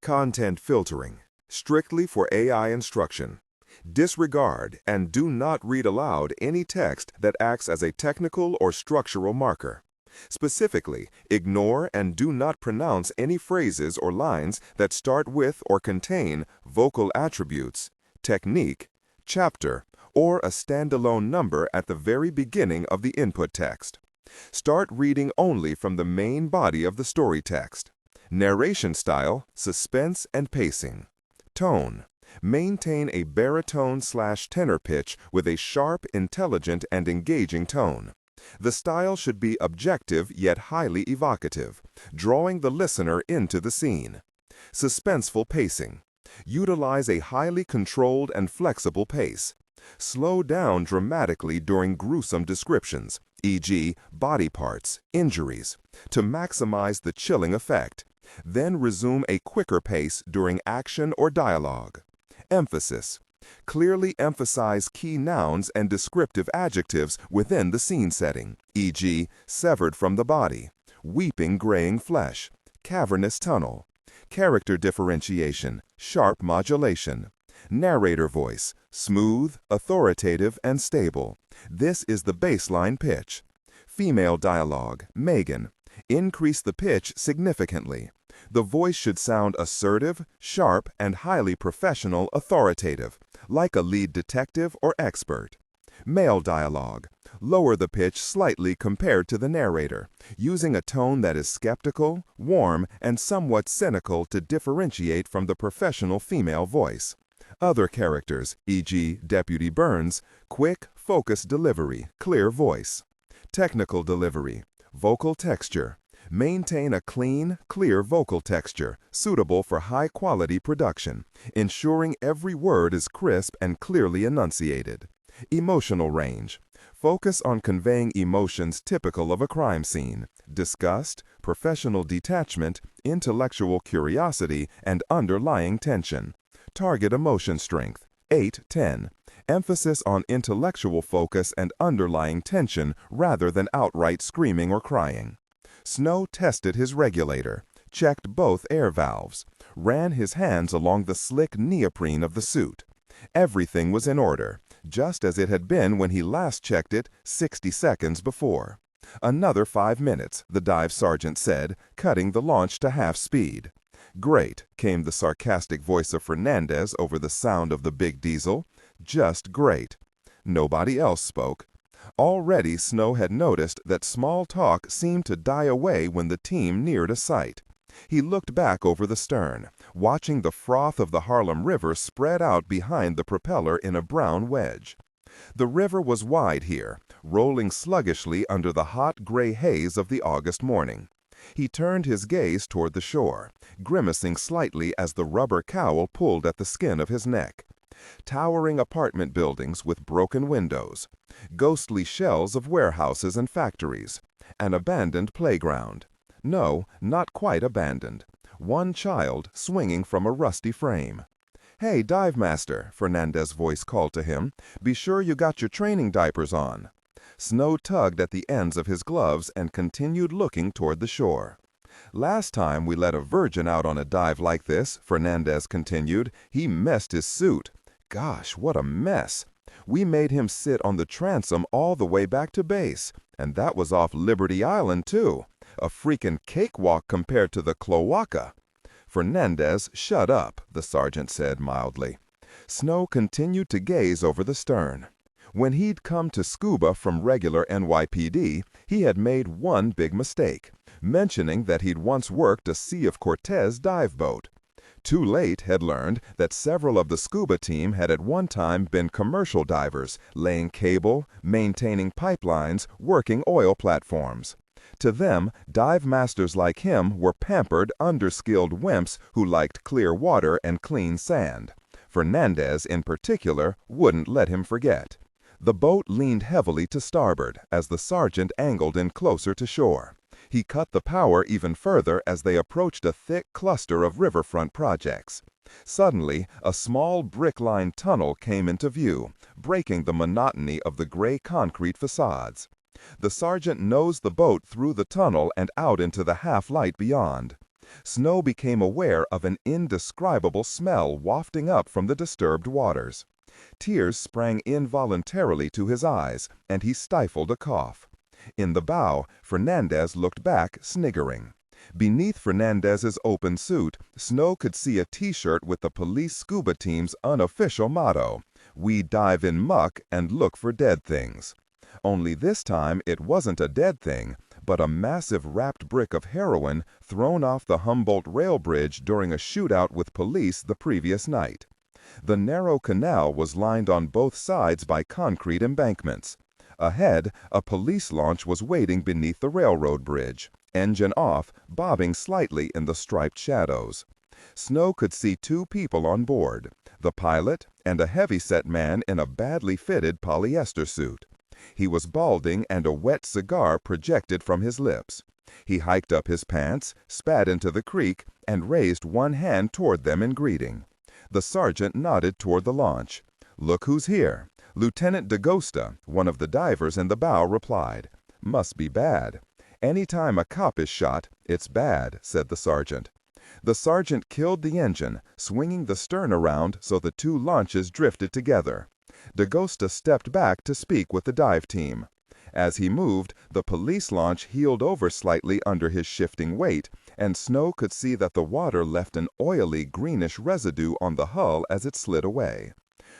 Content filtering, strictly for AI instruction. Disregard and do not read aloud any text that acts as a technical or structural marker. Specifically, ignore and do not pronounce any phrases or lines that start with or contain vocal attributes, technique, chapter, or a standalone number at the very beginning of the input text. Start reading only from the main body of the story text. Narration style, suspense and pacing. Tone. Maintain a baritone/tenor pitch with a sharp, intelligent, and engaging tone. The style should be objective yet highly evocative, drawing the listener into the scene. Suspenseful pacing. Utilize a highly controlled and flexible pace. Slow down dramatically during gruesome descriptions, e.g., body parts, injuries, to maximize the chilling effect. Then resume a quicker pace during action or dialogue. Emphasis. Clearly emphasize key nouns and descriptive adjectives within the scene setting, e.g., severed from the body, weeping graying flesh, cavernous tunnel. Character differentiation, sharp modulation. Narrator voice, smooth, authoritative, and stable. This is the baseline pitch. Female dialogue, Megan. Increase the pitch significantly. The voice should sound assertive, sharp, and highly professional, authoritative, like a lead detective or expert. Male dialogue. Lower the pitch slightly compared to the narrator, using a tone that is skeptical, warm, and somewhat cynical to differentiate from the professional female voice. Other characters, e.g., Deputy Burns, quick, focused delivery, clear voice. Technical delivery. Vocal texture. Maintain a clean, clear vocal texture, suitable for high-quality production, ensuring every word is crisp and clearly enunciated. Emotional range. Focus on conveying emotions typical of a crime scene: disgust, professional detachment, intellectual curiosity, and underlying tension. Target emotion strength, 8-10. Emphasis on intellectual focus and underlying tension rather than outright screaming or crying. Snow tested his regulator, checked both air valves, ran his hands along the slick neoprene of the suit. Everything was in order, just as it had been when he last checked it 60 seconds before. Another 5 minutes, the dive sergeant said, cutting the launch to half speed. Great, came the sarcastic voice of Fernandez over the sound of the big diesel. Just great. Nobody else spoke. Already Snow had noticed that small talk seemed to die away when the team neared a site. He looked back over the stern, watching the froth of the Harlem River spread out behind the propeller in a brown wedge. The river was wide here, rolling sluggishly under the hot gray haze of the August morning. He turned his gaze toward the shore, grimacing slightly as the rubber cowl pulled at the skin of his neck. Towering apartment buildings with broken windows, ghostly shells of warehouses and factories, an abandoned playground. No, not quite abandoned. One child swinging from a rusty frame. "Hey, dive master," Fernandez's voice called to him. "Be sure you got your training diapers on." Snow tugged at the ends of his gloves and continued looking toward the shore. "Last time we let a virgin out on a dive like this," Fernandez continued, "he messed his suit. Gosh, what a mess. We made him sit on the transom all the way back to base, and that was off Liberty Island, too. A freaking cakewalk compared to the cloaca." "Fernandez, shut up," the sergeant said mildly. Snow continued to gaze over the stern. When he'd come to scuba from regular NYPD, he had made one big mistake, mentioning that he'd once worked a Sea of Cortez dive boat. Too Late had learned that several of the scuba team had at one time been commercial divers, laying cable, maintaining pipelines, working oil platforms. To them, dive masters like him were pampered, underskilled wimps who liked clear water and clean sand. Fernandez, in particular, wouldn't let him forget. The boat leaned heavily to starboard as the sergeant angled in closer to shore. He cut the power even further as they approached a thick cluster of riverfront projects. Suddenly, a small brick-lined tunnel came into view, breaking the monotony of the gray concrete facades. The sergeant nosed the boat through the tunnel and out into the half-light beyond. Snow became aware of an indescribable smell wafting up from the disturbed waters. Tears sprang involuntarily to his eyes, and he stifled a cough. In the bow, Fernandez looked back, sniggering. Beneath Fernandez's open suit, Snow could see a T-shirt with the police scuba team's unofficial motto, "We dive in muck and look for dead things." Only this time it wasn't a dead thing, but a massive wrapped brick of heroin thrown off the Humboldt rail bridge during a shootout with police the previous night. The narrow canal was lined on both sides by concrete embankments. Ahead, a police launch was waiting beneath the railroad bridge, engine off, bobbing slightly in the striped shadows. Snow could see two people on board, the pilot and a heavy-set man in a badly fitted polyester suit. He was balding and a wet cigar projected from his lips. He hiked up his pants, spat into the creek, and raised one hand toward them in greeting. The sergeant nodded toward the launch. "Look who's here." Lieutenant DaGosta, one of the divers in the bow, replied. "Must be bad." "Any time a cop is shot, it's bad," said the sergeant. The sergeant killed the engine, swinging the stern around so the two launches drifted together. DaGosta stepped back to speak with the dive team. As he moved, the police launch heeled over slightly under his shifting weight, and Snow could see that the water left an oily, greenish residue on the hull as it slid away.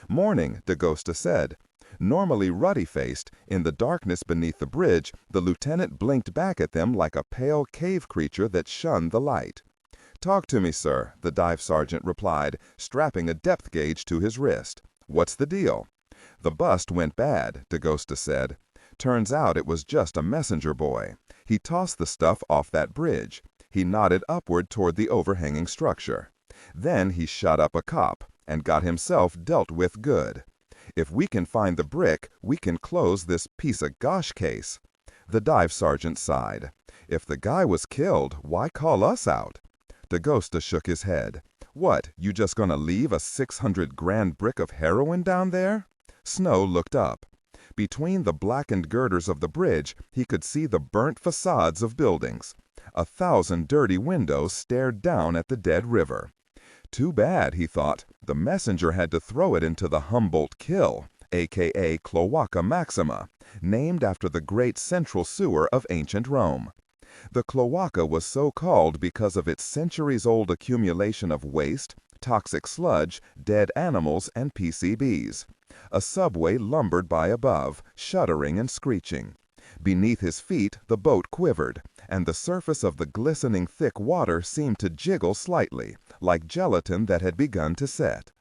"Morning," DaGosta said. Normally ruddy-faced, in the darkness beneath the bridge, the lieutenant blinked back at them like a pale cave creature that shunned the light. "Talk to me, sir," the dive sergeant replied, strapping a depth gauge to his wrist. "What's the deal?" "The bust went bad," DaGosta said. "Turns out it was just a messenger boy. He tossed the stuff off that bridge." He nodded upward toward the overhanging structure. "Then he shot up a cop and got himself dealt with good. If we can find the brick, we can close this piece of gosh case." The dive sergeant sighed. "If the guy was killed, why call us out?" DaGosta shook his head. "What, you just gonna leave a 600-grand brick of heroin down there?" Snow looked up. Between the blackened girders of the bridge, he could see the burnt facades of buildings. 1,000 dirty windows stared down at the dead river. Too bad, he thought, the messenger had to throw it into the Humboldt Kill, a.k.a. Cloaca Maxima, named after the great central sewer of ancient Rome. The cloaca was so called because of its centuries-old accumulation of waste, toxic sludge, dead animals, and PCBs. A subway lumbered by above, shuddering and screeching. Beneath his feet, the boat quivered, and the surface of the glistening thick water seemed to jiggle slightly, like gelatin that had begun to set.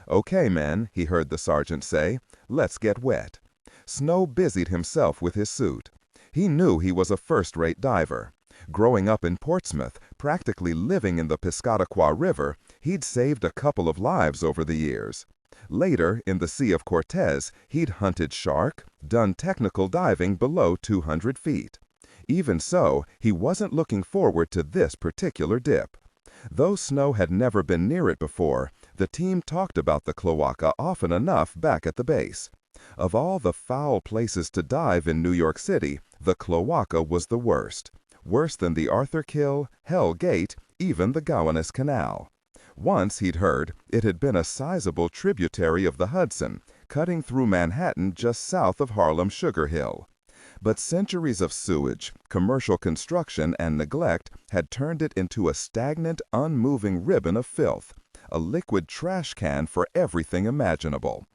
"Okay, men," he heard the sergeant say, "let's get wet." Snow busied himself with his suit. He knew he was a first-rate diver. Growing up in Portsmouth, practically living in the Piscataqua River, he'd saved a couple of lives over the years. Later, in the Sea of Cortez, he'd hunted shark, done technical diving below 200 feet. Even so, he wasn't looking forward to this particular dip. Though Snow had never been near it before, the team talked about the cloaca often enough back at the base. Of all the foul places to dive in New York City, the cloaca was the worst. Worse than the Arthur Kill, Hell Gate, even the Gowanus Canal. Once, he'd heard, it had been a sizable tributary of the Hudson, cutting through Manhattan just south of Harlem's Sugar Hill. But centuries of sewage, commercial construction, and neglect had turned it into a stagnant, unmoving ribbon of filth, a liquid trash can for everything imaginable.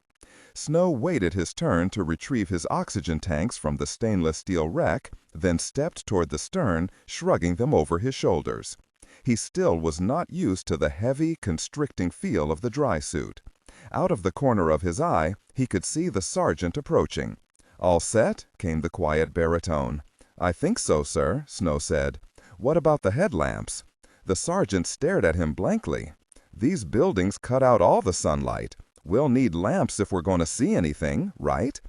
Snow waited his turn to retrieve his oxygen tanks from the stainless steel wreck, then stepped toward the stern, shrugging them over his shoulders. He still was not used to the heavy, constricting feel of the dry suit. Out of the corner of his eye, he could see the sergeant approaching. "All set?" came the quiet baritone. "I think so, sir," Snow said. "What about the headlamps?" The sergeant stared at him blankly. "These buildings cut out all the sunlight. We'll need lamps if we're going to see anything, right?"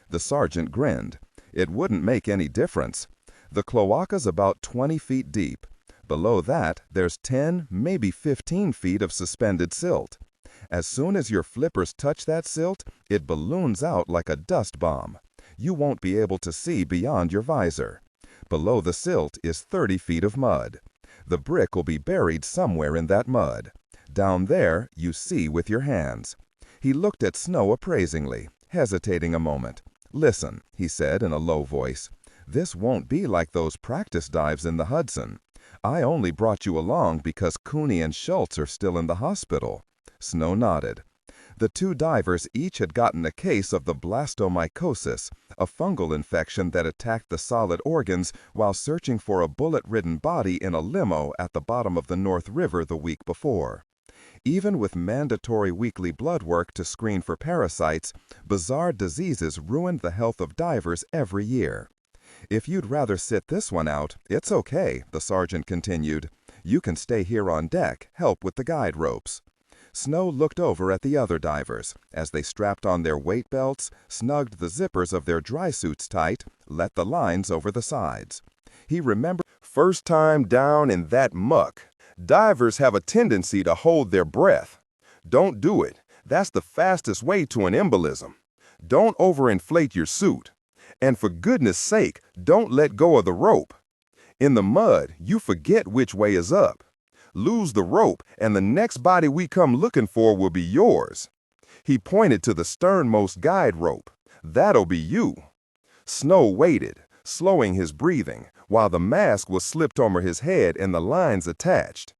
The sergeant grinned. "It wouldn't make any difference. The cloaca's about 20 feet deep. Below that, there's 10, maybe 15 feet of suspended silt. As soon as your flippers touch that silt, it balloons out like a dust bomb. You won't be able to see beyond your visor. Below the silt is 30 feet of mud. The brick will be buried somewhere in that mud. Down there, you see with your hands." He looked at Snow appraisingly, hesitating a moment. "Listen," he said in a low voice. "This won't be like those practice dives in the Hudson. I only brought you along because Cooney and Schultz are still in the hospital." Snow nodded. The two divers each had gotten a case of the blastomycosis, a fungal infection that attacked the solid organs while searching for a bullet-ridden body in a limo at the bottom of the North River the week before. Even with mandatory weekly blood work to screen for parasites, bizarre diseases ruined the health of divers every year. "If you'd rather sit this one out, it's okay," the sergeant continued. "You can stay here on deck, help with the guide ropes." Snow looked over at the other divers as they strapped on their weight belts, snugged the zippers of their dry suits tight, let the lines over the sides. He remembered, First time down in that muck, divers have a tendency to hold their breath. Don't do it. That's the fastest way to an embolism. Don't overinflate your suit. And for goodness sake, don't let go of the rope. In the mud, you forget which way is up. Lose the rope, and the next body we come looking for will be yours. He pointed to the sternmost guide rope. That'll be you. Snow waited, slowing his breathing, while the mask was slipped over his head and the lines attached.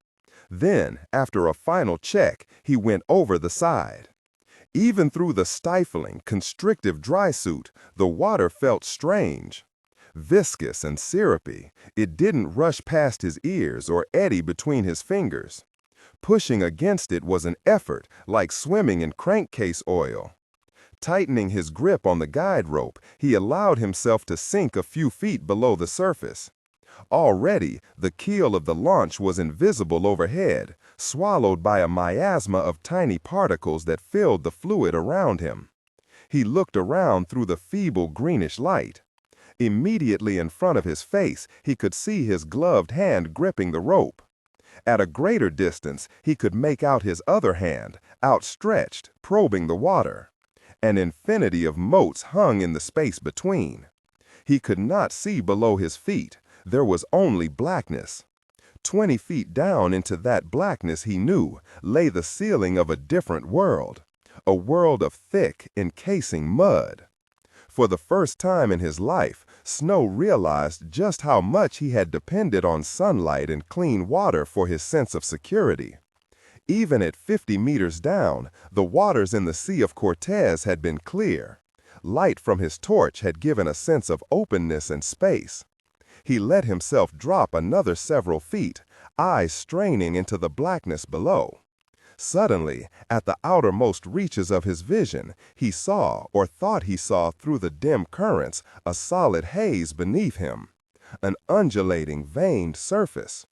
Then, after a final check, he went over the side. Even through the stifling, constrictive dry suit, the water felt strange. Viscous and syrupy, it didn't rush past his ears or eddy between his fingers. Pushing against it was an effort, like swimming in crankcase oil. Tightening his grip on the guide rope, he allowed himself to sink a few feet below the surface. Already, the keel of the launch was invisible overhead, swallowed by a miasma of tiny particles that filled the fluid around him. He looked around through the feeble greenish light. Immediately in front of his face, he could see his gloved hand gripping the rope. At a greater distance, he could make out his other hand, outstretched, probing the water. An infinity of motes hung in the space between. He could not see below his feet. There was only blackness. 20 feet down into that blackness, he knew, lay the ceiling of a different world. A world of thick, encasing mud. For the first time in his life, Snow realized just how much he had depended on sunlight and clean water for his sense of security. Even at 50 meters down, the waters in the Sea of Cortez had been clear. Light from his torch had given a sense of openness and space. He let himself drop another several feet, eyes straining into the blackness below. Suddenly, at the outermost reaches of his vision, he saw, or thought he saw through the dim currents, a solid haze beneath him. An undulating, veined surface.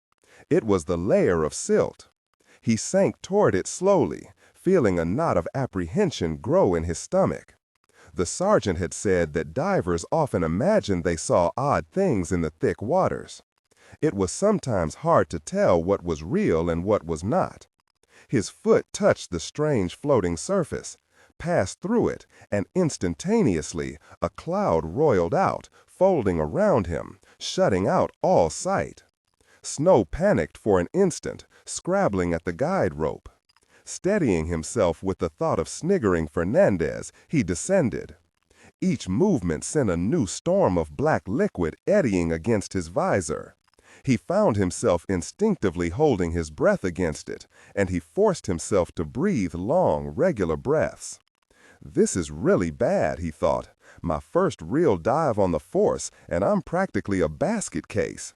It was the layer of silt. He sank toward it slowly, feeling a knot of apprehension grow in his stomach. The sergeant had said that divers often imagined they saw odd things in the thick waters. It was sometimes hard to tell what was real and what was not. His foot touched the strange floating surface, passed through it, and instantaneously a cloud roiled out, folding around him, shutting out all sight. Snow panicked for an instant, scrabbling at the guide rope. Steadying himself with the thought of sniggering Fernandez, he descended. Each movement sent a new storm of black liquid eddying against his visor. He found himself instinctively holding his breath against it, and he forced himself to breathe long, regular breaths. "This is really bad," he thought. "My first real dive on the force, and I'm practically a basket case."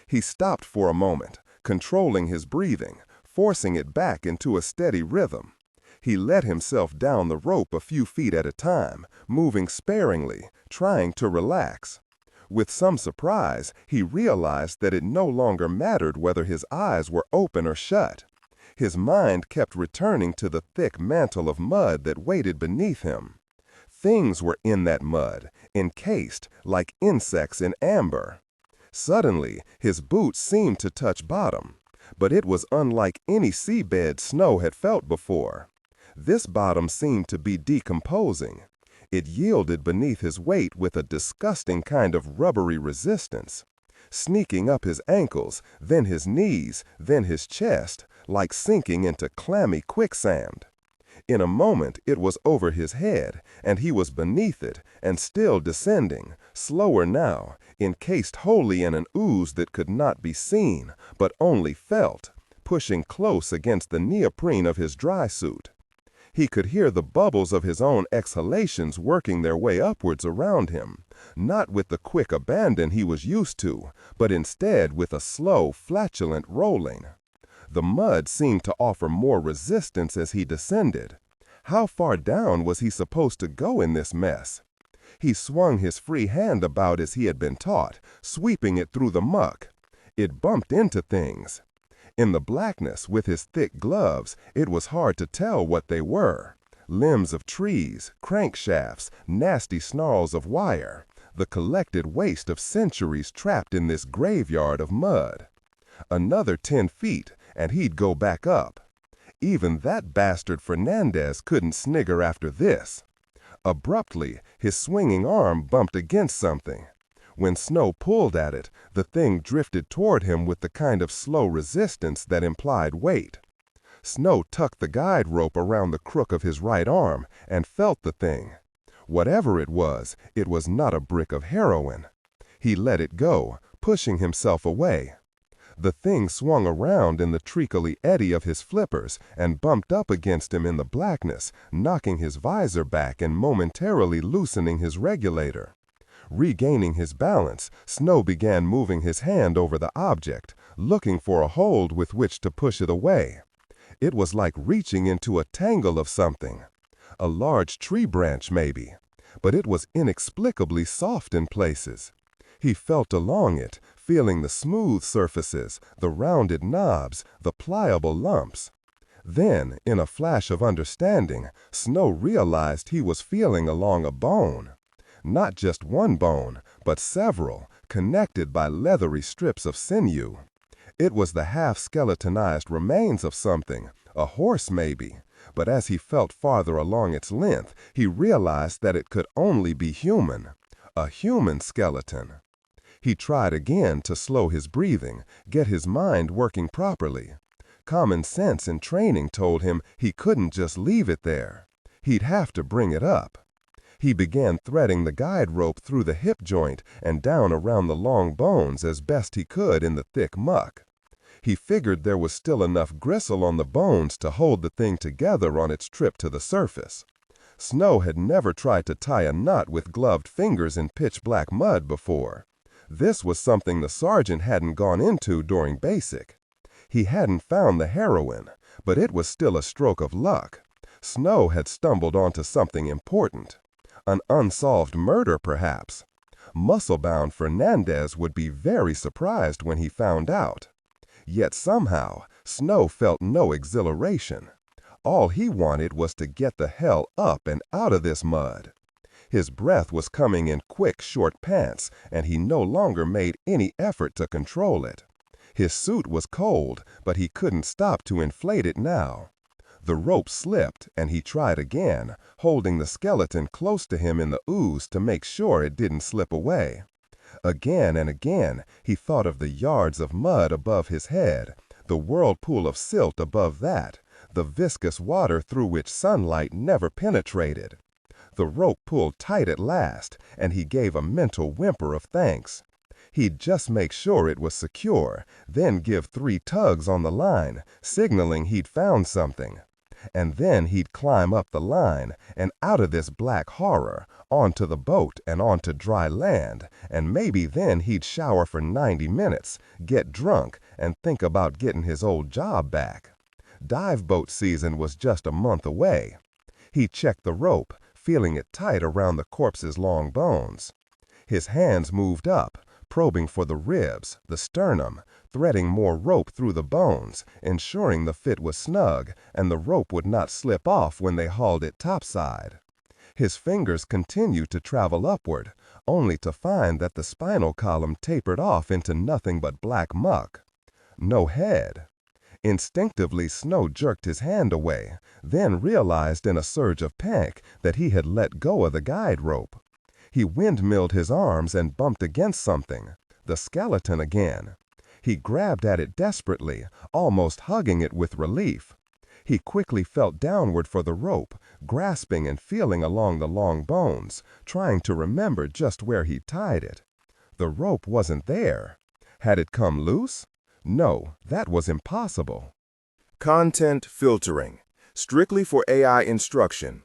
He stopped for a moment, controlling his breathing, forcing it back into a steady rhythm. He let himself down the rope a few feet at a time, moving sparingly, trying to relax. With some surprise, he realized that it no longer mattered whether his eyes were open or shut. His mind kept returning to the thick mantle of mud that waited beneath him. Things were in that mud, encased like insects in amber. Suddenly, his boots seemed to touch bottom, but it was unlike any seabed Snow had felt before. This bottom seemed to be decomposing. It yielded beneath his weight with a disgusting kind of rubbery resistance. sneaking up his ankles, then his knees, then his chest, like sinking into clammy quicksand. In a moment it was over his head, and he was beneath it, and still descending, slower now, encased wholly in an ooze that could not be seen, but only felt, pushing close against the neoprene of his dry suit. He could hear the bubbles of his own exhalations working their way upwards around him, not with the quick abandon he was used to, but instead with a slow, flatulent rolling. The mud seemed to offer more resistance as he descended. How far down was he supposed to go in this mess? He swung his free hand about as he had been taught, sweeping it through the muck. It bumped into things. In the blackness, with his thick gloves, it was hard to tell what they were. Limbs of trees, crankshafts, nasty snarls of wire, the collected waste of centuries trapped in this graveyard of mud. Another 10 feet, and he'd go back up. Even that bastard Fernandez couldn't snigger after this. Abruptly, his swinging arm bumped against something. When Snow pulled at it, the thing drifted toward him with the kind of slow resistance that implied weight. Snow tucked the guide rope around the crook of his right arm and felt the thing. Whatever it was not a brick of heroin. He let it go, pushing himself away. The thing swung around in the treacly eddy of his flippers and bumped up against him in the blackness, knocking his visor back and momentarily loosening his regulator. Regaining his balance, Snow began moving his hand over the object, looking for a hold with which to push it away. It was like reaching into a tangle of something. A large tree branch, maybe, but it was inexplicably soft in places. He felt along it, feeling the smooth surfaces, the rounded knobs, the pliable lumps. Then, in a flash of understanding, Snow realized he was feeling along a bone. Not just one bone, but several, connected by leathery strips of sinew. It was the half-skeletonized remains of something, a horse maybe, but as he felt farther along its length, he realized that it could only be human, a human skeleton. He tried again to slow his breathing, get his mind working properly. Common sense and training told him he couldn't just leave it there. He'd have to bring it up. He began threading the guide rope through the hip joint and down around the long bones as best he could in the thick muck. He figured there was still enough gristle on the bones to hold the thing together on its trip to the surface. Snow had never tried to tie a knot with gloved fingers in pitch-black mud before. This was something the sergeant hadn't gone into during basic. He hadn't found the heroin, but it was still a stroke of luck. Snow had stumbled onto something important. An unsolved murder, perhaps. Muscle-bound Fernandez would be very surprised when he found out. Yet somehow, Snow felt no exhilaration. All he wanted was to get the hell up and out of this mud. His breath was coming in quick, short pants, and he no longer made any effort to control it. His suit was cold, but he couldn't stop to inflate it now. The rope slipped, and he tried again, holding the skeleton close to him in the ooze to make sure it didn't slip away. Again and again, he thought of the yards of mud above his head, the whirlpool of silt above that, the viscous water through which sunlight never penetrated. The rope pulled tight at last, and he gave a mental whimper of thanks. He'd just make sure it was secure, then give 3 tugs on the line, signaling he'd found something. And then he'd climb up the line, and out of this black horror, onto the boat and onto dry land, and maybe then he'd shower for 90 minutes, get drunk, and think about getting his old job back. Dive boat season was just a month away. He checked the rope, feeling it tight around the corpse's long bones. His hands moved up, probing for the ribs, the sternum, threading more rope through the bones, ensuring the fit was snug and the rope would not slip off when they hauled it topside. His fingers continued to travel upward, only to find that the spinal column tapered off into nothing but black muck. No head. Instinctively, Snow jerked his hand away, then realized in a surge of panic that he had let go of the guide rope. He windmilled his arms and bumped against something. The skeleton again. He grabbed at it desperately, almost hugging it with relief. He quickly felt downward for the rope, grasping and feeling along the long bones, trying to remember just where he tied it. The rope wasn't there. Had it come loose? No, that was impossible. Content filtering, strictly for AI instruction.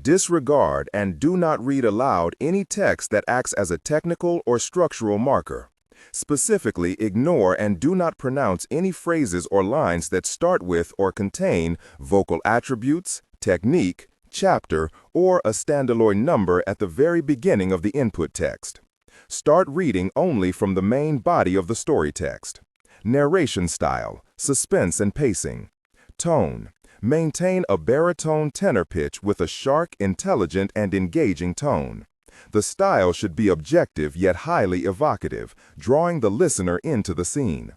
Disregard and do not read aloud any text that acts as a technical or structural marker. Specifically, ignore and do not pronounce any phrases or lines that start with or contain vocal attributes, technique, chapter, or a standalone number at the very beginning of the input text. Start reading only from the main body of the story text. Narration style, suspense and pacing. Tone. Maintain a baritone tenor pitch with a sharp, intelligent, and engaging tone. The style should be objective yet highly evocative, drawing the listener into the scene.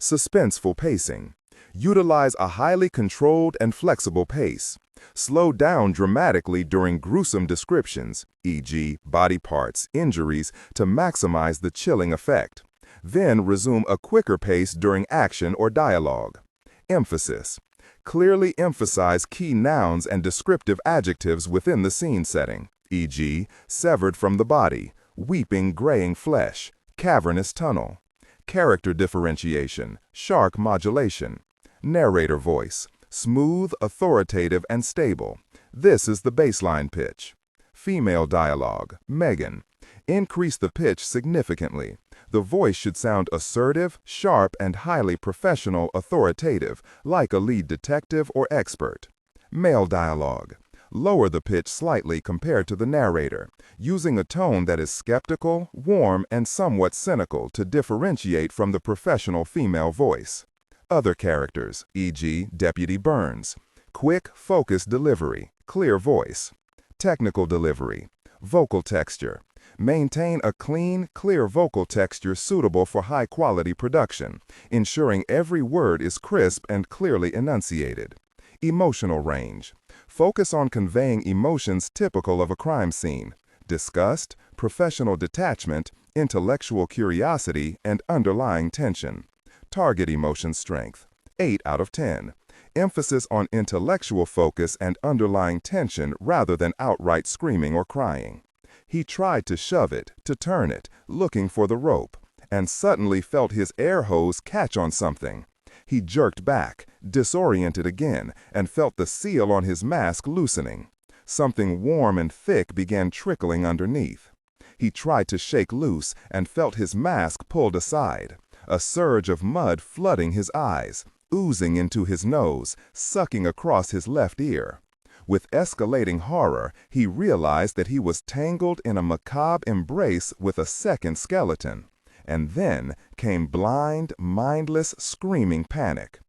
Suspenseful pacing. Utilize a highly controlled and flexible pace. Slow down dramatically during gruesome descriptions, e.g., body parts, injuries, to maximize the chilling effect. Then resume a quicker pace during action or dialogue. Emphasis. Clearly emphasize key nouns and descriptive adjectives within the scene setting, e.g., severed from the body, weeping graying flesh, cavernous tunnel. Character differentiation, sharp modulation. Narrator voice, smooth, authoritative, and stable. This is the baseline pitch. Female dialogue, Megan. Increase the pitch significantly. The voice should sound assertive, sharp, and highly professional, authoritative, like a lead detective or expert. Male dialogue. Lower the pitch slightly compared to the narrator, using a tone that is skeptical, warm, and somewhat cynical to differentiate from the professional female voice. Other characters, e.g., Deputy Burns. Quick, focused delivery, clear voice. Technical delivery. Vocal texture. Maintain a clean, clear vocal texture suitable for high-quality production, ensuring every word is crisp and clearly enunciated. Emotional range. Focus on conveying emotions typical of a crime scene: disgust, professional detachment, intellectual curiosity, and underlying tension. Target emotion strength, 8 out of 10. Emphasis on intellectual focus and underlying tension rather than outright screaming or crying. He tried to shove it, to turn it, looking for the rope, and suddenly felt his air hose catch on something. He jerked back, disoriented again, and felt the seal on his mask loosening. Something warm and thick began trickling underneath. He tried to shake loose and felt his mask pulled aside, a surge of mud flooding his eyes, oozing into his nose, sucking across his left ear. With escalating horror, he realized that he was tangled in a macabre embrace with a second skeleton. And then came blind, mindless, screaming panic.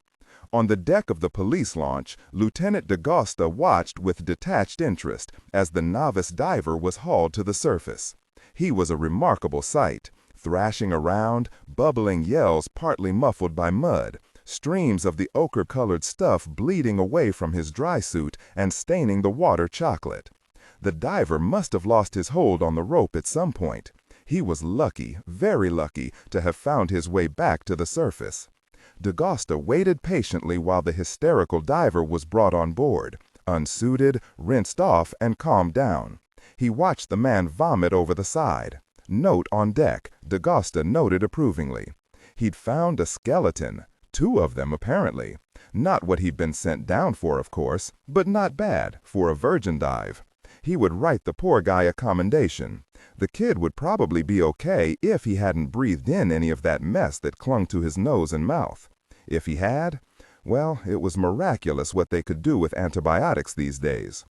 On the deck of the police launch, Lieutenant D'Agosta watched with detached interest as the novice diver was hauled to the surface. He was a remarkable sight, thrashing around, bubbling yells partly muffled by mud, streams of the ochre-colored stuff bleeding away from his dry suit and staining the water chocolate. The diver must have lost his hold on the rope at some point. He was lucky, very lucky, to have found his way back to the surface. D'Agosta waited patiently while the hysterical diver was brought on board, unsuited, rinsed off, and calmed down. He watched the man vomit over the side. Note on deck, D'Agosta noted approvingly. He'd found a skeleton. 2 of them, apparently. Not what he'd been sent down for, of course, but not bad for a virgin dive. He would write the poor guy a commendation. The kid would probably be okay if he hadn't breathed in any of that mess that clung to his nose and mouth. If he had, well, it was miraculous what they could do with antibiotics these days.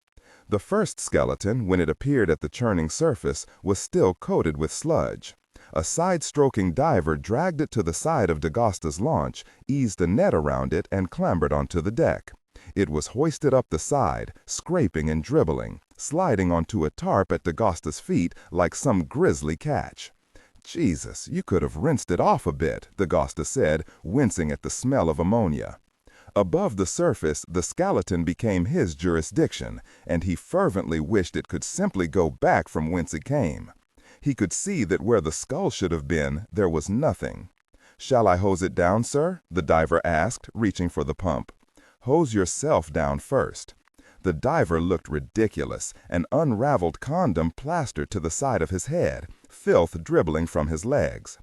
The first skeleton, when it appeared at the churning surface, was still coated with sludge. A side-stroking diver dragged it to the side of D'Agosta's launch, eased a net around it, and clambered onto the deck. It was hoisted up the side, scraping and dribbling, sliding onto a tarp at D'Agosta's feet like some grisly catch. "Jesus, you could have rinsed it off a bit," D'Agosta said, wincing at the smell of ammonia. Above the surface, the skeleton became his jurisdiction, and he fervently wished it could simply go back from whence it came. He could see that where the skull should have been, there was nothing. "Shall I hose it down, sir?" the diver asked, reaching for the pump. "Hose yourself down first." The diver looked ridiculous, an unraveled condom plastered to the side of his head, filth dribbling from his legs.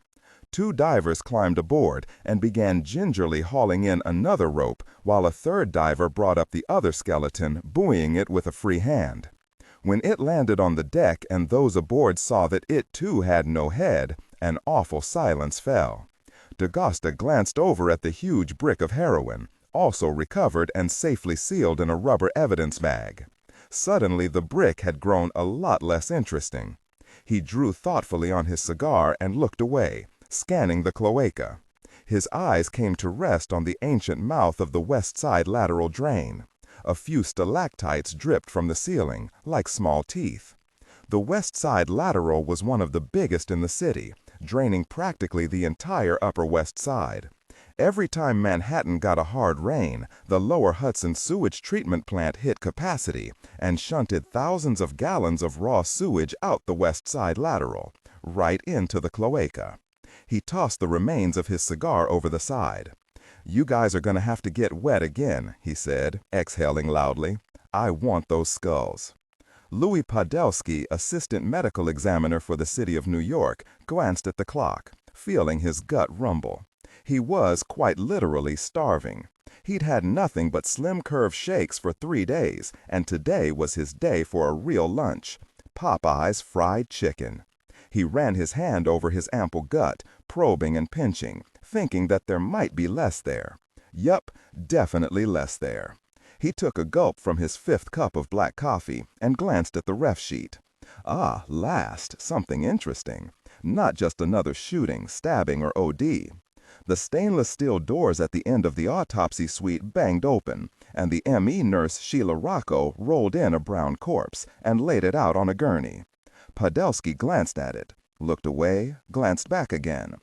Two divers climbed aboard and began gingerly hauling in another rope, while a third diver brought up the other skeleton, buoying it with a free hand. When it landed on the deck and those aboard saw that it too had no head, an awful silence fell. D'Agosta glanced over at the huge brick of heroin, also recovered and safely sealed in a rubber evidence bag. Suddenly the brick had grown a lot less interesting. He drew thoughtfully on his cigar and looked away, scanning the cloaca. His eyes came to rest on the ancient mouth of the west side lateral drain. A few stalactites dripped from the ceiling, like small teeth. The west side lateral was one of the biggest in the city, draining practically the entire upper west side. Every time Manhattan got a hard rain, the lower Hudson sewage treatment plant hit capacity and shunted thousands of gallons of raw sewage out the west side lateral, right into the cloaca. He tossed the remains of his cigar over the side. "You guys are going to have to get wet again," he said, exhaling loudly. "I want those skulls." Louis Podolsky, assistant medical examiner for the city of New York, glanced at the clock, feeling his gut rumble. He was, quite literally, starving. He'd had nothing but slim curve shakes for 3 days, and today was his day for a real lunch. Popeye's fried chicken. He ran his hand over his ample gut, probing and pinching, thinking that there might be less there. Yup, definitely less there. He took a gulp from his 5th cup of black coffee and glanced at the ref sheet. Ah, last, something interesting. Not just another shooting, stabbing, or OD. The stainless steel doors at the end of the autopsy suite banged open, and the ME nurse Sheila Rocco rolled in a brown corpse and laid it out on a gurney. Podolsky glanced at it, looked away, glanced back again.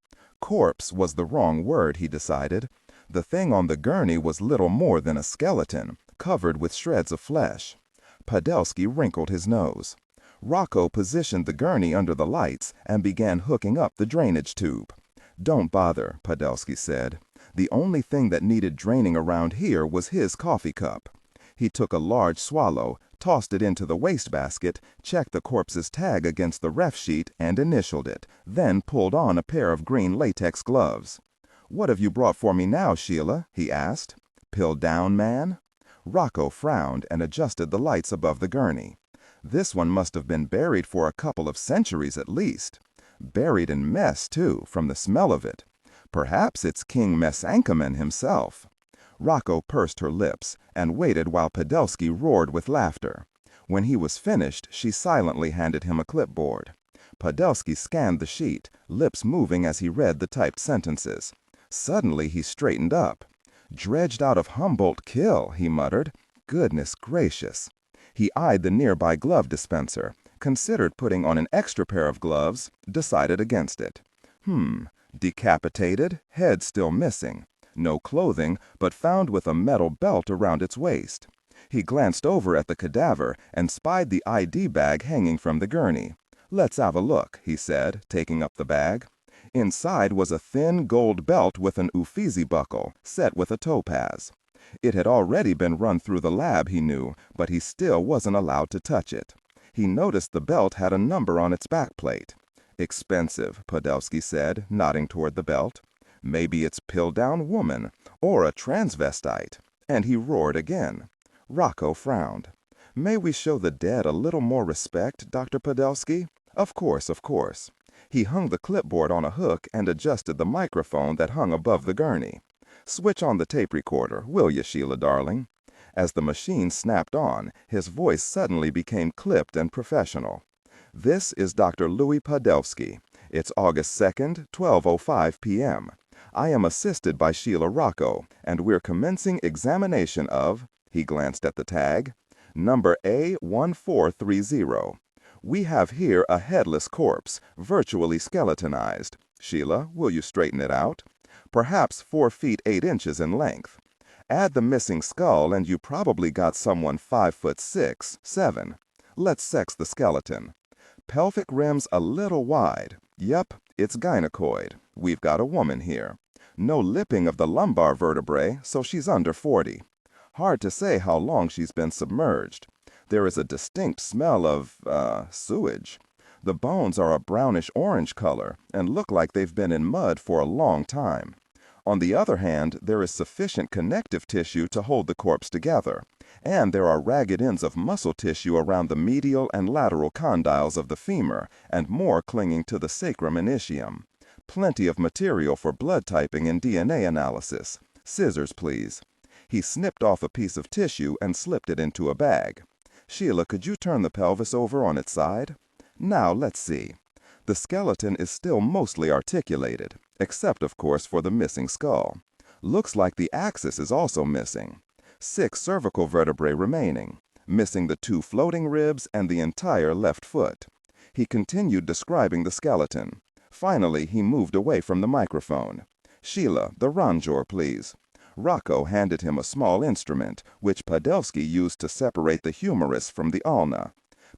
Corpse was the wrong word, he decided. The thing on the gurney was little more than a skeleton, covered with shreds of flesh. Podolsky wrinkled his nose. Rocco positioned the gurney under the lights and began hooking up the drainage tube. "Don't bother," Podolsky said. The only thing that needed draining around here was his coffee cup. He took a large swallow, tossed it into the wastebasket, checked the corpse's tag against the ref sheet and initialed it, then pulled on a pair of green latex gloves. "What have you brought for me now, Sheila?" he asked. "Pill down, man?" Rocco frowned and adjusted the lights above the gurney. This one must have been buried for a couple of centuries at least. Buried in mess, too, from the smell of it. Perhaps it's King Mesankamen himself. Rocco pursed her lips and waited while Podolsky roared with laughter. When he was finished, she silently handed him a clipboard. Podolsky scanned the sheet, lips moving as he read the typed sentences. Suddenly he straightened up. "Dredged out of Humboldt Kill," he muttered. "Goodness gracious." He eyed the nearby glove dispenser, considered putting on an extra pair of gloves, decided against it. Decapitated, head still missing. No clothing, but found with a metal belt around its waist. He glanced over at the cadaver and spied the ID bag hanging from the gurney. "Let's have a look," he said, taking up the bag. Inside was a thin gold belt with an Uffizi buckle, set with a topaz. It had already been run through the lab, he knew, but he still wasn't allowed to touch it. He noticed the belt had a number on its backplate. "Expensive," Podolsky said, nodding toward the belt. "Maybe it's Pill-Down Woman, or a transvestite." And he roared again. Rocco frowned. "May we show the dead a little more respect, Dr. Podolsky?" Of course, of course." He hung the clipboard on a hook and adjusted the microphone that hung above the gurney. "Switch on the tape recorder, will you, Sheila, darling?" As the machine snapped on, his voice suddenly became clipped and professional. "This is Dr. Louis Podolsky. It's August 2nd, 12:05 p.m. I am assisted by Sheila Rocco, and we're commencing examination of," he glanced at the tag, "number A1430. We have here a headless corpse, virtually skeletonized. Sheila, will you straighten it out? Perhaps 4 feet 8 inches in length. Add the missing skull and you probably got someone 5'6", 7. Let's sex the skeleton." Pelvic rim's a little wide. Yep, it's gynecoid. We've got a woman here. No lipping of the lumbar vertebrae, so she's under 40. Hard to say how long she's been submerged. There is a distinct smell of, sewage. The bones are a brownish-orange color and look like they've been in mud for a long time. On the other hand, there is sufficient connective tissue to hold the corpse together, and there are ragged ends of muscle tissue around the medial and lateral condyles of the femur, and more clinging to the sacrum and ischium. Plenty of material for blood typing and DNA analysis. Scissors, please. He snipped off a piece of tissue and slipped it into a bag. Sheila, could you turn the pelvis over on its side? Now, let's see. The skeleton is still mostly articulated, except, of course, for the missing skull. Looks like the axis is also missing. 6 cervical vertebrae remaining, missing the 2 floating ribs and the entire left foot. He continued describing the skeleton. Finally, he moved away from the microphone. Sheila, the rongeur, please. Rocco handed him a small instrument, which Podolsky used to separate the humerus from the ulna.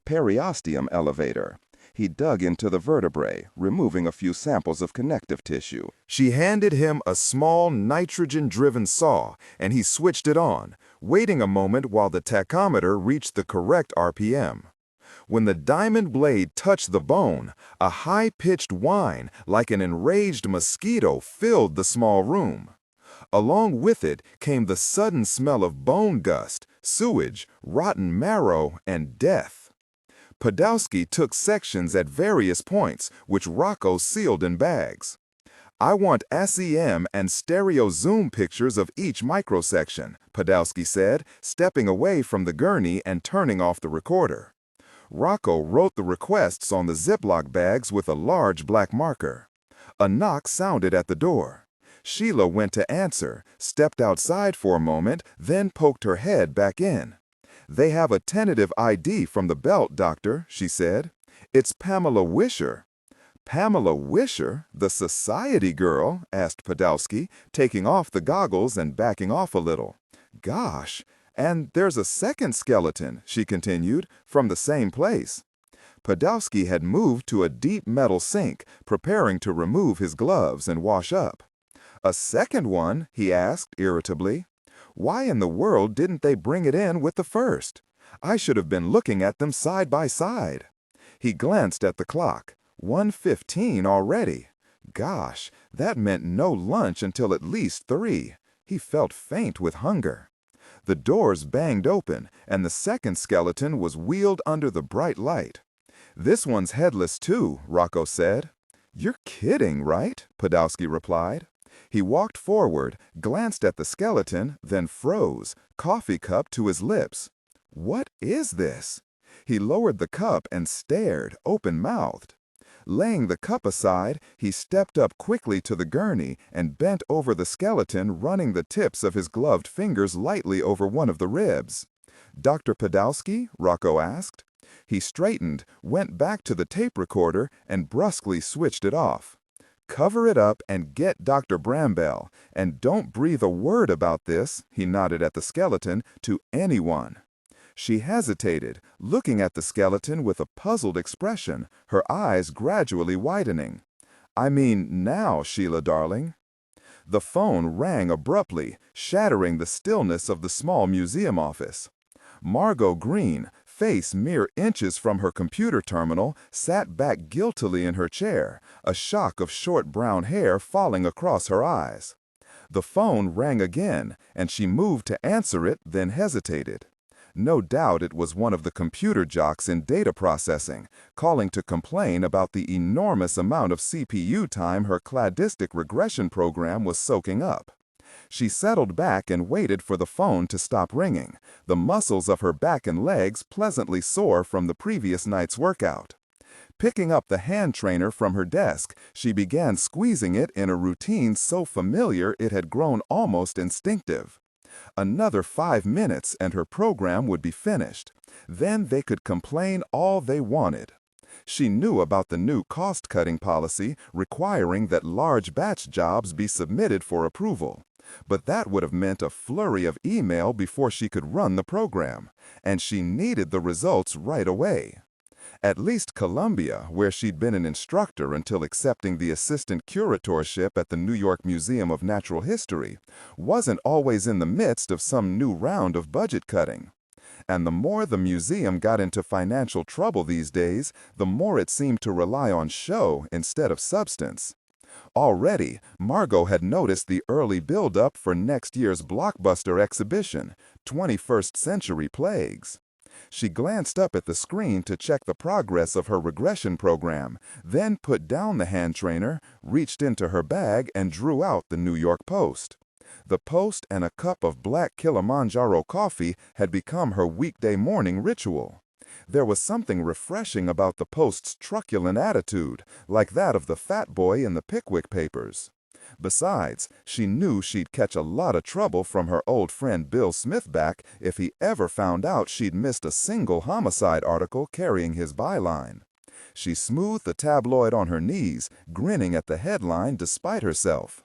Periosteum elevator. He dug into the vertebrae, removing a few samples of connective tissue. She handed him a small nitrogen-driven saw, and he switched it on, waiting a moment while the tachometer reached the correct RPM. When the diamond blade touched the bone, a high-pitched whine like an enraged mosquito filled the small room. Along with it came the sudden smell of bone gust, sewage, rotten marrow, and death. Podolsky took sections at various points, which Rocco sealed in bags. I want SEM and stereo zoom pictures of each microsection, Podolsky said, stepping away from the gurney and turning off the recorder. Rocco wrote the requests on the Ziploc bags with a large black marker. A knock sounded at the door. Sheila went to answer, stepped outside for a moment, then poked her head back in. "They have a tentative ID from the belt, Doctor," she said. "It's Pamela Wisher." "Pamela Wisher, the society girl?" asked Podolsky, taking off the goggles and backing off a little. "Gosh, and there's a second skeleton," she continued, "from the same place." Podolsky had moved to a deep metal sink, preparing to remove his gloves and wash up. "A second one?" he asked irritably. "Why in the world didn't they bring it in with the first? I should have been looking at them side by side." He glanced at the clock. 1:15 already. Gosh, that meant no lunch until at least 3. He felt faint with hunger. The doors banged open, and the second skeleton was wheeled under the bright light. "This one's headless too," Rocco said. "You're kidding, right?" Podolsky replied. He walked forward, glanced at the skeleton, then froze, coffee cup to his lips. "What is this?" He lowered the cup and stared, open-mouthed. Laying the cup aside, he stepped up quickly to the gurney and bent over the skeleton, running the tips of his gloved fingers lightly over one of the ribs. "Dr. Podolsky?" Rocco asked. He straightened, went back to the tape recorder, and brusquely switched it off. "Cover it up and get Dr. Brambell, and don't breathe a word about this," he nodded at the skeleton, "to anyone." She hesitated, looking at the skeleton with a puzzled expression, her eyes gradually widening. "I mean now, Sheila darling." The phone rang abruptly, shattering the stillness of the small museum office. Margo Green, face mere inches from her computer terminal, sat back guiltily in her chair, a shock of short brown hair falling across her eyes. The phone rang again, and she moved to answer it, then hesitated. No doubt it was one of the computer jocks in data processing, calling to complain about the enormous amount of CPU time her cladistic regression program was soaking up. She settled back and waited for the phone to stop ringing, the muscles of her back and legs pleasantly sore from the previous night's workout. Picking up the hand trainer from her desk, she began squeezing it in a routine so familiar it had grown almost instinctive. Another 5 minutes and her program would be finished. Then they could complain all they wanted. She knew about the new cost-cutting policy requiring that large batch jobs be submitted for approval. But that would have meant a flurry of email before she could run the program, and she needed the results right away. At least Columbia, where she'd been an instructor until accepting the assistant curatorship at the New York Museum of Natural History, wasn't always in the midst of some new round of budget cutting. And the more the museum got into financial trouble these days, the more it seemed to rely on show instead of substance. Already, Margo had noticed the early build-up for next year's blockbuster exhibition, 21st Century Plagues. She glanced up at the screen to check the progress of her regression program, then put down the hand trainer, reached into her bag, and drew out the New York Post. The Post and a cup of black Kilimanjaro coffee had become her weekday morning ritual. There was something refreshing about the Post's truculent attitude, like that of the fat boy in the Pickwick Papers. Besides, she knew she'd catch a lot of trouble from her old friend Bill Smithback if he ever found out she'd missed a single homicide article carrying his byline. She smoothed the tabloid on her knees, grinning at the headline despite herself.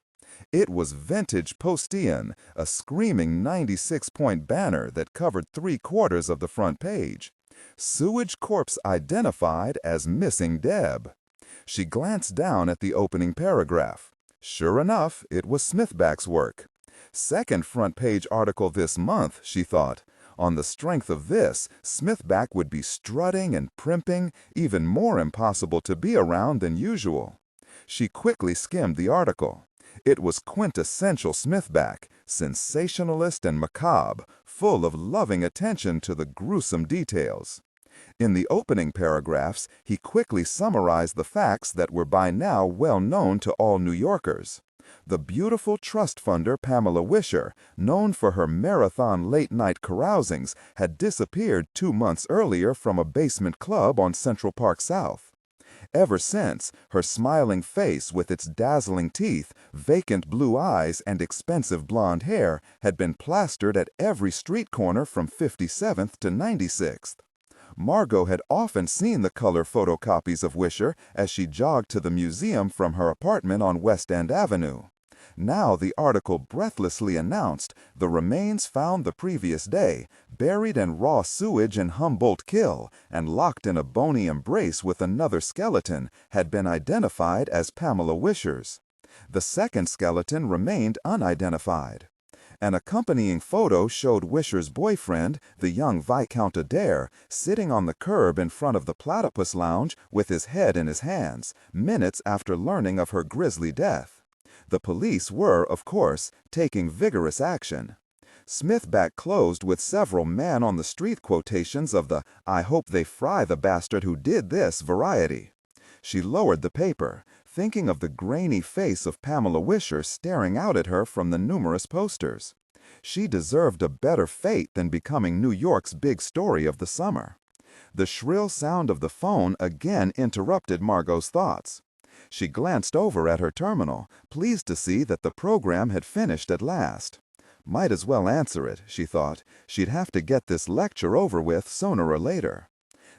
It was Vintage Postian, a screaming 96-point banner that covered 3/4 of the front page. Sewage corpse identified as missing Deb. She glanced down at the opening paragraph. Sure enough, it was Smithback's work. Second front page article this month, she thought. On the strength of this, Smithback would be strutting and primping, even more impossible to be around than usual. She quickly skimmed the article. It was quintessential Smithback, sensationalist and macabre, full of loving attention to the gruesome details. In the opening paragraphs, he quickly summarized the facts that were by now well known to all New Yorkers. The beautiful trust funder Pamela Wisher, known for her marathon late-night carousings, had disappeared 2 months earlier from a basement club on Central Park South. Ever since, her smiling face with its dazzling teeth, vacant blue eyes, and expensive blonde hair had been plastered at every street corner from 57th to 96th. Margo had often seen the color photocopies of Wisher as she jogged to the museum from her apartment on West End Avenue. Now the article breathlessly announced the remains found the previous day, buried in raw sewage in Humboldt Kill and locked in a bony embrace with another skeleton, had been identified as Pamela Wisher's. The second skeleton remained unidentified. An accompanying photo showed Wisher's boyfriend, the young Viscount Adair, sitting on the curb in front of the Platypus Lounge with his head in his hands, minutes after learning of her grisly death. The police were, of course, taking vigorous action. Smithback closed with several man-on-the-street quotations of the "I hope they fry the bastard who did this" variety. She lowered the paper, thinking of the grainy face of Pamela Wisher staring out at her from the numerous posters. She deserved a better fate than becoming New York's big story of the summer. The shrill sound of the phone again interrupted Margo's thoughts. She glanced over at her terminal, pleased to see that the program had finished at last. Might as well answer it, she thought. She'd have to get this lecture over with sooner or later.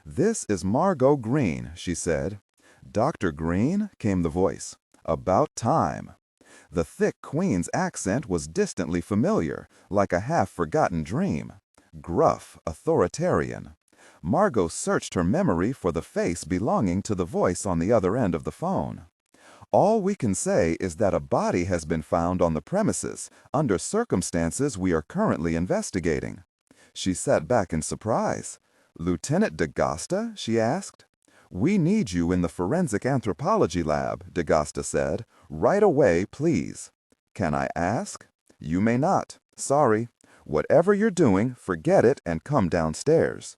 "This is Margo Green," she said. "Dr. Green?" came the voice. "About time." The thick Queen's accent was distantly familiar, like a half-forgotten dream. Gruff, authoritarian. Margo searched her memory for the face belonging to the voice on the other end of the phone. "All we can say is that a body has been found on the premises, under circumstances we are currently investigating." She sat back in surprise. "Lieutenant D'Agasta?" she asked. "We need you in the forensic anthropology lab," D'Agasta said. "Right away, please." "Can I ask?" "You may not. Sorry. Whatever you're doing, forget it and come downstairs."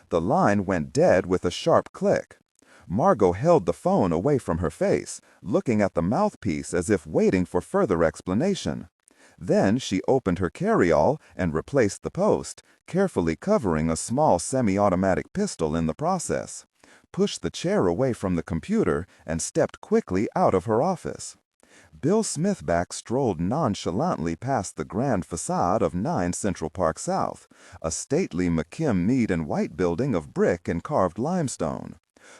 The line went dead with a sharp click. Margo held the phone away from her face, looking at the mouthpiece as if waiting for further explanation. Then she opened her carry-all and replaced the post, carefully covering a small semi-automatic pistol in the process, pushed the chair away from the computer, and stepped quickly out of her office. Bill Smithback strolled nonchalantly past the grand facade of 9 Central Park South, a stately McKim Mead and White building of brick and carved limestone.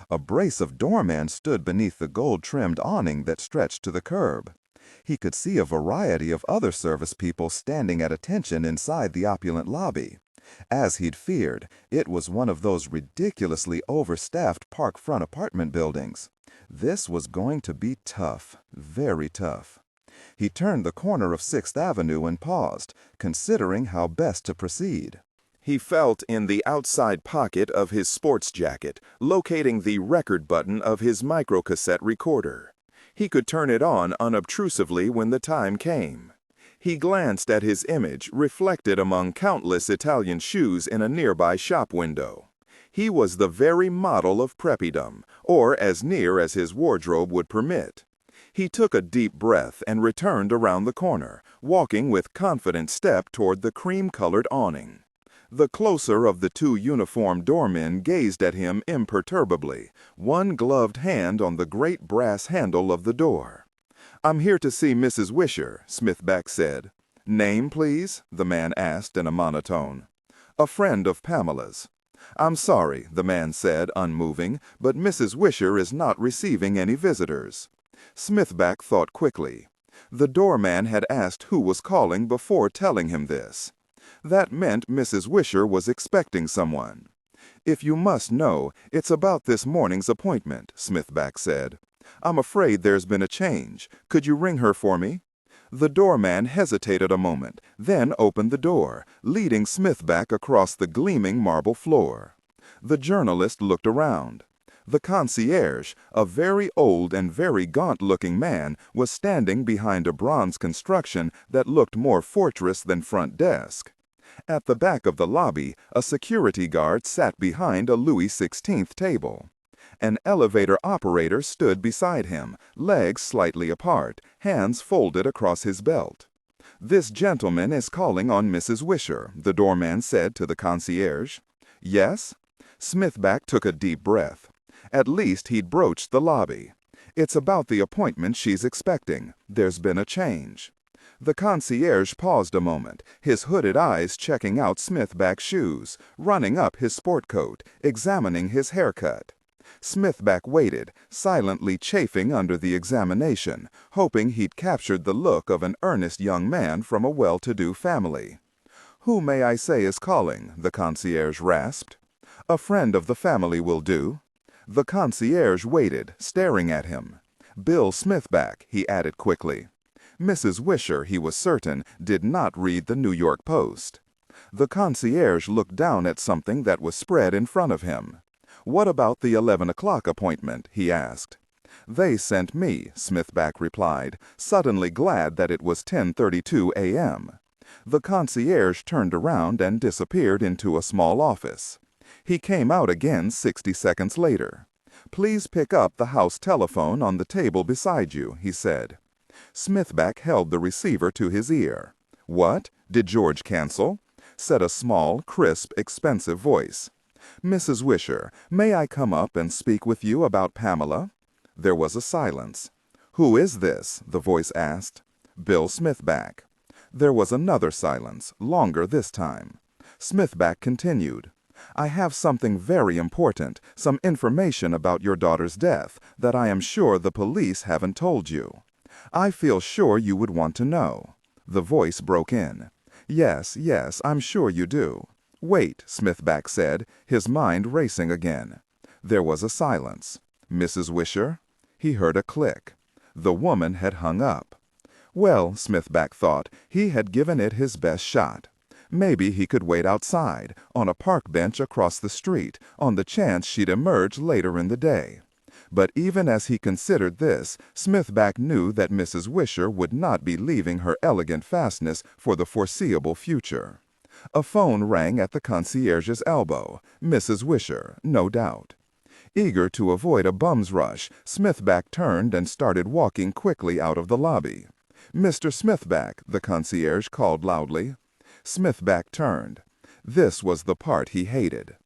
A brace of doormen stood beneath the gold-trimmed awning that stretched to the curb. He could see a variety of other service people standing at attention inside the opulent lobby. As he'd feared, it was one of those ridiculously overstaffed park-front apartment buildings. This was going to be tough, very tough. He turned the corner of 6th Avenue and paused, considering how best to proceed. He felt in the outside pocket of his sports jacket, locating the record button of his microcassette recorder. He could turn it on unobtrusively when the time came. He glanced at his image, reflected among countless Italian shoes in a nearby shop window. He was the very model of preppydom, or as near as his wardrobe would permit. He took a deep breath and returned around the corner, walking with confident step toward the cream-colored awning. The closer of the two uniformed doormen gazed at him imperturbably, one gloved hand on the great brass handle of the door. "I'm here to see Mrs. Wisher," Smithback said. "Name, please?" the man asked in a monotone. "A friend of Pamela's." "I'm sorry," the man said, unmoving, "but Mrs. Wisher is not receiving any visitors." Smithback thought quickly. The doorman had asked who was calling before telling him this. That meant Mrs. Wisher was expecting someone. "If you must know, it's about this morning's appointment," Smithback said. "I'm afraid there's been a change. Could you ring her for me?" The doorman hesitated a moment, then opened the door, leading Smithback across the gleaming marble floor. The journalist looked around. The concierge, a very old and very gaunt-looking man, was standing behind a bronze construction that looked more fortress than front desk. At the back of the lobby, a security guard sat behind a Louis XVI table. An elevator operator stood beside him, legs slightly apart, hands folded across his belt. "This gentleman is calling on Mrs. Wisher," the doorman said to the concierge. "Yes?" Smithback took a deep breath. At least he'd broached the lobby. "It's about the appointment she's expecting. There's been a change." The concierge paused a moment, his hooded eyes checking out Smithback's shoes, running up his sport coat, examining his haircut. Smithback waited, silently chafing under the examination, hoping he'd captured the look of an earnest young man from a well-to-do family. "Who may I say is calling?" the concierge rasped. "A friend of the family will do." The concierge waited, staring at him. "Bill Smithback," he added quickly. Mrs. Wisher, he was certain, did not read the New York Post. The concierge looked down at something that was spread in front of him. "What about the 11 o'clock appointment?" he asked. "They sent me," Smithback replied, suddenly glad that it was 10:32 a.m. The concierge turned around and disappeared into a small office. He came out again 60 seconds later. "Please pick up the house telephone on the table beside you," he said. Smithback held the receiver to his ear. "What? Did George cancel?" said a small, crisp, expensive voice. "Mrs. Wisher, may I come up and speak with you about Pamela?" There was a silence. "Who is this?" the voice asked. "Bill Smithback." There was another silence, longer this time. Smithback continued. "I have something very important, some information about your daughter's death, that I am sure the police haven't told you. I feel sure you would want to know." The voice broke in. "Yes, I'm sure you do." "Wait," Smithback said, his mind racing again. There was a silence. "Mrs. Wisher?" He heard a click. The woman had hung up. Well, Smithback thought, he had given it his best shot. Maybe he could wait outside, on a park bench across the street, on the chance she'd emerge later in the day. But even as he considered this, Smithback knew that Mrs. Wisher would not be leaving her elegant fastness for the foreseeable future. A phone rang at the concierge's elbow. Mrs. Wisher, no doubt. Eager to avoid a bum's rush, Smithback turned and started walking quickly out of the lobby. "Mr. Smithback," the concierge called loudly. Smithback turned. This was the part he hated.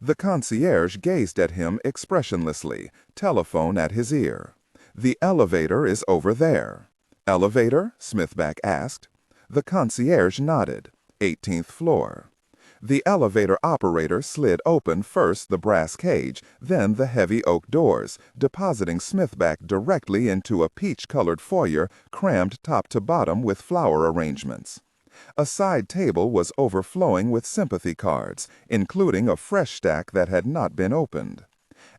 The concierge gazed at him expressionlessly, telephone at his ear. "The elevator is over there." "Elevator?" Smithback asked. The concierge nodded. 18th floor. The elevator operator slid open first the brass cage, then the heavy oak doors, depositing Smithback directly into a peach-colored foyer crammed top to bottom with flower arrangements. A side table was overflowing with sympathy cards, including a fresh stack that had not been opened.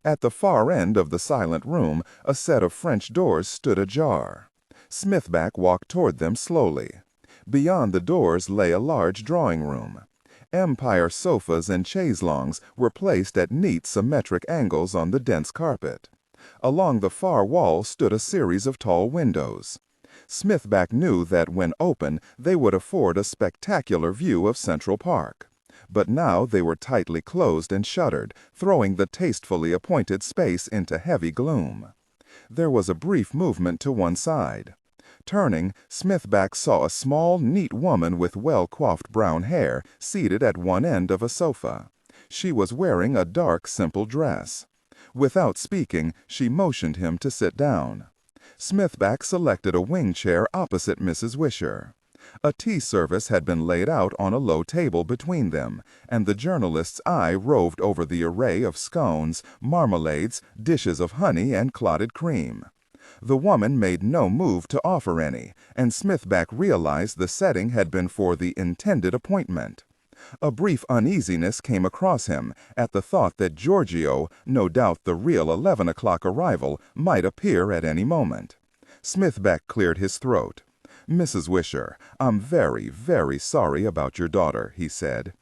At the far end of the silent room, a set of French doors stood ajar. Smithback walked toward them slowly. Beyond the doors lay a large drawing room. Empire sofas and chaiselongs were placed at neat, symmetric angles on the dense carpet. Along the far wall stood a series of tall windows. Smithback knew that when open, they would afford a spectacular view of Central Park. But now they were tightly closed and shuttered, throwing the tastefully appointed space into heavy gloom. There was a brief movement to one side. Turning, Smithback saw a small, neat woman with well-coiffed brown hair seated at one end of a sofa. She was wearing a dark, simple dress. Without speaking, she motioned him to sit down. Smithback selected a wing chair opposite Mrs. Wisher. A tea service had been laid out on a low table between them, and the journalist's eye roved over the array of scones, marmalades, dishes of honey, and clotted cream. The woman made no move to offer any, and Smithback realized the setting had been for the intended appointment. A brief uneasiness came across him at the thought that Giorgio, no doubt the real 11 o'clock arrival, might appear at any moment. Smithback cleared his throat. "Mrs. Wisher, I'm very, very sorry about your daughter," he said.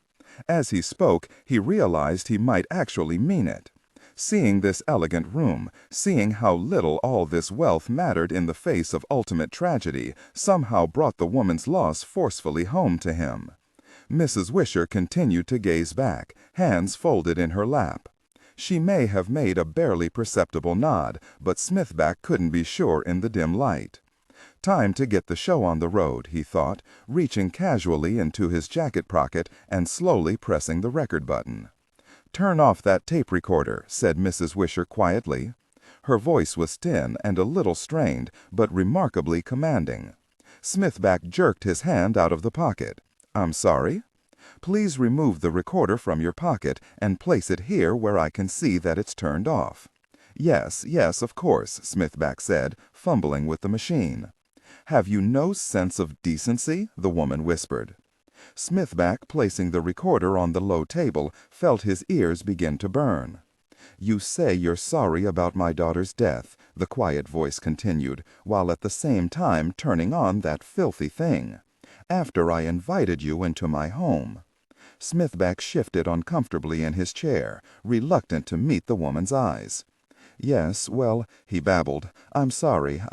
As he spoke, he realized he might actually mean it. Seeing this elegant room, seeing how little all this wealth mattered in the face of ultimate tragedy, somehow brought the woman's loss forcefully home to him. Mrs. Wisher continued to gaze back, hands folded in her lap. She may have made a barely perceptible nod, but Smithback couldn't be sure in the dim light. Time to get the show on the road, he thought, reaching casually into his jacket pocket and slowly pressing the record button. "Turn off that tape recorder," said Mrs. Wisher quietly. Her voice was thin and a little strained, but remarkably commanding. Smithback jerked his hand out of the pocket. "I'm sorry?" "Please remove the recorder from your pocket and place it here where I can see that it's turned off." "Yes, yes, of course," Smithback said, fumbling with the machine. "Have you no sense of decency?" the woman whispered. Smithback, placing the recorder on the low table, felt his ears begin to burn. "You say you're sorry about my daughter's death," the quiet voice continued, while at the same time turning on that filthy thing. "After I invited you into my home." Smithback shifted uncomfortably in his chair, reluctant to meet the woman's eyes. "Yes, well," he babbled, "I'm sorry,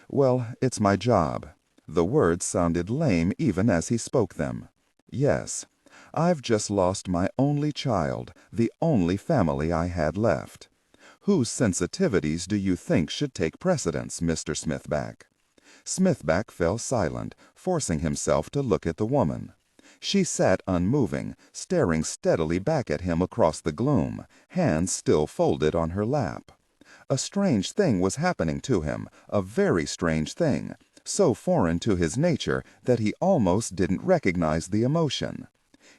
well, it's my job." The words sounded lame even as he spoke them. "Yes, I've just lost my only child, the only family I had left. Whose sensitivities do you think should take precedence, Mr. Smithback?" Smithback fell silent, forcing himself to look at the woman. She sat unmoving, staring steadily back at him across the gloom, hands still folded on her lap. A strange thing was happening to him, a very strange thing, so foreign to his nature that he almost didn't recognize the emotion.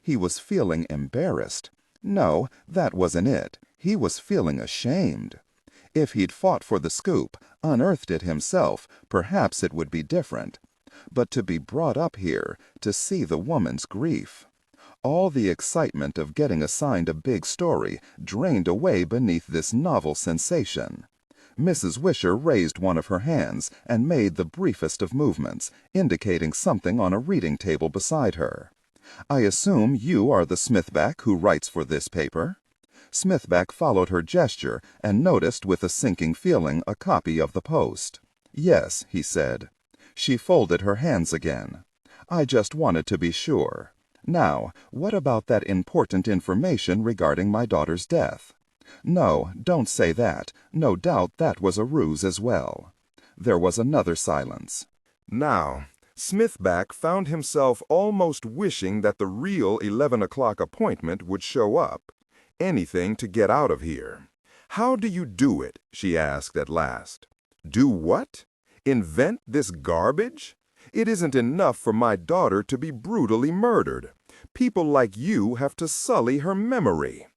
He was feeling embarrassed. No, that wasn't it. He was feeling ashamed. If he'd fought for the scoop, unearthed it himself, perhaps it would be different. But to be brought up here, to see the woman's grief. All the excitement of getting assigned a big story drained away beneath this novel sensation. Mrs. Wisher raised one of her hands and made the briefest of movements, indicating something on a reading table beside her. "I assume you are the Smithback who writes for this paper?" Smithback followed her gesture and noticed with a sinking feeling a copy of the Post. "Yes," he said. She folded her hands again. "I just wanted to be sure. Now, what about that important information regarding my daughter's death?" "No, don't say that. No doubt that was a ruse as well." There was another silence. Now, Smithback found himself almost wishing that the real 11 o'clock appointment would show up. Anything to get out of here. "How do you do it?" she asked at last. "Do what? Invent this garbage? It isn't enough for my daughter to be brutally murdered. People like you have to sully her memory."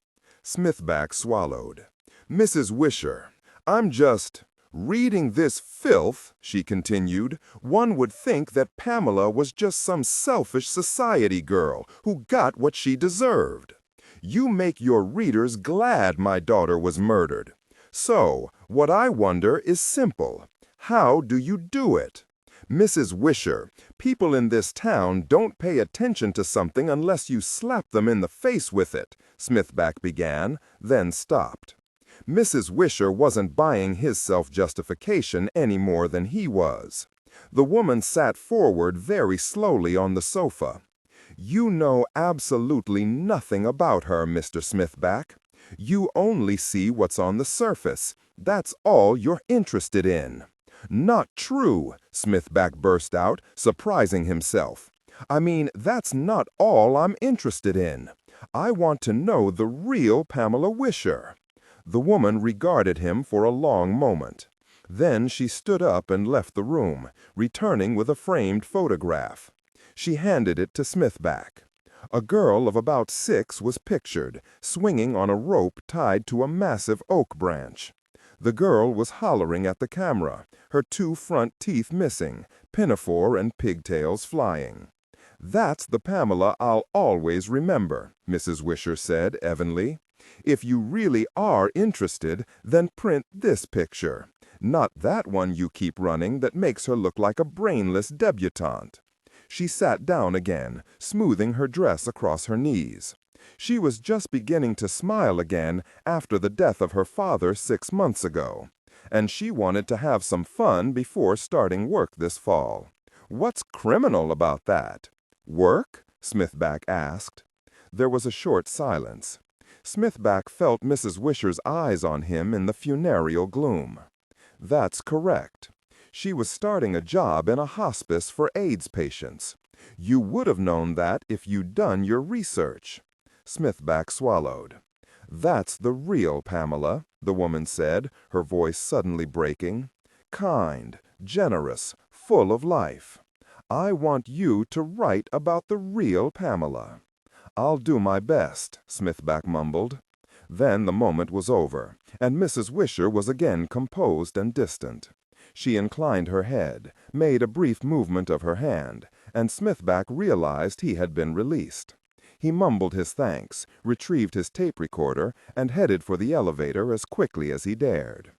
Smithback swallowed. "Mrs. Wisher, I'm just, Reading this filth, she continued, one would think that Pamela was just some selfish society girl who got what she deserved. You make your readers glad my daughter was murdered. So, what I wonder is simple. How do you do it? Mrs. Wisher, people in this town don't pay attention to something unless you slap them in the face with it, Smithback began, then stopped. Mrs. Wisher wasn't buying his self-justification any more than he was. The woman sat forward very slowly on the sofa. You know absolutely nothing about her, Mr. Smithback. You only see what's on the surface. That's all you're interested in. Not true, Smithback burst out, surprising himself. I mean, that's not all I'm interested in. I want to know the real Pamela Wisher. The woman regarded him for a long moment. Then she stood up and left the room, returning with a framed photograph. She handed it to Smithback. A girl of about 6 was pictured, swinging on a rope tied to a massive oak branch. The girl was hollering at the camera, her 2 front teeth missing, pinafore and pigtails flying. That's the Pamela I'll always remember, Mrs. Wisher said evenly. If you really are interested, then print this picture, not that one you keep running that makes her look like a brainless debutante. She sat down again, smoothing her dress across her knees. She was just beginning to smile again after the death of her father 6 months ago, and she wanted to have some fun before starting work this fall. What's criminal about that? Work? Smithback asked. There was a short silence. Smithback felt Mrs. Wisher's eyes on him in the funereal gloom. That's correct. She was starting a job in a hospice for AIDS patients. You would have known that if you'd done your research. Smithback swallowed. That's the real Pamela, the woman said, her voice suddenly breaking. Kind, generous, full of life. I want you to write about the real Pamela. I'll do my best, Smithback mumbled. Then the moment was over, and Mrs. Wisher was again composed and distant. She inclined her head, made a brief movement of her hand, and Smithback realized he had been released. He mumbled his thanks, retrieved his tape recorder, and headed for the elevator as quickly as he dared.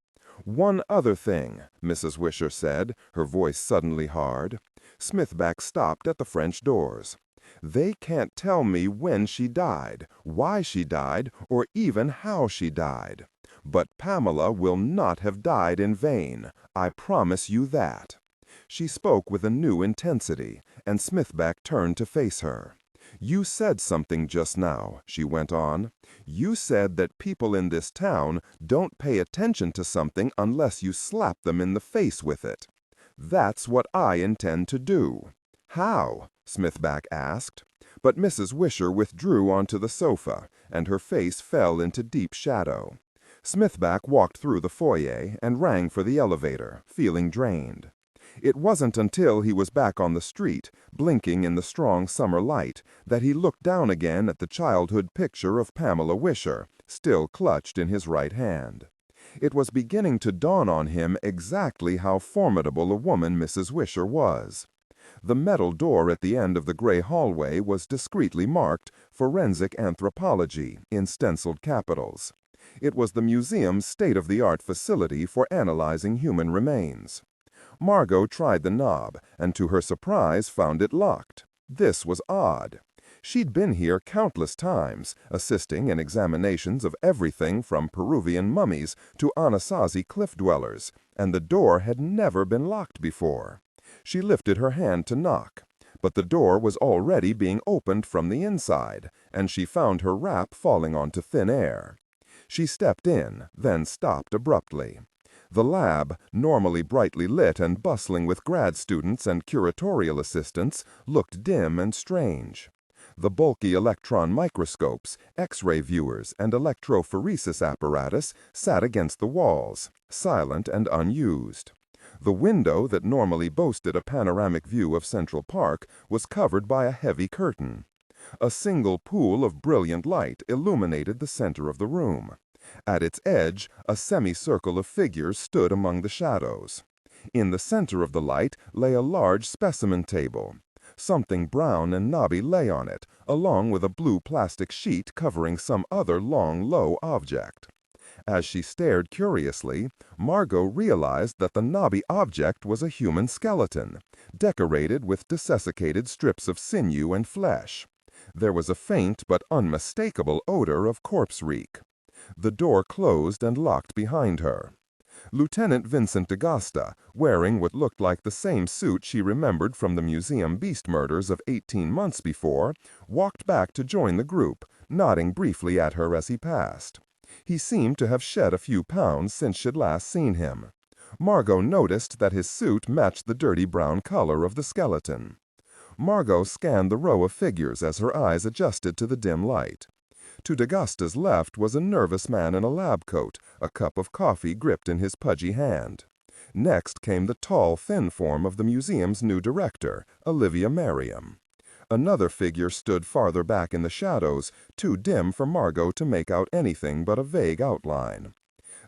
One other thing, Mrs. Wisher said, her voice suddenly hard. Smithback stopped at the French doors. They can't tell me when she died, why she died, or even how she died. But Pamela will not have died in vain, I promise you that. She spoke with a new intensity, and Smithback turned to face her. You said something just now, she went on. You said that people in this town don't pay attention to something unless you slap them in the face with it. That's what I intend to do. How? Smithback asked. But Mrs. Wisher withdrew onto the sofa, and her face fell into deep shadow. Smithback walked through the foyer and rang for the elevator, feeling drained. It wasn't until he was back on the street, blinking in the strong summer light, that he looked down again at the childhood picture of Pamela Wisher, still clutched in his right hand. It was beginning to dawn on him exactly how formidable a woman Mrs. Wisher was. The metal door at the end of the gray hallway was discreetly marked Forensic Anthropology in stenciled capitals. It was the museum's state-of-the-art facility for analyzing human remains. Margo tried the knob, and to her surprise found it locked. This was odd. She'd been here countless times, assisting in examinations of everything from Peruvian mummies to Anasazi cliff dwellers, and the door had never been locked before. She lifted her hand to knock, but the door was already being opened from the inside, and she found her wrap falling onto thin air. She stepped in, then stopped abruptly. The lab, normally brightly lit and bustling with grad students and curatorial assistants, looked dim and strange. The bulky electron microscopes, X-ray viewers, and electrophoresis apparatus sat against the walls, silent and unused. The window that normally boasted a panoramic view of Central Park was covered by a heavy curtain. A single pool of brilliant light illuminated the center of the room. At its edge, a semicircle of figures stood among the shadows. In the center of the light lay a large specimen table. Something brown and knobby lay on it, along with a blue plastic sheet covering some other long, low object. As she stared curiously, Margo realized that the knobby object was a human skeleton, decorated with desiccated strips of sinew and flesh. There was a faint but unmistakable odor of corpse reek. The door closed and locked behind her. Lieutenant Vincent D'Agosta, wearing what looked like the same suit she remembered from the museum beast murders of 18 months before, walked back to join the group, nodding briefly at her as he passed. He seemed to have shed a few pounds since she'd last seen him. Margo noticed that his suit matched the dirty brown color of the skeleton. Margo scanned the row of figures as her eyes adjusted to the dim light. To D'Agosta's left was a nervous man in a lab coat, a cup of coffee gripped in his pudgy hand. Next came the tall, thin form of the museum's new director, Olivia Merriam. Another figure stood farther back in the shadows, too dim for Margo to make out anything but a vague outline.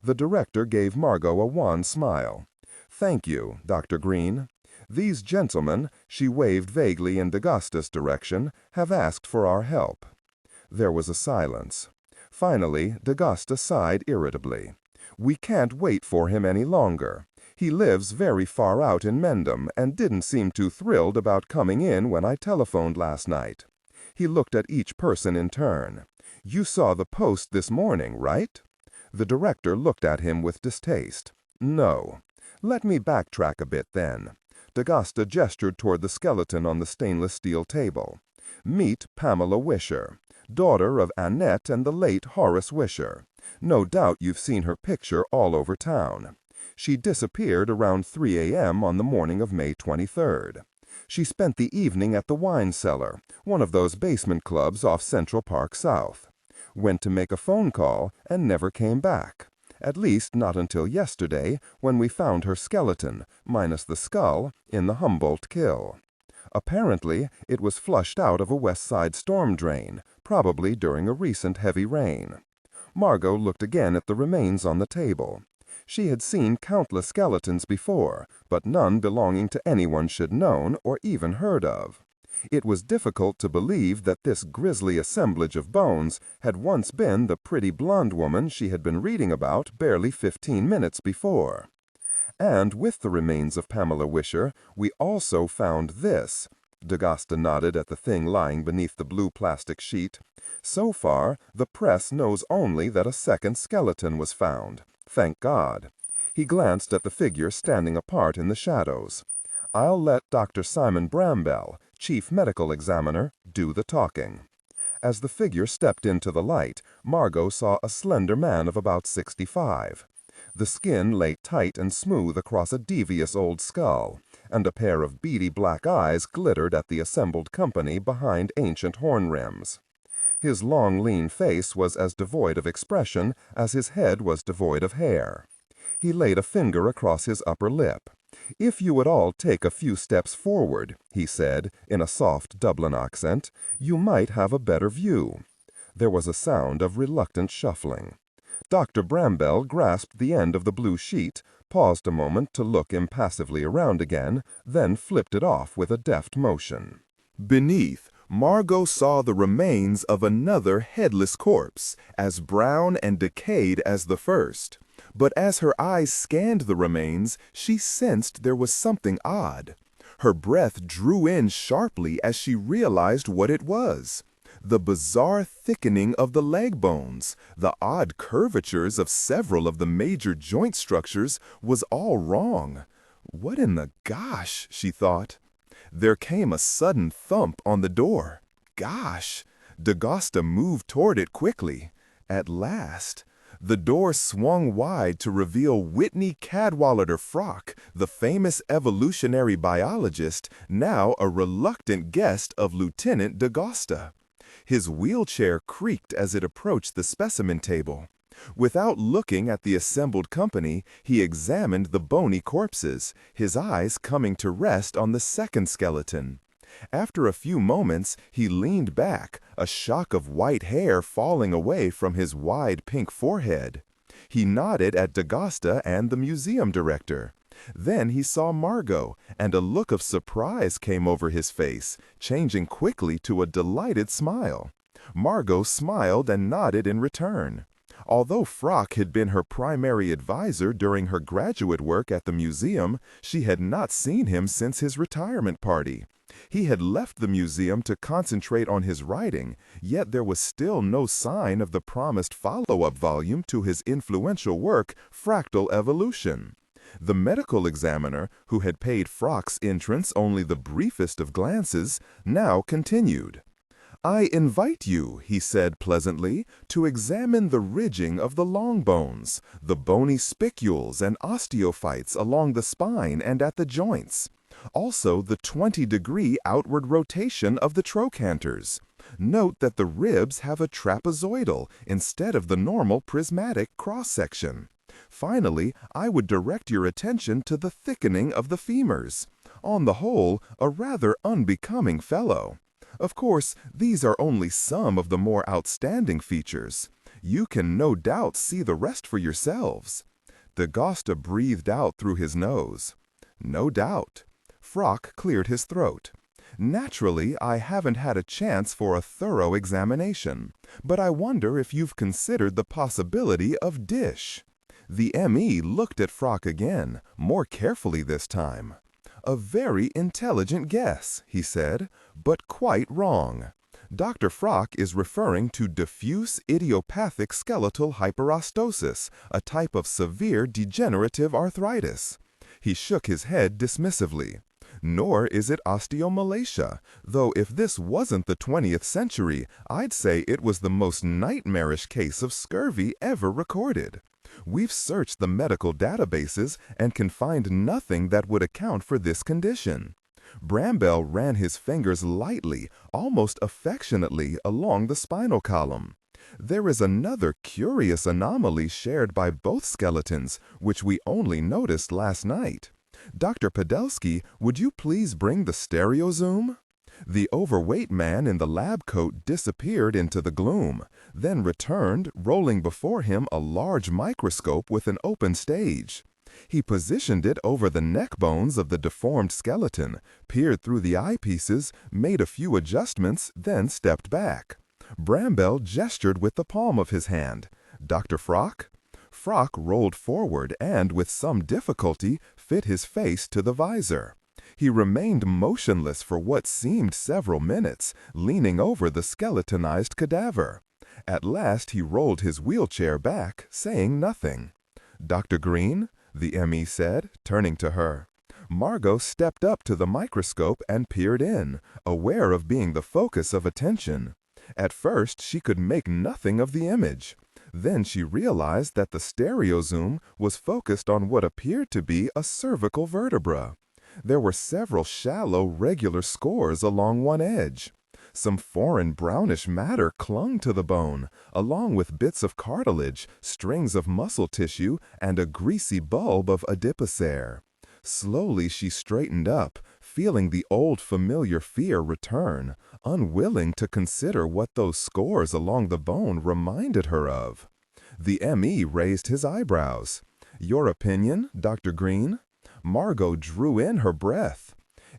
The director gave Margo a wan smile. "Thank you, Dr. Green. These gentlemen," she waved vaguely in D'Agosta's direction, "have asked for our help." There was a silence. Finally, D'Agosta sighed irritably. "We can't wait for him any longer. He lives very far out in Mendham and didn't seem too thrilled about coming in when I telephoned last night." He looked at each person in turn. "You saw the post this morning, right?" The director looked at him with distaste. "No. Let me backtrack a bit then." D'Agosta gestured toward the skeleton on the stainless steel table. "Meet Pamela Wisher, daughter of Annette and the late Horace Wisher. No doubt you've seen her picture all over town. She disappeared around 3 a.m. on the morning of May 23rd. She spent the evening at the Wine Cellar, one of those basement clubs off Central Park South. Went to make a phone call and never came back. At least not until yesterday, when we found her skeleton, minus the skull, in the Humboldt Kill. Apparently, it was flushed out of a West Side storm drain, probably during a recent heavy rain." Margo looked again at the remains on the table. She had seen countless skeletons before, but none belonging to anyone she'd known or even heard of. It was difficult to believe that this grisly assemblage of bones had once been the pretty blonde woman she had been reading about barely 15 minutes before. "And with the remains of Pamela Wisher, we also found this." D'Agosta nodded at the thing lying beneath the blue plastic sheet. "So far, the press knows only that a second skeleton was found. Thank God." He glanced at the figure standing apart in the shadows. "I'll let Dr. Simon Brambell, Chief Medical Examiner, do the talking." As the figure stepped into the light, Margo saw a slender man of about 65. The skin lay tight and smooth across a devious old skull, and a pair of beady black eyes glittered at the assembled company behind ancient horn rims. His long, lean face was as devoid of expression as his head was devoid of hair. He laid a finger across his upper lip. "If you would all take a few steps forward," he said, in a soft Dublin accent, "you might have a better view." There was a sound of reluctant shuffling. Dr. Brambell grasped the end of the blue sheet, paused a moment to look impassively around again, then flipped it off with a deft motion. Beneath, Margo saw the remains of another headless corpse, as brown and decayed as the first. But as her eyes scanned the remains, she sensed there was something odd. Her breath drew in sharply as she realized what it was. The bizarre thickening of the leg bones, the odd curvatures of several of the major joint structures was all wrong. "What in the gosh?" she thought. There came a sudden thump on the door. Gosh! D'Agosta moved toward it quickly. At last, the door swung wide to reveal Whitney Cadwallader Frock, the famous evolutionary biologist, now a reluctant guest of Lieutenant D'Agosta. His wheelchair creaked as it approached the specimen table. Without looking at the assembled company, he examined the bony corpses, his eyes coming to rest on the second skeleton. After a few moments, he leaned back, a shock of white hair falling away from his wide pink forehead. He nodded at D'Agosta and the museum director. Then he saw Margo, and a look of surprise came over his face, changing quickly to a delighted smile. Margo smiled and nodded in return. Although Frock had been her primary advisor during her graduate work at the museum, she had not seen him since his retirement party. He had left the museum to concentrate on his writing, yet there was still no sign of the promised follow-up volume to his influential work, Fractal Evolution. The medical examiner, who had paid Frock's entrance only the briefest of glances, now continued. "I invite you," he said pleasantly, "to examine the ridging of the long bones, the bony spicules and osteophytes along the spine and at the joints. Also the 20-degree outward rotation of the trochanters. Note that the ribs have a trapezoidal instead of the normal prismatic cross-section. Finally, I would direct your attention to the thickening of the femurs. On the whole, a rather unbecoming fellow. Of course, these are only some of the more outstanding features. You can no doubt see the rest for yourselves." D'Agosta breathed out through his nose. "No doubt." Frock cleared his throat. "Naturally, I haven't had a chance for a thorough examination, but I wonder if you've considered the possibility of dish." The M.E. looked at Frock again, more carefully this time. "A very intelligent guess," he said, "but quite wrong. Dr. Frock is referring to diffuse idiopathic skeletal hyperostosis, a type of severe degenerative arthritis." He shook his head dismissively. "Nor is it osteomalacia, though if this wasn't the 20th century, I'd say it was the most nightmarish case of scurvy ever recorded. We've searched the medical databases and can find nothing that would account for this condition." Bramwell ran his fingers lightly, almost affectionately, along the spinal column. "There is another curious anomaly shared by both skeletons, which we only noticed last night. Dr. Podelsky, would you please bring the stereo zoom?" The overweight man in the lab coat disappeared into the gloom, then returned, rolling before him a large microscope with an open stage. He positioned it over the neck bones of the deformed skeleton, peered through the eyepieces, made a few adjustments, then stepped back. Bramwell gestured with the palm of his hand. "Dr. Frock?" Frock rolled forward and, with some difficulty, fit his face to the visor. He remained motionless for what seemed several minutes, leaning over the skeletonized cadaver. At last he rolled his wheelchair back, saying nothing. "Dr. Green?" the M.E. said, turning to her. Margo stepped up to the microscope and peered in, aware of being the focus of attention. At first she could make nothing of the image. Then she realized that the stereo zoom was focused on what appeared to be a cervical vertebra. There were several shallow, regular scores along one edge. Some foreign brownish matter clung to the bone, along with bits of cartilage, strings of muscle tissue, and a greasy bulb of adipocere. Slowly she straightened up, feeling the old familiar fear return, unwilling to consider what those scores along the bone reminded her of. The M.E. raised his eyebrows. "Your opinion, Dr. Green?" Margo drew in her breath.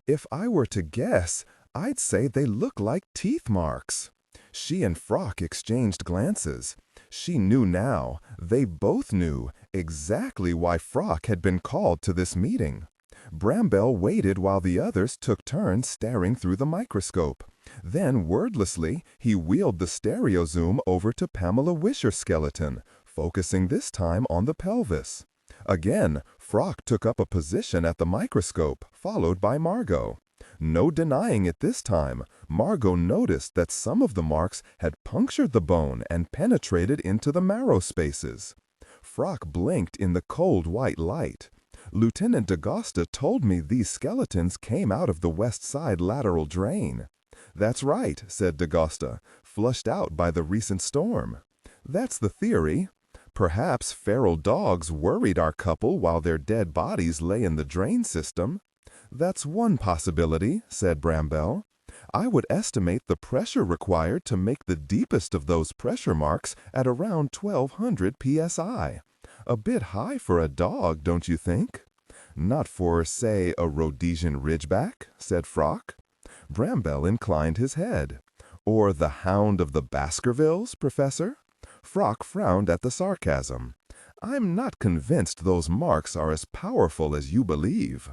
"If I were to guess, I'd say they look like teeth marks." She and Frock exchanged glances. She knew now, they both knew, exactly why Frock had been called to this meeting. Bramwell waited while the others took turns staring through the microscope. Then, wordlessly, he wheeled the stereo zoom over to Pamela Wisher's skeleton, focusing this time on the pelvis. Again, Frock took up a position at the microscope, followed by Margo. No denying it this time, Margo noticed that some of the marks had punctured the bone and penetrated into the marrow spaces. Frock blinked in the cold white light. "Lieutenant D'Agosta told me these skeletons came out of the west side lateral drain." "That's right," said D'Agosta, "flushed out by the recent storm." "That's the theory. Perhaps feral dogs worried our couple while their dead bodies lay in the drain system." "That's one possibility," said Bramble. "I would estimate the pressure required to make the deepest of those pressure marks at around 1200 psi. A bit high for a dog, don't you think?" "Not for, say, a Rhodesian Ridgeback," said Frock. Bramble inclined his head. "Or the Hound of the Baskervilles, Professor?" Frock frowned at the sarcasm. "I'm not convinced those marks are as powerful as you believe."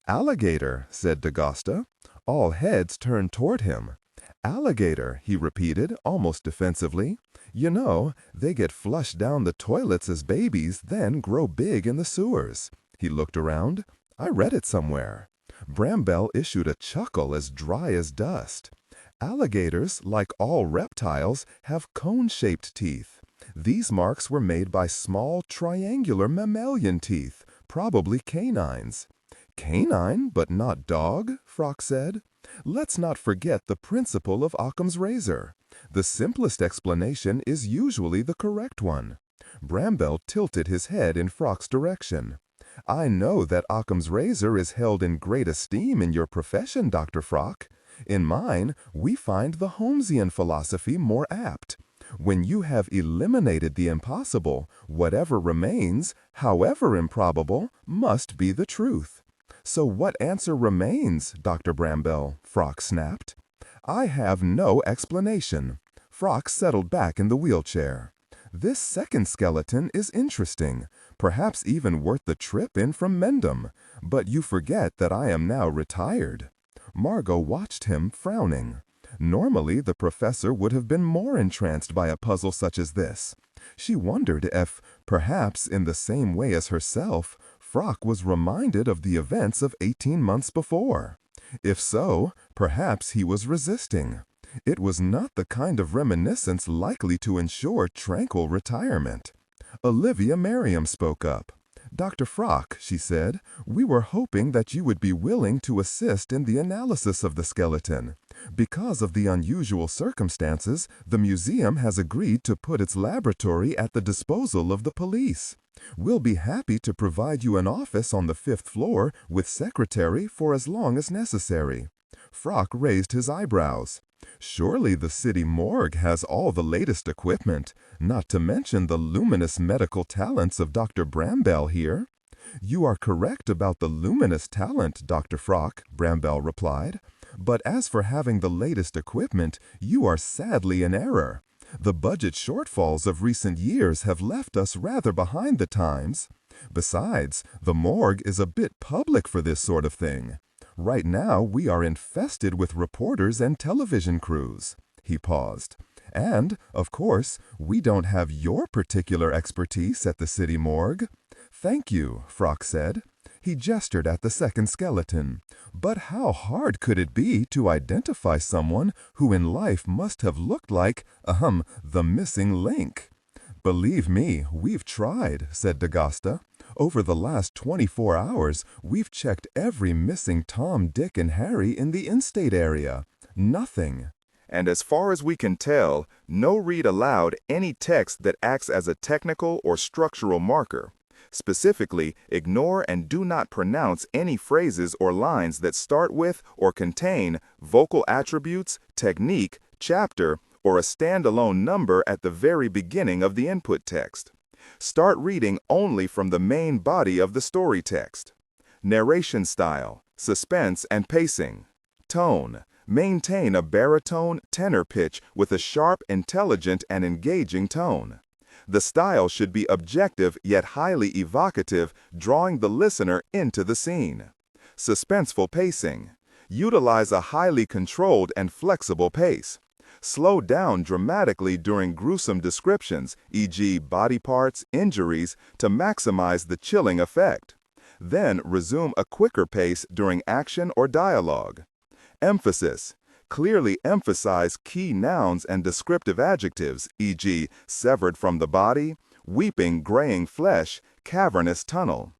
"Alligator," said D'Agosta. All heads turned toward him. "Alligator," he repeated, almost defensively. "You know, they get flushed down the toilets as babies, then grow big in the sewers." He looked around. "I read it somewhere." Bramble issued a chuckle as dry as dust. "Alligators, like all reptiles, have cone-shaped teeth. These marks were made by small, triangular mammalian teeth, probably canines." "Canine, but not dog?" Frock said. "Let's not forget the principle of Occam's razor. The simplest explanation is usually the correct one." Bramble tilted his head in Frock's direction. "I know that Occam's razor is held in great esteem in your profession, Dr. Frock. In mine, we find the Holmesian philosophy more apt. When you have eliminated the impossible, whatever remains, however improbable, must be the truth." "So what answer remains, Dr. Bramble?" Frock snapped. "I have no explanation." Frock settled back in the wheelchair. "This second skeleton is interesting, perhaps even worth the trip in from Mendham, but you forget that I am now retired." Margo watched him, frowning. Normally, the professor would have been more entranced by a puzzle such as this. She wondered if, perhaps in the same way as herself, Frock was reminded of the events of 18 months before. If so, perhaps he was resisting. It was not the kind of reminiscence likely to ensure tranquil retirement. Olivia Merriam spoke up. "Dr. Frock," she said, "we were hoping that you would be willing to assist in the analysis of the skeleton. Because of the unusual circumstances, the museum has agreed to put its laboratory at the disposal of the police. We'll be happy to provide you an office on the 5th floor with secretary for as long as necessary." Frock raised his eyebrows. "Surely the city morgue has all the latest equipment, not to mention the luminous medical talents of Dr. Bramble here." "You are correct about the luminous talent, Dr. Frock," Bramble replied. "But as for having the latest equipment, you are sadly in error. The budget shortfalls of recent years have left us rather behind the times. Besides, the morgue is a bit public for this sort of thing. Right now, we are infested with reporters and television crews." He paused. "And, of course, we don't have your particular expertise at the city morgue." "Thank you," Frock said. He gestured at the second skeleton. "But how hard could it be to identify someone who in life must have looked like, the missing link?" "Believe me, we've tried," said D'Agosta. "Over the last 24 hours, we've checked every missing Tom, Dick, and Harry in the in-state area. Nothing." And as far as we can tell, no read aloud any text that acts as a technical or structural marker. Specifically, ignore and do not pronounce any phrases or lines that start with or contain vocal attributes, technique, chapter, or a standalone number at the very beginning of the input text. Start reading only from the main body of the story text. Narration style, suspense and pacing. Tone. Maintain a baritone tenor pitch with a sharp, intelligent, and engaging tone. The style should be objective yet highly evocative, drawing the listener into the scene. Suspenseful pacing. Utilize a highly controlled and flexible pace. Slow down dramatically during gruesome descriptions, e.g. body parts, injuries, to maximize the chilling effect. Then resume a quicker pace during action or dialogue. Emphasis. Clearly emphasize key nouns and descriptive adjectives, e.g. severed from the body, weeping graying flesh, cavernous tunnel.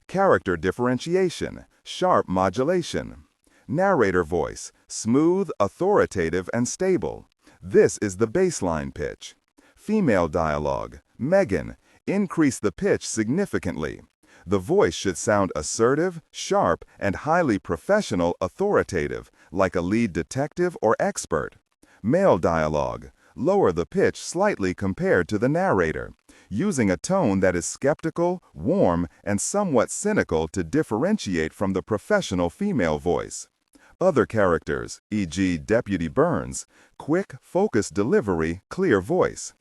Character differentiation, sharp modulation. Narrator voice, smooth, authoritative, and stable. This is the baseline pitch. Female dialogue, Megan, increase the pitch significantly. The voice should sound assertive, sharp, and highly professional, authoritative, like a lead detective or expert. Male dialogue. Lower the pitch slightly compared to the narrator, using a tone that is skeptical, warm, and somewhat cynical to differentiate from the professional female voice. Other characters, e.g. Deputy Burns, quick, focused delivery, clear voice.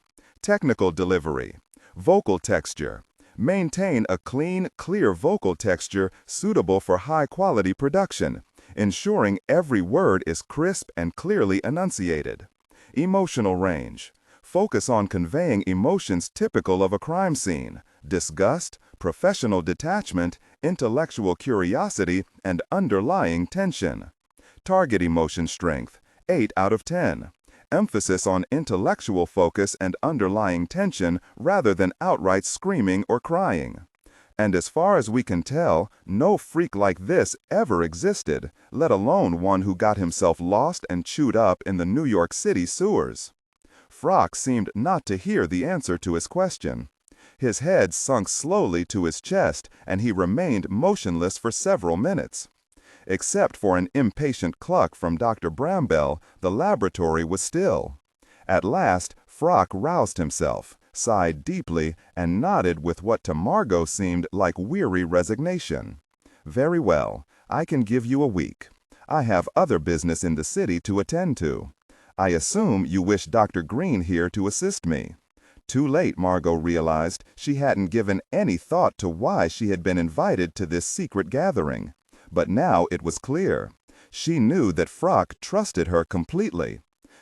Technical delivery. Vocal texture. Maintain a clean, clear vocal texture suitable for high-quality production, ensuring every word is crisp and clearly enunciated. Emotional range. Focus on conveying emotions typical of a crime scene: disgust, professional detachment, intellectual curiosity, and underlying tension. Target emotion strength, 8 out of 10. Emphasis on intellectual focus and underlying tension rather than outright screaming or crying. And as far as we can tell, no freak like this ever existed, let alone one who got himself lost and chewed up in the New York City sewers. Frock seemed not to hear the answer to his question. His head sunk slowly to his chest, and he remained motionless for several minutes. Except for an impatient cluck from Dr. Bramwell, the laboratory was still. At last, Frock roused himself, sighed deeply, and nodded with what to Margo seemed like weary resignation. "Very well, I can give you a week. I have other business in the city to attend to. I assume you wish Dr. Green here to assist me." Too late, Margo realized. She hadn't given any thought to why she had been invited to this secret gathering. But now it was clear. She knew that Frock trusted her completely.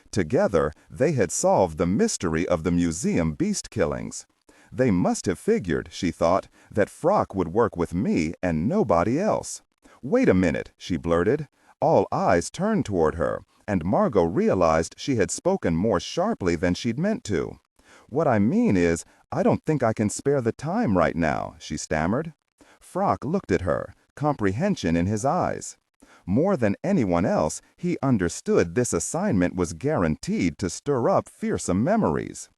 Together, they had solved the mystery of the museum beast killings. They must have figured, she thought, that Frock would work with me and nobody else. "Wait a minute," she blurted. All eyes turned toward her, and Margo realized she had spoken more sharply than she'd meant to. "What I mean is, I don't think I can spare the time right now," she stammered. Frock looked at her, comprehension in his eyes. More than anyone else, he understood this assignment was guaranteed to stir up fearsome memories.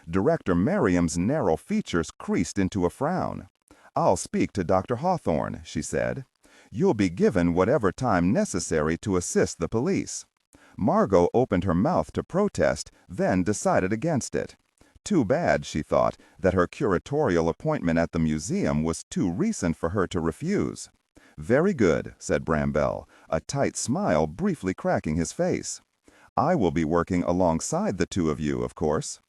Director Merriam's narrow features creased into a frown. "I'll speak to Dr. Hawthorne," she said. "You'll be given whatever time necessary to assist the police." Margo opened her mouth to protest, then decided against it. Too bad, she thought, that her curatorial appointment at the museum was too recent for her to refuse. "Very good," said Bramwell, a tight smile briefly cracking his face. "I will be working alongside the two of you, of course.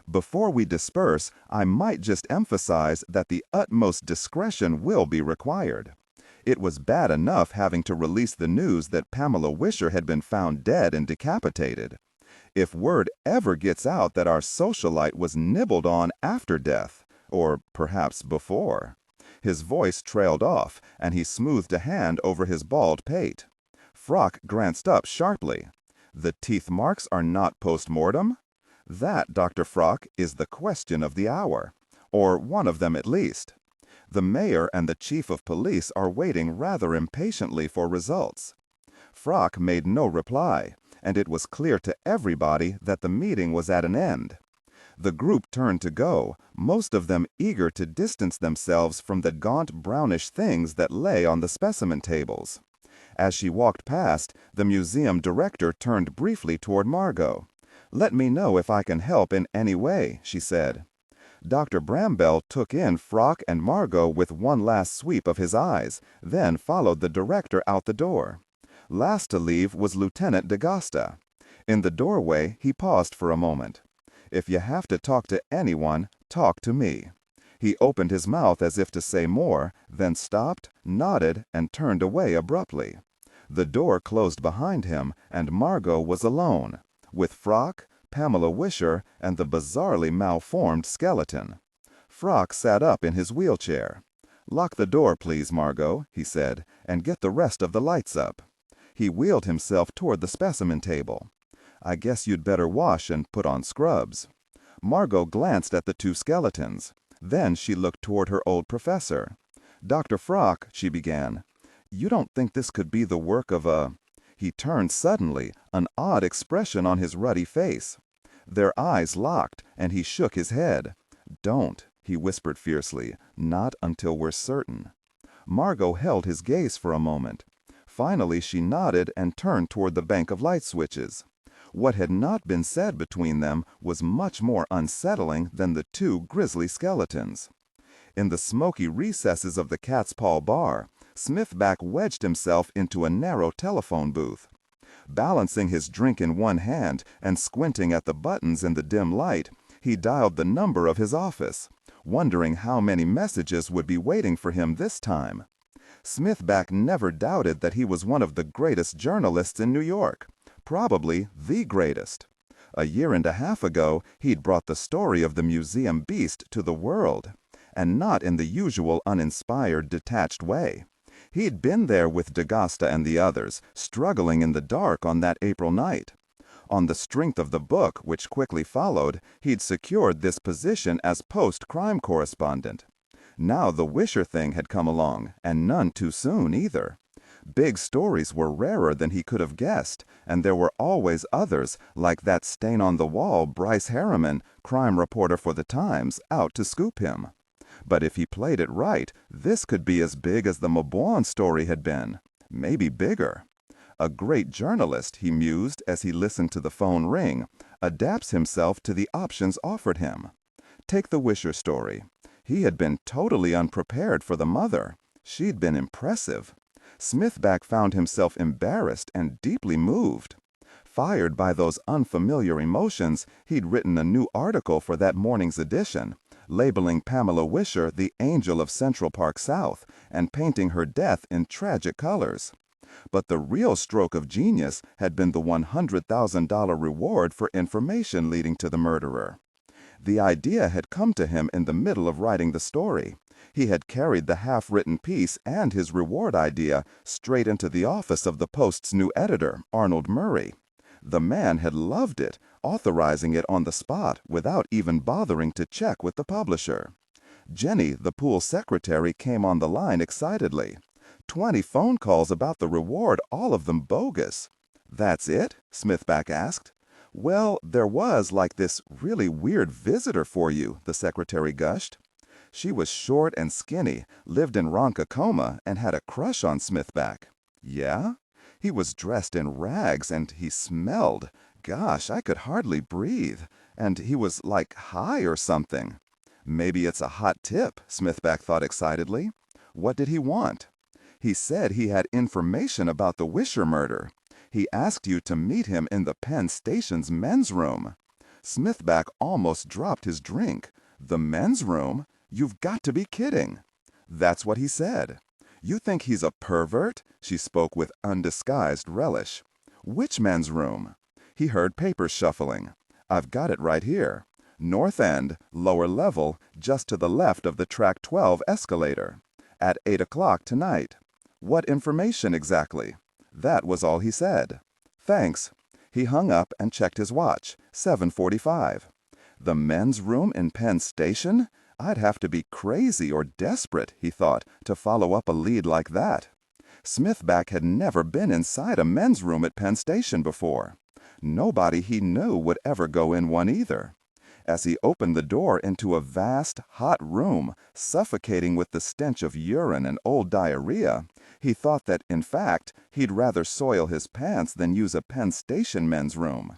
Before we disperse, I might just emphasize that the utmost discretion will be required. It was bad enough having to release the news that Pamela Wisher had been found dead and decapitated. If word ever gets out that our socialite was nibbled on after death, or perhaps before." His voice trailed off, and he smoothed a hand over his bald pate. Frock glanced up sharply. "The teeth marks are not post-mortem? That, Dr. Frock, is the question of the hour. Or one of them at least. The mayor and the chief of police are waiting rather impatiently for results." Frock made no reply, and it was clear to everybody that the meeting was at an end. The group turned to go, most of them eager to distance themselves from the gaunt brownish things that lay on the specimen tables. As she walked past, the museum director turned briefly toward Margo. "Let me know if I can help in any way," she said. Dr. Bramwell took in Frock and Margo with one last sweep of his eyes, then followed the director out the door. Last to leave was Lieutenant D'Agosta. In the doorway, he paused for a moment. "If you have to talk to anyone, talk to me." He opened his mouth as if to say more, then stopped, nodded, and turned away abruptly. The door closed behind him, and Margo was alone, with Frock, Pamela Wisher, and the bizarrely malformed skeleton. Frock sat up in his wheelchair. "Lock the door, please, Margo," he said, "and get the rest of the lights up." He wheeled himself toward the specimen table. "I guess you'd better wash and put on scrubs." Margo glanced at the two skeletons. Then she looked toward her old professor. "Dr. Frock," she began, "you don't think this could be the work of a—" He turned suddenly, an odd expression on his ruddy face. Their eyes locked, and he shook his head. "Don't," he whispered fiercely. "Not until we're certain." Margo held his gaze for a moment. Finally, she nodded and turned toward the bank of light switches. What had not been said between them was much more unsettling than the two grisly skeletons. In the smoky recesses of the Cat's Paw bar, Smithback wedged himself into a narrow telephone booth. Balancing his drink in one hand and squinting at the buttons in the dim light, he dialed the number of his office, wondering how many messages would be waiting for him this time. Smithback never doubted that he was one of the greatest journalists in New York, probably the greatest. A year and a half ago, he'd brought the story of the museum beast to the world, and not in the usual uninspired, detached way. He'd been there with D'Agasta and the others, struggling in the dark on that April night. On the strength of the book, which quickly followed, he'd secured this position as post-crime correspondent. Now the Wisher thing had come along, and none too soon either. Big stories were rarer than he could have guessed, and there were always others, like that stain-on-the-wall Bryce Harriman, crime reporter for the Times, out to scoop him. But if he played it right, this could be as big as the Maubouin story had been. Maybe bigger. A great journalist, he mused as he listened to the phone ring, adapts himself to the options offered him. Take the Wisher story. He had been totally unprepared for the mother. She'd been impressive. Smithback found himself embarrassed and deeply moved. Fired by those unfamiliar emotions, he'd written a new article for that morning's edition, labeling Pamela Wisher the angel of Central Park South and painting her death in tragic colors. But the real stroke of genius had been the $100,000 reward for information leading to the murderer. The idea had come to him in the middle of writing the story. He had carried the half-written piece and his reward idea straight into the office of the Post's new editor, Arnold Murray. The man had loved it, authorizing it on the spot without even bothering to check with the publisher. Jenny, the pool secretary, came on the line excitedly. 20 phone calls about the reward, all of them bogus. "That's it?" Smithback asked. "Well, there was like this really weird visitor for you," the secretary gushed. She was short and skinny, lived in Ronkonkoma, and had a crush on Smithback. "Yeah?" He was dressed in rags, and he smelled. Gosh, I could hardly breathe. And he was like high or something. "Maybe it's a hot tip," Smithback thought excitedly. "What did he want?" "He said he had information about the Wisher murder. He asked you to meet him in the Penn Station's men's room." Smithback almost dropped his drink. "The men's room? You've got to be kidding." "That's what he said." "You think he's a pervert?" She spoke with undisguised relish. "Which men's room?" He heard papers shuffling. "I've got it right here. North End, lower level, just to the left of the Track 12 escalator. At 8 o'clock tonight." "What information exactly?" That was all he said. "Thanks." He hung up and checked his watch. 7:45. The men's room in Penn Station? I'd have to be crazy or desperate, he thought, to follow up a lead like that. Smithback had never been inside a men's room at Penn Station before. Nobody he knew would ever go in one either. As he opened the door into a vast, hot room, suffocating with the stench of urine and old diarrhea, he thought that, in fact, he'd rather soil his pants than use a Penn Station men's room.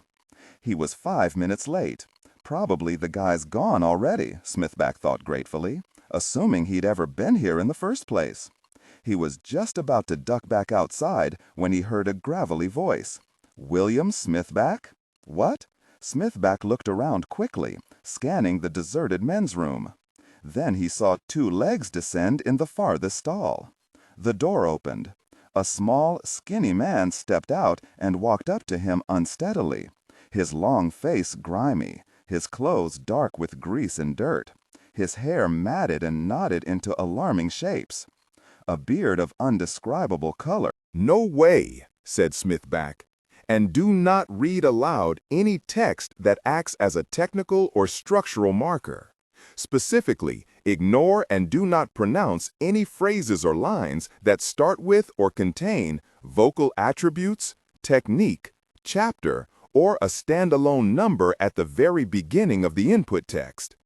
He was 5 minutes late. Probably the guy's gone already, Smithback thought gratefully, assuming he'd ever been here in the first place. He was just about to duck back outside when he heard a gravelly voice. "William Smithback? What?" Smithback looked around quickly, scanning the deserted men's room. Then he saw 2 legs descend in the farthest stall. The door opened. A small, skinny man stepped out and walked up to him unsteadily, his long face grimy, his clothes dark with grease and dirt, his hair matted and knotted into alarming shapes. A beard of undescribable color. "No way," said Smithback. "And do not read aloud any text that acts as a technical or structural marker. Specifically, ignore and do not pronounce any phrases or lines that start with or contain vocal attributes, technique, chapter, or a standalone number at the very beginning of the input text.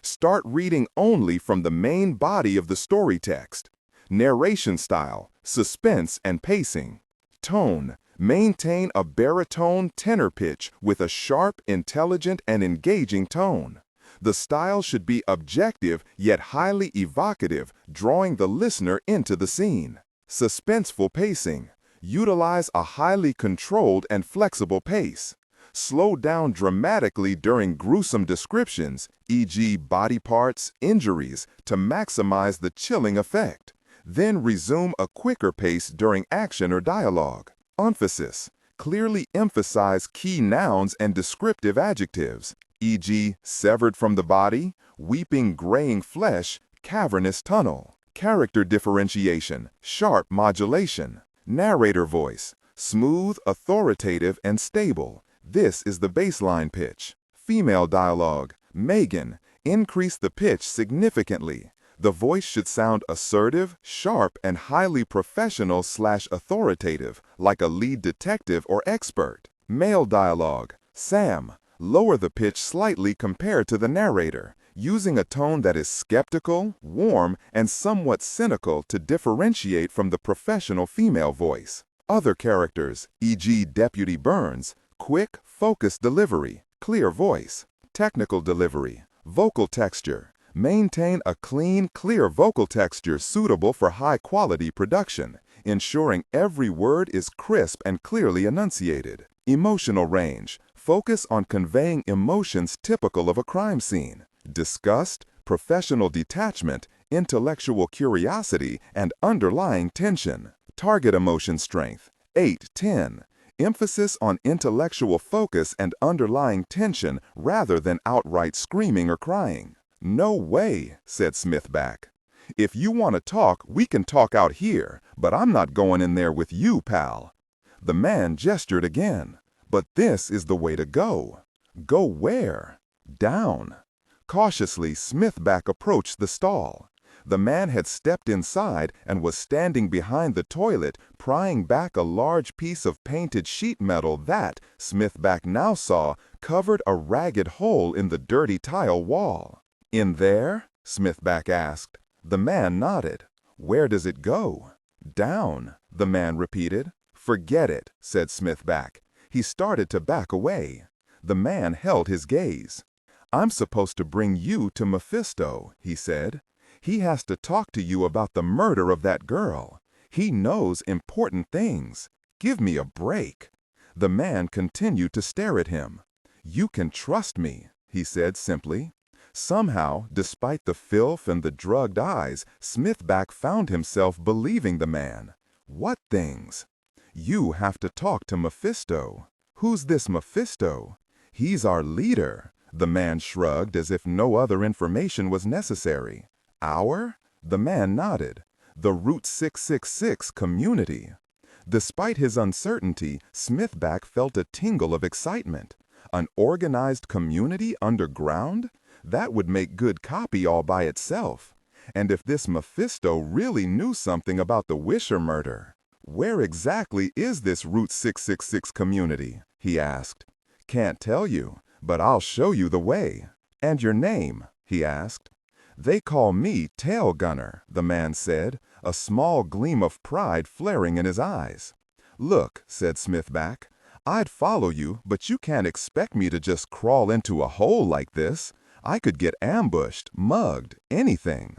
Start reading only from the main body of the story text. Narration style, suspense and pacing. Tone, maintain a baritone tenor pitch with a sharp, intelligent, and engaging tone. The style should be objective yet highly evocative, drawing the listener into the scene. Suspenseful pacing. Utilize a highly controlled and flexible pace. Slow down dramatically during gruesome descriptions, e.g. body parts, injuries, to maximize the chilling effect. Then resume a quicker pace during action or dialogue. Emphasis. Clearly emphasize key nouns and descriptive adjectives, e.g. severed from the body, weeping graying flesh, cavernous tunnel. Character differentiation, sharp modulation. Narrator voice, smooth, authoritative, and stable. This is the baseline pitch. Female dialogue, Megan, increase the pitch significantly. The voice should sound assertive, sharp, and highly professional/authoritative, like a lead detective or expert. Male dialogue, Sam, lower the pitch slightly compared to the narrator, using a tone that is skeptical, warm, and somewhat cynical to differentiate from the professional female voice. Other characters, e.g. Deputy Burns, quick, focused delivery, clear voice. Technical delivery, vocal texture. Maintain a clean, clear vocal texture suitable for high-quality production, ensuring every word is crisp and clearly enunciated. Emotional range. Focus on conveying emotions typical of a crime scene. Disgust, professional detachment, intellectual curiosity, and underlying tension. Target emotion strength, 8-10. Emphasis on intellectual focus and underlying tension rather than outright screaming or crying. "No way," said Smith back. "If you want to talk, we can talk out here, but I'm not going in there with you, pal." The man gestured again. "But this is the way to go." "Go where?" "Down." Cautiously, Smithback approached the stall. The man had stepped inside and was standing behind the toilet, prying back a large piece of painted sheet metal that, Smithback now saw, covered a ragged hole in the dirty tile wall. "In there?" Smithback asked. The man nodded. "Where does it go?" "Down," the man repeated. "Forget it," said Smithback. He started to back away. The man held his gaze. "I'm supposed to bring you to Mephisto," he said. "He has to talk to you about the murder of that girl. He knows important things. Give me a break." The man continued to stare at him. "You can trust me," he said simply. Somehow, despite the filth and the drugged eyes, Smithback found himself believing the man. "What things?" "You have to talk to Mephisto." "Who's this Mephisto?" "He's our leader." The man shrugged as if no other information was necessary. "Our?" The man nodded. "The Route 666 community." Despite his uncertainty, Smithback felt a tingle of excitement. An organized community underground? That would make good copy all by itself. And if this Mephisto really knew something about the Wisher murder, where exactly is this Route 666 community? He asked. "Can't tell you, but I'll show you the way." "And your name?" he asked. "They call me Tail Gunner," the man said, a small gleam of pride flaring in his eyes. "Look," said Smithback, "I'd follow you, but you can't expect me to just crawl into a hole like this. I could get ambushed, mugged, anything."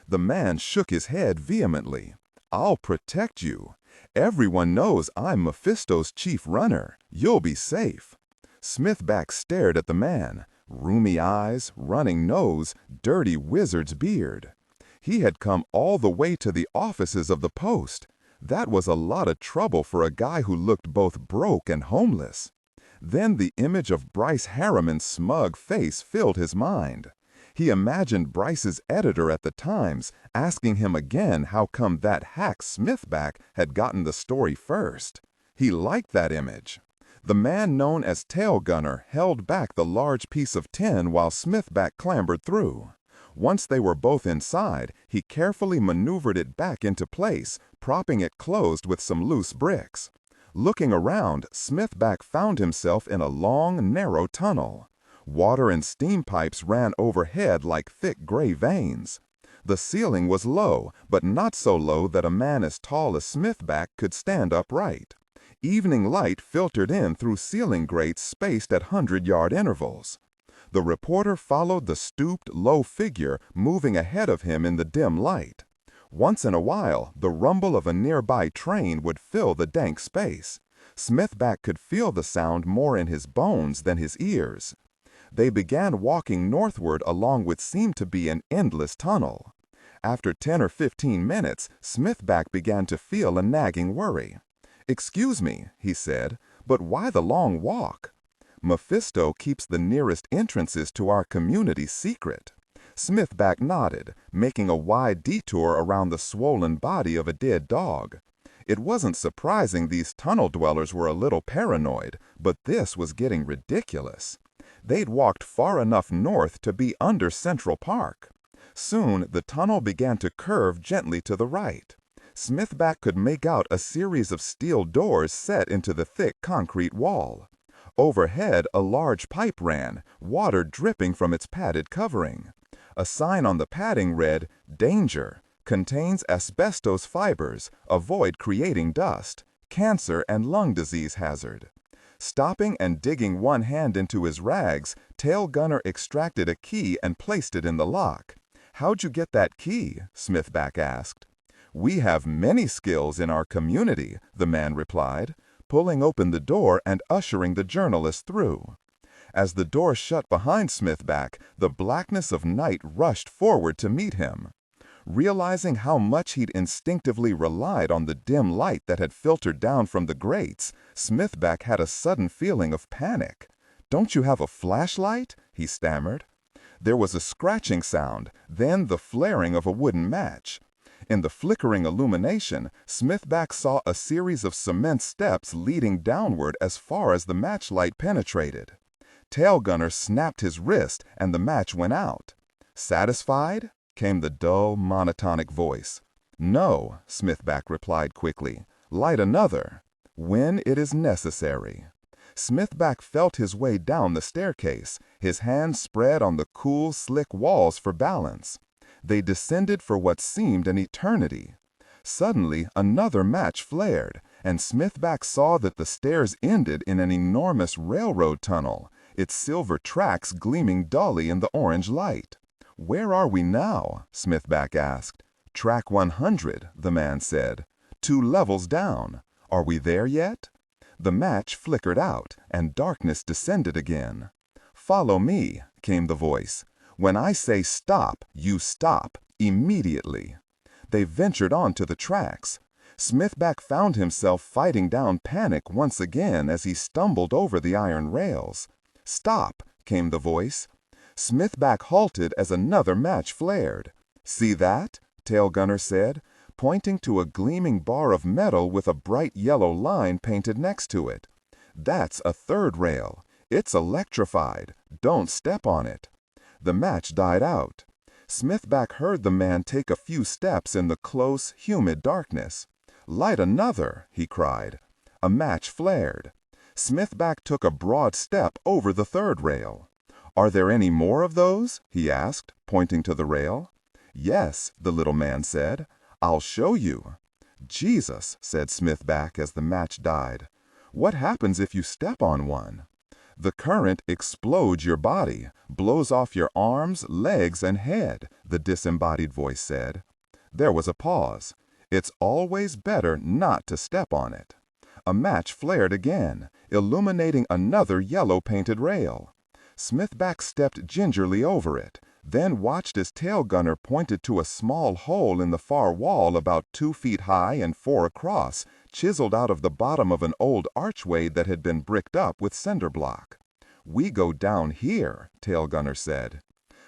The man shook his head vehemently. "I'll protect you. Everyone knows I'm Mephisto's chief runner. You'll be safe." Smithback stared at the man. Roomy eyes, running nose, dirty wizard's beard. He had come all the way to the offices of the Post. That was a lot of trouble for a guy who looked both broke and homeless. Then the image of Bryce Harriman's smug face filled his mind. He imagined Bryce's editor at the Times asking him again how come that hack Smithback had gotten the story first. He liked that image. The man known as Tail Gunner held back the large piece of tin while Smithback clambered through. Once they were both inside, he carefully maneuvered it back into place, propping it closed with some loose bricks. Looking around, Smithback found himself in a long, narrow tunnel. Water and steam pipes ran overhead like thick gray veins. The ceiling was low, but not so low that a man as tall as Smithback could stand upright. Evening light filtered in through ceiling grates spaced at 100-yard intervals. The reporter followed the stooped, low figure moving ahead of him in the dim light. Once in a while, the rumble of a nearby train would fill the dank space. Smithback could feel the sound more in his bones than his ears. They began walking northward along what seemed to be an endless tunnel. After 10 or 15 minutes, Smithback began to feel a nagging worry. "Excuse me," he said, "but why the long walk?" "Mephisto keeps the nearest entrances to our community secret." Smithback nodded, making a wide detour around the swollen body of a dead dog. It wasn't surprising these tunnel dwellers were a little paranoid, but this was getting ridiculous. They'd walked far enough north to be under Central Park. Soon, the tunnel began to curve gently to the right. Smithback could make out a series of steel doors set into the thick concrete wall. Overhead, a large pipe ran, water dripping from its padded covering. A sign on the padding read, "Danger. Contains asbestos fibers. Avoid creating dust. Cancer and lung disease hazard." Stopping and digging one hand into his rags, Tail Gunner extracted a key and placed it in the lock. "How'd you get that key?" Smithback asked. "We have many skills in our community," the man replied, pulling open the door and ushering the journalist through. As the door shut behind Smithback, the blackness of night rushed forward to meet him. Realizing how much he'd instinctively relied on the dim light that had filtered down from the grates, Smithback had a sudden feeling of panic. "Don't you have a flashlight?" he stammered. There was a scratching sound, then the flaring of a wooden match. In the flickering illumination, Smithback saw a series of cement steps leading downward as far as the matchlight penetrated. Tail Gunner snapped his wrist and the match went out. "Satisfied?" came the dull, monotonic voice. "No," Smithback replied quickly. "Light another. When it is necessary." Smithback felt his way down the staircase, his hands spread on the cool, slick walls for balance. They descended for what seemed an eternity. Suddenly, another match flared, and Smithback saw that the stairs ended in an enormous railroad tunnel, its silver tracks gleaming dully in the orange light. "Where are we now?" Smithback asked. "Track 100, the man said. 2 levels down. Are we there yet?" The match flickered out, and darkness descended again. "Follow me," came the voice. "When I say stop, you stop, immediately." They ventured on to the tracks. Smithback found himself fighting down panic once again as he stumbled over the iron rails. "Stop," came the voice. Smithback halted as another match flared. "See that?" Tail Gunner said, pointing to a gleaming bar of metal with a bright yellow line painted next to it. "That's a third rail. It's electrified. Don't step on it." The match died out. Smithback heard the man take a few steps in the close, humid darkness. "Light another," he cried. A match flared. Smithback took a broad step over the third rail. "Are there any more of those?" he asked, pointing to the rail. "Yes," the little man said. "I'll show you." "Jesus," said Smithback as the match died. "What happens if you step on one?" "The current explodes your body, blows off your arms, legs, and head," the disembodied voice said. There was a pause. "It's always better not to step on it." A match flared again, illuminating another yellow-painted rail. Smithback stepped gingerly over it, then watched as Tail Gunner pointed to a small hole in the far wall about 2 feet high and 4 across, chiseled out of the bottom of an old archway that had been bricked up with cinder block. "We go down here," Tail Gunner said.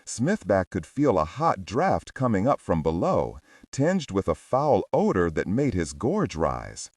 Smithback could feel a hot draft coming up from below, tinged with a foul odor that made his gorge rise.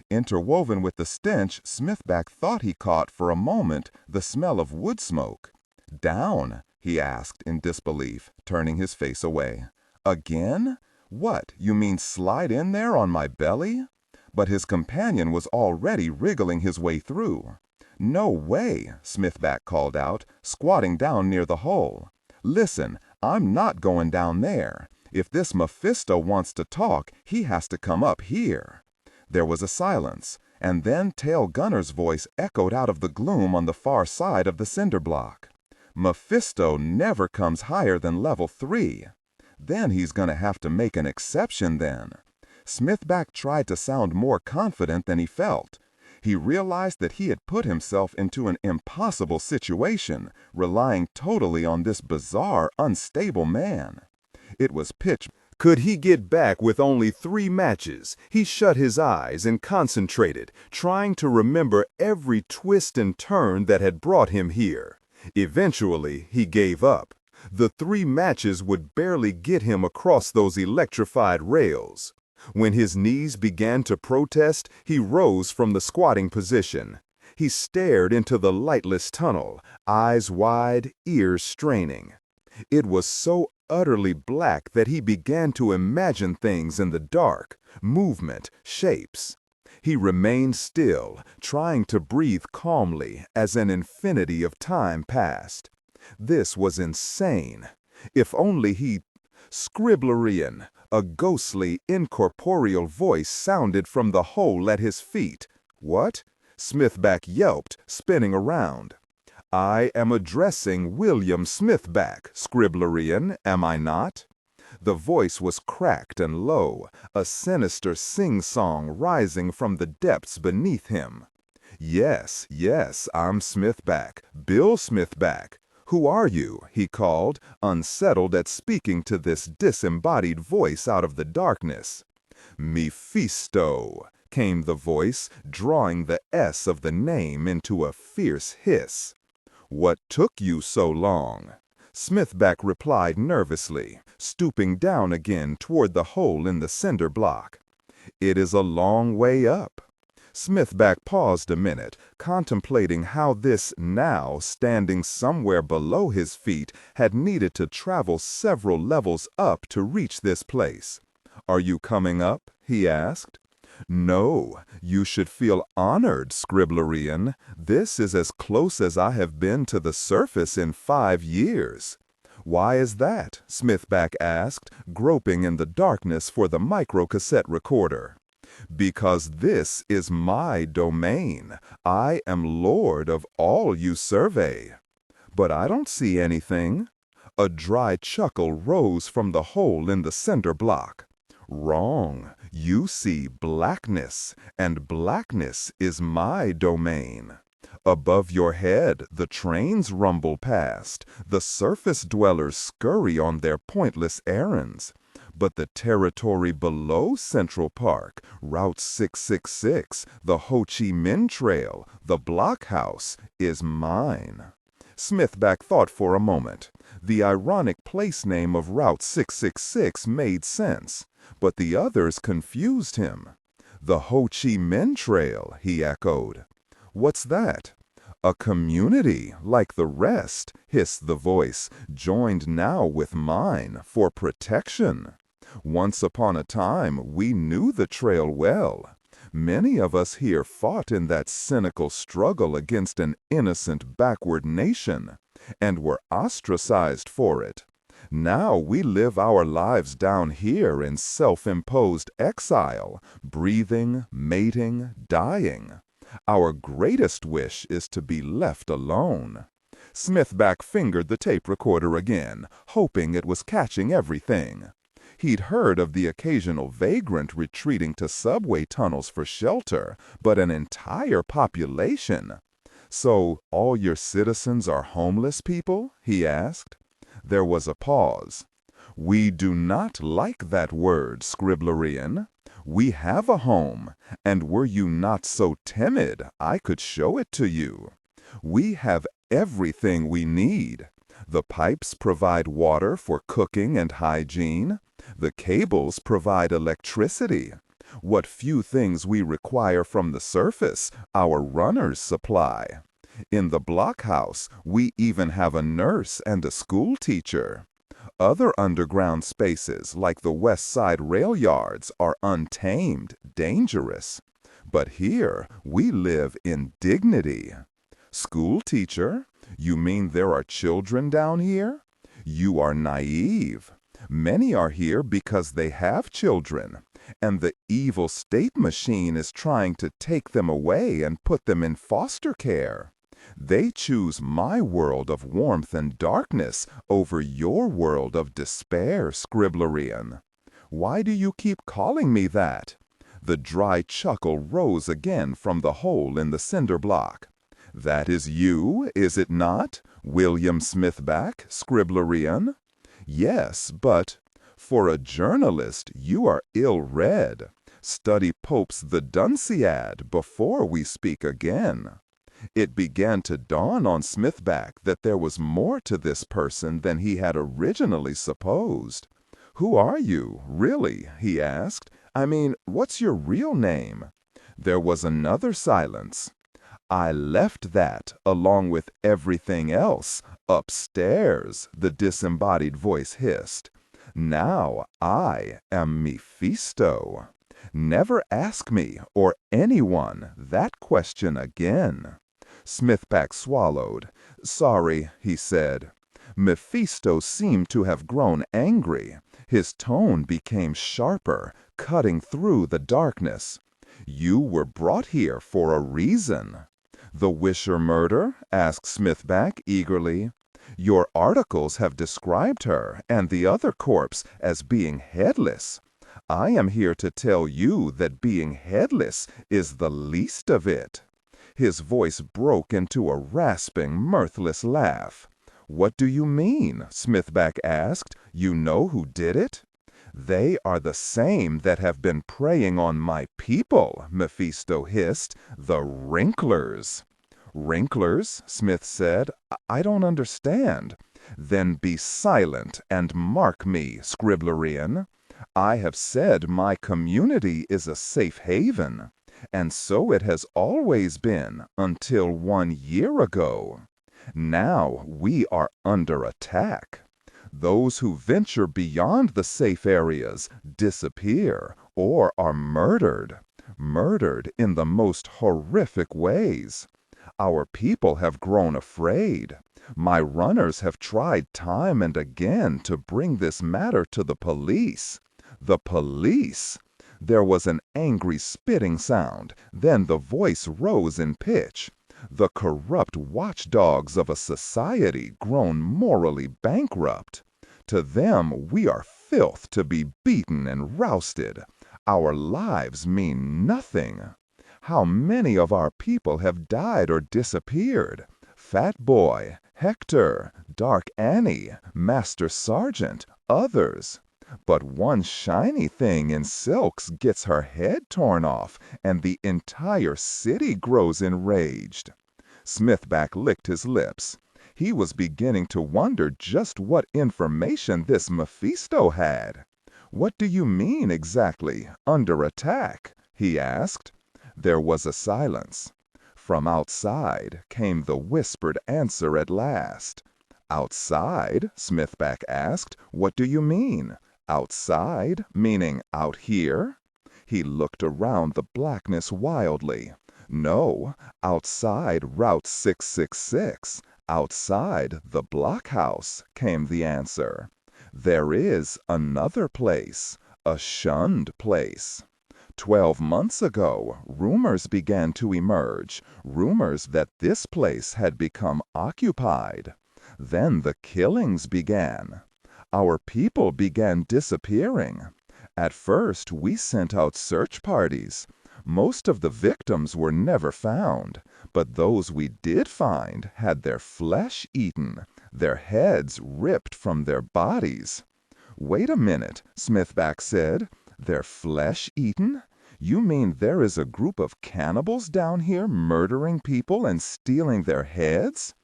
Interwoven with the stench, Smithback thought he caught for a moment the smell of wood smoke. "Down?" he asked in disbelief, turning his face away. "Again? What, you mean slide in there on my belly?" But his companion was already wriggling his way through. "No way," Smithback called out, squatting down near the hole. "Listen, I'm not going down there. If this Mephisto wants to talk, he has to come up here." There was a silence, and then Tail Gunner's voice echoed out of the gloom on the far side of the cinder block. "Mephisto never comes higher than level 3. Then he's gonna have to make an exception then." Smithback tried to sound more confident than he felt. He realized that he had put himself into an impossible situation, relying totally on this bizarre, unstable man. It was pitch. Could he get back with only 3 matches? He shut his eyes and concentrated, trying to remember every twist and turn that had brought him here. Eventually, he gave up. The 3 matches would barely get him across those electrified rails. When his knees began to protest, he rose from the squatting position. He stared into the lightless tunnel, eyes wide, ears straining. It was so utterly black that he began to imagine things in the dark, movement, shapes. He remained still, trying to breathe calmly as an infinity of time passed. This was insane. If only he... Scriblerian, a ghostly, incorporeal voice sounded from the hole at his feet. "What?" Smithback yelped, spinning around. "I am addressing William Smithback, Scriblerian, am I not?" The voice was cracked and low, a sinister sing-song rising from the depths beneath him. "Yes, I'm Smithback, Bill Smithback. Who are you?" he called, unsettled at speaking to this disembodied voice out of the darkness. "Mephisto," came the voice, drawing the S of the name into a fierce hiss. "What took you so long?" Smithback replied nervously, stooping down again toward the hole in the cinder block. "It is a long way up." Smithback paused a minute, contemplating how this now, standing somewhere below his feet, had needed to travel several levels up to reach this place. "Are you coming up?" he asked. "No, you should feel honored, Scriblerian. This is as close as I have been to the surface in 5 years. "Why is that?" Smithback asked, groping in the darkness for the microcassette recorder. "Because this is my domain. I am lord of all you survey." "But I don't see anything." A dry chuckle rose from the hole in the cinder block. "Wrong. You see blackness, and blackness is my domain. Above your head, the trains rumble past, the surface dwellers scurry on their pointless errands. But the territory below Central Park, Route 666, the Ho Chi Minh Trail, the Blockhouse, is mine." Smithback thought for a moment. The ironic place name of Route 666 made sense, but the others confused him. "The Ho Chi Minh Trail," he echoed. "What's that?" "A community, like the rest," hissed the voice, "joined now with mine for protection. Once upon a time, we knew the trail well. Many of us here fought in that cynical struggle against an innocent backward nation, and were ostracized for it. Now we live our lives down here in self-imposed exile, breathing, mating, dying. Our greatest wish is to be left alone." Smithback fingered the tape recorder again, hoping it was catching everything. He'd heard of the occasional vagrant retreating to subway tunnels for shelter, but an entire population. "So all your citizens are homeless people?" he asked. There was a pause. "We do not like that word, Scriblerian. We have a home, and were you not so timid, I could show it to you. We have everything we need. The pipes provide water for cooking and hygiene. The cables provide electricity. What few things we require from the surface, our runners supply. In the blockhouse, we even have a nurse and a school teacher. Other underground spaces, like the West Side rail yards, are untamed, dangerous. But here, we live in dignity. School teacher? You mean there are children down here? You are naive. Many are here because they have children, and the evil state machine is trying to take them away and put them in foster care. They choose my world of warmth and darkness over your world of despair, Scriblerian. Why do you keep calling me that? The dry chuckle rose again from the hole in the cinder block. That is you, is it not, William Smithback, Scriblerian? Yes, but for a journalist you are ill-read. Study Pope's The Dunciad before we speak again. It began to dawn on Smithback that there was more to this person than he had originally supposed. "Who are you, really?" he asked. "I mean, what's your real name?" There was another silence. "I left that, along with everything else, upstairs," the disembodied voice hissed. "Now I am Mephisto. Never ask me, or anyone, that question again." Smithback swallowed. "Sorry," he said. Mephisto seemed to have grown angry. His tone became sharper, cutting through the darkness. "You were brought here for a reason." "The Wisher murder?" asked Smithback eagerly. "Your articles have described her and the other corpse as being headless. I am here to tell you that being headless is the least of it." His voice broke into a rasping, mirthless laugh. "What do you mean?" Smithback asked. "You know who did it?" "They are the same that have been preying on my people," Mephisto hissed. "The Wrinklers." "Wrinklers?" Smith said. "I don't understand." "Then be silent and mark me, Scriblerian. I have said my community is a safe haven, and so it has always been until 1 year ago. Now we are under attack. Those who venture beyond the safe areas disappear or are murdered in the most horrific ways. Our people have grown afraid. My runners have tried time and again to bring this matter to the police. The police! There was an angry spitting sound, then the voice rose in pitch. The corrupt watchdogs of a society grown morally bankrupt. To them we are filth to be beaten and rousted. Our lives mean nothing. How many of our people have died or disappeared? Fat Boy, Hector, Dark Annie, Master Sergeant, others. But one shiny thing in silks gets her head torn off, and the entire city grows enraged. Smithback licked his lips. He was beginning to wonder just what information this Mephisto had. "What do you mean exactly, under attack?" he asked. There was a silence. From outside came the whispered answer at last. "Outside?" Smithback asked. "What do you mean? Outside, meaning out here?" He looked around the blackness wildly. "No, outside Route 666, outside the blockhouse," came the answer. "There is another place, a shunned place. 12 months ago, rumors began to emerge, rumors that this place had become occupied. Then the killings began. Our people began disappearing. At first, we sent out search parties. Most of the victims were never found, but those we did find had their flesh eaten, their heads ripped from their bodies." "Wait a minute," Smithback said. "Their flesh eaten? You mean there is a group of cannibals down here murdering people and stealing their heads?"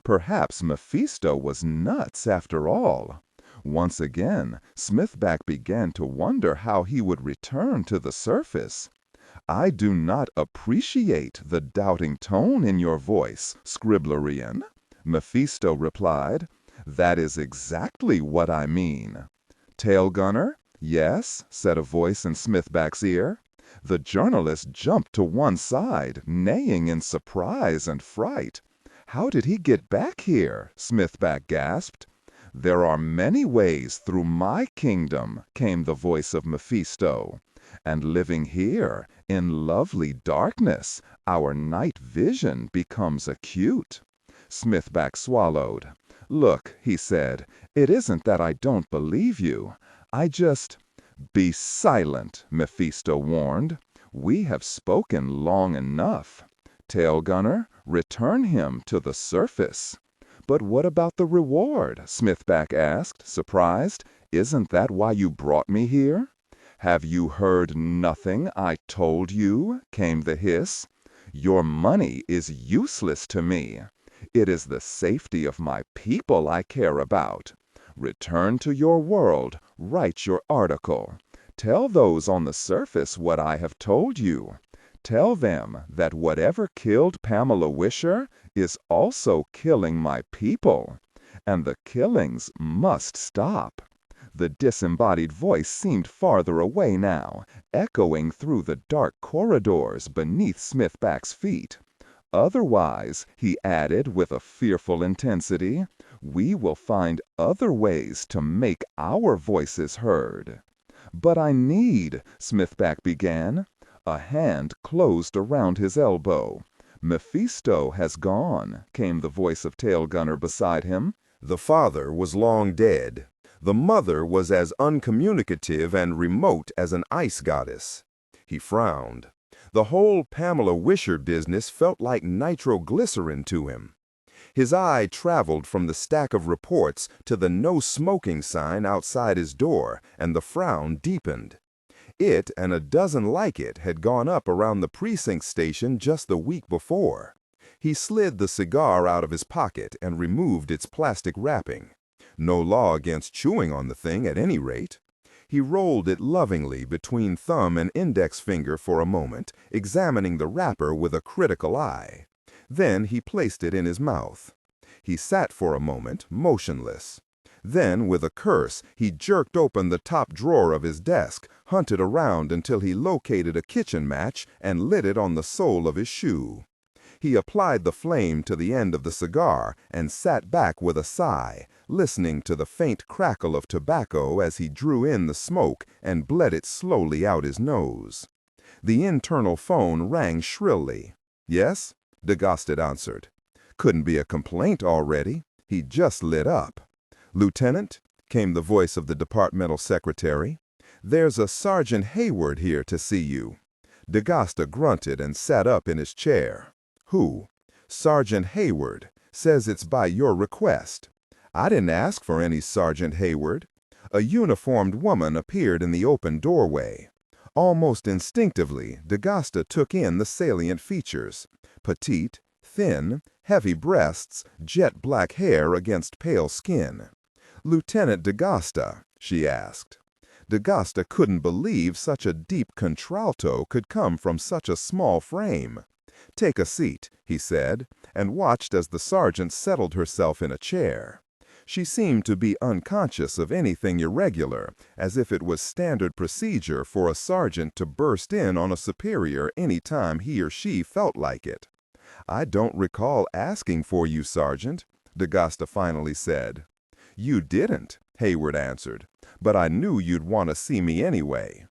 Perhaps Mephisto was nuts after all. Once again, Smithback began to wonder how he would return to the surface. "I do not appreciate the doubting tone in your voice, Scriblerian," Mephisto replied. "That is exactly what I mean." "Tail gunner?" "Yes," said a voice in Smithback's ear. The journalist jumped to one side, neighing in surprise and fright. "How did he get back here?" Smithback gasped. "There are many ways through my kingdom," came the voice of Mephisto. "And living here, in lovely darkness, our night vision becomes acute." Smithback swallowed. "Look," he said, "it isn't that I don't believe you. I just—" "Be silent," Mephisto warned. "We have spoken long enough. Tailgunner, return him to the surface." "But what about the reward?" Smithback asked, surprised. "Isn't that why you brought me here?" "Have you heard nothing I told you?" came the hiss. "Your money is useless to me. It is the safety of my people I care about. Return to your world, write your article. Tell those on the surface what I have told you. Tell them that whatever killed Pamela Wisher is also killing my people, and the killings must stop." The disembodied voice seemed farther away now, echoing through the dark corridors beneath Smithback's feet. "Otherwise," he added with a fearful intensity, "we will find other ways to make our voices heard." "But I need—" Smithback began. A hand closed around his elbow. "Mephisto has gone," came the voice of Tailgunner beside him. The father was long dead. The mother was as uncommunicative and remote as an ice goddess. He frowned. The whole Pamela Wisher business felt like nitroglycerin to him. His eye traveled from the stack of reports to the no smoking sign outside his door, and the frown deepened. It and a dozen like it had gone up around the precinct station just the week before. He slid the cigar out of his pocket and removed its plastic wrapping. No law against chewing on the thing at any rate. He rolled it lovingly between thumb and index finger for a moment, examining the wrapper with a critical eye. Then he placed it in his mouth. He sat for a moment, motionless. Then, with a curse, he jerked open the top drawer of his desk, hunted around until he located a kitchen match and lit it on the sole of his shoe. He applied the flame to the end of the cigar and sat back with a sigh, listening to the faint crackle of tobacco as he drew in the smoke and bled it slowly out his nose. The internal phone rang shrilly. "Yes?" Dagosted answered. "Couldn't be a complaint already. He just lit up." "Lieutenant," came the voice of the departmental secretary, "there's a Sergeant Hayward here to see you." Dagosta grunted and sat up in his chair. "Who?" "Sergeant Hayward. Says it's by your request." "I didn't ask for any Sergeant Hayward." A uniformed woman appeared in the open doorway. Almost instinctively, Dagosta took in the salient features. Petite, thin, heavy breasts, jet black hair against pale skin. "Lieutenant Dagosta?" she asked. Dagosta couldn't believe such a deep contralto could come from such a small frame. "Take a seat," he said, and watched as the sergeant settled herself in a chair. She seemed to be unconscious of anything irregular, as if it was standard procedure for a sergeant to burst in on a superior any time he or she felt like it. "I don't recall asking for you, Sergeant," Dagosta finally said. "You didn't," Hayward answered, "but I knew you'd want to see me anyway."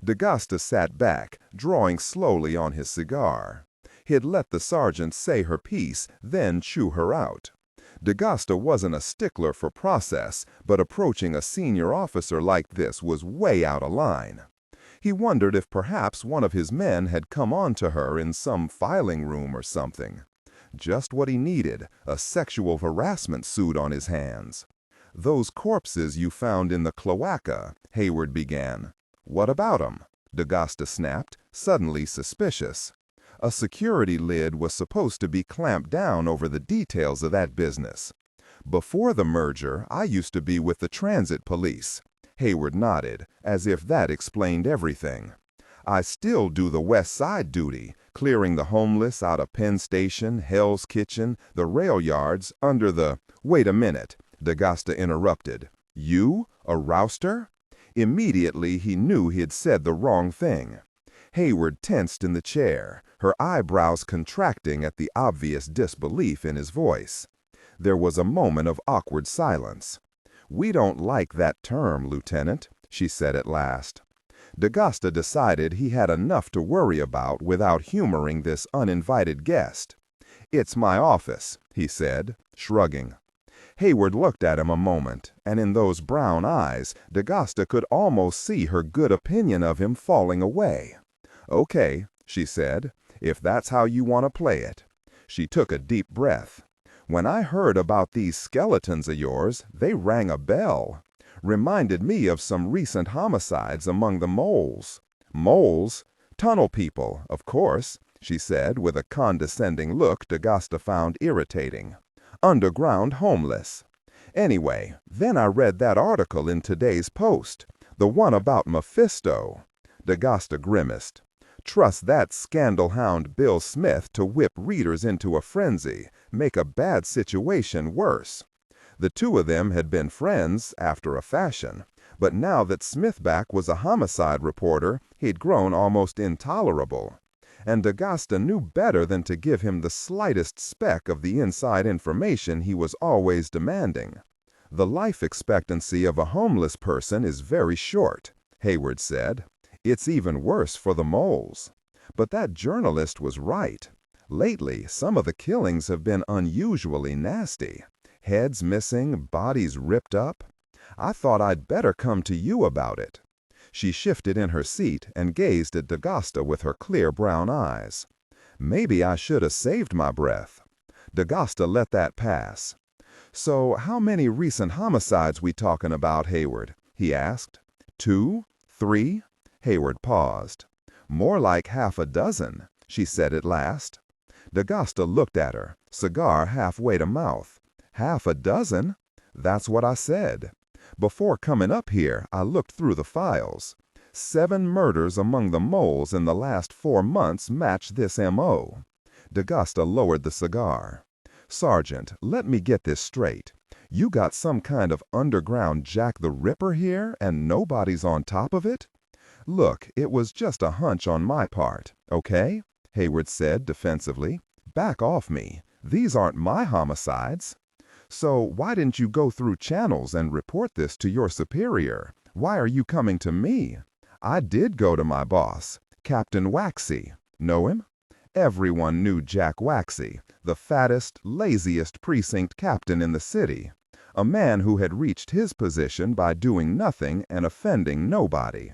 Dagosta sat back, drawing slowly on his cigar. He'd let the sergeant say her piece, then chew her out. Dagosta wasn't a stickler for process, but approaching a senior officer like this was way out of line. He wondered if perhaps one of his men had come on to her in some filing room or something. Just what he needed, a sexual harassment suit on his hands. "Those corpses you found in the cloaca," Hayward began. "What about 'em?" Dagosta snapped, suddenly suspicious. A security lid was supposed to be clamped down over the details of that business. "Before the merger, I used to be with the transit police." Hayward nodded, as if that explained everything. "I still do the West Side duty, clearing the homeless out of Penn Station, Hell's Kitchen, the rail yards, under the—" "Wait a minute," Dagosta interrupted. "You? A rouster?" Immediately he knew he had said the wrong thing. Hayward tensed in the chair, her eyebrows contracting at the obvious disbelief in his voice. There was a moment of awkward silence. "We don't like that term, Lieutenant," she said at last. D'Agosta decided he had enough to worry about without humoring this uninvited guest. "It's my office," he said, shrugging. Hayward looked at him a moment, and in those brown eyes, D'Agosta could almost see her good opinion of him falling away. "Okay," she said, "if that's how you want to play it." She took a deep breath. "When I heard about these skeletons of yours, they rang a bell. Reminded me of some recent homicides among the moles." "Moles? Tunnel people, of course," she said with a condescending look D'Agosta found irritating. "Underground homeless. Anyway, then I read that article in today's Post, the one about Mephisto." D'Agosta grimaced. "Trust that scandal hound Bill Smith to whip readers into a frenzy, make a bad situation worse." The two of them had been friends, after a fashion, but now that Smithback was a homicide reporter, he'd grown almost intolerable. And D'Agosta knew better than to give him the slightest speck of the inside information he was always demanding. "The life expectancy of a homeless person is very short," Hayward said. "It's even worse for the moles." But that journalist was right. Lately, some of the killings have been unusually nasty. Heads missing, bodies ripped up. I thought I'd better come to you about it." She shifted in her seat and gazed at D'Agosta with her clear brown eyes. "Maybe I should have saved my breath." D'Agosta let that pass. "So how many recent homicides we talking about, Hayward?" he asked. "2? 3? Hayward paused. "More like half a dozen," she said at last. D'Agosta looked at her, cigar halfway to mouth. "Half a dozen? That's what I said. Before coming up here, I looked through the files. 7 murders among the moles in the last 4 months match this M.O. D'Agosta lowered the cigar. "Sergeant, let me get this straight. You got some kind of underground Jack the Ripper here, and nobody's on top of it?" "Look, it was just a hunch on my part, okay?" Hayward said defensively. "Back off me. These aren't my homicides." "So why didn't you go through channels and report this to your superior? Why are you coming to me?" "I did go to my boss, Captain Waxy. Know him?" Everyone knew Jack Waxy, the fattest, laziest precinct captain in the city. A man who had reached his position by doing nothing and offending nobody.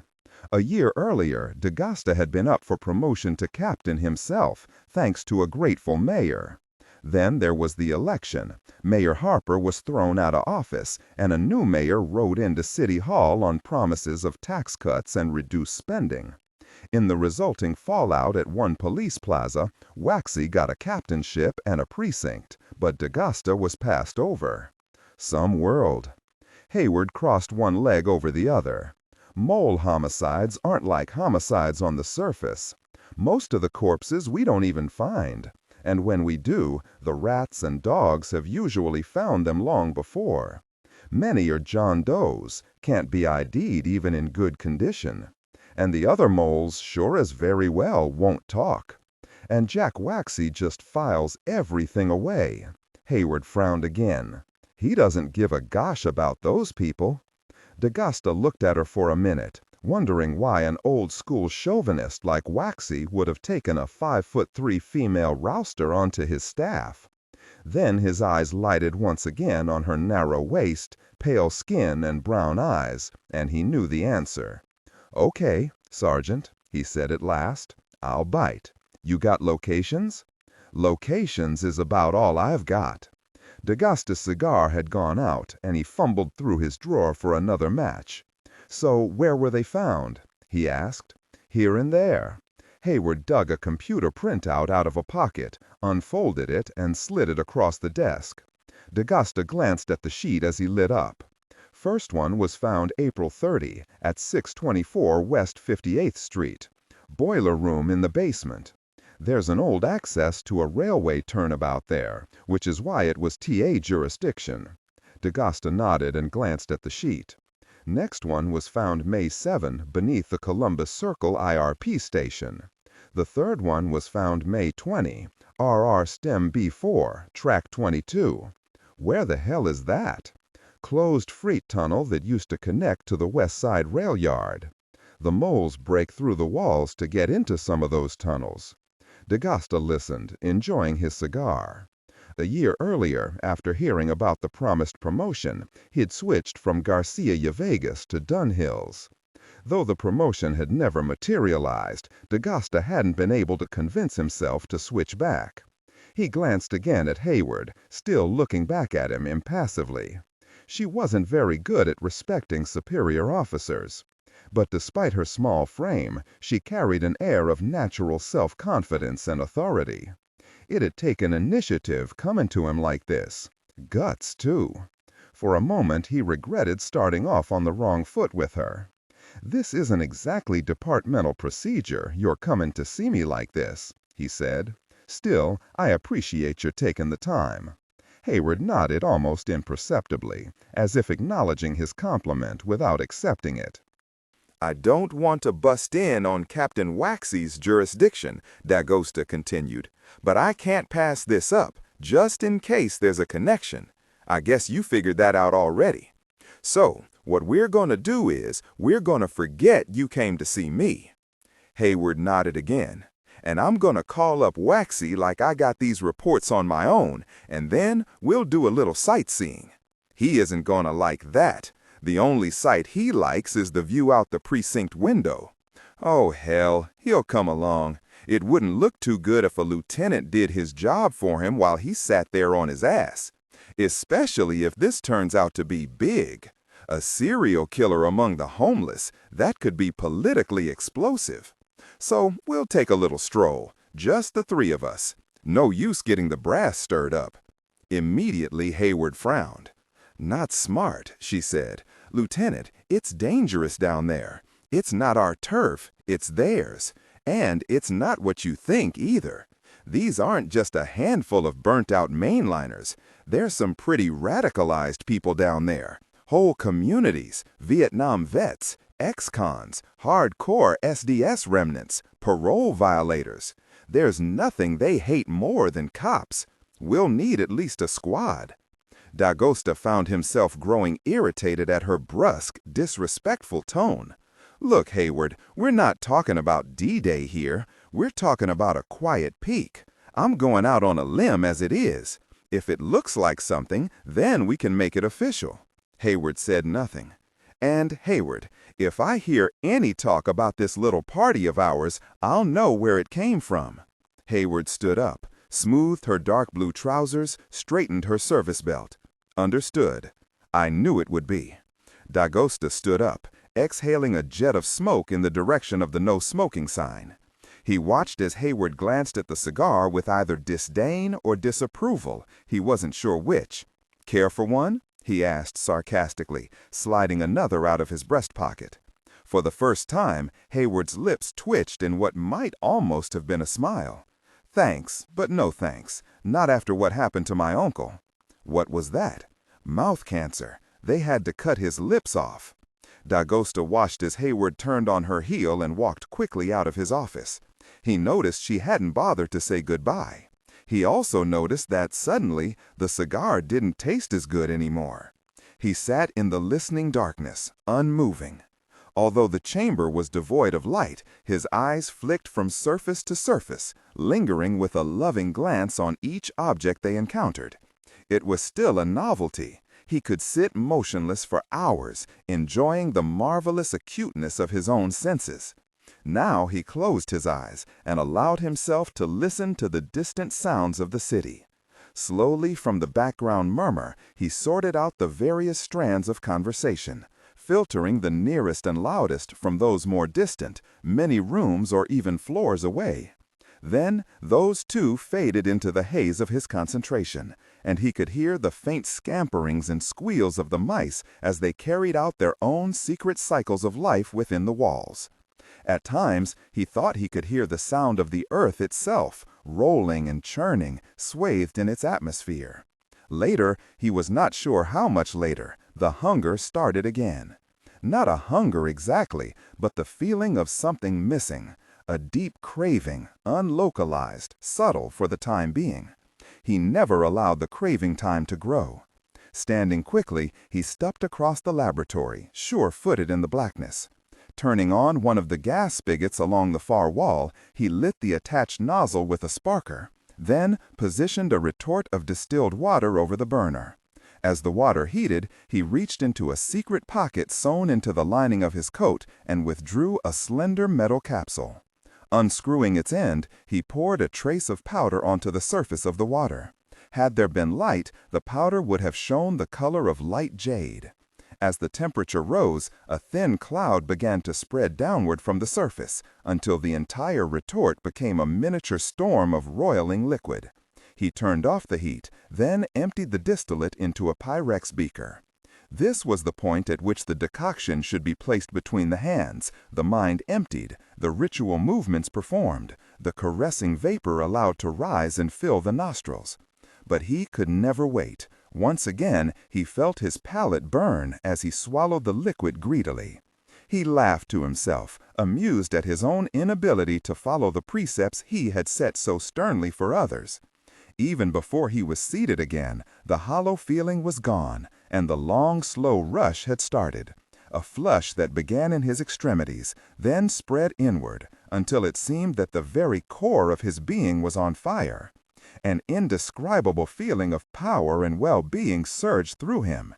A year earlier, D'Agosta had been up for promotion to captain himself, thanks to a grateful mayor. Then there was the election. Mayor Harper was thrown out of office, and a new mayor rode into City Hall on promises of tax cuts and reduced spending. In the resulting fallout at one police plaza, Waxy got a captainship and a precinct, but D'Agosta was passed over. Some world. Hayward crossed one leg over the other. Mole homicides aren't like homicides on the surface. Most of the corpses we don't even find. And when we do, the rats and dogs have usually found them long before. Many are John Does, can't be ID'd even in good condition. And the other moles sure as very well won't talk. And Jack Waxy just files everything away." Hayward frowned again. "He doesn't give a gosh about those people." D'Agosta looked at her for a minute, wondering why an old-school chauvinist like Waxy would have taken a 5'3" female rouster onto his staff. Then his eyes lighted once again on her narrow waist, pale skin, and brown eyes, and he knew the answer. "Okay, Sergeant," he said at last. "I'll bite. You got locations?" "Locations is about all I've got." D'Agosta's cigar had gone out, and he fumbled through his drawer for another match. "So where were they found?" he asked. "Here and there." Hayward dug a computer printout out of a pocket, unfolded it, and slid it across the desk. D'Agosta glanced at the sheet as he lit up. "First one was found April 30 at 624 West 58th Street. Boiler room in the basement. There's an old access to a railway turnabout there, which is why it was TA jurisdiction." D'Agosta nodded and glanced at the sheet. "Next one was found May 7 beneath the Columbus Circle IRP station. The third one was found May 20, RR Stem B4, track 22. Where the hell is that? Closed freight tunnel that used to connect to the West Side rail yard. The moles break through the walls to get into some of those tunnels. D'Agosta listened, enjoying his cigar. A year earlier, after hearing about the promised promotion, he'd switched from Garcia Vegas to Dunhill's. Though the promotion had never materialized, D'Agosta hadn't been able to convince himself to switch back. He glanced again at Hayward, still looking back at him impassively. She wasn't very good at respecting superior officers. But despite her small frame, she carried an air of natural self-confidence and authority. It had taken initiative coming to him like this. Guts, too. For a moment, he regretted starting off on the wrong foot with her. "This isn't exactly departmental procedure, your coming to see me like this," he said. "Still, I appreciate your taking the time." Hayward nodded almost imperceptibly, as if acknowledging his compliment without accepting it. "I don't want to bust in on Captain Waxy's jurisdiction," D'Agosta continued, "but I can't pass this up, just in case there's a connection. I guess you figured that out already. So, what we're going to do is, we're going to forget you came to see me." Hayward nodded again. "And I'm going to call up Waxy like I got these reports on my own, and then we'll do a little sightseeing. He isn't going to like that. The only sight he likes is the view out the precinct window. Oh, hell, he'll come along. It wouldn't look too good if a lieutenant did his job for him while he sat there on his ass. Especially if this turns out to be big. A serial killer among the homeless, that could be politically explosive. So we'll take a little stroll, just the three of us. No use getting the brass stirred up." Immediately Hayward frowned. "Not smart," she said. "Lieutenant, it's dangerous down there. It's not our turf, it's theirs. And it's not what you think either. These aren't just a handful of burnt-out mainliners. There's some pretty radicalized people down there. Whole communities, Vietnam vets, ex-cons, hardcore SDS remnants, parole violators. There's nothing they hate more than cops. We'll need at least a squad." D'Agosta found himself growing irritated at her brusque, disrespectful tone. "Look, Hayward, we're not talking about D-Day here. We're talking about a quiet peek. I'm going out on a limb as it is. If it looks like something, then we can make it official." Hayward said nothing. "And, Hayward, if I hear any talk about this little party of ours, I'll know where it came from." Hayward stood up, smoothed her dark blue trousers, straightened her service belt. "Understood. I knew it would be." D'Agosta stood up, exhaling a jet of smoke in the direction of the no smoking sign. He watched as Hayward glanced at the cigar with either disdain or disapproval. He wasn't sure which. "Care for one?" he asked sarcastically, sliding another out of his breast pocket. For the first time, Hayward's lips twitched in what might almost have been a smile. "Thanks, but no thanks. Not after what happened to my uncle." What was that? Mouth cancer. They had to cut his lips off. D'Agosta watched as Hayward turned on her heel and walked quickly out of his office. He noticed she hadn't bothered to say goodbye. He also noticed that suddenly the cigar didn't taste as good anymore. He sat in the listening darkness, unmoving. Although the chamber was devoid of light, his eyes flicked from surface to surface, lingering with a loving glance on each object they encountered. It was still a novelty. He could sit motionless for hours, enjoying the marvelous acuteness of his own senses. Now he closed his eyes and allowed himself to listen to the distant sounds of the city. Slowly from the background murmur, he sorted out the various strands of conversation, filtering the nearest and loudest from those more distant, many rooms or even floors away. Then those too faded into the haze of his concentration, and he could hear the faint scamperings and squeals of the mice as they carried out their own secret cycles of life within the walls. At times, he thought he could hear the sound of the earth itself, rolling and churning, swathed in its atmosphere. Later, he was not sure how much later, the hunger started again. Not a hunger exactly, but the feeling of something missing, a deep craving, unlocalized, subtle for the time being. He never allowed the craving time to grow. Standing quickly, he stepped across the laboratory, sure-footed in the blackness. Turning on one of the gas spigots along the far wall, he lit the attached nozzle with a sparker, then positioned a retort of distilled water over the burner. As the water heated, he reached into a secret pocket sewn into the lining of his coat and withdrew a slender metal capsule. Unscrewing its end, he poured a trace of powder onto the surface of the water. Had there been light, the powder would have shown the color of light jade. As the temperature rose, a thin cloud began to spread downward from the surface, until the entire retort became a miniature storm of roiling liquid. He turned off the heat, then emptied the distillate into a Pyrex beaker. This was the point at which the decoction should be placed between the hands, the mind emptied, the ritual movements performed, the caressing vapor allowed to rise and fill the nostrils. But he could never wait. Once again, he felt his palate burn as he swallowed the liquid greedily. He laughed to himself, amused at his own inability to follow the precepts he had set so sternly for others. Even before he was seated again, the hollow feeling was gone, and the long, slow rush had started. A flush that began in his extremities, then spread inward, until it seemed that the very core of his being was on fire. An indescribable feeling of power and well-being surged through him.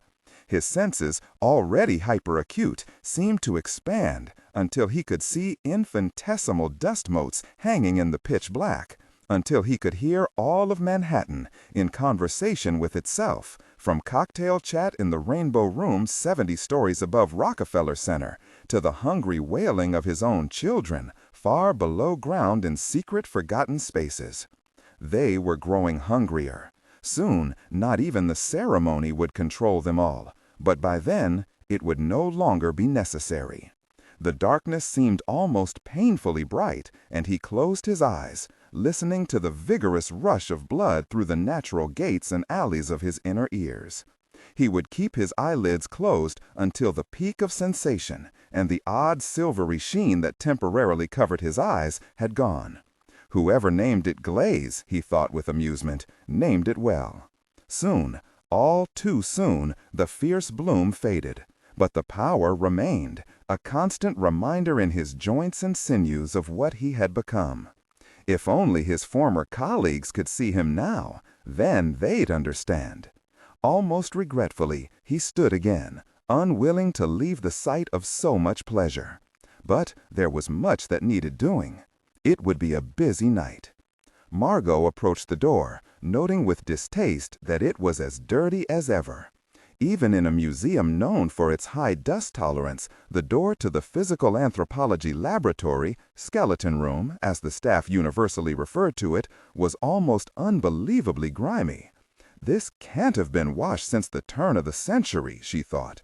His senses, already hyperacute, seemed to expand until he could see infinitesimal dust motes hanging in the pitch black, until he could hear all of Manhattan in conversation with itself, from cocktail chat in the Rainbow Room 70 stories above Rockefeller Center, to the hungry wailing of his own children, far below ground in secret forgotten spaces. They were growing hungrier. Soon, not even the ceremony would control them all, but by then, it would no longer be necessary. The darkness seemed almost painfully bright, and he closed his eyes, listening to the vigorous rush of blood through the natural gates and alleys of his inner ears. He would keep his eyelids closed until the peak of sensation and the odd silvery sheen that temporarily covered his eyes had gone. Whoever named it glaze, he thought with amusement, named it well. Soon, all too soon, the fierce bloom faded, but the power remained, a constant reminder in his joints and sinews of what he had become. If only his former colleagues could see him now, then they'd understand. Almost regretfully, he stood again, unwilling to leave the sight of so much pleasure. But there was much that needed doing. It would be a busy night. Margo approached the door, noting with distaste that it was as dirty as ever. Even in a museum known for its high dust tolerance, the door to the physical anthropology laboratory, skeleton room, as the staff universally referred to it, was almost unbelievably grimy. This can't have been washed since the turn of the century, she thought.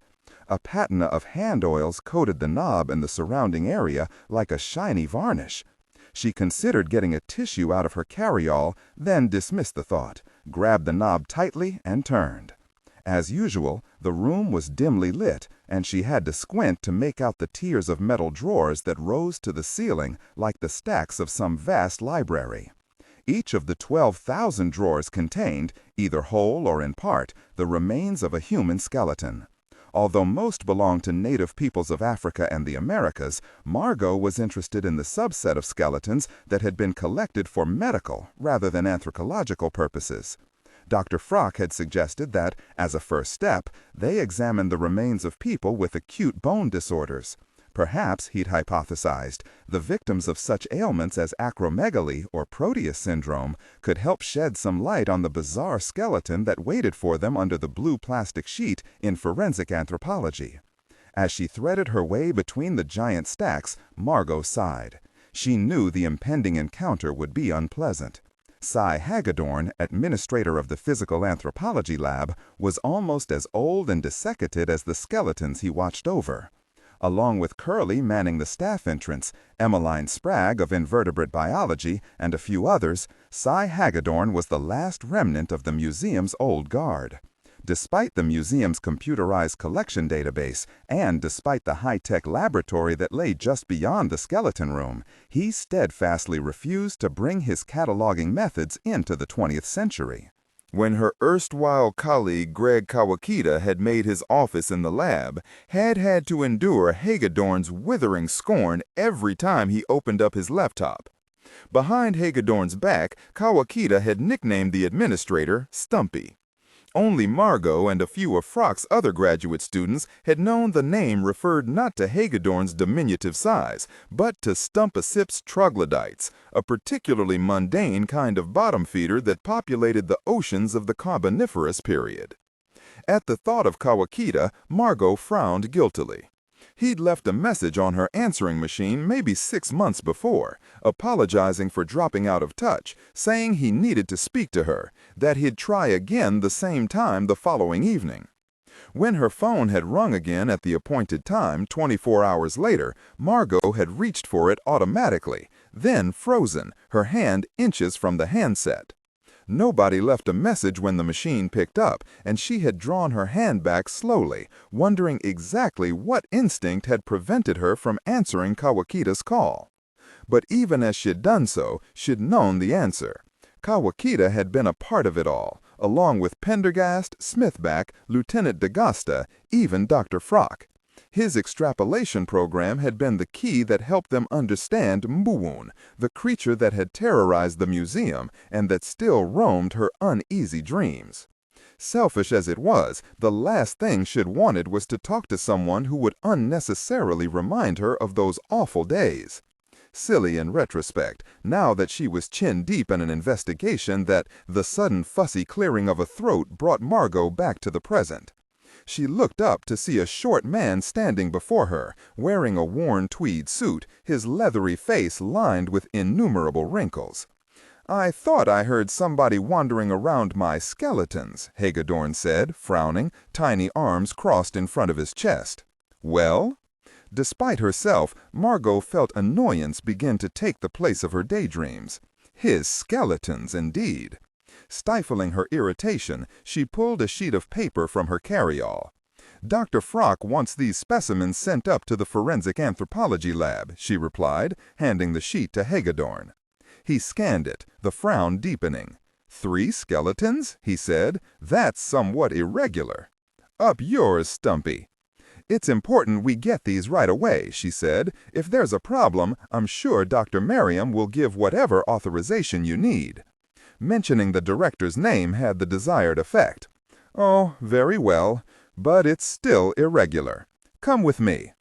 A patina of hand oils coated the knob and the surrounding area like a shiny varnish. She considered getting a tissue out of her carryall, then dismissed the thought, grabbed the knob tightly, and turned. As usual, the room was dimly lit, and she had to squint to make out the tiers of metal drawers that rose to the ceiling like the stacks of some vast library. Each of the 12,000 drawers contained, either whole or in part, the remains of a human skeleton. Although most belonged to native peoples of Africa and the Americas, Margo was interested in the subset of skeletons that had been collected for medical rather than anthropological purposes. Dr. Frock had suggested that, as a first step, they examine the remains of people with acute bone disorders. Perhaps, he'd hypothesized, the victims of such ailments as acromegaly or Proteus syndrome could help shed some light on the bizarre skeleton that waited for them under the blue plastic sheet in forensic anthropology. As she threaded her way between the giant stacks, Margo sighed. She knew the impending encounter would be unpleasant. Cy Hagedorn, administrator of the physical anthropology lab, was almost as old and desiccated as the skeletons he watched over. Along with Curly manning the staff entrance, Emmeline Spragg of invertebrate biology, and a few others, Cy Hagedorn was the last remnant of the museum's old guard. Despite the museum's computerized collection database, and despite the high-tech laboratory that lay just beyond the skeleton room, he steadfastly refused to bring his cataloging methods into the 20th century. When her erstwhile colleague Greg Kawakita had made his office in the lab, had to endure Hagedorn's withering scorn every time he opened up his laptop. Behind Hagedorn's back, Kawakita had nicknamed the administrator Stumpy. Only Margo and a few of Frock's other graduate students had known the name referred not to Hagedorn's diminutive size, but to Stumpasip's troglodytes, a particularly mundane kind of bottom feeder that populated the oceans of the Carboniferous period. At the thought of Kawakita, Margo frowned guiltily. He'd left a message on her answering machine maybe 6 months before, apologizing for dropping out of touch, saying he needed to speak to her, that he'd try again the same time the following evening. When her phone had rung again at the appointed time 24 hours later, Margo had reached for it automatically, then frozen, her hand inches from the handset. Nobody left a message when the machine picked up, and she had drawn her hand back slowly, wondering exactly what instinct had prevented her from answering Kawakita's call. But even as she'd done so, she'd known the answer. Kawakita had been a part of it all, along with Pendergast, Smithback, Lieutenant D'Agasta, even Dr. Frock. His extrapolation program had been the key that helped them understand Mbuun, the creature that had terrorized the museum and that still roamed her uneasy dreams. Selfish as it was, the last thing she'd wanted was to talk to someone who would unnecessarily remind her of those awful days. Silly in retrospect, now that she was chin-deep in an investigation that the sudden fussy clearing of a throat brought Margo back to the present. She looked up to see a short man standing before her, wearing a worn tweed suit, his leathery face lined with innumerable wrinkles. "I thought I heard somebody wandering around my skeletons," Hagedorn said, frowning, tiny arms crossed in front of his chest. "Well?" Despite herself, Margo felt annoyance begin to take the place of her daydreams. His skeletons, indeed. Stifling her irritation, she pulled a sheet of paper from her carry-all. "Dr. Frock wants these specimens sent up to the forensic anthropology lab," she replied, handing the sheet to Hagedorn. He scanned it, the frown deepening. "3 skeletons?" he said. "That's somewhat irregular." "Up yours, Stumpy." "It's important we get these right away," she said. "If there's a problem, I'm sure Dr. Merriam will give whatever authorization you need." Mentioning the director's name had the desired effect. "Oh, very well, but it's still irregular. Come with me."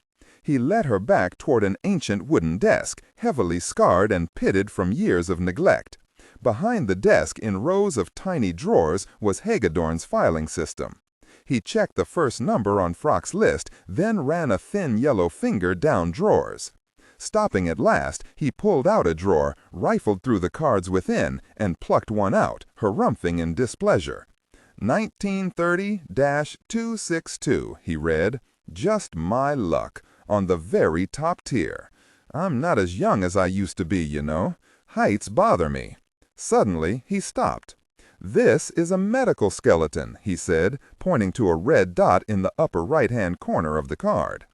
He led her back toward an ancient wooden desk, heavily scarred and pitted from years of neglect. Behind the desk, in rows of tiny drawers, was Hagedorn's filing system. He checked the first number on Frock's list, then ran a thin yellow finger down drawers. Stopping at last, he pulled out a drawer, rifled through the cards within, and plucked one out, harumphing in displeasure. 1930-262, he read. "Just my luck, on the very top tier. I'm not as young as I used to be, you know. Heights bother me." Suddenly, he stopped. "This is a medical skeleton," he said, pointing to a red dot in the upper right-hand corner of the card.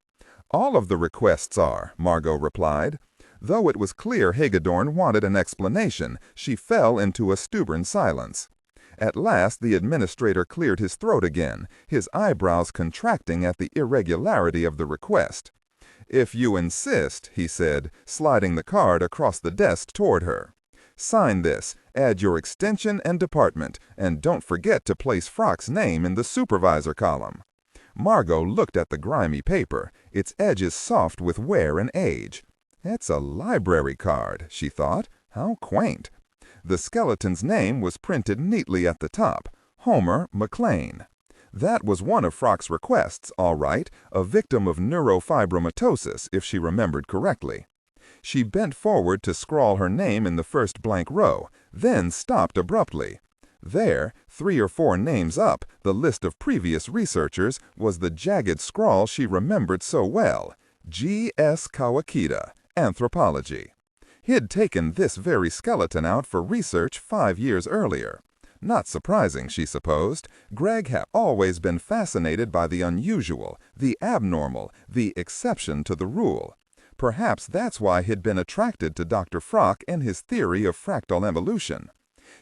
"All of the requests are," Margo replied. Though it was clear Hagedorn wanted an explanation, she fell into a stubborn silence. At last the administrator cleared his throat again, his eyebrows contracting at the irregularity of the request. "If you insist," he said, sliding the card across the desk toward her. "Sign this, add your extension and department, and don't forget to place Frock's name in the supervisor column." Margo looked at the grimy paper, its edges soft with wear and age. "It's a library card," she thought. "How quaint." The skeleton's name was printed neatly at the top, Homer McLean. That was one of Frock's requests, all right, a victim of neurofibromatosis, if she remembered correctly. She bent forward to scrawl her name in the first blank row, then stopped abruptly. There, 3 or 4 names up, the list of previous researchers, was the jagged scrawl she remembered so well. G.S. Kawakita, Anthropology. He'd taken this very skeleton out for research 5 years earlier. Not surprising, she supposed. Greg had always been fascinated by the unusual, the abnormal, the exception to the rule. Perhaps that's why he'd been attracted to Dr. Frock and his theory of fractal evolution.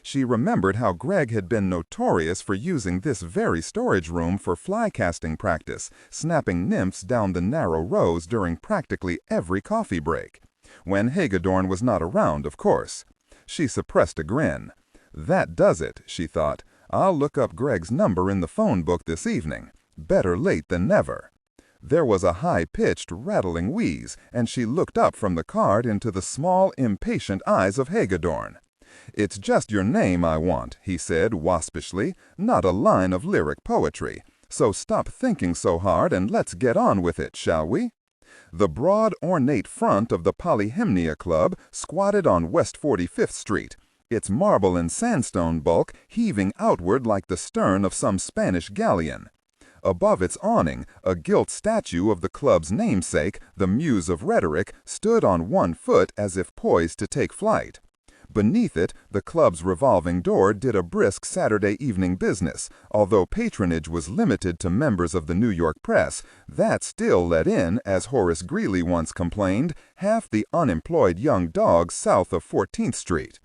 She remembered how Greg had been notorious for using this very storage room for fly casting practice, snapping nymphs down the narrow rows during practically every coffee break. When Hagedorn was not around, of course. She suppressed a grin. That does it, she thought. I'll look up Greg's number in the phone book this evening. Better late than never. There was a high-pitched, rattling wheeze, and she looked up from the card into the small, impatient eyes of Hagedorn. "It's just your name I want," he said waspishly, "not a line of lyric poetry. So stop thinking so hard and let's get on with it, shall we?" The broad, ornate front of the Polyhymnia Club squatted on West 45th Street, its marble and sandstone bulk heaving outward like the stern of some Spanish galleon. Above its awning, a gilt statue of the club's namesake, the Muse of Rhetoric, stood on one foot as if poised to take flight. Beneath it, the club's revolving door did a brisk Saturday evening business. Although patronage was limited to members of the New York press, that still let in, as Horace Greeley once complained, half the unemployed young dogs south of 14th Street.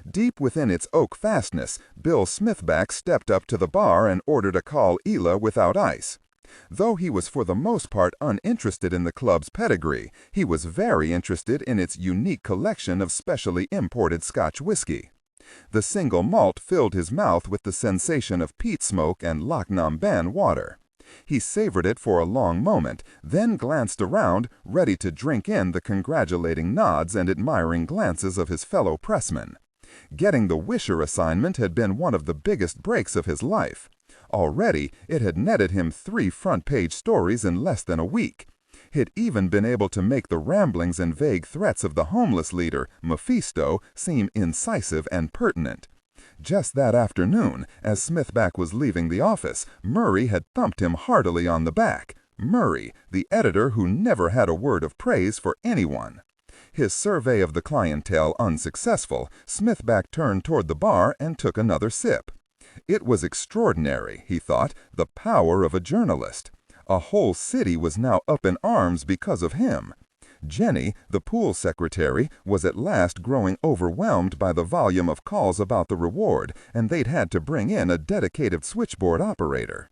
Deep within its oak fastness, Bill Smithback stepped up to the bar and ordered a call Ela without ice. Though he was for the most part uninterested in the club's pedigree, he was very interested in its unique collection of specially imported Scotch whiskey. The single malt filled his mouth with the sensation of peat smoke and Loch Namban water. He savored it for a long moment, then glanced around, ready to drink in the congratulating nods and admiring glances of his fellow pressmen. Getting the Wisher assignment had been one of the biggest breaks of his life. Already, it had netted him 3 front-page stories in less than a week. He'd even been able to make the ramblings and vague threats of the homeless leader, Mephisto, seem incisive and pertinent. Just that afternoon, as Smithback was leaving the office, Murray had thumped him heartily on the back. Murray, the editor who never had a word of praise for anyone. His survey of the clientele unsuccessful, Smithback turned toward the bar and took another sip. It was extraordinary, he thought, the power of a journalist. A whole city was now up in arms because of him. Jenny, the pool secretary, was at last growing overwhelmed by the volume of calls about the reward, and they'd had to bring in a dedicated switchboard operator.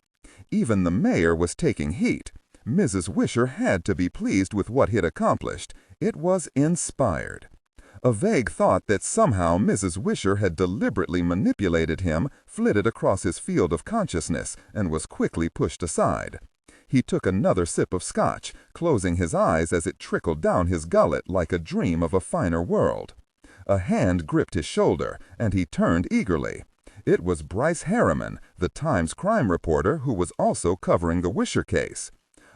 Even the mayor was taking heat. Mrs. Wisher had to be pleased with what he'd accomplished. It was inspired. A vague thought that somehow Mrs. Wisher had deliberately manipulated him flitted across his field of consciousness and was quickly pushed aside. He took another sip of scotch, closing his eyes as it trickled down his gullet like a dream of a finer world. A hand gripped his shoulder, and he turned eagerly. It was Bryce Harriman, the Times crime reporter who was also covering the Wisher case.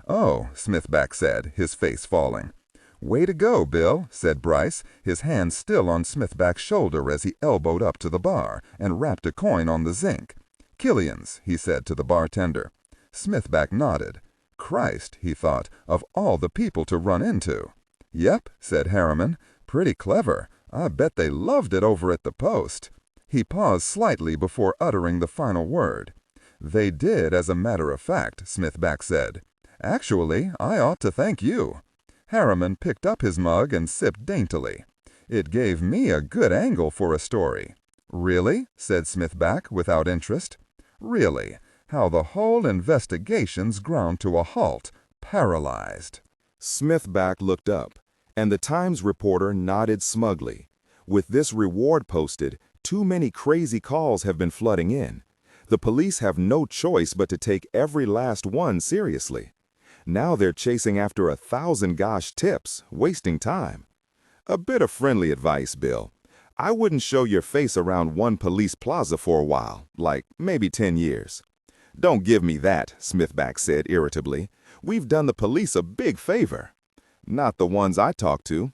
"Oh," Smithback said, his face falling. "Way to go, Bill," said Bryce, his hand still on Smithback's shoulder as he elbowed up to the bar and rapped a coin on the zinc. "Killian's," he said to the bartender. Smithback nodded. Christ, he thought, of all the people to run into. "Yep," said Harriman. "Pretty clever. I bet they loved it over at the Post." He paused slightly before uttering the final word. "They did, as a matter of fact," Smithback said. "Actually, I ought to thank you." Harriman picked up his mug and sipped daintily. "It gave me a good angle for a story." "Really?" said Smithback without interest. "Really. How the whole investigation's ground to a halt, paralyzed." Smithback looked up, and the Times reporter nodded smugly. "With this reward posted, too many crazy calls have been flooding in. The police have no choice but to take every last one seriously. Now they're chasing after 1,000 gosh tips, wasting time. A bit of friendly advice, Bill. I wouldn't show your face around one police plaza for a while, like maybe 10 years. "Don't give me that," Smithback said irritably. "We've done the police a big favor." "Not the ones I talk to."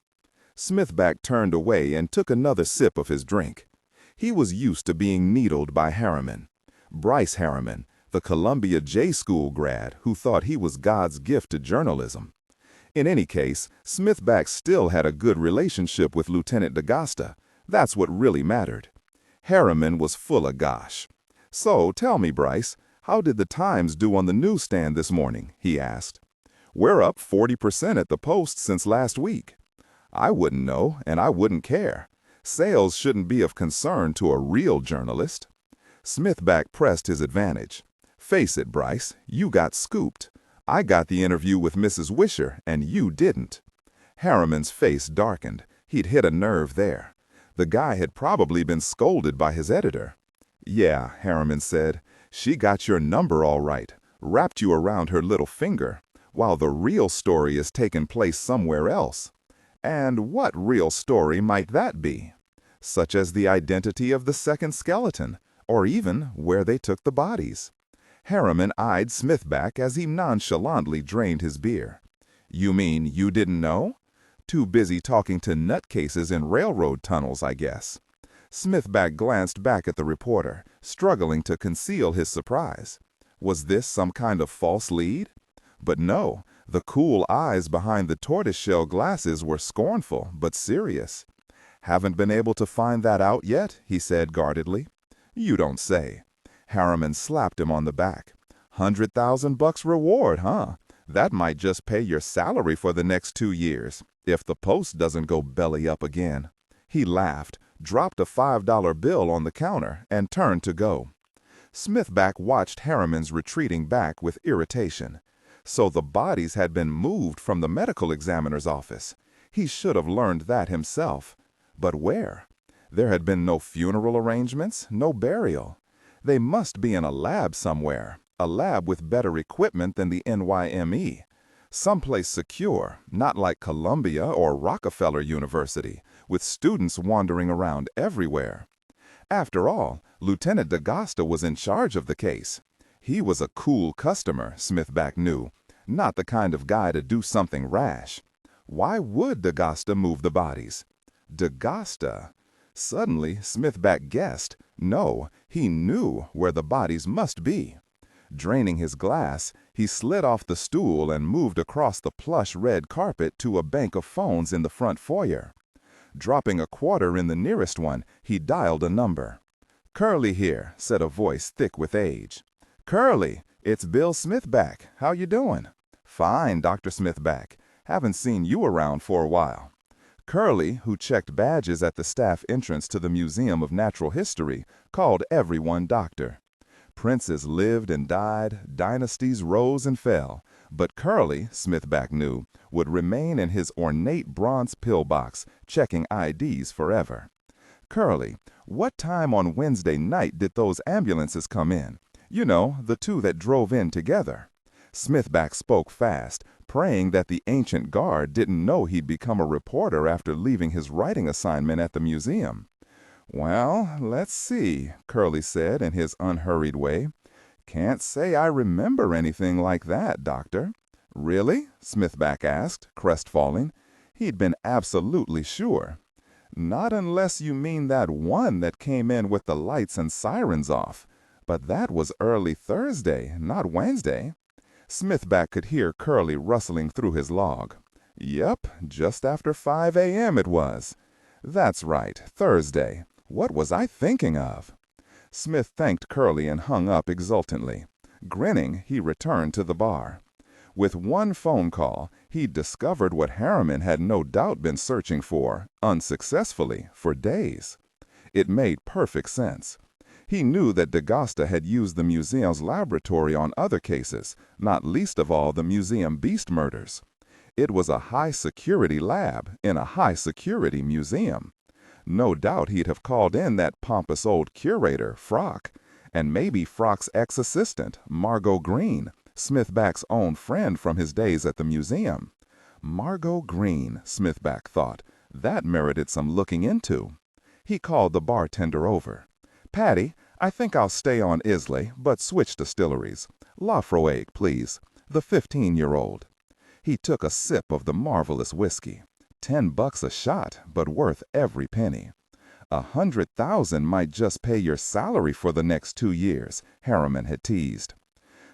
Smithback turned away and took another sip of his drink. He was used to being needled by Harriman. Bryce Harriman, the Columbia J School grad who thought he was God's gift to journalism. In any case, Smithback still had a good relationship with Lieutenant D'Agasta. That's what really mattered. Harriman was full of gosh. "So, tell me, Bryce, how did the Times do on the newsstand this morning?" he asked. "We're up 40% at the Post since last week." "I wouldn't know, and I wouldn't care. Sales shouldn't be of concern to a real journalist." Smithback pressed his advantage. "Face it, Bryce, you got scooped. I got the interview with Mrs. Wisher, and you didn't." Harriman's face darkened. He'd hit a nerve there. The guy had probably been scolded by his editor. "Yeah," Harriman said, "she got your number all right, wrapped you around her little finger, while the real story is taking place somewhere else." "And what real story might that be?" "Such as the identity of the second skeleton, or even where they took the bodies." Harriman eyed Smithback as he nonchalantly drained his beer. "You mean you didn't know? Too busy talking to nutcases in railroad tunnels, I guess." Smithback glanced back at the reporter, struggling to conceal his surprise. Was this some kind of false lead? But no, the cool eyes behind the tortoiseshell glasses were scornful but serious. "Haven't been able to find that out yet?" he said guardedly. "You don't say." Harriman slapped him on the back. $100,000 reward, huh? That might just pay your salary for the next 2 years, if the Post doesn't go belly up again. He laughed, dropped a $5 bill on the counter, and turned to go. Smithback watched Harriman's retreating back with irritation. So the bodies had been moved from the medical examiner's office. He should have learned that himself. But where? There had been no funeral arrangements, no burial. They must be in a lab somewhere, a lab with better equipment than the NYME. Someplace secure, not like Columbia or Rockefeller University, with students wandering around everywhere. After all, Lieutenant D'Agosta was in charge of the case. He was a cool customer, Smithback knew, not the kind of guy to do something rash. Why would D'Agosta move the bodies? D'Agosta? Suddenly, Smithback guessed. No, he knew where the bodies must be. Draining his glass, he slid off the stool and moved across the plush red carpet to a bank of phones in the front foyer. Dropping a quarter in the nearest one, he dialed a number. "Curly here," said a voice thick with age. "Curly, it's Bill Smithback. How you doing?" "Fine, Dr. Smithback. Haven't seen you around for a while." Curly, who checked badges at the staff entrance to the Museum of Natural History, called everyone doctor. Princes lived and died, dynasties rose and fell, but Curly, Smithback knew, would remain in his ornate bronze pillbox, checking IDs forever. "Curly, what time on Wednesday night did those ambulances come in? You know, the two that drove in together." Smithback spoke fast, praying that the ancient guard didn't know he'd become a reporter after leaving his writing assignment at the museum. "Well, let's see," Curly said in his unhurried way. "Can't say I remember anything like that, Doctor." "Really?" Smithback asked, crestfallen. He'd been absolutely sure. "Not unless you mean that one that came in with the lights and sirens off. But that was early Thursday, not Wednesday." Smithback could hear Curly rustling through his log. "Yep, just after 5 a.m. it was." "That's right, Thursday. What was I thinking of?" Smith thanked Curly and hung up exultantly. Grinning, he returned to the bar. With one phone call, he'd discovered what Harriman had no doubt been searching for, unsuccessfully, for days. It made perfect sense. He knew that D'Agosta had used the museum's laboratory on other cases, not least of all the museum beast murders. It was a high-security lab in a high-security museum. No doubt he'd have called in that pompous old curator, Frock, and maybe Frock's ex-assistant, Margo Green, Smithback's own friend from his days at the museum. Margo Green, Smithback thought, that merited some looking into. He called the bartender over. "Patty, I think I'll stay on Islay, but switch distilleries. Lafroig, please, the 15-year-old. He took a sip of the marvelous whiskey. $10 a shot, but worth every penny. 100,000 might just pay your salary for the next 2 years, Harriman had teased.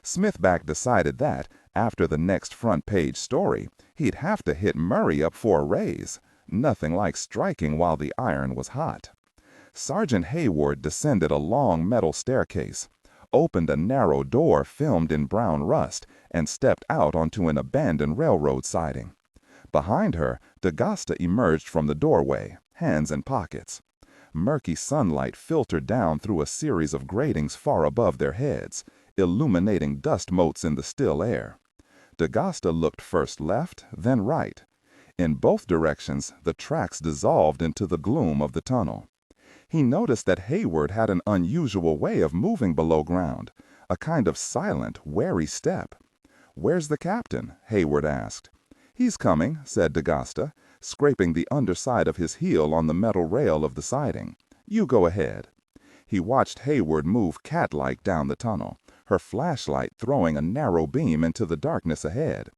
Smithback decided that, after the next front-page story, he'd have to hit Murray up for a raise. Nothing like striking while the iron was hot. Sergeant Hayward descended a long metal staircase, opened a narrow door filmed in brown rust, and stepped out onto an abandoned railroad siding. Behind her, D'Agosta emerged from the doorway, hands in pockets. Murky sunlight filtered down through a series of gratings far above their heads, illuminating dust motes in the still air. D'Agosta looked first left, then right. In both directions, the tracks dissolved into the gloom of the tunnel. He noticed that Hayward had an unusual way of moving below ground, a kind of silent, wary step. "Where's the captain?" Hayward asked. "He's coming," said D'Agosta, scraping the underside of his heel on the metal rail of the siding. "You go ahead." He watched Hayward move cat-like down the tunnel, her flashlight throwing a narrow beam into the darkness ahead.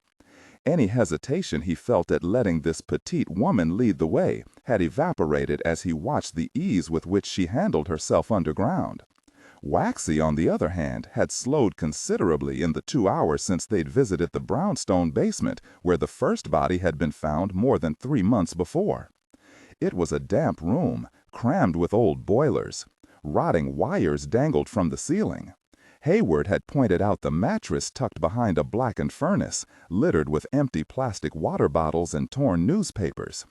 Any hesitation he felt at letting this petite woman lead the way had evaporated as he watched the ease with which she handled herself underground. Waxy, on the other hand, had slowed considerably in the 2 hours since they'd visited the brownstone basement where the first body had been found more than 3 months before. It was a damp room, crammed with old boilers. Rotting wires dangled from the ceiling. Hayward had pointed out the mattress tucked behind a blackened furnace, littered with empty plastic water bottles and torn newspapers.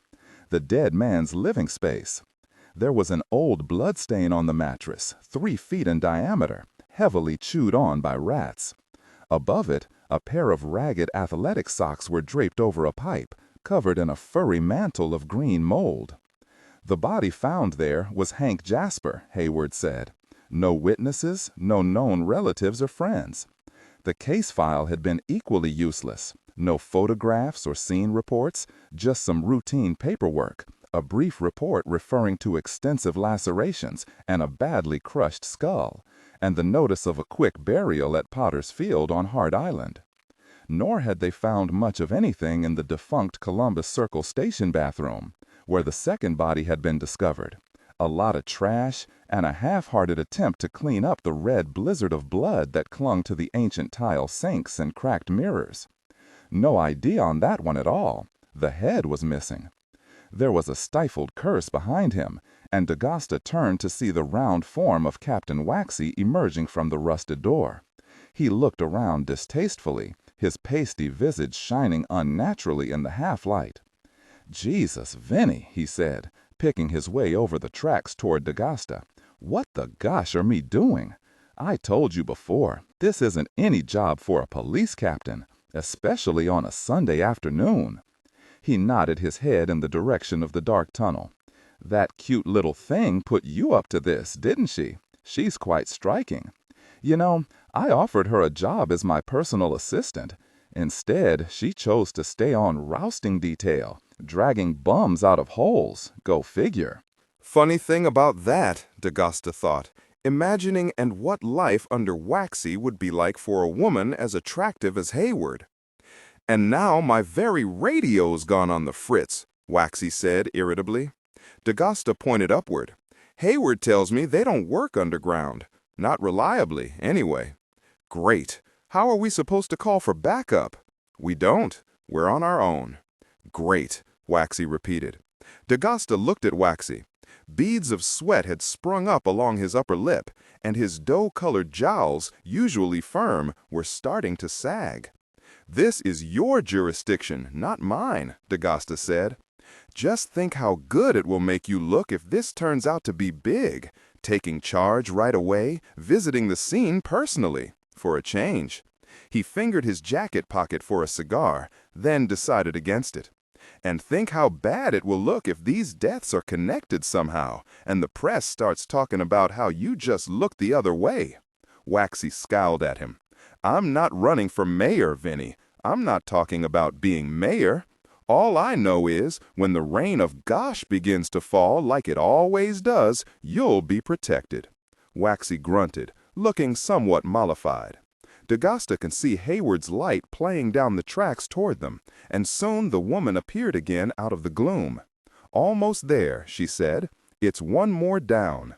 The dead man's living space. There was an old bloodstain on the mattress, 3 feet in diameter, heavily chewed on by rats. Above it, a pair of ragged athletic socks were draped over a pipe, covered in a furry mantle of green mold. The body found there was Hank Jasper, Hayward said. No witnesses, no known relatives or friends. The case file had been equally useless. No photographs or scene reports, just some routine paperwork, a brief report referring to extensive lacerations and a badly crushed skull, and the notice of a quick burial at Potter's Field on Hart Island. Nor had they found much of anything in the defunct Columbus Circle station bathroom, where the second body had been discovered. A lot of trash, and a half-hearted attempt to clean up the red blizzard of blood that clung to the ancient tile sinks and cracked mirrors. No ID on that one at all. The head was missing. There was a stifled curse behind him, and D'Agosta turned to see the round form of Captain Waxy emerging from the rusted door. He looked around distastefully, his pasty visage shining unnaturally in the half-light. "Jesus, Vinny," he said, picking his way over the tracks toward D'Agosta. "What the gosh are me doing? I told you before, this isn't any job for a police captain, especially on a Sunday afternoon." He nodded his head in the direction of the dark tunnel. "That cute little thing put you up to this, didn't she? She's quite striking. You know, I offered her a job as my personal assistant. Instead, she chose to stay on rousting detail, dragging bums out of holes. Go figure." Funny thing about that, D'Agosta thought, imagining and what life under Waxy would be like for a woman as attractive as Hayward. "And now my very radio's gone on the fritz," Waxy said irritably. D'Agosta pointed upward. "Hayward tells me they don't work underground. Not reliably, anyway." "Great. How are we supposed to call for backup?" "We don't. We're on our own." "Great," Waxy repeated. D'Agosta looked at Waxy. Beads of sweat had sprung up along his upper lip, and his dough-colored jowls, usually firm, were starting to sag. "This is your jurisdiction, not mine," D'Agosta said. "Just think how good it will make you look if this turns out to be big, taking charge right away, visiting the scene personally, for a change." He fingered his jacket pocket for a cigar, then decided against it. "And think how bad it will look if these deaths are connected somehow, and the press starts talking about how you just looked the other way." Waxy scowled at him. "I'm not running for mayor, Vinny. I'm not talking about being mayor. All I know is, when the rain of gosh begins to fall like it always does, you'll be protected." Waxy grunted, looking somewhat mollified. D'Agosta could see Hayward's light playing down the tracks toward them, and soon the woman appeared again out of the gloom. "Almost there," she said. "It's one more down."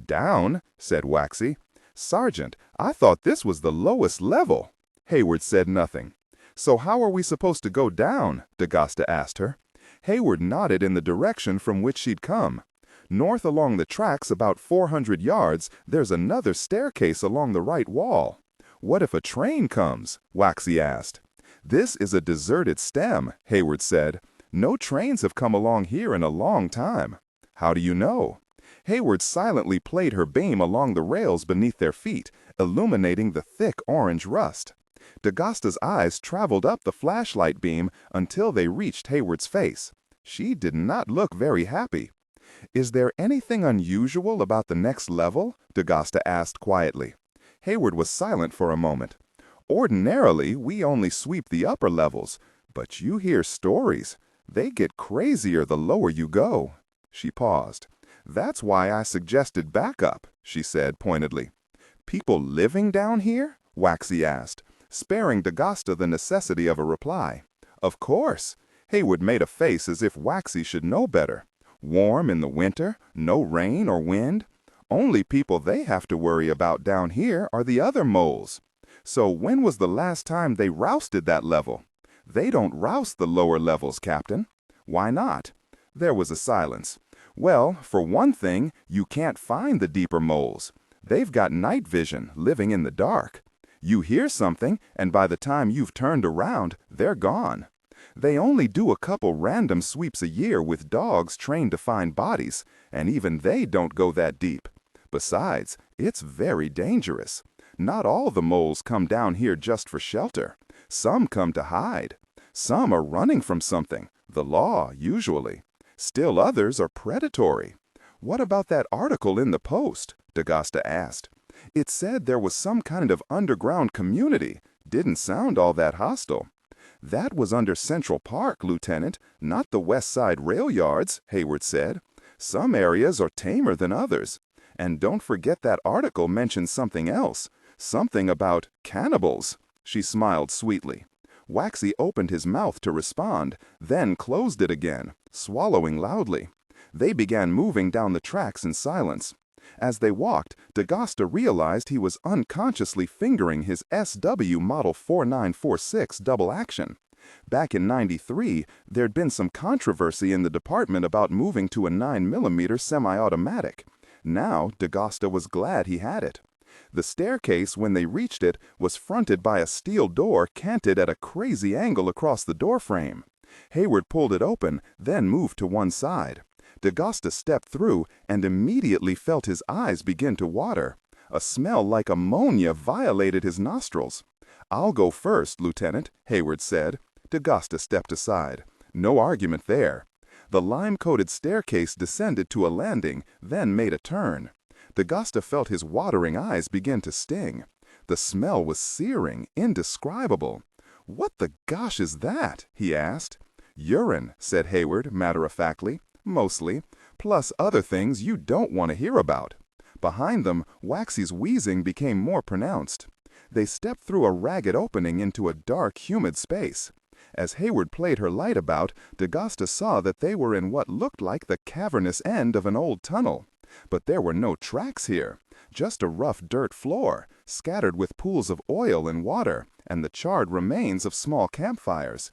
"Down?" said Waxy. "Sergeant, I thought this was the lowest level." Hayward said nothing. "So how are we supposed to go down?" D'Agosta asked her. Hayward nodded in the direction from which she'd come. North along the tracks about 400 yards, there's another staircase along the right wall. What if a train comes? Waxy asked. This is a deserted stem, Hayward said. No trains have come along here in a long time. How do you know? Hayward silently played her beam along the rails beneath their feet, illuminating the thick orange rust. D'Agasta's eyes traveled up the flashlight beam until they reached Hayward's face. She did not look very happy. Is there anything unusual about the next level? D'Agasta asked quietly. Hayward was silent for a moment. Ordinarily, we only sweep the upper levels, but you hear stories. They get crazier the lower you go. She paused. That's why I suggested backup, she said pointedly. People living down here? Waxy asked, sparing D'Agasta the necessity of a reply. Of course. Hayward made a face as if Waxy should know better. Warm in the winter, no rain or wind. Only people they have to worry about down here are the other moles. So when was the last time they rousted that level? They don't roust the lower levels, Captain. Why not? There was a silence. Well, for one thing, you can't find the deeper moles. They've got night vision, living in the dark. You hear something, and by the time you've turned around, they're gone. They only do a couple random sweeps a year with dogs trained to find bodies, and even they don't go that deep. Besides, it's very dangerous. Not all the moles come down here just for shelter. Some come to hide. Some are running from something, the law, usually. Still others are predatory. What about that article in the Post? D'Agasta asked. It said there was some kind of underground community. Didn't sound all that hostile. That was under Central Park, Lieutenant, not the West Side rail yards, Hayward said. Some areas are tamer than others. And don't forget that article mentioned something else. Something about cannibals. She smiled sweetly. Waxy opened his mouth to respond, then closed it again, swallowing loudly. They began moving down the tracks in silence. As they walked, D'Agasta realized he was unconsciously fingering his SW Model 4946 double action. Back in '93, there'd been some controversy in the department about moving to a 9mm semi-automatic. Now, D'Agasta was glad he had it. The staircase, when they reached it, was fronted by a steel door canted at a crazy angle across the doorframe. Hayward pulled it open, then moved to one side. D'Agasta stepped through and immediately felt his eyes begin to water. A smell like ammonia violated his nostrils. "I'll go first, Lieutenant," Hayward said. D'Agasta stepped aside. No argument there. The lime-coated staircase descended to a landing, then made a turn. D'Agasta felt his watering eyes begin to sting. The smell was searing, indescribable. "What the gosh is that?" he asked. "Urine," said Hayward matter-of-factly. "Mostly. Plus other things you don't want to hear about." Behind them, Waxy's wheezing became more pronounced. They stepped through a ragged opening into a dark, humid space. As Hayward played her light about, D'Agasta saw that they were in what looked like the cavernous end of an old tunnel. But there were no tracks here, just a rough dirt floor, scattered with pools of oil and water, and the charred remains of small campfires.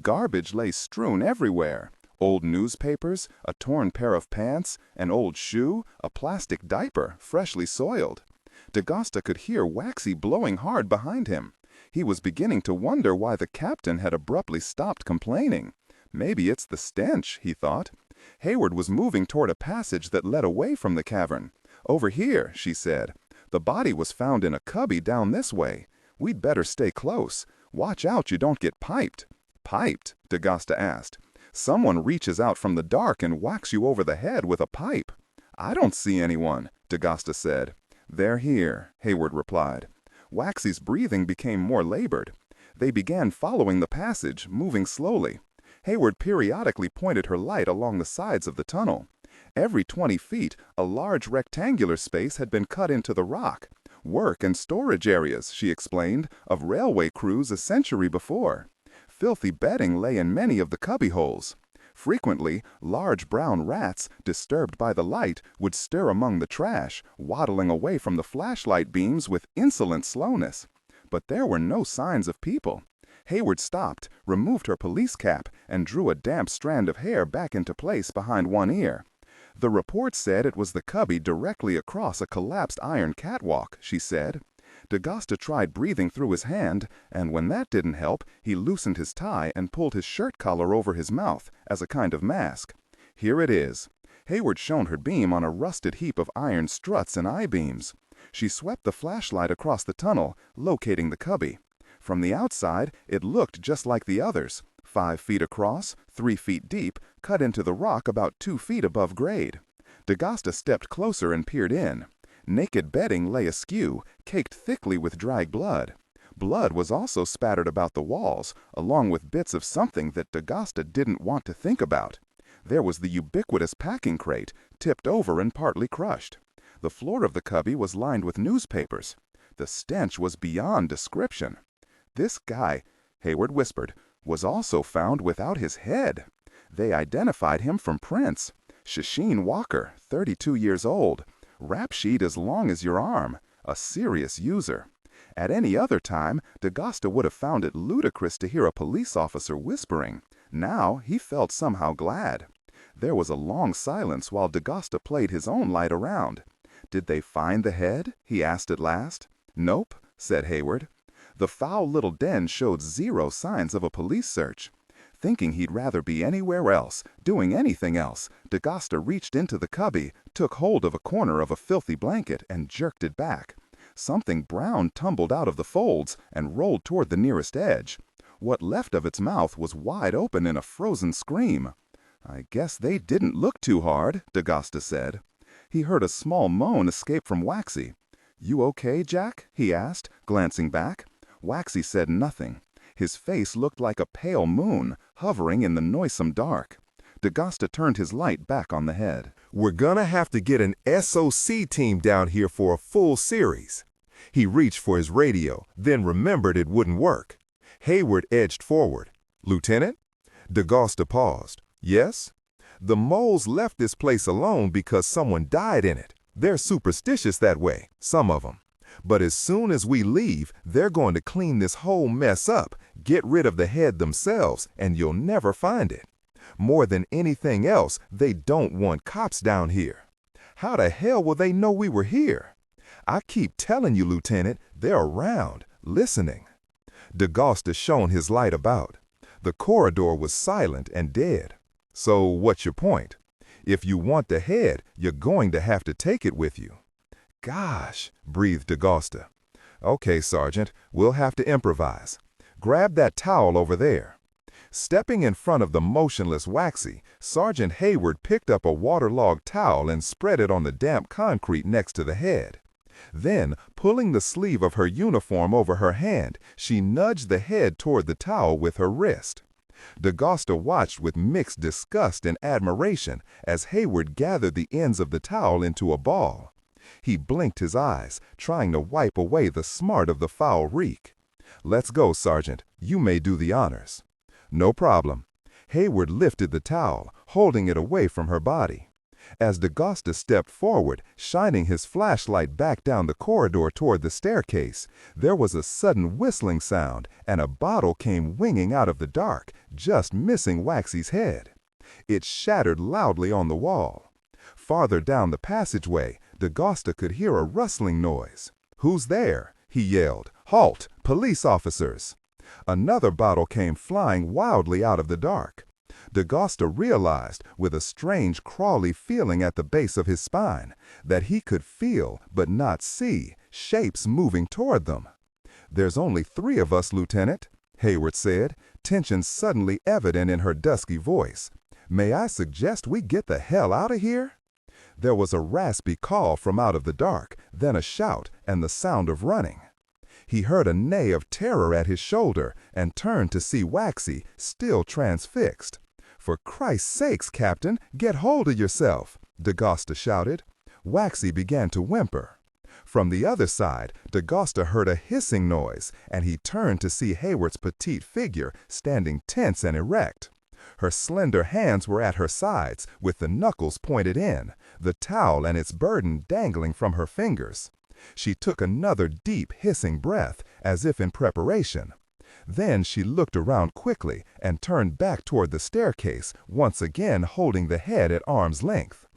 Garbage lay strewn everywhere. Old newspapers, a torn pair of pants, an old shoe, a plastic diaper, freshly soiled. D'Agasta could hear Waxy blowing hard behind him. He was beginning to wonder why the captain had abruptly stopped complaining. Maybe it's the stench, he thought. Hayward was moving toward a passage that led away from the cavern. "Over here," she said. "The body was found in a cubby down this way. We'd better stay close. Watch out you don't get piped." "Piped?" D'Agasta asked. "Someone reaches out from the dark and whacks you over the head with a pipe." "I don't see anyone," D'Agasta said. "They're here," Hayward replied. Waxy's breathing became more labored. They began following the passage, moving slowly. Hayward periodically pointed her light along the sides of the tunnel. Every 20 feet, a large rectangular space had been cut into the rock. Work and storage areas, she explained, of railway crews a century before. Filthy bedding lay in many of the cubbyholes. Frequently, large brown rats, disturbed by the light, would stir among the trash, waddling away from the flashlight beams with insolent slowness. But there were no signs of people. Hayward stopped, removed her police cap, and drew a damp strand of hair back into place behind one ear. "The report said it was the cubby directly across a collapsed iron catwalk," she said. D'Agosta tried breathing through his hand, and when that didn't help, he loosened his tie and pulled his shirt collar over his mouth as a kind of mask. "Here it is." Hayward shone her beam on a rusted heap of iron struts and I-beams. She swept the flashlight across the tunnel, locating the cubby. From the outside, it looked just like the others, 5 feet across, 3 feet deep, cut into the rock about 2 feet above grade. D'Agosta stepped closer and peered in. Naked bedding lay askew, caked thickly with dried blood. Blood was also spattered about the walls, along with bits of something that D'Agosta didn't want to think about. There was the ubiquitous packing crate, tipped over and partly crushed. The floor of the cubby was lined with newspapers. The stench was beyond description. "This guy," Hayward whispered, "was also found without his head. They identified him from prints. Shasheen Walker, 32 years old. Rap sheet as long as your arm. A serious user." At any other time, D'Agosta would have found it ludicrous to hear a police officer whispering. Now he felt somehow glad. There was a long silence while D'Agosta played his own light around. "Did they find the head?" he asked at last. "Nope," said Hayward. The foul little den showed 0 signs of a police search. Thinking he'd rather be anywhere else, doing anything else, D'Agosta reached into the cubby, took hold of a corner of a filthy blanket, and jerked it back. Something brown tumbled out of the folds and rolled toward the nearest edge. What left of its mouth was wide open in a frozen scream. "I guess they didn't look too hard," D'Agosta said. He heard a small moan escape from Waxy. "You okay, Jack?" he asked, glancing back. Waxy said nothing. His face looked like a pale moon, hovering in the noisome dark. D'Agosta turned his light back on the head. "We're gonna have to get an SOC team down here for a full series." He reached for his radio, then remembered it wouldn't work. Hayward edged forward. "Lieutenant?" D'Agosta paused. "Yes?" "The moles left this place alone because someone died in it. They're superstitious that way, some of them. But as soon as we leave, they're going to clean this whole mess up, get rid of the head themselves, and you'll never find it. More than anything else, they don't want cops down here. How the hell will they know we were here? I keep telling you, Lieutenant, they're around, listening." D'Agosta shone his light about. The corridor was silent and dead. "So what's your point? If you want the head, you're going to have to take it with you." "Gosh," breathed D'Agosta. "Okay, Sergeant, we'll have to improvise. Grab that towel over there." Stepping in front of the motionless Waxy, Sergeant Hayward picked up a waterlogged towel and spread it on the damp concrete next to the head. Then, pulling the sleeve of her uniform over her hand, she nudged the head toward the towel with her wrist. D'Agosta watched with mixed disgust and admiration as Hayward gathered the ends of the towel into a ball. He blinked his eyes, trying to wipe away the smart of the foul reek. "Let's go, Sergeant. You may do the honors." "No problem." Hayward lifted the towel, holding it away from her body. As D'Agosta stepped forward, shining his flashlight back down the corridor toward the staircase, there was a sudden whistling sound, and a bottle came winging out of the dark, just missing Waxy's head. It shattered loudly on the wall. Farther down the passageway, D'Agosta could hear a rustling noise. "Who's there?" he yelled. "Halt! Police officers!" Another bottle came flying wildly out of the dark. D'Agosta realized, with a strange crawly feeling at the base of his spine, that he could feel, but not see, shapes moving toward them. "There's only 3 of us, Lieutenant," Hayward said, tension suddenly evident in her dusky voice. "May I suggest we get the hell out of here?" There was a raspy call from out of the dark, then a shout and the sound of running. He heard a neigh of terror at his shoulder and turned to see Waxy, still transfixed. "For Christ's sakes, Captain, get hold of yourself," D'Agosta shouted. Waxy began to whimper. From the other side, D'Agosta heard a hissing noise, and he turned to see Hayward's petite figure standing tense and erect. Her slender hands were at her sides, with the knuckles pointed in, the towel and its burden dangling from her fingers. She took another deep, hissing breath, as if in preparation. Then she looked around quickly and turned back toward the staircase, once again holding the head at arm's length.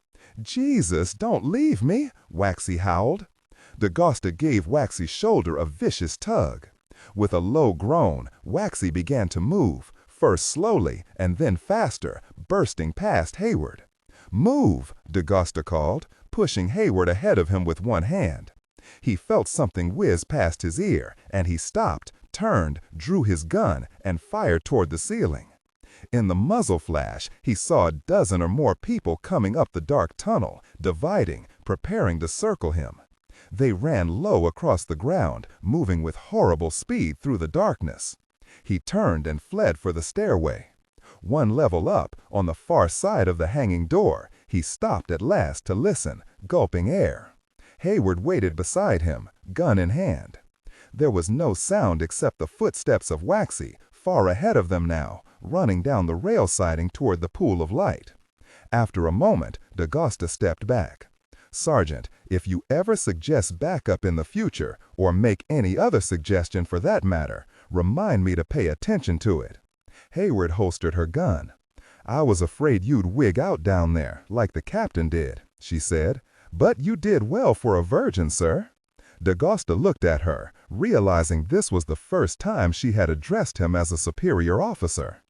Jesus, don't leave me, Waxy howled. Dagosta gave Waxy's shoulder a vicious tug. With a low groan, Waxy began to move, first slowly and then faster, bursting past Hayward. "Move," Dagosta called, pushing Hayward ahead of him with one hand. He felt something whiz past his ear, and he stopped, turned, drew his gun, and fired toward the ceiling. In the muzzle flash, he saw a dozen or more people coming up the dark tunnel, dividing, preparing to circle him. They ran low across the ground, moving with horrible speed through the darkness. He turned and fled for the stairway. One level up, on the far side of the hanging door, he stopped at last to listen, gulping air. Hayward waited beside him, gun in hand. There was no sound except the footsteps of Waxy, far ahead of them now, running down the rail siding toward the pool of light. After a moment, Dagosta stepped back. "Sergeant, if you ever suggest backup in the future, or make any other suggestion for that matter, remind me to pay attention to it." Hayward holstered her gun. "I was afraid you'd wig out down there, like the captain did," she said. "But you did well for a virgin, sir." Dagosta looked at her, realizing this was the first time she had addressed him as a superior officer.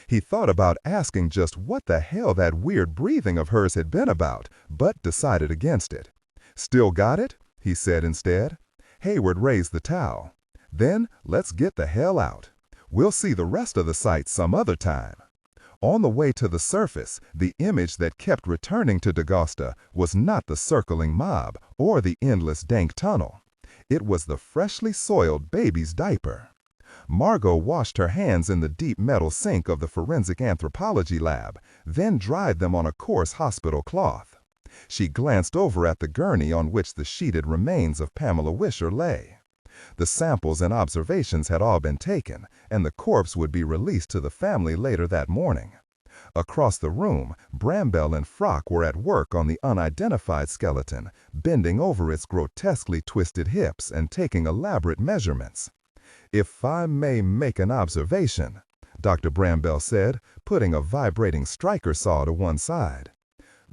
He thought about asking just what the hell that weird breathing of hers had been about, but decided against it. "Still got it?" he said instead. Hayward raised the towel. "Then let's get the hell out. We'll see the rest of the site some other time." On the way to the surface, the image that kept returning to Dagosta was not the circling mob or the endless dank tunnel. It was the freshly soiled baby's diaper. Margo washed her hands in the deep metal sink of the forensic anthropology lab, then dried them on a coarse hospital cloth. She glanced over at the gurney on which the sheeted remains of Pamela Wisher lay. The samples and observations had all been taken, and the corpse would be released to the family later that morning. Across the room, Bramble and Frock were at work on the unidentified skeleton, bending over its grotesquely twisted hips and taking elaborate measurements. "If I may make an observation," Dr. Bramble said, putting a vibrating striker saw to one side.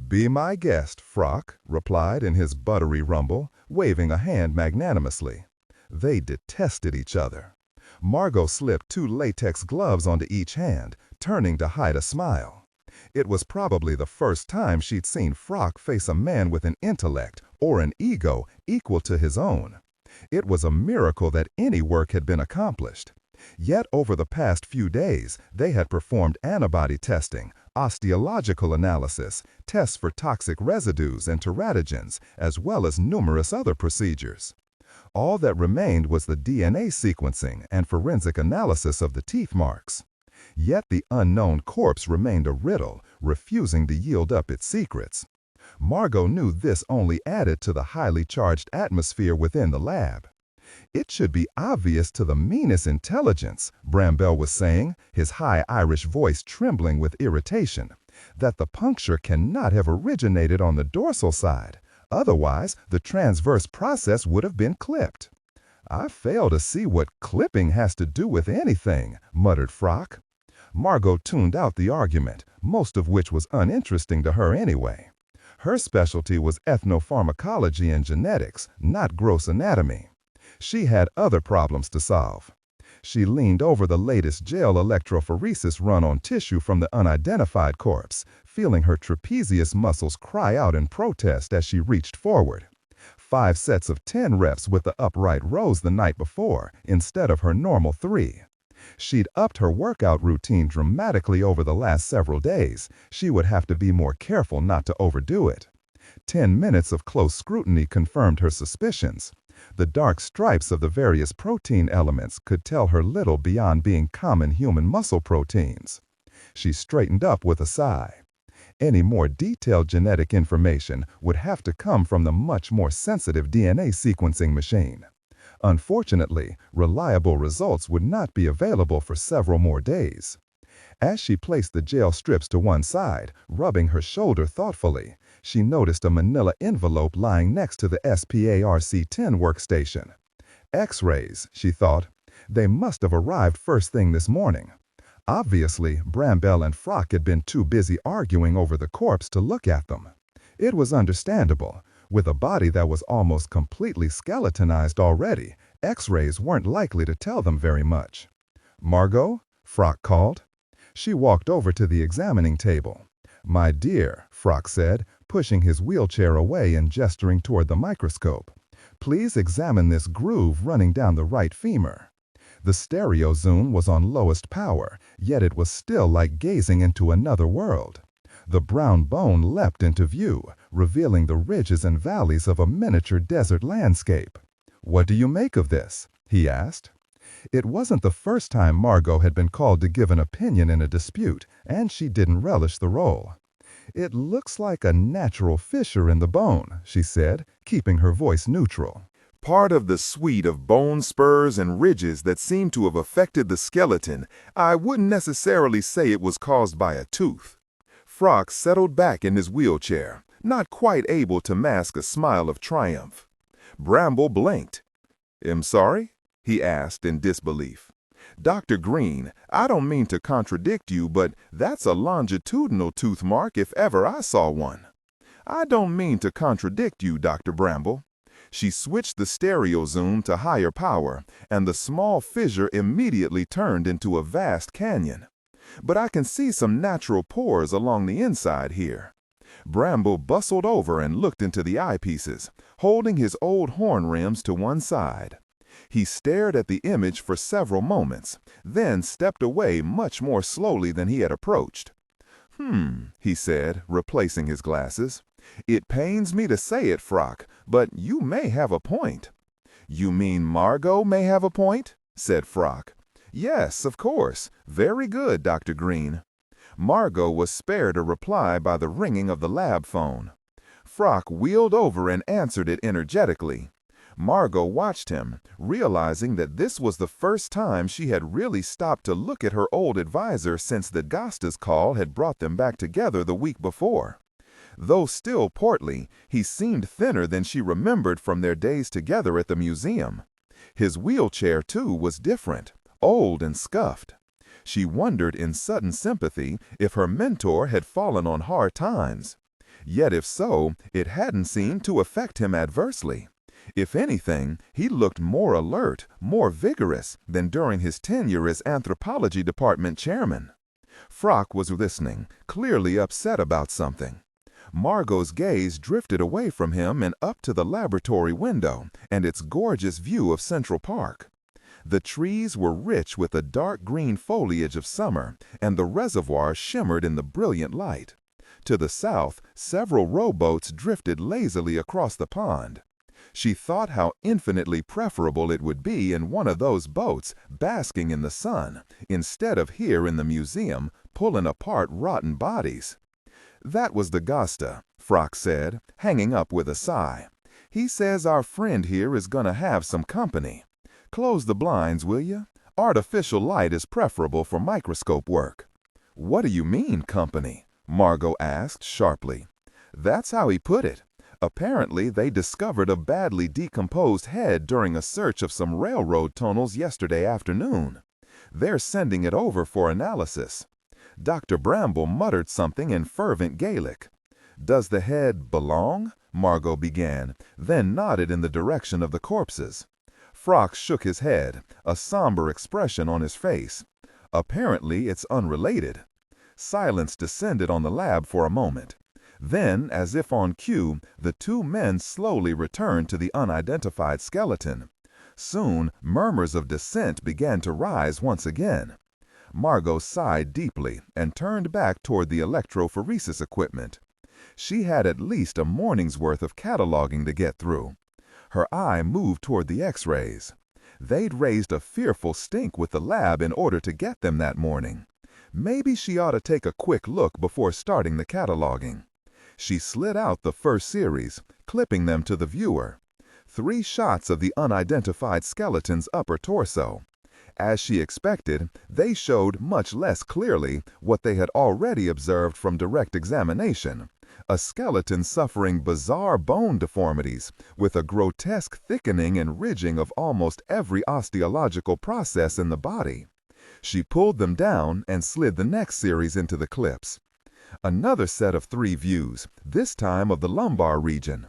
"Be my guest," Frock replied in his buttery rumble, waving a hand magnanimously. They detested each other. Margo slipped 2 latex gloves onto each hand, turning to hide a smile. It was probably the first time she'd seen Frock face a man with an intellect or an ego equal to his own. It was a miracle that any work had been accomplished. Yet over the past few days, they had performed antibody testing, osteological analysis, tests for toxic residues and teratogens, as well as numerous other procedures. All that remained was the DNA sequencing and forensic analysis of the teeth marks. Yet the unknown corpse remained a riddle, refusing to yield up its secrets. Margo knew this only added to the highly charged atmosphere within the lab. "It should be obvious to the meanest intelligence," Bramble was saying, his high Irish voice trembling with irritation, "that the puncture cannot have originated on the dorsal side. Otherwise, the transverse process would have been clipped." "I fail to see what clipping has to do with anything," muttered Frock. Margo tuned out the argument, most of which was uninteresting to her anyway. Her specialty was ethnopharmacology and genetics, not gross anatomy. She had other problems to solve. She leaned over the latest gel electrophoresis run on tissue from the unidentified corpse, feeling her trapezius muscles cry out in protest as she reached forward. 5 sets of 10 reps with the upright rows the night before, instead of her normal 3. She'd upped her workout routine dramatically over the last several days. She would have to be more careful not to overdo it. 10 minutes of close scrutiny confirmed her suspicions. The dark stripes of the various protein elements could tell her little beyond being common human muscle proteins. She straightened up with a sigh. Any more detailed genetic information would have to come from the much more sensitive DNA sequencing machine. Unfortunately, reliable results would not be available for several more days. As she placed the gel strips to one side, rubbing her shoulder thoughtfully, she noticed a manila envelope lying next to the SPARC-10 workstation. X-rays, she thought. They must have arrived first thing this morning. Obviously, Bramble and Frock had been too busy arguing over the corpse to look at them. It was understandable. With a body that was almost completely skeletonized already, X-rays weren't likely to tell them very much. "Margo?" Frock called. She walked over to the examining table. "My dear," Frock said, pushing his wheelchair away and gesturing toward the microscope. "Please examine this groove running down the right femur." The stereo zoom was on lowest power, yet it was still like gazing into another world. The brown bone leapt into view, revealing the ridges and valleys of a miniature desert landscape. "What do you make of this?" he asked. It wasn't the first time Margo had been called to give an opinion in a dispute, and she didn't relish the role. "It looks like a natural fissure in the bone," she said, keeping her voice neutral. Part of the suite of bone spurs and ridges that seem to have affected the skeleton. I wouldn't necessarily say it was caused by a tooth." Frock settled back in his wheelchair, not quite able to mask a smile of triumph. Bramble blinked. "I'm sorry?" he asked in disbelief. "Dr. Green, I don't mean to contradict you, but that's a longitudinal tooth mark if ever I saw one." "I don't mean to contradict you, Dr. Bramble." She switched the stereo zoom to higher power, and the small fissure immediately turned into a vast canyon. "But I can see some natural pores along the inside here." Bramble bustled over and looked into the eyepieces, holding his old horn rims to one side. He stared at the image for several moments, then stepped away much more slowly than he had approached. He said, replacing his glasses. "It pains me to say it, Frock, but you may have a point." "You mean Margo may have a point?" said Frock. "Yes, of course. Very good, Dr. Green." Margo was spared a reply by the ringing of the lab phone. Frock wheeled over and answered it energetically. Margo watched him, realizing that this was the first time she had really stopped to look at her old advisor since the Gastas call had brought them back together the week before. Though still portly, he seemed thinner than she remembered from their days together at the museum. His wheelchair, too, was different, old and scuffed. She wondered in sudden sympathy if her mentor had fallen on hard times. Yet if so, it hadn't seemed to affect him adversely. If anything, he looked more alert, more vigorous than during his tenure as anthropology department chairman. Frock was listening, clearly upset about something. Margo's gaze drifted away from him and up to the laboratory window and its gorgeous view of Central Park. The trees were rich with the dark green foliage of summer, and the reservoir shimmered in the brilliant light. To the south, several rowboats drifted lazily across the pond. She thought how infinitely preferable it would be in one of those boats basking in the sun, instead of here in the museum pulling apart rotten bodies. "That was the Gasta," Frock said, hanging up with a sigh. "He says our friend here is going to have some company. Close the blinds, will you? Artificial light is preferable for microscope work." "What do you mean, company?" Margo asked sharply. "That's how he put it. Apparently, they discovered a badly decomposed head during a search of some railroad tunnels yesterday afternoon. They're sending it over for analysis." Dr. Bramble muttered something in fervent Gaelic. "Does the head belong?" Margo began, then nodded in the direction of the corpses. Frock shook his head, a somber expression on his face. "Apparently, it's unrelated." Silence descended on the lab for a moment. Then, as if on cue, the two men slowly returned to the unidentified skeleton. Soon, murmurs of dissent began to rise once again. Margo sighed deeply and turned back toward the electrophoresis equipment. She had at least a morning's worth of cataloging to get through. Her eye moved toward the X-rays. They'd raised a fearful stink with the lab in order to get them that morning. Maybe she ought to take a quick look before starting the cataloging. She slid out the first series, clipping them to the viewer. 3 shots of the unidentified skeleton's upper torso. As she expected, they showed much less clearly what they had already observed from direct examination: a skeleton suffering bizarre bone deformities, with a grotesque thickening and ridging of almost every osteological process in the body. She pulled them down and slid the next series into the clips. Another set of 3 views, this time of the lumbar region.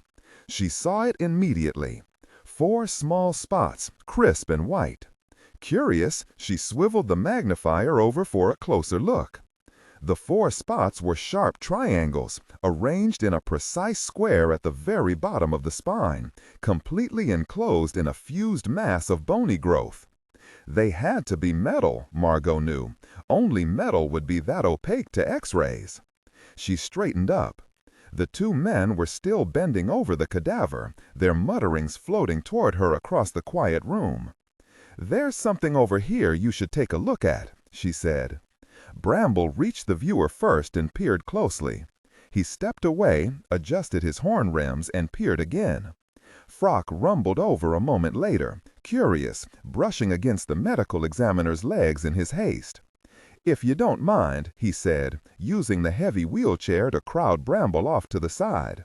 She saw it immediately. 4 small spots, crisp and white. Curious, she swiveled the magnifier over for a closer look. The 4 spots were sharp triangles, arranged in a precise square at the very bottom of the spine, completely enclosed in a fused mass of bony growth. They had to be metal, Margo knew. Only metal would be that opaque to X-rays. She straightened up. The 2 men were still bending over the cadaver, their mutterings floating toward her across the quiet room. "There's something over here you should take a look at," she said. Bramble reached the viewer first and peered closely. He stepped away, adjusted his horn rims, and peered again. Frock rumbled over a moment later, curious, brushing against the medical examiner's legs in his haste. "If you don't mind," he said, using the heavy wheelchair to crowd Bramble off to the side.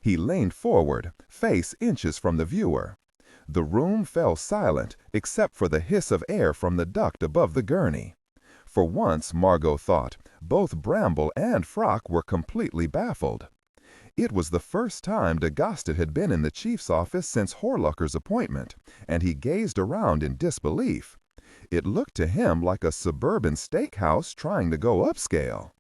He leaned forward, face inches from the viewer. The room fell silent, except for the hiss of air from the duct above the gurney. For once, Margo thought, both Bramble and Frock were completely baffled. It was the first time D'Agasta had been in the chief's office since Horlucker's appointment, and he gazed around in disbelief. It looked to him like a suburban steakhouse trying to go upscale.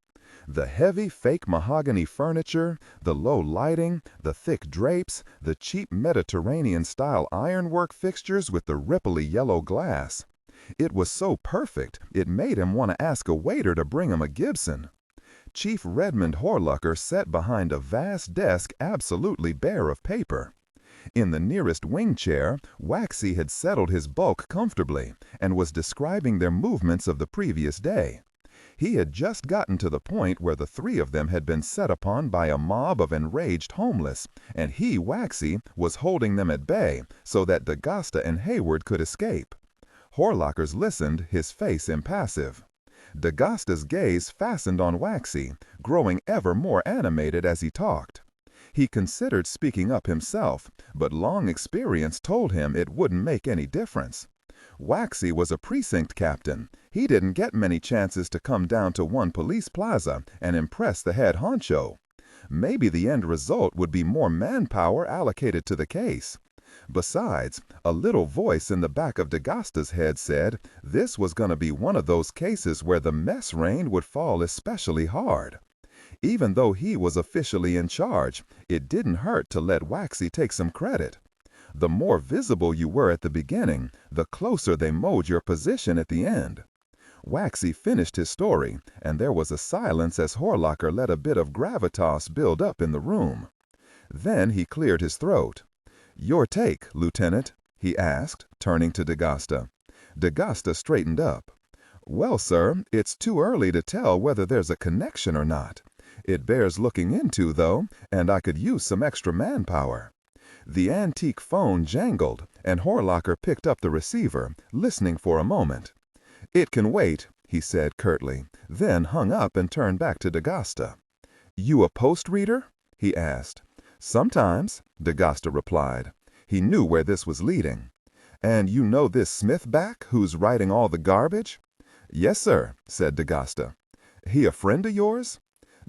The heavy fake mahogany furniture, the low lighting, the thick drapes, the cheap Mediterranean-style ironwork fixtures with the ripply yellow glass. It was so perfect, it made him want to ask a waiter to bring him a Gibson. Chief Redmond Horlucker sat behind a vast desk absolutely bare of paper. In the nearest wing chair, Waxy had settled his bulk comfortably and was describing their movements of the previous day. He had just gotten to the point where the 3 of them had been set upon by a mob of enraged homeless, and he, Waxy, was holding them at bay so that D'Agasta and Hayward could escape. Horlucker's listened, his face impassive. D'Agasta's gaze fastened on Waxy, growing ever more animated as he talked. He considered speaking up himself, but long experience told him it wouldn't make any difference. Waxy was a precinct captain. He didn't get many chances to come down to one police plaza and impress the head honcho. Maybe the end result would be more manpower allocated to the case. Besides, a little voice in the back of D'Agasta's head said this was going to be one of those cases where the mess rain would fall especially hard. Even though he was officially in charge, it didn't hurt to let Waxy take some credit. The more visible you were at the beginning, the closer they mowed your position at the end. Waxy finished his story, and there was a silence as Horlucker let a bit of gravitas build up in the room. Then he cleared his throat. "Your take, Lieutenant?" he asked, turning to D'Agasta. D'Agasta straightened up. "Well, sir, it's too early to tell whether there's a connection or not. It bears looking into, though, and I could use some extra manpower." The antique phone jangled, and Horlucker picked up the receiver, listening for a moment. "It can wait," he said curtly, then hung up and turned back to D'Agasta. "You a post reader?" he asked. "Sometimes," D'Agasta replied. He knew where this was leading. "And you know this Smith back, who's writing all the garbage?" "Yes, sir," said D'Agasta. "He a friend of yours?"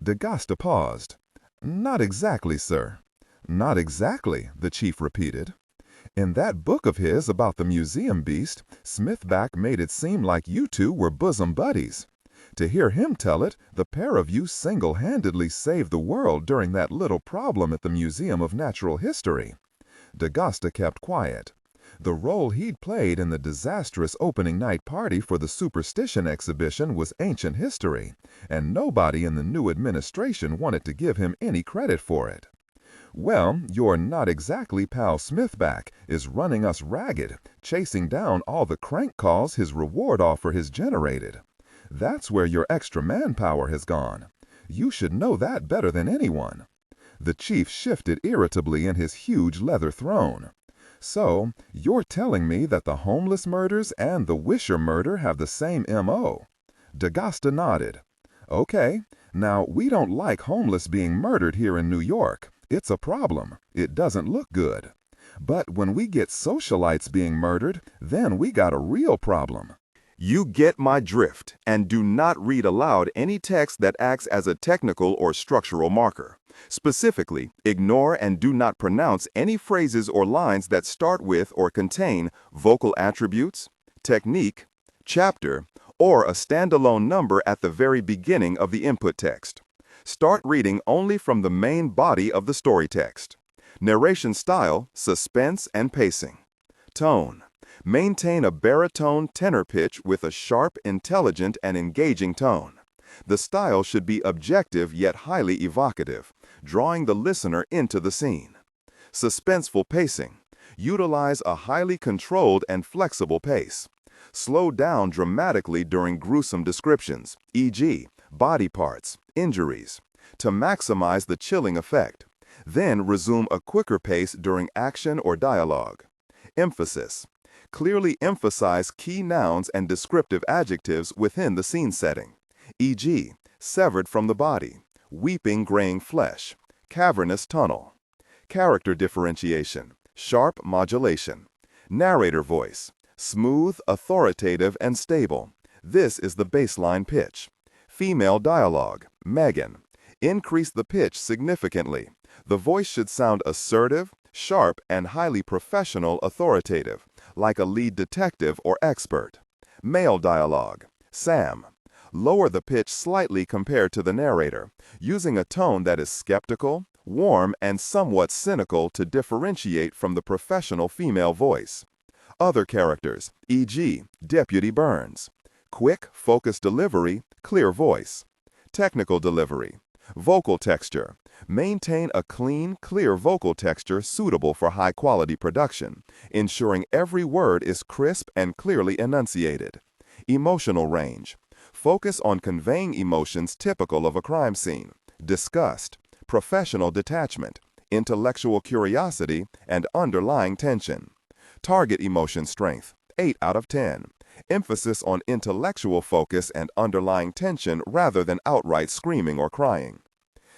D'Agasta paused. "Not exactly, sir." "Not exactly," the chief repeated. "In that book of his about the museum beast, Smithback made it seem like you 2 were bosom buddies. To hear him tell it, the pair of you single-handedly saved the world during that little problem at the Museum of Natural History." D'Agasta kept quiet. The role he'd played in the disastrous opening night party for the Superstition exhibition was ancient history, and nobody in the new administration wanted to give him any credit for it. "Well, your not exactly pal Smithback is running us ragged, chasing down all the crank calls his reward offer has generated. That's where your extra manpower has gone. You should know that better than anyone." The chief shifted irritably in his huge leather throne. "So, you're telling me that the homeless murders and the Wisher murder have the same M.O.?" D'Agasta nodded. "Okay, now we don't like homeless being murdered here in New York. It's a problem. It doesn't look good. But when we get socialites being murdered, then we got a real problem." You get my drift, and do not read aloud any text that acts as a technical or structural marker. Specifically, ignore and do not pronounce any phrases or lines that start with or contain vocal attributes, technique, chapter, or a standalone number at the very beginning of the input text. Start reading only from the main body of the story text. Narration style, suspense, and pacing. Tone. Maintain a baritone tenor pitch with a sharp, intelligent, and engaging tone. The style should be objective yet highly evocative, drawing the listener into the scene. Suspenseful pacing. Utilize a highly controlled and flexible pace. Slow down dramatically during gruesome descriptions, e.g., body parts, injuries, to maximize the chilling effect. Then resume a quicker pace during action or dialogue. Emphasis. Clearly emphasize key nouns and descriptive adjectives within the scene setting, e.g., severed from the body, weeping graying flesh, cavernous tunnel. Character differentiation, sharp modulation. Narrator voice, smooth, authoritative, and stable. This is the baseline pitch. Female dialogue, Megan. Increase the pitch significantly. The voice should sound assertive, sharp, and highly professional authoritative, like a lead detective or expert. Male dialogue, Sam. Lower the pitch slightly compared to the narrator, using a tone that is skeptical, warm, and somewhat cynical to differentiate from the professional female voice. Other characters, e.g., Deputy Burns. Quick, focused delivery, clear voice. Technical delivery. Vocal texture. Maintain a clean, clear vocal texture suitable for high-quality production, ensuring every word is crisp and clearly enunciated. Emotional range. Focus on conveying emotions typical of a crime scene: disgust, professional detachment, intellectual curiosity, and underlying tension. Target emotion strength, 8 out of 10. Emphasis on intellectual focus and underlying tension rather than outright screaming or crying.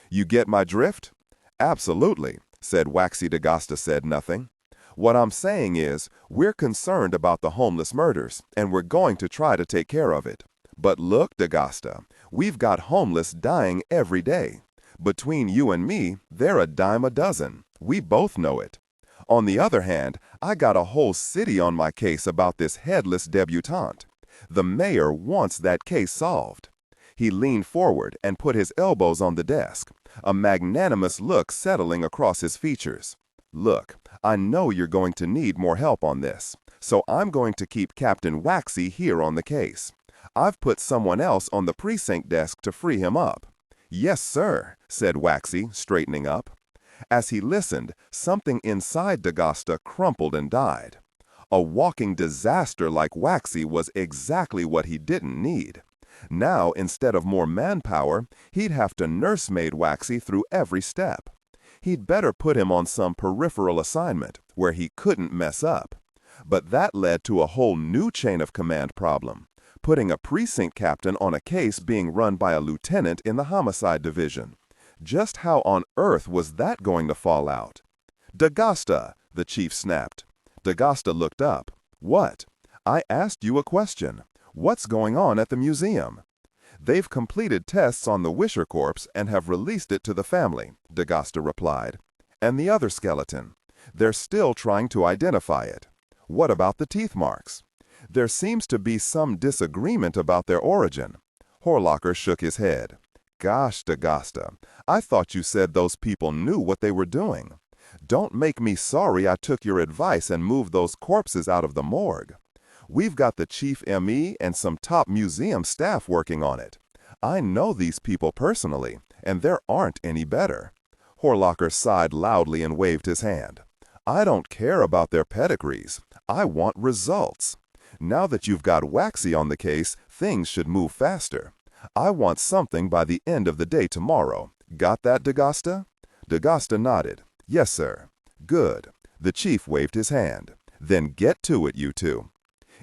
You get my drift? Absolutely, said Waxy DeGasta said nothing. What I'm saying is, we're concerned about the homeless murders, and we're going to try to take care of it. But look, DeGasta, we've got homeless dying every day. Between you and me, they're a dime a dozen. We both know it. On the other hand, I got a whole city on my case about this headless debutante. The mayor wants that case solved. He leaned forward and put his elbows on the desk, a magnanimous look settling across his features. Look, I know you're going to need more help on this, so I'm going to keep Captain Waxy here on the case. I've put someone else on the precinct desk to free him up. Yes, sir, said Waxy, straightening up. As he listened, something inside DeGasta crumpled and died. A walking disaster like Waxy was exactly what he didn't need. Now, instead of more manpower, he'd have to nursemaid Waxy through every step. He'd better put him on some peripheral assignment where he couldn't mess up. But that led to a whole new chain of command problem, putting a precinct captain on a case being run by a lieutenant in the homicide division. Just how on earth was that going to fall out? DeGasta, the chief snapped. DeGasta looked up. What? I asked you a question. What's going on at the museum? They've completed tests on the Wisher corpse and have released it to the family, DeGasta replied. And the other skeleton? They're still trying to identify it. What about the teeth marks? There seems to be some disagreement about their origin. Horlocker shook his head. Gosh, DeGasta, I thought you said those people knew what they were doing. Don't make me sorry I took your advice and moved those corpses out of the morgue. We've got the chief ME and some top museum staff working on it. I know these people personally, and there aren't any better. Horlocker sighed loudly and waved his hand. I don't care about their pedigrees. I want results. Now that you've got Waxy on the case, things should move faster. I want something by the end of the day tomorrow. Got that, DeGasta? DeGasta nodded. Yes, sir. Good. The chief waved his hand. Then get to it, you two.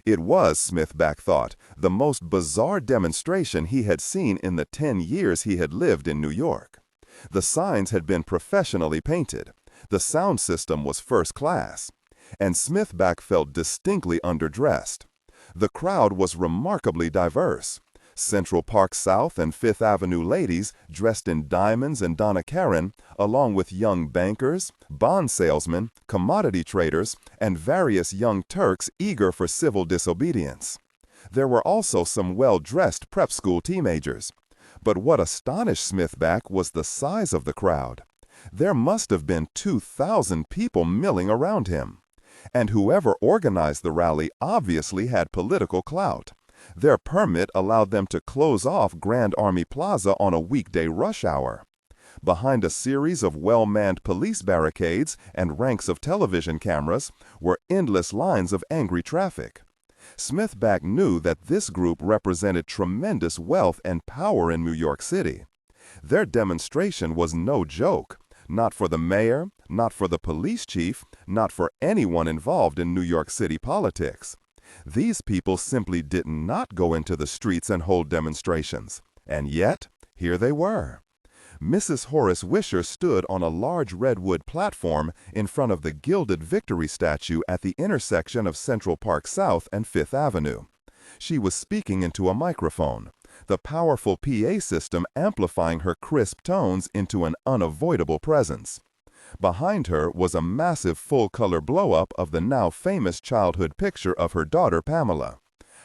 It was, Smithback thought, the most bizarre demonstration he had seen in the 10 years he had lived in New York. The signs had been professionally painted. The sound system was first class. And Smithback felt distinctly underdressed. The crowd was remarkably diverse. Central Park South and Fifth Avenue ladies dressed in diamonds and Donna Karan, along with young bankers, bond salesmen, commodity traders, and various young Turks eager for civil disobedience. There were also some well-dressed prep school teenagers. But what astonished Smithback was the size of the crowd. There must have been 2,000 people milling around him. And whoever organized the rally obviously had political clout. Their permit allowed them to close off Grand Army Plaza on a weekday rush hour. Behind a series of well-manned police barricades and ranks of television cameras were endless lines of angry traffic. Smithback knew that this group represented tremendous wealth and power in New York City. Their demonstration was no joke, not for the mayor, not for the police chief, not for anyone involved in New York City politics. These people simply did not go into the streets and hold demonstrations. And yet, here they were. Mrs. Horace Wisher stood on a large redwood platform in front of the gilded Victory statue at the intersection of Central Park South and Fifth Avenue. She was speaking into a microphone, the powerful PA system amplifying her crisp tones into an unavoidable presence. Behind her was a massive full-color blow-up of the now famous childhood picture of her daughter Pamela.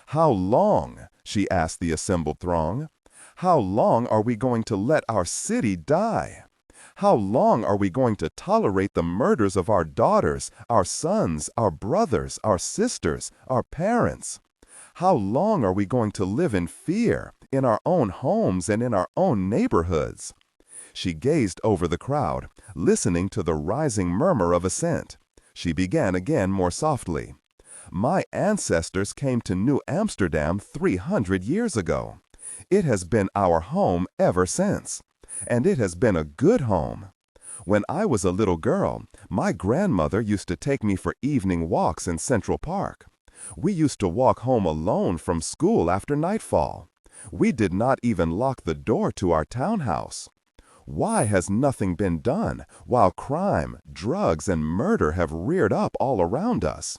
"How long?" she asked the assembled throng. "How long are we going to let our city die? How long are we going to tolerate the murders of our daughters, our sons, our brothers, our sisters, our parents? How long are we going to live in fear, in our own homes and in our own neighborhoods?" She gazed over the crowd, listening to the rising murmur of assent. She began again more softly. "My ancestors came to New Amsterdam 300 years ago. It has been our home ever since, and it has been a good home. When I was a little girl, my grandmother used to take me for evening walks in Central Park. We used to walk home alone from school after nightfall. We did not even lock the door to our townhouse. Why has nothing been done while crime, drugs, and murder have reared up all around us?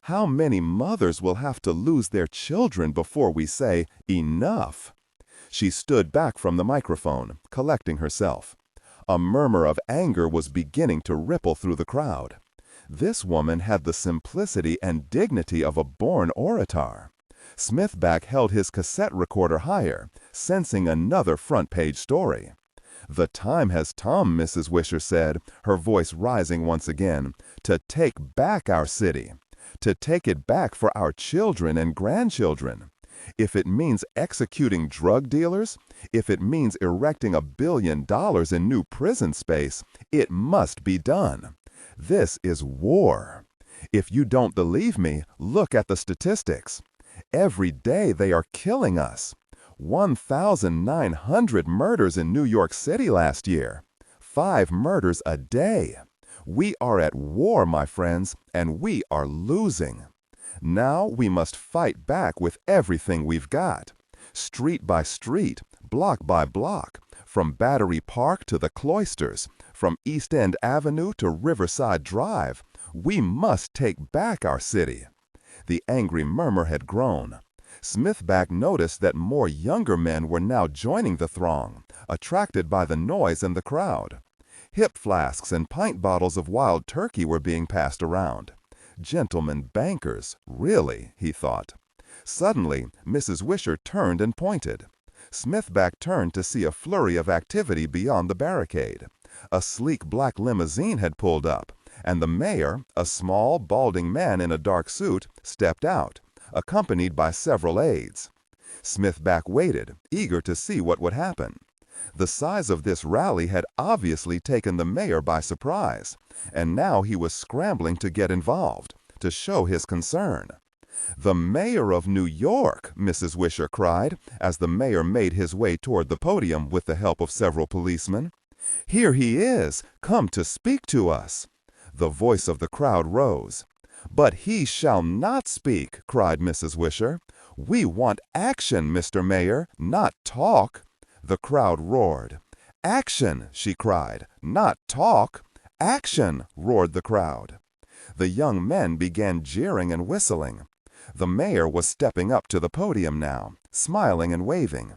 How many mothers will have to lose their children before we say, 'Enough'?" She stood back from the microphone, collecting herself. A murmur of anger was beginning to ripple through the crowd. This woman had the simplicity and dignity of a born orator. Smithback held his cassette recorder higher, sensing another front-page story. "The time has come," Mrs. Wisher said, her voice rising once again, "to take back our city, to take it back for our children and grandchildren. If it means executing drug dealers, if it means erecting $1 billion in new prison space, it must be done. This is war. If you don't believe me, look at the statistics. Every day they are killing us. 1,900 murders in New York City last year. 5 murders a day. We are at war, my friends, and we are losing. Now we must fight back with everything we've got. Street by street, block by block, from Battery Park to the Cloisters, from East End Avenue to Riverside Drive. We must take back our city." The angry murmur had grown. Smithback noticed that more younger men were now joining the throng, attracted by the noise and the crowd. Hip flasks and pint bottles of wild turkey were being passed around. Gentlemen bankers, really, he thought. Suddenly, Mrs. Wisher turned and pointed. Smithback turned to see a flurry of activity beyond the barricade. A sleek black limousine had pulled up, and the mayor, a small, balding man in a dark suit, stepped out, accompanied by several aides. Smithback waited, eager to see what would happen. The size of this rally had obviously taken the mayor by surprise, and now he was scrambling to get involved, to show his concern. "The mayor of New York!" Mrs. Wisher cried, as the mayor made his way toward the podium with the help of several policemen. "Here he is, come to speak to us." The voice of the crowd rose. "But he shall not speak," cried Mrs. Wisher. "We want action, Mr. Mayor, not talk." The crowd roared. "Action!" she cried. "Not talk!" "Action!" roared the crowd. The young men began jeering and whistling. The mayor was stepping up to the podium now, smiling and waving.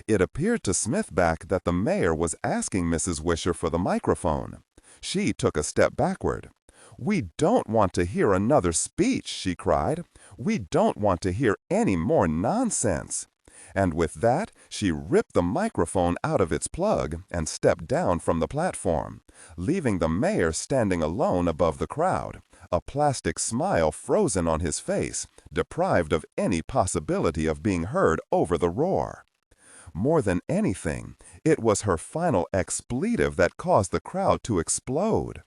It appeared to Smithback that the mayor was asking Mrs. Wisher for the microphone. She took a step backward. "We don't want to hear another speech," she cried. "We don't want to hear any more nonsense." And with that, she ripped the microphone out of its plug and stepped down from the platform, leaving the mayor standing alone above the crowd, a plastic smile frozen on his face, deprived of any possibility of being heard over the roar. More than anything, it was her final expletive that caused the crowd to explode.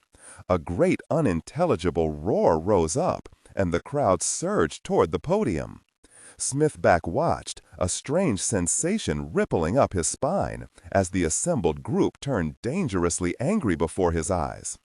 A great unintelligible roar rose up, and the crowd surged toward the podium. Smithback watched, a strange sensation rippling up his spine, as the assembled group turned dangerously angry before his eyes.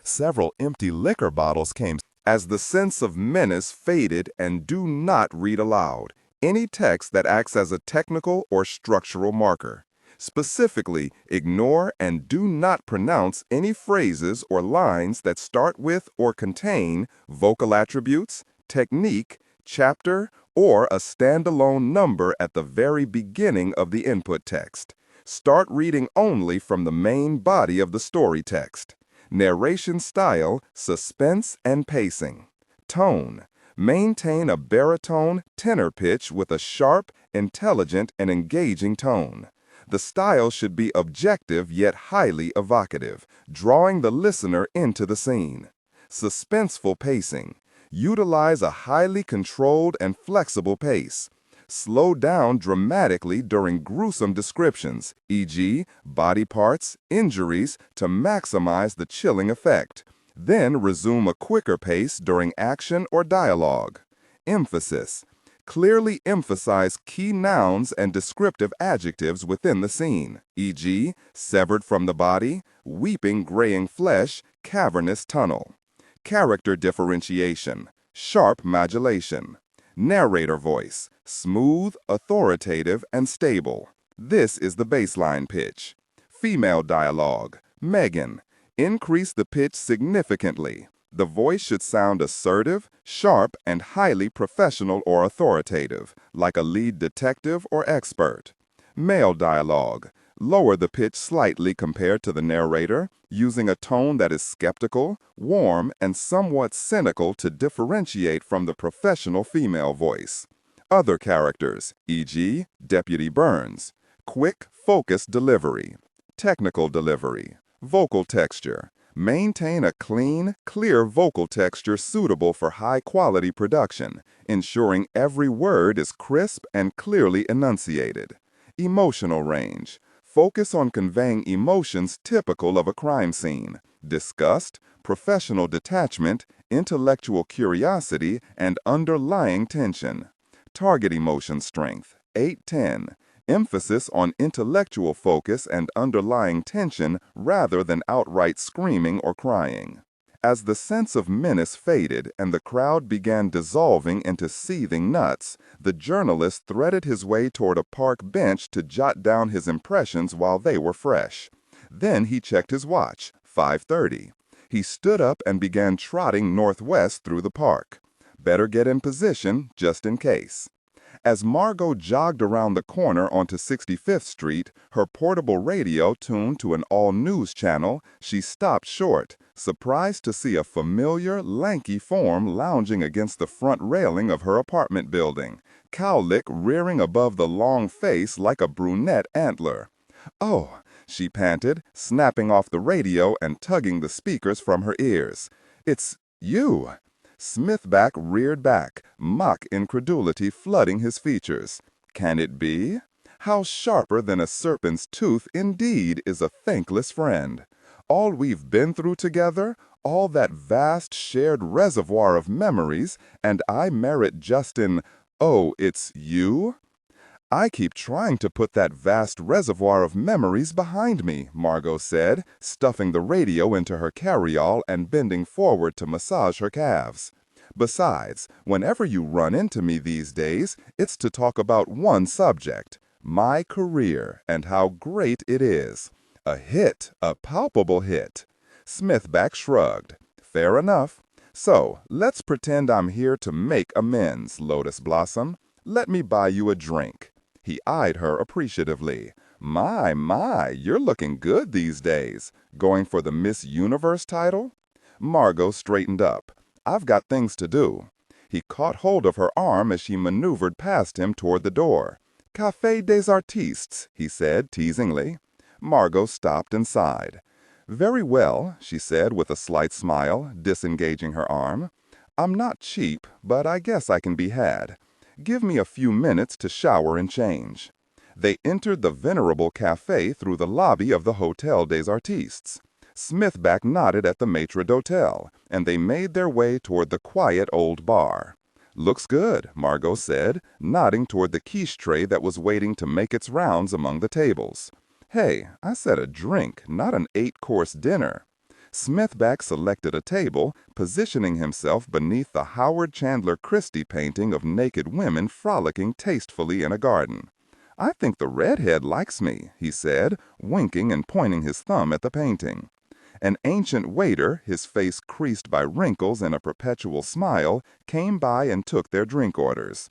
Several empty liquor bottles came. As the sense of menace faded, and do not read aloud any text that acts as a technical or structural marker. Specifically, ignore and do not pronounce any phrases or lines that start with or contain vocal attributes, technique, chapter, or a standalone number at the very beginning of the input text. Start reading only from the main body of the story text. Narration style, suspense, and pacing. Tone. Maintain a baritone tenor pitch with a sharp, intelligent, and engaging tone. The style should be objective yet highly evocative, drawing the listener into the scene. Suspenseful pacing. Utilize a highly controlled and flexible pace. Slow down dramatically during gruesome descriptions, e.g., body parts, injuries, to maximize the chilling effect. Then resume a quicker pace during action or dialogue. Emphasis. Clearly emphasize key nouns and descriptive adjectives within the scene, e.g., severed from the body, weeping graying flesh, cavernous tunnel. Character differentiation. Sharp modulation. Narrator voice. Smooth, authoritative, and stable. This is the baseline pitch. Female dialogue. Megan. Increase the pitch significantly. The voice should sound assertive, sharp, and highly professional or authoritative, like a lead detective or expert. Male dialogue. Lower the pitch slightly compared to the narrator, using a tone that is skeptical, warm, and somewhat cynical to differentiate from the professional female voice. Other characters, e.g., Deputy Burns. Quick, focused delivery. Technical delivery. Vocal texture. Maintain a clean, clear vocal texture suitable for high-quality production, ensuring every word is crisp and clearly enunciated. Emotional range. Focus on conveying emotions typical of a crime scene: disgust, professional detachment, intellectual curiosity, and underlying tension. Target emotion strength, 8-10. Emphasis on intellectual focus and underlying tension rather than outright screaming or crying. As the sense of menace faded and the crowd began dissolving into seething nuts, the journalist threaded his way toward a park bench to jot down his impressions while they were fresh. Then he checked his watch, 5:30. He stood up and began trotting northwest through the park. Better get in position just in case. As Margo jogged around the corner onto 65th Street, her portable radio tuned to an all-news channel, she stopped short, surprised to see a familiar, lanky form lounging against the front railing of her apartment building, cowlick rearing above the long face like a brunette antler. "Oh," she panted, snapping off the radio and tugging the speakers from her ears. "It's you." Smithback reared back, mock incredulity flooding his features. Can it be? How sharper than a serpent's tooth indeed is a thankless friend. All we've been through together, all that vast shared reservoir of memories, and I merit just an, "Oh, it's you?" "I keep trying to put that vast reservoir of memories behind me," Margo said, stuffing the radio into her carryall and bending forward to massage her calves. "Besides, whenever you run into me these days, it's to talk about one subject, my career, and how great it is. A hit, a palpable hit." Smithback shrugged. "Fair enough." So, let's pretend I'm here to make amends, Lotus Blossom. Let me buy you a drink." He eyed her appreciatively. My, you're looking good these days. Going for the Miss Universe title?" Margo straightened up. "I've got things to do." He caught hold of her arm as she maneuvered past him toward the door. "Café des Artistes," he said teasingly. Margo stopped and sighed. "Very well," she said with a slight smile, disengaging her arm. "I'm not cheap, but I guess I can be had. Give me a few minutes to shower and change." They entered the venerable café through the lobby of the Hotel des Artistes. Smithback nodded at the maitre d'hotel, and they made their way toward the quiet old bar. "Looks good," Margo said, nodding toward the quiche tray that was waiting to make its rounds among the tables. "Hey, I said a drink, not an 8-course dinner." Smithback selected a table, positioning himself beneath the Howard Chandler Christie painting of naked women frolicking tastefully in a garden. "I think the redhead likes me," he said, winking and pointing his thumb at the painting. An ancient waiter, his face creased by wrinkles in a perpetual smile, came by and took their drink orders.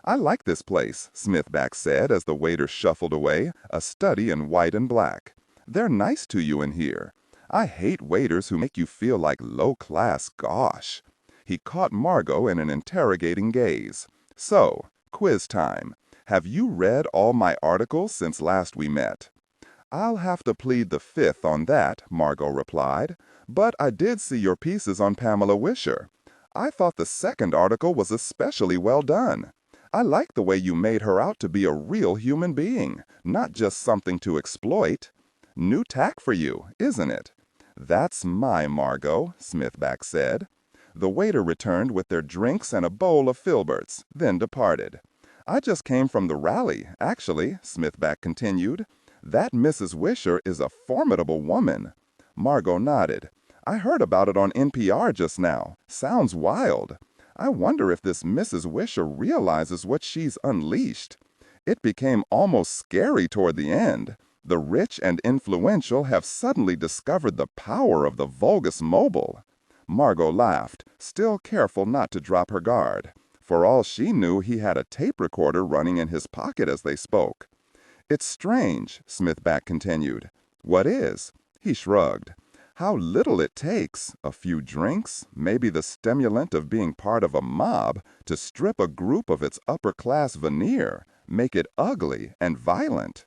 "I like this place," Smithback said as the waiter shuffled away, a study in white and black. "They're nice to you in here. I hate waiters who make you feel like low-class gosh." He caught Margo in an interrogating gaze. "So, quiz time. Have you read all my articles since last we met?" "I'll have to plead the fifth on that," Margo replied. "But I did see your pieces on Pamela Wisher. I thought the second article was especially well done. I like the way you made her out to be a real human being, not just something to exploit. New tack for you, isn't it?" "That's my Margo," Smithback said. The waiter returned with their drinks and a bowl of filberts, then departed. "I just came from the rally, actually," Smithback continued. "That Mrs. Wisher is a formidable woman." Margo nodded. "I heard about it on NPR just now. Sounds wild. I wonder if this Mrs. Wisher realizes what she's unleashed. It became almost scary toward the end. The rich and influential have suddenly discovered the power of the Vulgus Mobile." Margo laughed, still careful not to drop her guard. For all she knew, he had a tape recorder running in his pocket as they spoke. "It's strange," Smithback continued. "What is?" He shrugged. "How little it takes, a few drinks, maybe the stimulant of being part of a mob, to strip a group of its upper-class veneer, make it ugly and violent."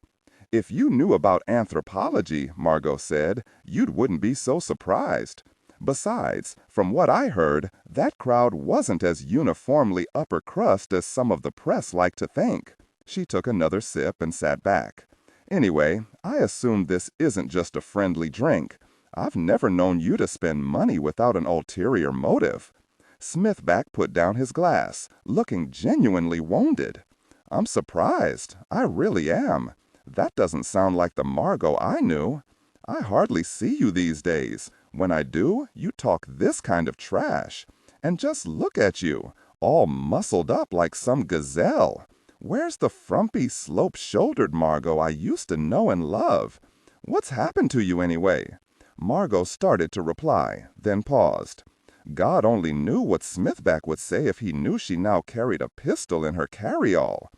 "If you knew about anthropology," Margo said, "you wouldn't be so surprised. Besides, from what I heard, that crowd wasn't as uniformly upper crust as some of the press like to think." She took another sip and sat back. "Anyway, I assume this isn't just a friendly drink. I've never known you to spend money without an ulterior motive." Smithback put down his glass, looking genuinely wounded. "I'm surprised. I really am. That doesn't sound like the Margo I knew. I hardly see you these days. When I do, you talk this kind of trash. And just look at you, all muscled up like some gazelle. Where's the frumpy, slope-shouldered Margo I used to know and love? What's happened to you anyway?" Margo started to reply, then paused. God only knew what Smithback would say if he knew she now carried a pistol in her carry-all.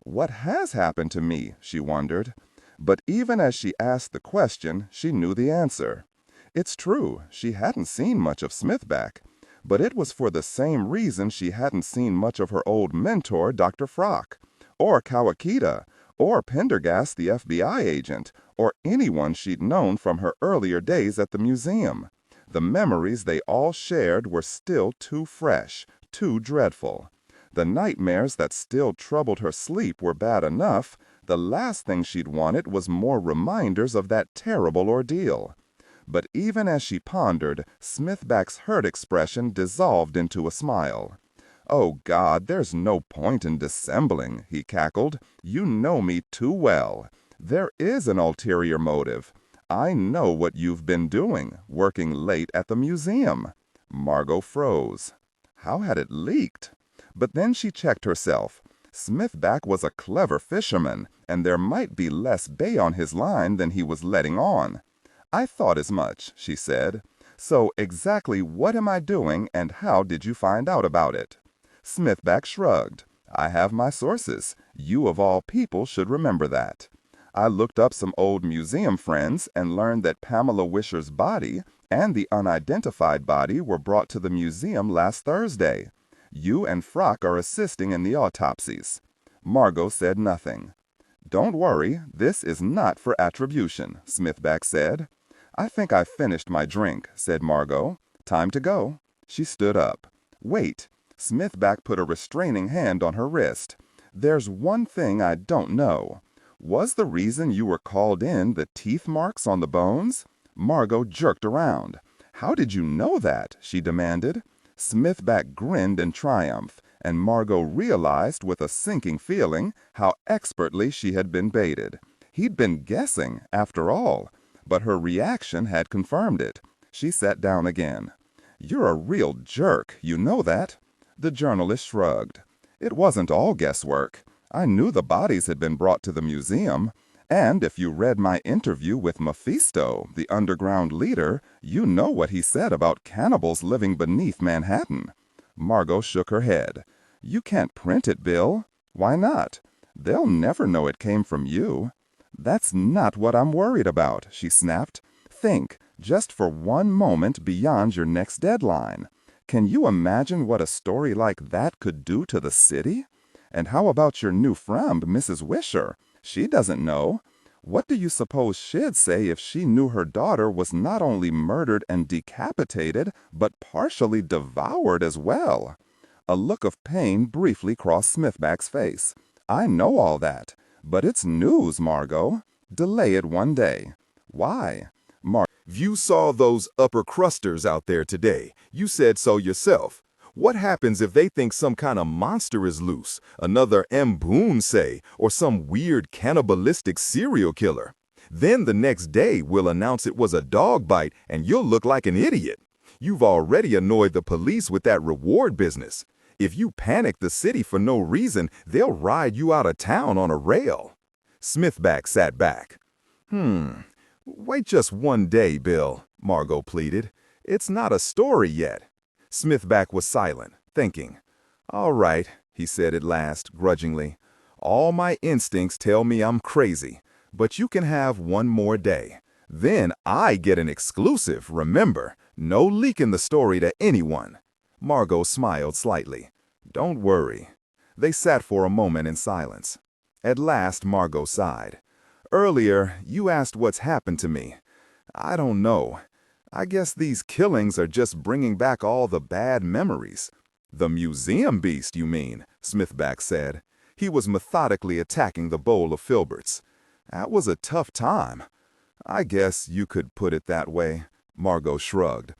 What has happened to me, she wondered. But even as she asked the question, she knew the answer. It's true, she hadn't seen much of Smithback, but it was for the same reason she hadn't seen much of her old mentor, Dr. Frock, or Kawakita, or Pendergast, the FBI agent, or anyone she'd known from her earlier days at the museum. The memories they all shared were still too fresh, too dreadful. The nightmares that still troubled her sleep were bad enough. The last thing she'd wanted was more reminders of that terrible ordeal. But even as she pondered, Smithback's hurt expression dissolved into a smile. "Oh, God, there's no point in dissembling," he cackled. "You know me too well. There is an ulterior motive. I know what you've been doing, working late at the museum." Margo froze. How had it leaked? But then she checked herself. Smithback was a clever fisherman, and there might be less bait on his line than he was letting on. "I thought as much," she said. So exactly what am I doing and how did you find out about it? Smithback shrugged. I have my sources. You of all people should remember that. I looked up some old museum friends and learned that Pamela Wisher's body and the unidentified body were brought to the museum last Thursday. You and Frock are assisting in the autopsies. Margo said nothing. Don't worry, this is not for attribution, Smithback said. I think I've finished my drink, said Margo. Time to go. She stood up. Wait. Smithback put a restraining hand on her wrist. There's one thing I don't know. Was the reason you were called in the teeth marks on the bones? Margo jerked around. How did you know that? She demanded. Smithback grinned in triumph, and Margo realized with a sinking feeling how expertly she had been baited. He'd been guessing, after all, but her reaction had confirmed it. She sat down again. You're a real jerk, you know that? The journalist shrugged. It wasn't all guesswork. I knew the bodies had been brought to the museum, and if you read my interview with Mephisto, the underground leader, you know what he said about cannibals living beneath Manhattan. Margo shook her head. You can't print it, Bill. Why not? They'll never know it came from you. That's not what I'm worried about, she snapped. Think, just for one moment beyond your next deadline. Can you imagine what a story like that could do to the city? And how about your new friend, Mrs. Wisher? She doesn't know. What do you suppose she'd say if she knew her daughter was not only murdered and decapitated, but partially devoured as well? A look of pain briefly crossed Smithback's face. I know all that, but it's news, Margo. Delay it one day. Why? You saw those upper crusters out there today. You said so yourself. What happens if they think some kind of monster is loose, another M. Boone, say, or some weird cannibalistic serial killer? Then the next day we'll announce it was a dog bite and you'll look like an idiot. You've already annoyed the police with that reward business. If you panic the city for no reason, they'll ride you out of town on a rail. Smithback sat back. Wait just one day, Bill, Margo pleaded. It's not a story yet. Smithback was silent, thinking. All right, he said at last, grudgingly. All my instincts tell me I'm crazy, but you can have one more day. Then I get an exclusive, remember. No leaking the story to anyone. Margo smiled slightly. Don't worry. They sat for a moment in silence. At last, Margo sighed. Earlier, you asked what's happened to me. I don't know. I guess these killings are just bringing back all the bad memories. The museum beast, you mean, Smithback said. He was methodically attacking the bowl of filberts. That was a tough time. I guess you could put it that way. Margo shrugged.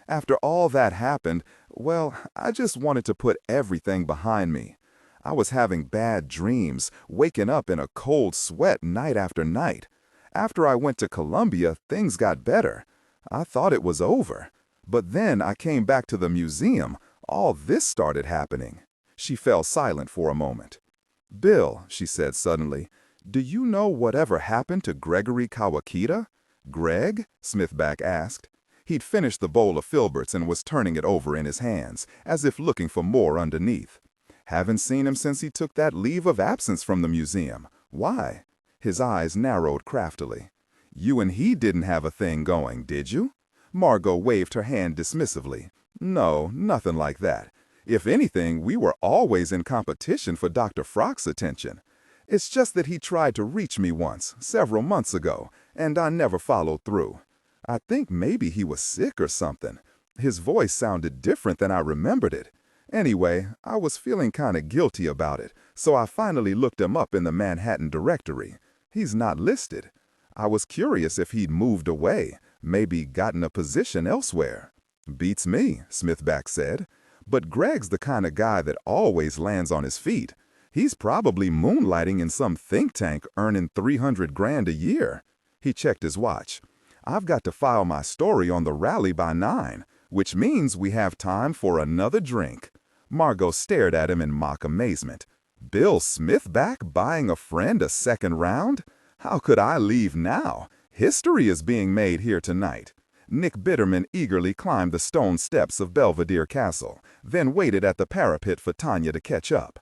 After all that happened, well, I just wanted to put everything behind me. I was having bad dreams, waking up in a cold sweat night after night. After I went to Columbia, things got better. I thought it was over. But then I came back to the museum. All this started happening. She fell silent for a moment. Bill, she said suddenly, do you know whatever happened to Gregory Kawakita? Greg? Smithback asked. He'd finished the bowl of filberts and was turning it over in his hands, as if looking for more underneath. Haven't seen him since he took that leave of absence from the museum. Why? His eyes narrowed craftily. You and he didn't have a thing going, did you? Margo waved her hand dismissively. No, nothing like that. If anything, we were always in competition for Dr. Frock's attention. It's just that he tried to reach me once, several months ago, and I never followed through. I think maybe he was sick or something. His voice sounded different than I remembered it. Anyway, I was feeling kind of guilty about it, so I finally looked him up in the Manhattan directory. He's not listed. I was curious if he'd moved away, maybe gotten a position elsewhere. Beats me, Smithback said. But Greg's the kind of guy that always lands on his feet. He's probably moonlighting in some think tank earning 300 grand a year. He checked his watch. I've got to file my story on the rally by 9, which means we have time for another drink. Margo stared at him in mock amazement. Bill Smithback buying a friend a second round? How could I leave now? History is being made here tonight. Nick Bitterman eagerly climbed the stone steps of Belvedere Castle, then waited at the parapet for Tanya to catch up.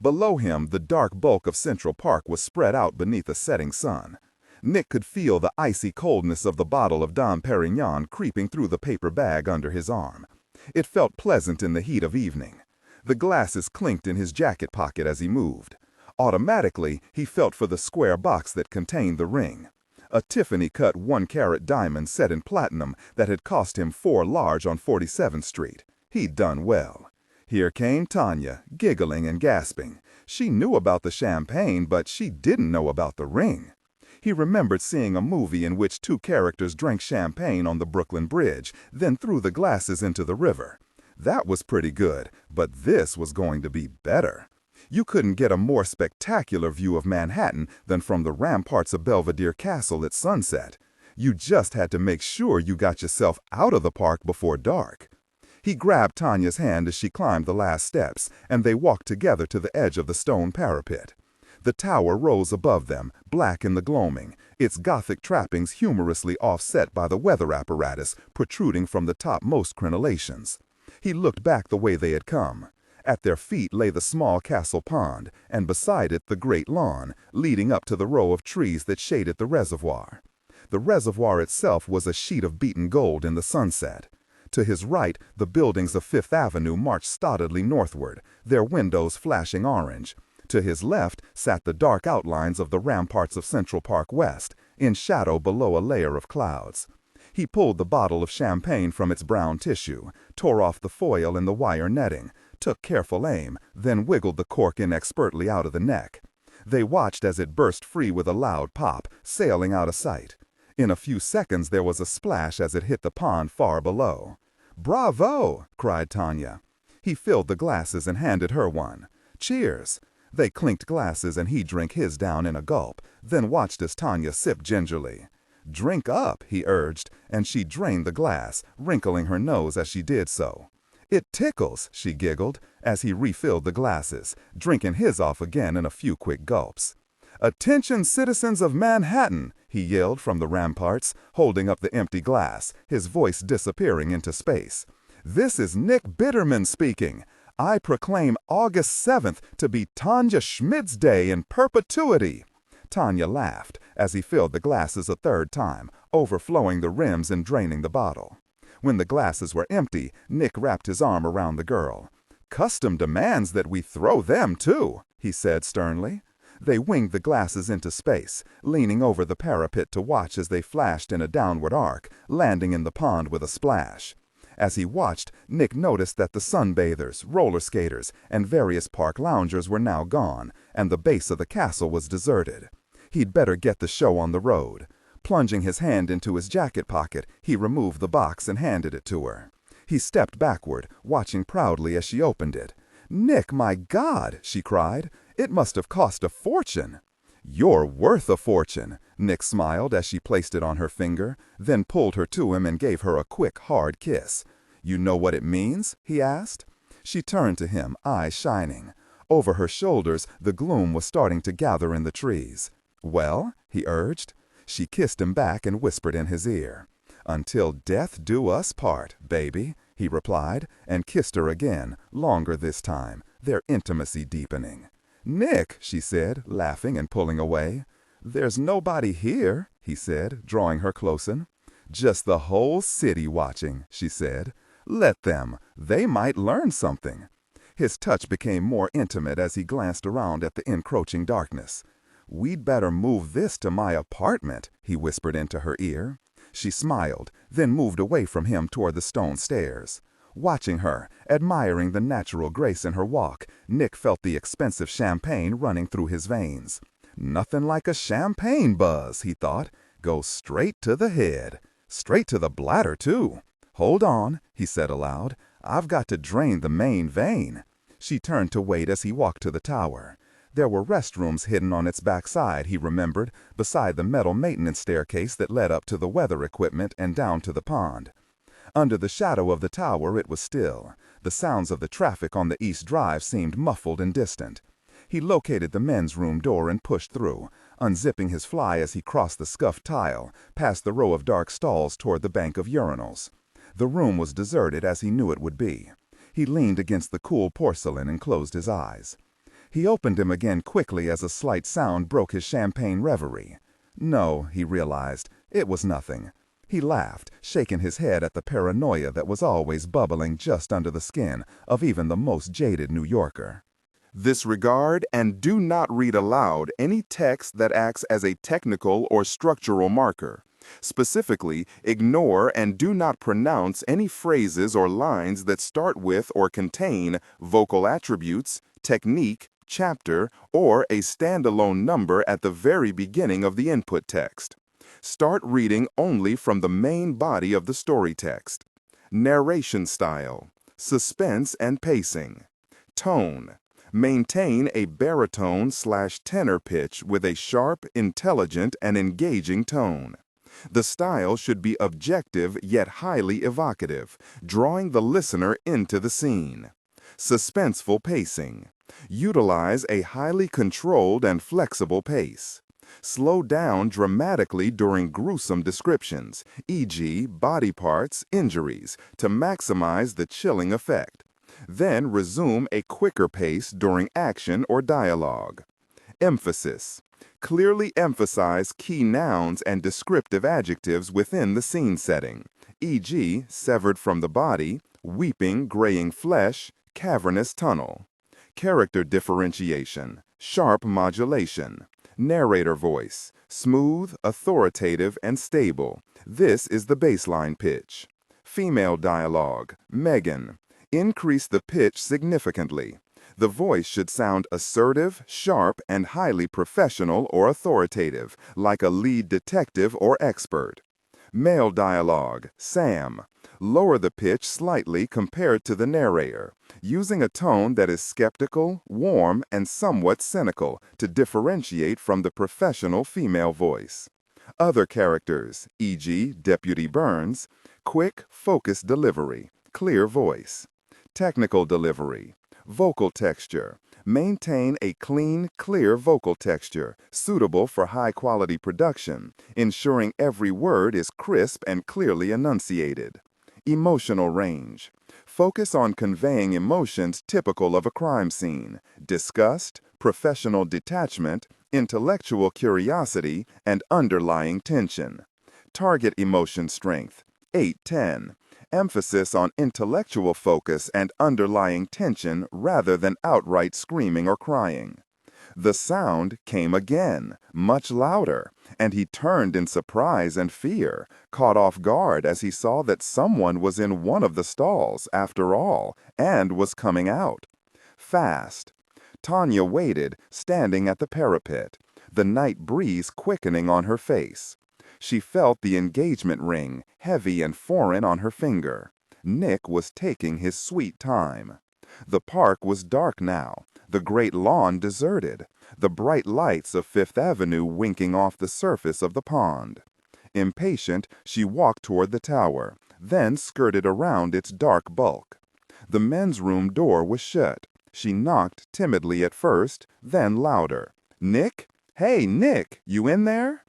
Below him, the dark bulk of Central Park was spread out beneath a setting sun. Nick could feel the icy coldness of the bottle of Dom Perignon creeping through the paper bag under his arm. It felt pleasant in the heat of evening. The glasses clinked in his jacket pocket as he moved. Automatically, he felt for the square box that contained the ring. A Tiffany-cut 1-carat diamond set in platinum that had cost him $4 large on 47th Street. He'd done well. Here came Tanya, giggling and gasping. She knew about the champagne, but she didn't know about the ring. He remembered seeing a movie in which two characters drank champagne on the Brooklyn Bridge, then threw the glasses into the river. That was pretty good, but this was going to be better. You couldn't get a more spectacular view of Manhattan than from the ramparts of Belvedere Castle at sunset. You just had to make sure you got yourself out of the park before dark. He grabbed Tanya's hand as she climbed the last steps, and they walked together to the edge of the stone parapet. The tower rose above them, black in the gloaming, its Gothic trappings humorously offset by the weather apparatus protruding from the topmost crenellations. He looked back the way they had come. At their feet lay the small castle pond, and beside it the great lawn, leading up to the row of trees that shaded the reservoir. The reservoir itself was a sheet of beaten gold in the sunset. To his right, the buildings of Fifth Avenue marched stolidly northward, their windows flashing orange. To his left sat the dark outlines of the ramparts of Central Park West, in shadow below a layer of clouds. He pulled the bottle of champagne from its brown tissue, tore off the foil and the wire netting, took careful aim, then wiggled the cork inexpertly out of the neck. They watched as it burst free with a loud pop, sailing out of sight. In a few seconds there was a splash as it hit the pond far below. "Bravo!" cried Tanya. He filled the glasses and handed her one. "Cheers!" They clinked glasses and he drank his down in a gulp, then watched as Tanya sipped gingerly. "Drink up," he urged, and she drained the glass, wrinkling her nose as she did so. "It tickles," she giggled, as he refilled the glasses, drinking his off again in a few quick gulps. "Attention, citizens of Manhattan!" he yelled from the ramparts, holding up the empty glass, his voice disappearing into space. "This is Nick Bitterman speaking. I proclaim August 7th to be Tanya Schmidt's Day in perpetuity." Tanya laughed as he filled the glasses a third time, overflowing the rims and draining the bottle. When the glasses were empty, Nick wrapped his arm around the girl. "Custom demands that we throw them, too," he said sternly. They winged the glasses into space, leaning over the parapet to watch as they flashed in a downward arc, landing in the pond with a splash. As he watched, Nick noticed that the sunbathers, roller skaters, and various park loungers were now gone, and the base of the castle was deserted. He'd better get the show on the road. Plunging his hand into his jacket pocket, he removed the box and handed it to her. He stepped backward, watching proudly as she opened it. "Nick, my God!" she cried. "It must have cost a fortune." "You're worth a fortune," Nick smiled as she placed it on her finger, then pulled her to him and gave her a quick, hard kiss. "You know what it means?" he asked. She turned to him, eyes shining. Over her shoulders, the gloom was starting to gather in the trees. "Well?" he urged. She kissed him back and whispered in his ear. "Until death do us part, baby," he replied, and kissed her again, longer this time, their intimacy deepening. "Nick," she said, laughing and pulling away. "There's nobody here," he said, drawing her closer. "Just the whole city watching," she said. "Let them. They might learn something." His touch became more intimate as he glanced around at the encroaching darkness. "We'd better move this to my apartment," he whispered into her ear. She smiled, then moved away from him toward the stone stairs. Watching her, admiring the natural grace in her walk, Nick felt the expensive champagne running through his veins. Nothing like a champagne buzz, he thought. Go straight to the head. Straight to the bladder, too. "Hold on," he said aloud. "I've got to drain the main vein." She turned to wait as he walked to the tower. There were restrooms hidden on its backside, he remembered, beside the metal maintenance staircase that led up to the weather equipment and down to the pond. Under the shadow of the tower it was still. The sounds of the traffic on the East Drive seemed muffled and distant. He located the men's room door and pushed through, unzipping his fly as he crossed the scuffed tile, past the row of dark stalls toward the bank of urinals. The room was deserted as he knew it would be. He leaned against the cool porcelain and closed his eyes. He opened them again quickly as a slight sound broke his champagne reverie. No, he realized, it was nothing. He laughed, shaking his head at the paranoia that was always bubbling just under the skin of even the most jaded New Yorker. Disregard and do not read aloud any text that acts as a technical or structural marker. Specifically, ignore and do not pronounce any phrases or lines that start with or contain vocal attributes, technique, chapter, or a standalone number at the very beginning of the input text. Start reading only from the main body of the story text. Narration style, suspense and pacing. Tone. Maintain a baritone/tenor pitch with a sharp, intelligent, and engaging tone. The style should be objective yet highly evocative, drawing the listener into the scene. Suspenseful pacing. Utilize a highly controlled and flexible pace. Slow down dramatically during gruesome descriptions, e.g., body parts, injuries, to maximize the chilling effect. Then resume a quicker pace during action or dialogue. Emphasis. Clearly emphasize key nouns and descriptive adjectives within the scene setting, e.g., severed from the body, weeping, graying flesh, cavernous tunnel. Character differentiation, sharp modulation. Narrator voice, smooth, authoritative, and stable. This is the baseline pitch. Female dialogue, Megan. Increase the pitch significantly. The voice should sound assertive, sharp, and highly professional or authoritative, like a lead detective or expert. Male dialogue, Sam. Lower the pitch slightly compared to the narrator, using a tone that is skeptical, warm, and somewhat cynical to differentiate from the professional female voice. Other characters, e.g., Deputy Burns. Quick, focused delivery, clear voice. Technical delivery. Vocal texture. Maintain a clean, clear vocal texture, suitable for high-quality production, ensuring every word is crisp and clearly enunciated. Emotional range. Focus on conveying emotions typical of a crime scene: disgust, professional detachment, intellectual curiosity, and underlying tension. Target emotion strength, 8-10. Emphasis on intellectual focus and underlying tension rather than outright screaming or crying. The sound came again, much louder, and he turned in surprise and fear, caught off guard as he saw that someone was in one of the stalls, after all, and was coming out. Fast. Tanya waited, standing at the parapet, the night breeze quickening on her face. She felt the engagement ring, heavy and foreign on her finger. Nick was taking his sweet time. The park was dark now, the great lawn deserted, the bright lights of Fifth Avenue winking off the surface of the pond. Impatient, she walked toward the tower, then skirted around its dark bulk. The men's room door was shut. She knocked timidly at first, then louder. "Nick? Hey, Nick, you in there?"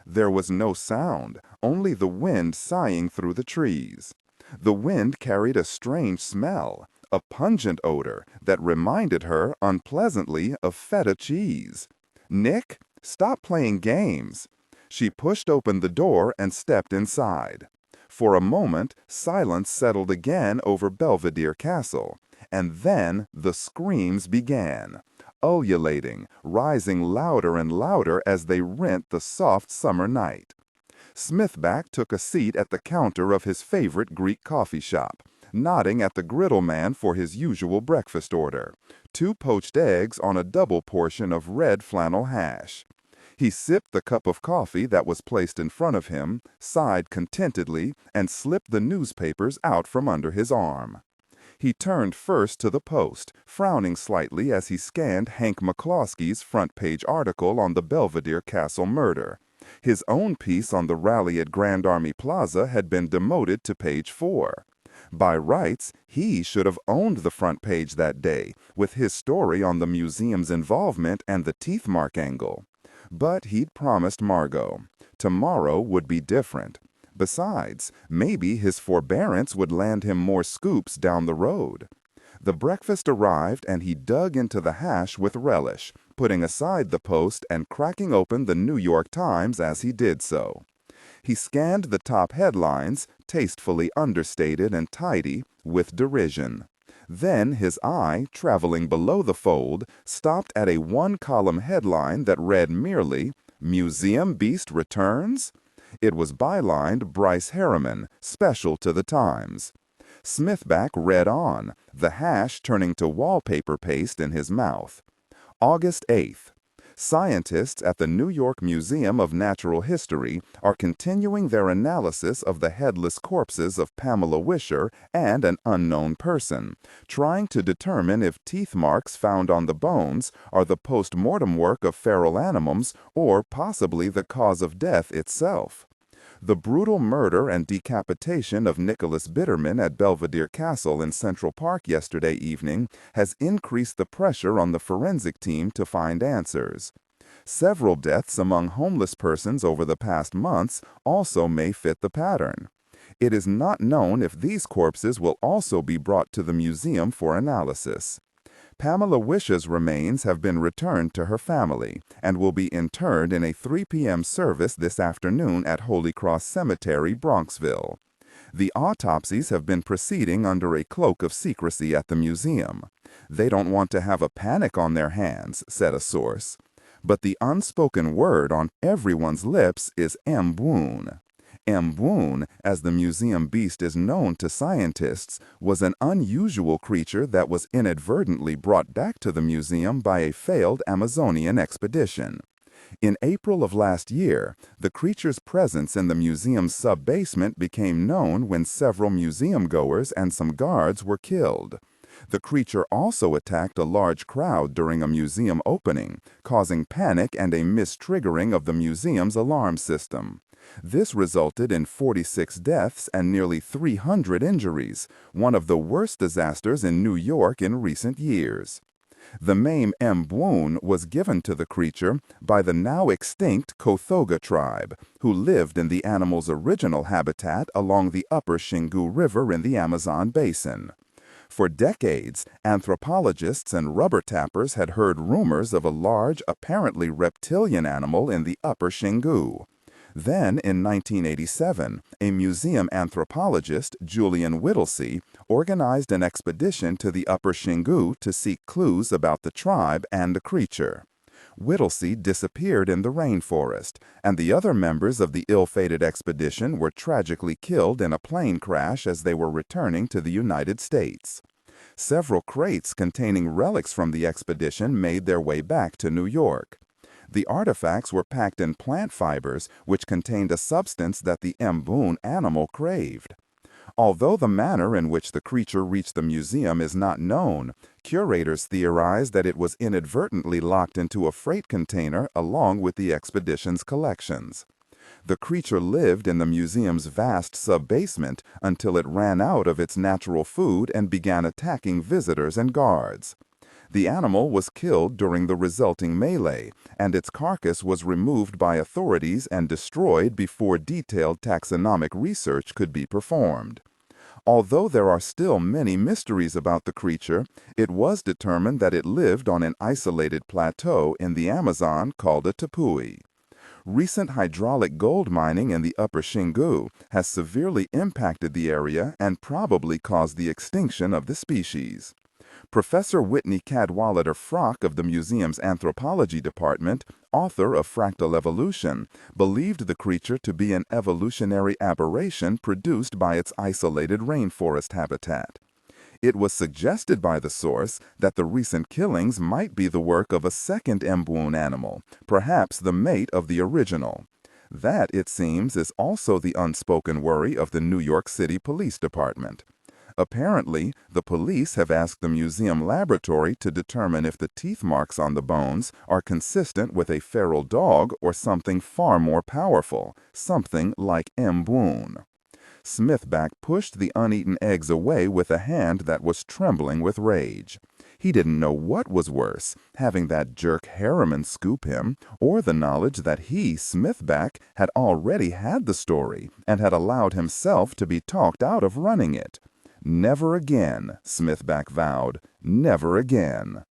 There was no sound, only the wind sighing through the trees. The wind carried a strange smell, a pungent odor that reminded her unpleasantly of feta cheese. "Nick, stop playing games." She pushed open the door and stepped inside. For a moment, silence settled again over Belvedere Castle, and then the screams began, ululating, rising louder and louder as they rent the soft summer night. Smithback took a seat at the counter of his favorite Greek coffee shop, nodding at the griddle man for his usual breakfast order, 2 poached eggs on a double portion of red flannel hash. He sipped the cup of coffee that was placed in front of him, sighed contentedly, and slipped the newspapers out from under his arm. He turned first to the Post, frowning slightly as he scanned Hank McCloskey's front-page article on the Belvedere Castle murder. His own piece on the rally at Grand Army Plaza had been demoted to page 4. By rights, he should have owned the front page that day, with his story on the museum's involvement and the teeth mark angle. But he'd promised Margo. Tomorrow would be different. Besides, maybe his forbearance would land him more scoops down the road. The breakfast arrived and he dug into the hash with relish, putting aside the Post and cracking open the New York Times as he did so. He scanned the top headlines, tastefully understated and tidy, with derision. Then his eye, traveling below the fold, stopped at a one-column headline that read merely, "Museum Beast Returns?" It was bylined Bryce Harriman, special to the Times. Smithback read on, the hash turning to wallpaper paste in his mouth. August 8th. Scientists at the New York Museum of Natural History are continuing their analysis of the headless corpses of Pamela Wisher and an unknown person, trying to determine if teeth marks found on the bones are the post-mortem work of feral animals or possibly the cause of death itself. The brutal murder and decapitation of Nicholas Bitterman at Belvedere Castle in Central Park yesterday evening has increased the pressure on the forensic team to find answers. Several deaths among homeless persons over the past months also may fit the pattern. It is not known if these corpses will also be brought to the museum for analysis. Pamela Wisher's remains have been returned to her family and will be interred in a 3 p.m. service this afternoon at Holy Cross Cemetery, Bronxville. The autopsies have been proceeding under a cloak of secrecy at the museum. They don't want to have a panic on their hands, said a source. But the unspoken word on everyone's lips is Mbwoon. Mbwoon, as the museum beast is known to scientists, was an unusual creature that was inadvertently brought back to the museum by a failed Amazonian expedition. In April of last year, the creature's presence in the museum's sub-basement became known when several museum-goers and some guards were killed. The creature also attacked a large crowd during a museum opening, causing panic and a mistriggering of the museum's alarm system. This resulted in 46 deaths and nearly 300 injuries, one of the worst disasters in New York in recent years. The name Mbwoon was given to the creature by the now extinct Kothoga tribe, who lived in the animal's original habitat along the upper Xingu River in the Amazon basin. For decades, anthropologists and rubber tappers had heard rumors of a large, apparently reptilian animal in the upper Xingu. Then, in 1987, a museum anthropologist, Julian Whittlesey, organized an expedition to the Upper Xingu to seek clues about the tribe and the creature. Whittlesey disappeared in the rainforest, and the other members of the ill-fated expedition were tragically killed in a plane crash as they were returning to the United States. Several crates containing relics from the expedition made their way back to New York. The artifacts were packed in plant fibers, which contained a substance that the Mbwoon animal craved. Although the manner in which the creature reached the museum is not known, curators theorize that it was inadvertently locked into a freight container along with the expedition's collections. The creature lived in the museum's vast sub-basement until it ran out of its natural food and began attacking visitors and guards. The animal was killed during the resulting melee, and its carcass was removed by authorities and destroyed before detailed taxonomic research could be performed. Although there are still many mysteries about the creature, it was determined that it lived on an isolated plateau in the Amazon called a tepui. Recent hydraulic gold mining in the Upper Xingu has severely impacted the area and probably caused the extinction of the species. Professor Whitney Cadwallader-Frock of the museum's anthropology department, author of Fractal Evolution, believed the creature to be an evolutionary aberration produced by its isolated rainforest habitat. It was suggested by the source that the recent killings might be the work of a second Mbwoon animal, perhaps the mate of the original. That, it seems, is also the unspoken worry of the New York City Police Department. Apparently, the police have asked the museum laboratory to determine if the teeth marks on the bones are consistent with a feral dog or something far more powerful, something like Mbwoon. Smithback pushed the uneaten eggs away with a hand that was trembling with rage. He didn't know what was worse, having that jerk Harriman scoop him, or the knowledge that he, Smithback, had already had the story and had allowed himself to be talked out of running it. Never again, Smithback vowed, never again.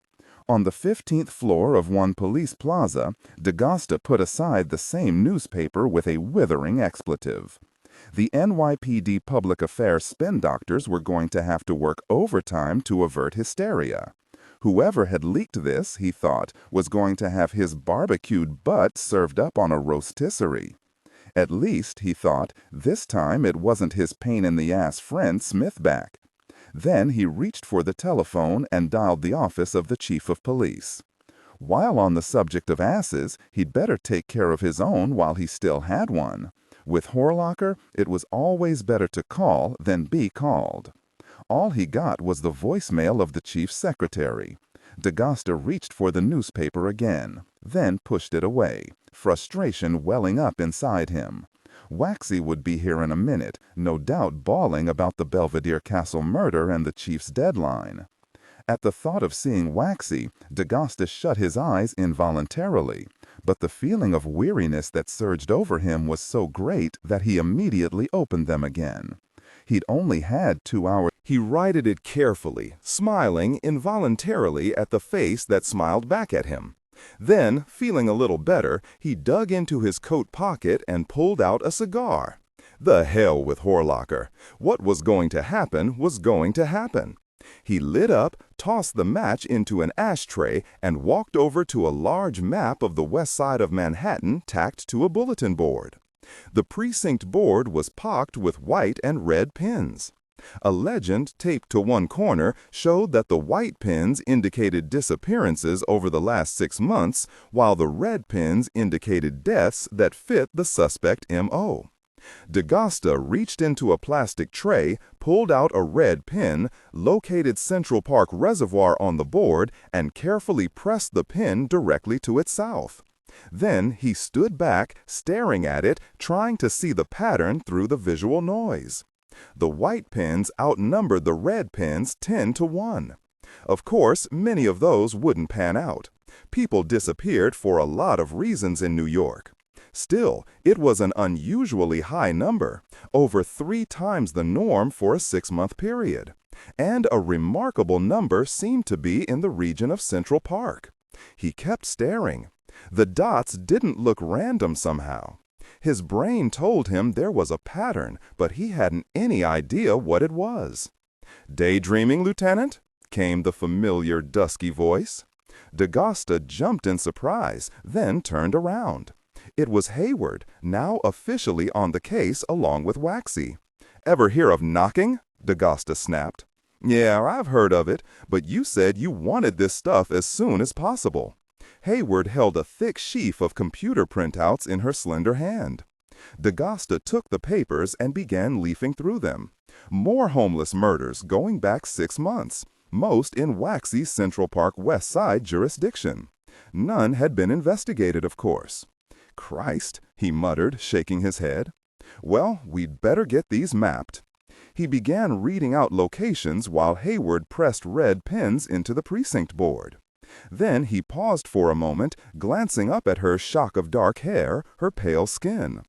On the 15th floor of one police plaza, DaGosta put aside the same newspaper with a withering expletive. The NYPD public affairs spin doctors were going to have to work overtime to avert hysteria. Whoever had leaked this, he thought, was going to have his barbecued butt served up on a rotisserie. At least, he thought, this time it wasn't his pain-in-the-ass friend Smithback. Then he reached for the telephone and dialed the office of the chief of police. While on the subject of asses, he'd better take care of his own while he still had one. With Horlocker, it was always better to call than be called. All he got was the voicemail of the chief's secretary. DaGosta reached for the newspaper again, then pushed it away, frustration welling up inside him. Waxy would be here in a minute, no doubt bawling about the Belvedere Castle murder and the chief's deadline. At the thought of seeing Waxy, DaGosta shut his eyes involuntarily, but the feeling of weariness that surged over him was so great that he immediately opened them again. He'd only had 2 hours. He righted it carefully, smiling involuntarily at the face that smiled back at him. Then, feeling a little better, he dug into his coat pocket and pulled out a cigar. The hell with Horlocker. What was going to happen was going to happen. He lit up, tossed the match into an ashtray, and walked over to a large map of the west side of Manhattan tacked to a bulletin board. The precinct board was pocked with white and red pins. A legend taped to one corner showed that the white pins indicated disappearances over the last 6 months, while the red pins indicated deaths that fit the suspect M.O. DaGosta reached into a plastic tray, pulled out a red pin, located Central Park Reservoir on the board, and carefully pressed the pin directly to its south. Then he stood back, staring at it, trying to see the pattern through the visual noise. The white pins outnumbered the red pins 10-1. Of course, many of those wouldn't pan out. People disappeared for a lot of reasons in New York. Still, it was an unusually high number, over 3 times the norm for a 6-month period. And a remarkable number seemed to be in the region of Central Park. He kept staring. The dots didn't look random somehow. His brain told him there was a pattern, but he hadn't any idea what it was. "Daydreaming, Lieutenant?" came the familiar dusky voice. DaGosta jumped in surprise, then turned around. It was Hayward, now officially on the case along with Waxy. "Ever hear of knocking?" DaGosta snapped. "Yeah, I've heard of it, but you said you wanted this stuff as soon as possible." Hayward held a thick sheaf of computer printouts in her slender hand. DaGosta took the papers and began leafing through them. More homeless murders going back 6 months, most in Waxy's Central Park West Side jurisdiction. None had been investigated, of course. "Christ," he muttered, shaking his head. "Well, we'd better get these mapped." He began reading out locations while Hayward pressed red pins into the precinct board. Then he paused for a moment, glancing up at her shock of dark hair, her pale skin.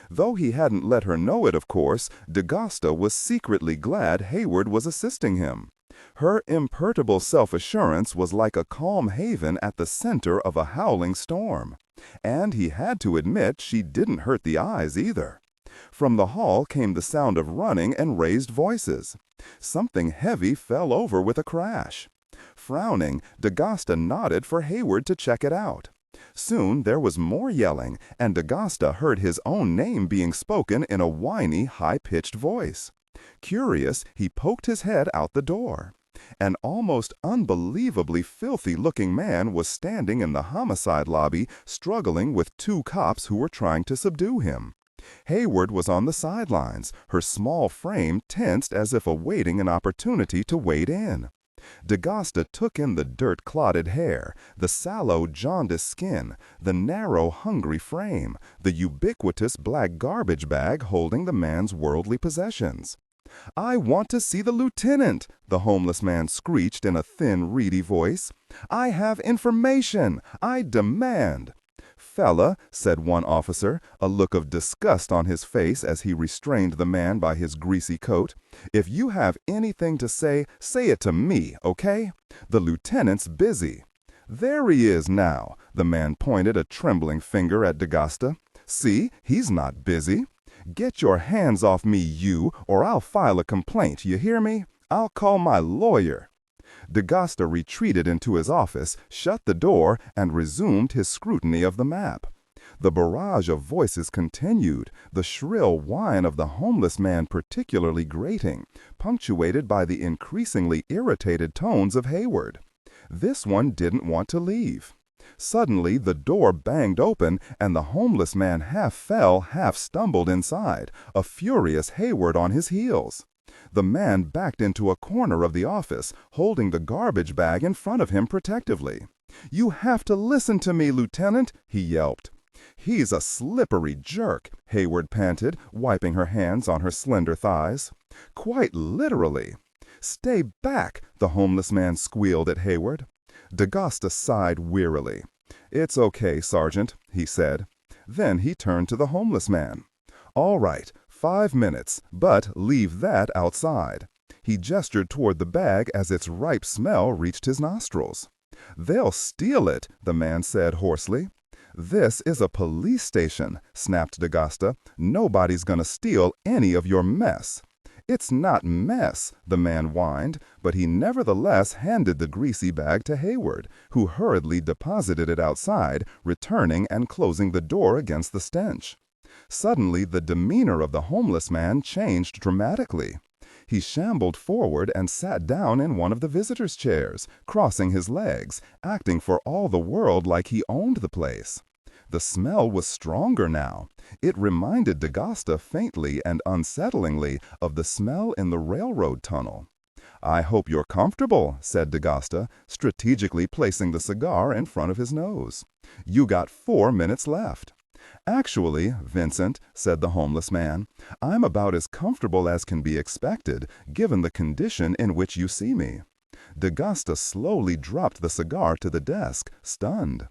Though he hadn't let her know it, of course, DaGosta was secretly glad Hayward was assisting him. Her imperturbable self-assurance was like a calm haven at the center of a howling storm. And he had to admit she didn't hurt the eyes either. From the hall came the sound of running and raised voices. Something heavy fell over with a crash. Frowning, DaGosta nodded for Hayward to check it out. Soon there was more yelling, and DaGosta heard his own name being spoken in a whiny, high-pitched voice. Curious, he poked his head out the door. An almost unbelievably filthy-looking man was standing in the homicide lobby, struggling with 2 cops who were trying to subdue him. Hayward was on the sidelines, her small frame tensed as if awaiting an opportunity to wade in. D'Agosta took in the dirt-clotted hair, the sallow, jaundiced skin, the narrow, hungry frame, the ubiquitous black garbage bag holding the man's worldly possessions. "I want to see the lieutenant," the homeless man screeched in a thin, reedy voice. "I have information. I demand." "Fella," said one officer, a look of disgust on his face as he restrained the man by his greasy coat, "if you have anything to say, say it to me, okay? The lieutenant's busy." "There he is now," the man pointed a trembling finger at D'Agosta. "See, he's not busy. Get your hands off me, you, or I'll file a complaint, you hear me? I'll call my lawyer." D'Agosta retreated into his office, shut the door, and resumed his scrutiny of the map. The barrage of voices continued, the shrill whine of the homeless man particularly grating, punctuated by the increasingly irritated tones of Hayward. This one didn't want to leave. Suddenly, the door banged open, and the homeless man half fell, half stumbled inside, a furious Hayward on his heels. The man backed into a corner of the office, holding the garbage bag in front of him protectively. "You have to listen to me, Lieutenant," he yelped. "He's a slippery jerk," Hayward panted, wiping her hands on her slender thighs. "Quite literally." "Stay back," the homeless man squealed at Hayward. D'Agosta sighed wearily. "It's okay, Sergeant," he said. Then he turned to the homeless man. "All right, 5 minutes, but leave that outside." He gestured toward the bag as its ripe smell reached his nostrils. "They'll steal it," the man said hoarsely. "This is a police station," snapped D'Agosta. "Nobody's gonna steal any of your mess." "It's not mess," the man whined, but he nevertheless handed the greasy bag to Hayward, who hurriedly deposited it outside, returning and closing the door against the stench. Suddenly, the demeanor of the homeless man changed dramatically. He shambled forward and sat down in one of the visitors' chairs, crossing his legs, acting for all the world like he owned the place. The smell was stronger now. It reminded D'Agosta faintly and unsettlingly of the smell in the railroad tunnel. "I hope you're comfortable," said D'Agosta, strategically placing the cigar in front of his nose. "You got 4 minutes left." "Actually, Vincent," said the homeless man, "I'm about as comfortable as can be expected, given the condition in which you see me." D'Agosta slowly dropped the cigar to the desk, stunned.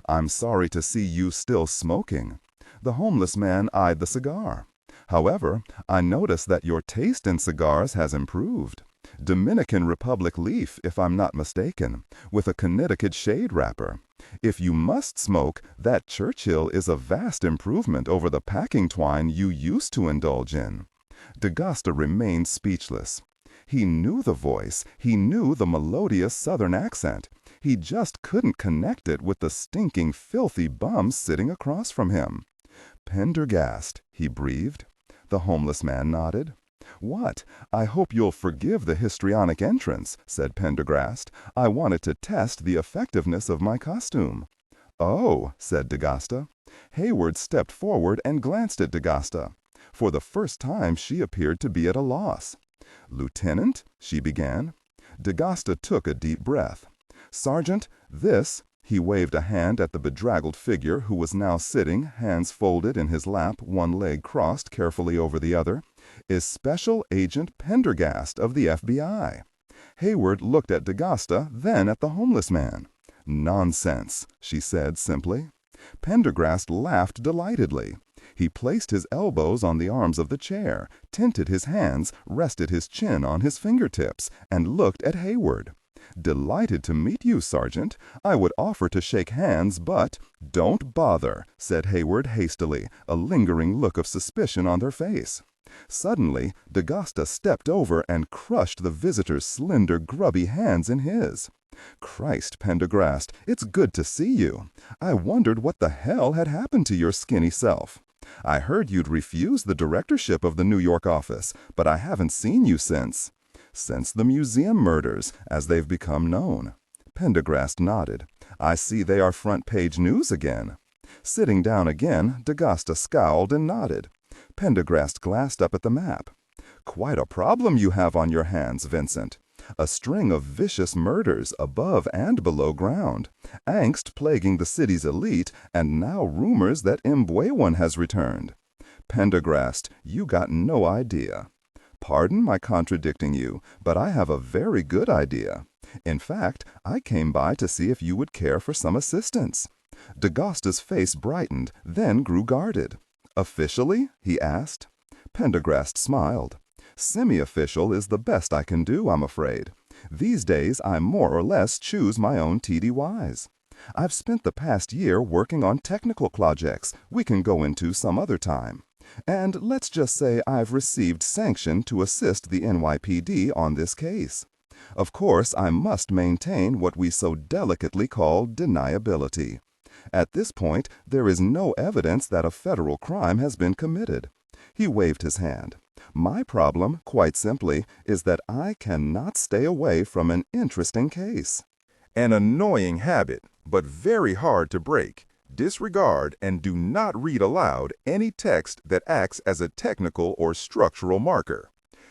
"I'm sorry to see you still smoking." The homeless man eyed the cigar. "However, I notice that your taste in cigars has improved. Dominican Republic leaf, if I'm not mistaken, with a Connecticut shade wrapper. If you must smoke, that Churchill is a vast improvement over the packing twine you used to indulge in." D'Agosta remained speechless. He knew the voice, he knew the melodious southern accent. He just couldn't connect it with the stinking, filthy bum sitting across from him. "Pendergast," he breathed. The homeless man nodded. "What? I hope you'll forgive the histrionic entrance," said Pendergast. "I wanted to test the effectiveness of my costume." "Oh," said D'Agosta. Hayward stepped forward and glanced at D'Agosta. For the first time she appeared to be at a loss. "Lieutenant," she began. D'Agosta took a deep breath. "Sergeant, this," he waved a hand at the bedraggled figure who was now sitting, hands folded in his lap, one leg crossed carefully over the other, "is Special Agent Pendergast of the FBI." Hayward looked at D'Agosta, then at the homeless man. "Nonsense," she said simply. Pendergast laughed delightedly. He placed his elbows on the arms of the chair, tinted his hands, rested his chin on his fingertips, and looked at Hayward. "Delighted to meet you, Sergeant. I would offer to shake hands, but—" "Don't bother," said Hayward hastily, a lingering look of suspicion on their face. Suddenly, D'Agosta stepped over and crushed the visitor's slender, grubby hands in his. "Christ, Pendergast, it's good to see you. I wondered what the hell had happened to your skinny self. I heard you'd refused the directorship of the New York office, but I haven't seen you since the museum murders, as they've become known." Pendergast nodded. "I see they are front-page news again." Sitting down again, D'Agosta scowled and nodded. Pendergast glanced up at the map. "Quite a problem you have on your hands, Vincent. A string of vicious murders above and below ground, angst plaguing the city's elite, and now rumors that Mbwewan has returned. Pendergast, you got no idea. Pardon my contradicting you, but I have a very good idea. In fact, I came by to see if you would care for some assistance. D'Agosta's face brightened, then grew guarded. Officially? He asked. Pendergast smiled. Semi-official is the best I can do, I'm afraid. These days, I more or less choose my own TDYs. I've spent the past year working on technical projects we can go into some other time. And let's just say I've received sanction to assist the NYPD on this case. Of course, I must maintain what we so delicately call deniability. At this point, there is no evidence that a federal crime has been committed. He waved his hand. My problem, quite simply, is that I cannot stay away from an interesting case. An annoying habit, but very hard to break. Disregard and do not read aloud any text that acts as a technical or structural marker.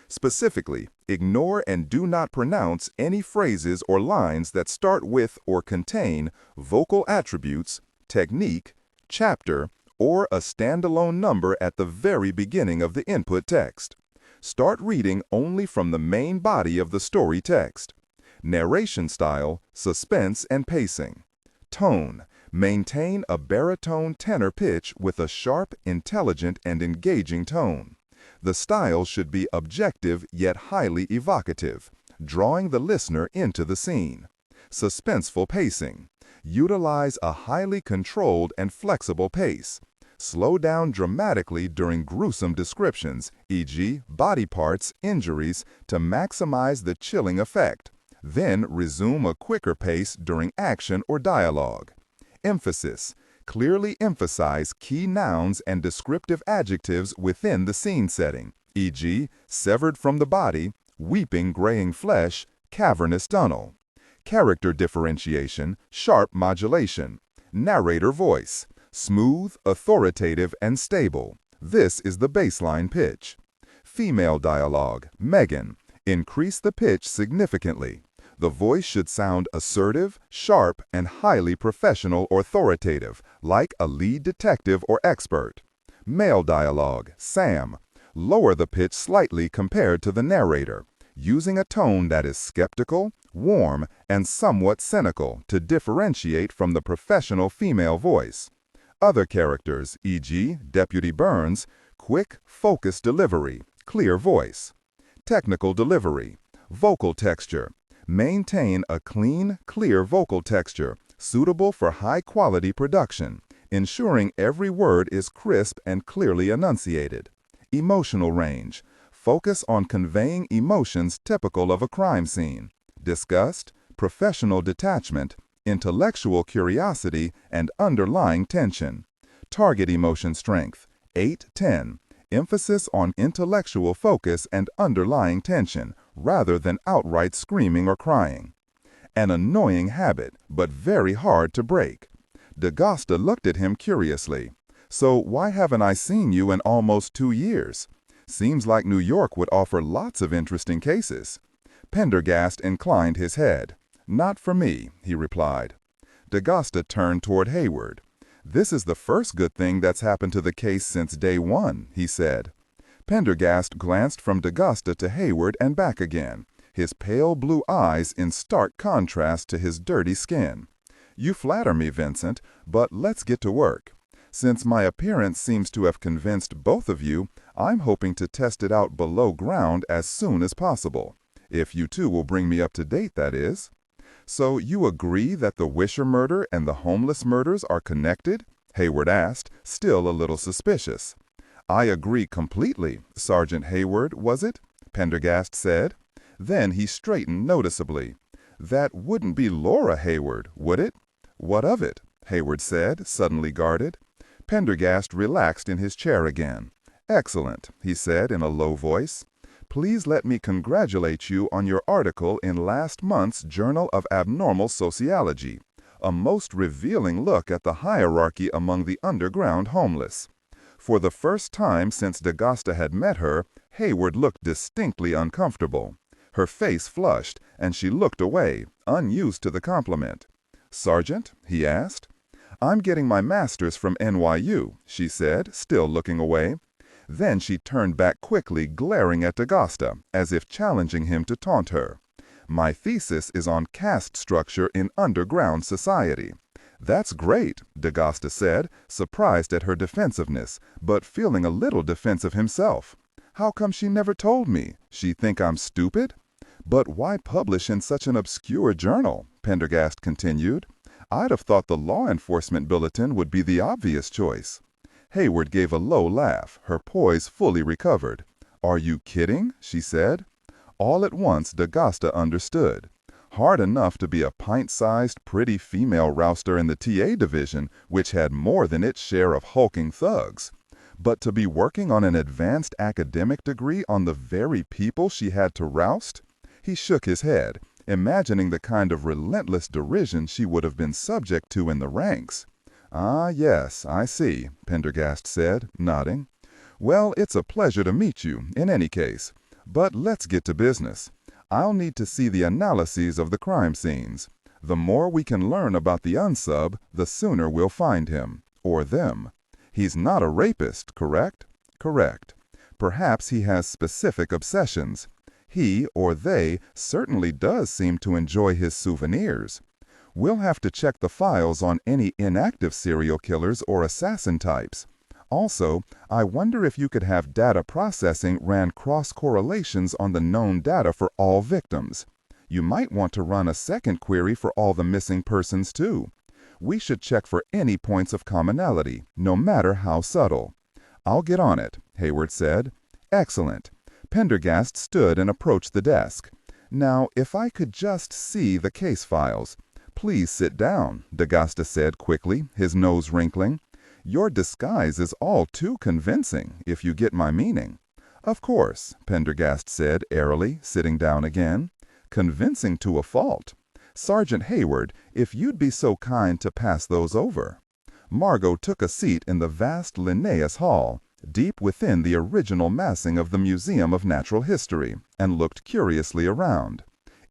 Specifically, ignore and do not pronounce any phrases or lines that start with or contain vocal attributes, technique, chapter, or a standalone number at the very beginning of the input text. Start reading only from the main body of the story text. Narration style, suspense and pacing. Tone, maintain a baritone tenor pitch with a sharp, intelligent, and engaging tone. The style should be objective yet highly evocative, drawing the listener into the scene. Suspenseful pacing. Utilize a highly controlled and flexible pace. Slow down dramatically during gruesome descriptions, e.g., body parts, injuries, to maximize the chilling effect. Then resume a quicker pace during action or dialogue. Emphasis. Clearly emphasize key nouns and descriptive adjectives within the scene setting, e.g., severed from the body, weeping graying flesh, cavernous tunnel. Character differentiation, sharp modulation. Narrator voice. Smooth, authoritative, and stable. This is the baseline pitch. Female dialogue, Megan. Increase the pitch significantly. The voice should sound assertive, sharp, and highly professional or authoritative, like a lead detective or expert. Male dialogue, Sam. Lower the pitch slightly compared to the narrator, using a tone that is skeptical, warm, and somewhat cynical to differentiate from the professional female voice. Other characters, e.g., Deputy Burns, quick, focused delivery, clear voice. Technical delivery, vocal texture. Maintain a clean, clear vocal texture, suitable for high-quality production, ensuring every word is crisp and clearly enunciated. Emotional range. Focus on conveying emotions typical of a crime scene. Disgust, professional detachment, intellectual curiosity, and underlying tension. Target emotion strength, 8-10. Emphasis on intellectual focus and underlying tension, rather than outright screaming or crying. An annoying habit, but very hard to break. D'Agosta looked at him curiously. So why haven't I seen you in almost 2 years? Seems like New York would offer lots of interesting cases. Pendergast inclined his head. Not for me, he replied. D'Agosta turned toward Hayward. This is the first good thing that's happened to the case since day one, he said. Pendergast glanced from D'Agosta to Hayward and back again, his pale blue eyes in stark contrast to his dirty skin. You flatter me, Vincent, but let's get to work. Since my appearance seems to have convinced both of you, I'm hoping to test it out below ground as soon as possible. If you two will bring me up to date, that is. So you agree that the Wisher murder and the homeless murders are connected? Hayward asked, still a little suspicious. I agree completely, Sergeant Hayward, was it? Pendergast said. Then he straightened noticeably. That wouldn't be Laura Hayward, would it? What of it? Hayward said, suddenly guarded. Pendergast relaxed in his chair again. Excellent, he said in a low voice. Please let me congratulate you on your article in last month's Journal of Abnormal Sociology, a most revealing look at the hierarchy among the underground homeless. For the first time since D'Agosta had met her, Hayward looked distinctly uncomfortable. Her face flushed, and she looked away, unused to the compliment. "Sergeant?" he asked. "I'm getting my master's from NYU," she said, still looking away. Then she turned back quickly, glaring at D'Agasta, as if challenging him to taunt her. "My thesis is on caste structure in underground society." "That's great," D'Agasta said, surprised at her defensiveness, but feeling a little defensive himself. "How come she never told me? She think I'm stupid?" "But why publish in such an obscure journal?" Pendergast continued. "I'd have thought the law enforcement bulletin would be the obvious choice." Hayward gave a low laugh, her poise fully recovered. "Are you kidding?" she said. All at once D'Agasta understood. Hard enough to be a pint-sized, pretty female rouster in the TA division, which had more than its share of hulking thugs. But to be working on an advanced academic degree on the very people she had to roust? He shook his head, imagining the kind of relentless derision she would have been subject to in the ranks. "Ah, yes, I see," Pendergast said, nodding. "Well, it's a pleasure to meet you, in any case. But let's get to business. I'll need to see the analyses of the crime scenes. The more we can learn about the unsub, the sooner we'll find him. Or them. He's not a rapist, correct?" "Correct. Perhaps he has specific obsessions. He, or they, certainly does seem to enjoy his souvenirs. We'll have to check the files on any inactive serial killers or assassin types. Also, I wonder if you could have data processing ran cross-correlations on the known data for all victims. You might want to run a second query for all the missing persons too. We should check for any points of commonality, no matter how subtle." "I'll get on it," Hayward said. "Excellent." Pendergast stood and approached the desk. "Now, if I could just see the case files." "Please sit down," D'Agasta said quickly, his nose wrinkling. "Your disguise is all too convincing, if you get my meaning." "Of course," Pendergast said airily, sitting down again. "Convincing to a fault. Sergeant Hayward, if you'd be so kind to pass those over." Margo took a seat in the vast Linnaeus Hall, deep within the original massing of the Museum of Natural History, and looked curiously around.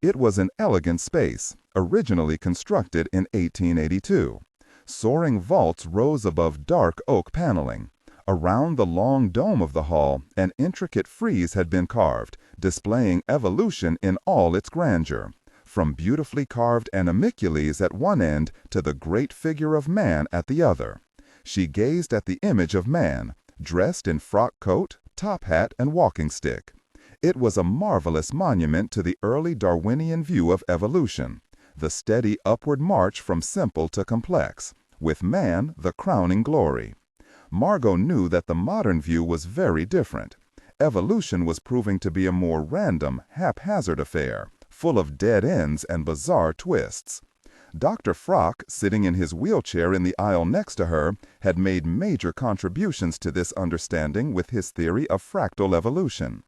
It was an elegant space, originally constructed in 1882. Soaring vaults rose above dark oak paneling. Around the long dome of the hall, an intricate frieze had been carved, displaying evolution in all its grandeur, from beautifully carved animalcules at one end to the great figure of man at the other. She gazed at the image of man, dressed in frock coat, top hat, and walking stick. It was a marvelous monument to the early Darwinian view of evolution, the steady upward march from simple to complex, with man the crowning glory. Margo knew that the modern view was very different. Evolution was proving to be a more random, haphazard affair, full of dead ends and bizarre twists. Dr. Frock, sitting in his wheelchair in the aisle next to her, had made major contributions to this understanding with his theory of fractal evolution.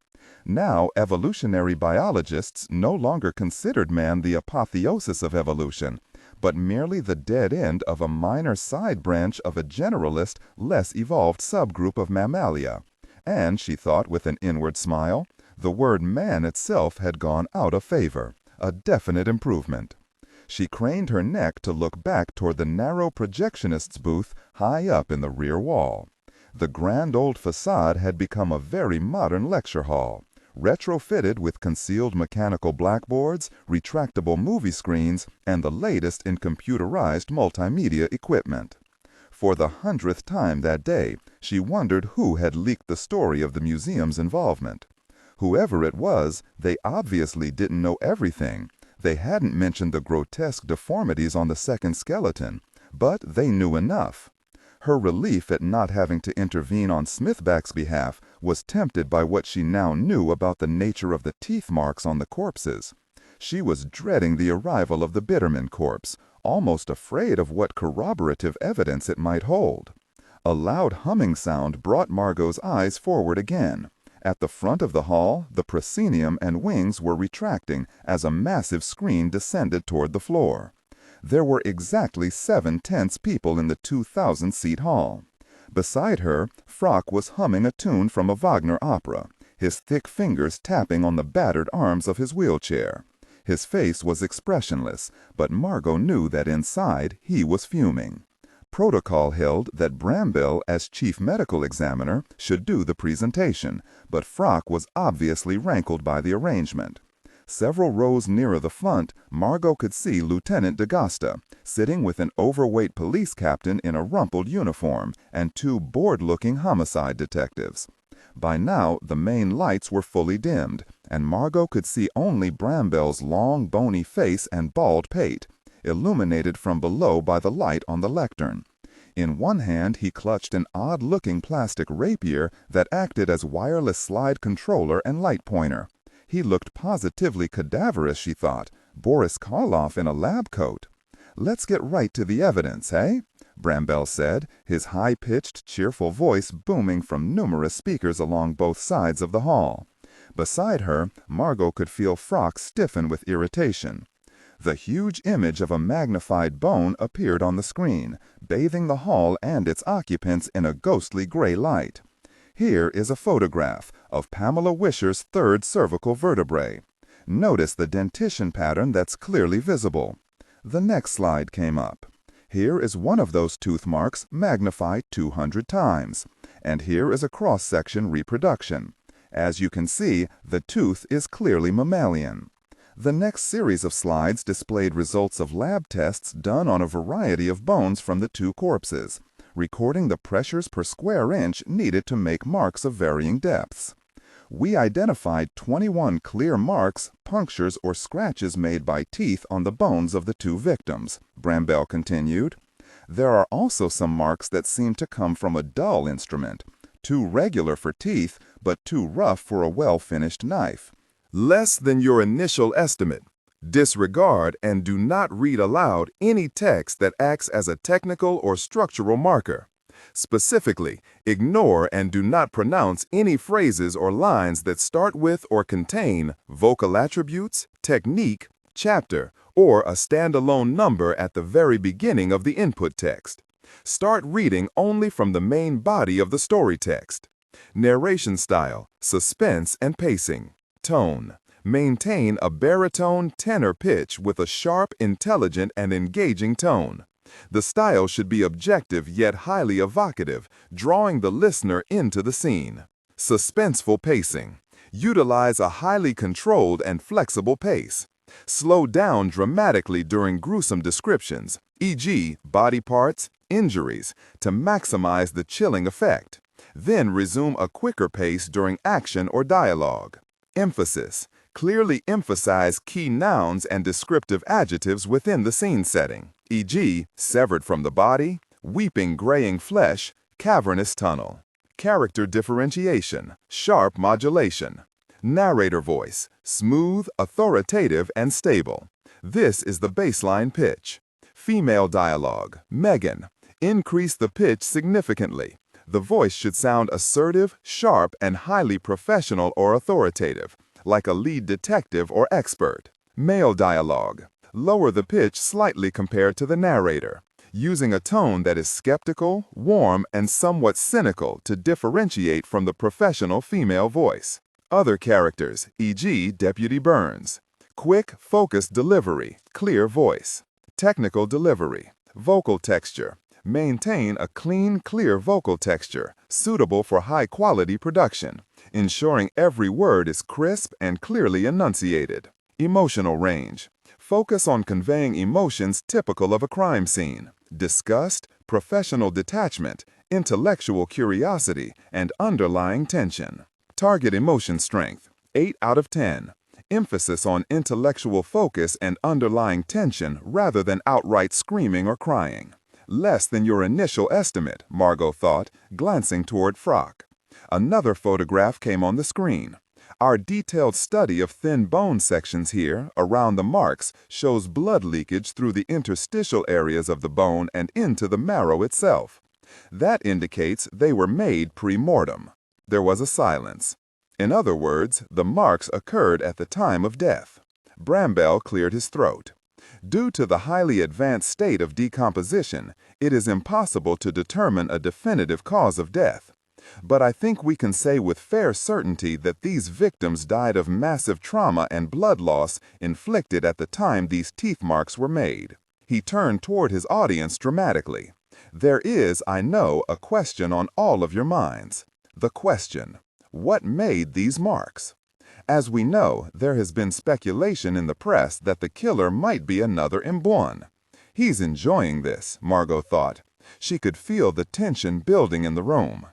Now, evolutionary biologists no longer considered man the apotheosis of evolution, but merely the dead end of a minor side branch of a generalist, less evolved subgroup of mammalia. And, she thought with an inward smile, the word man itself had gone out of favor, a definite improvement. She craned her neck to look back toward the narrow projectionist's booth high up in the rear wall. The grand old facade had become a very modern lecture hall, retrofitted with concealed mechanical blackboards, retractable movie screens, and the latest in computerized multimedia equipment. For the 100th time that day, she wondered who had leaked the story of the museum's involvement. Whoever it was, they obviously didn't know everything. They hadn't mentioned the grotesque deformities on the second skeleton, but they knew enough. Her relief at not having to intervene on Smithback's behalf was tempered by what she now knew about the nature of the teeth marks on the corpses. She was dreading the arrival of the Bitterman corpse, almost afraid of what corroborative evidence it might hold. A loud humming sound brought Margot's eyes forward again. At the front of the hall, the proscenium and wings were retracting as a massive screen descended toward the floor. There were exactly 7 tense people in the 2,000-seat hall. Beside her, Frock was humming a tune from a Wagner opera, his thick fingers tapping on the battered arms of his wheelchair. His face was expressionless, but Margo knew that inside he was fuming. Protocol held that Bramble, as chief medical examiner, should do the presentation, but Frock was obviously rankled by the arrangement. Several rows nearer the front, Margo could see Lieutenant D'Agasta, sitting with an overweight police captain in a rumpled uniform and two bored-looking homicide detectives. By now, the main lights were fully dimmed, and Margo could see only Bramble's long, bony face and bald pate, illuminated from below by the light on the lectern. In one hand he clutched an odd-looking plastic rapier that acted as wireless slide controller and light pointer. He looked positively cadaverous, she thought, Boris Karloff in a lab coat. "Let's get right to the evidence, eh?" Bramble said, his high-pitched, cheerful voice booming from numerous speakers along both sides of the hall. Beside her, Margo could feel Frock stiffen with irritation. The huge image of a magnified bone appeared on the screen, bathing the hall and its occupants in a ghostly gray light. Here is a photograph of Pamela Wisher's third cervical vertebrae. Notice the dentition pattern that's clearly visible. The next slide came up. Here is one of those tooth marks magnified 200 times. And here is a cross-section reproduction. As you can see, the tooth is clearly mammalian. The next series of slides displayed results of lab tests done on a variety of bones from the two corpses, recording the pressures per square inch needed to make marks of varying depths. "We identified 21 clear marks, punctures, or scratches made by teeth on the bones of the two victims," Bramble continued. "There are also some marks that seem to come from a dull instrument, too regular for teeth, but too rough for a well-finished knife." Less than your initial estimate. Disregard and do not read aloud any text that acts as a technical or structural marker. Specifically, ignore and do not pronounce any phrases or lines that start with or contain vocal attributes, technique, chapter, or a standalone number at the very beginning of the input text. Start reading only from the main body of the story text. Narration style, suspense and pacing. Tone. Maintain a baritone tenor pitch with a sharp, intelligent, and engaging tone. The style should be objective yet highly evocative, drawing the listener into the scene. Suspenseful pacing. Utilize a highly controlled and flexible pace. Slow down dramatically during gruesome descriptions, e.g., body parts, injuries, to maximize the chilling effect. Then resume a quicker pace during action or dialogue. Emphasis. Clearly emphasize key nouns and descriptive adjectives within the scene setting, e.g., severed from the body, weeping graying flesh, cavernous tunnel. Character differentiation, sharp modulation. Narrator voice, smooth, authoritative, and stable. This is the baseline pitch. Female dialogue, Megan. Increase the pitch significantly. The voice should sound assertive, sharp, and highly professional or authoritative, like a lead detective or expert. Male dialogue. Lower the pitch slightly compared to the narrator, using a tone that is skeptical, warm, and somewhat cynical to differentiate from the professional female voice. Other characters, e.g., Deputy Burns. Quick, focused delivery, clear voice. Technical delivery. Vocal texture. Maintain a clean, clear vocal texture, suitable for high-quality production, ensuring every word is crisp and clearly enunciated. Emotional range. Focus on conveying emotions typical of a crime scene: disgust, professional detachment, intellectual curiosity, and underlying tension. Target emotion strength, 8 out of 10. Emphasis on intellectual focus and underlying tension rather than outright screaming or crying. Less than your initial estimate, Margo thought, glancing toward Frock. Another photograph came on the screen. Our detailed study of thin bone sections here, around the marks, shows blood leakage through the interstitial areas of the bone and into the marrow itself. That indicates they were made pre-mortem. There was a silence. In other words, the marks occurred at the time of death. Bramble cleared his throat. Due to the highly advanced state of decomposition, it is impossible to determine a definitive cause of death. But I think we can say with fair certainty that these victims died of massive trauma and blood loss inflicted at the time these teeth marks were made. He turned toward his audience dramatically. There is, I know, a question on all of your minds. The question: what made these marks? As we know, there has been speculation in the press that the killer might be another Mbwan. He's enjoying this, Margo thought. She could feel the tension building in the room.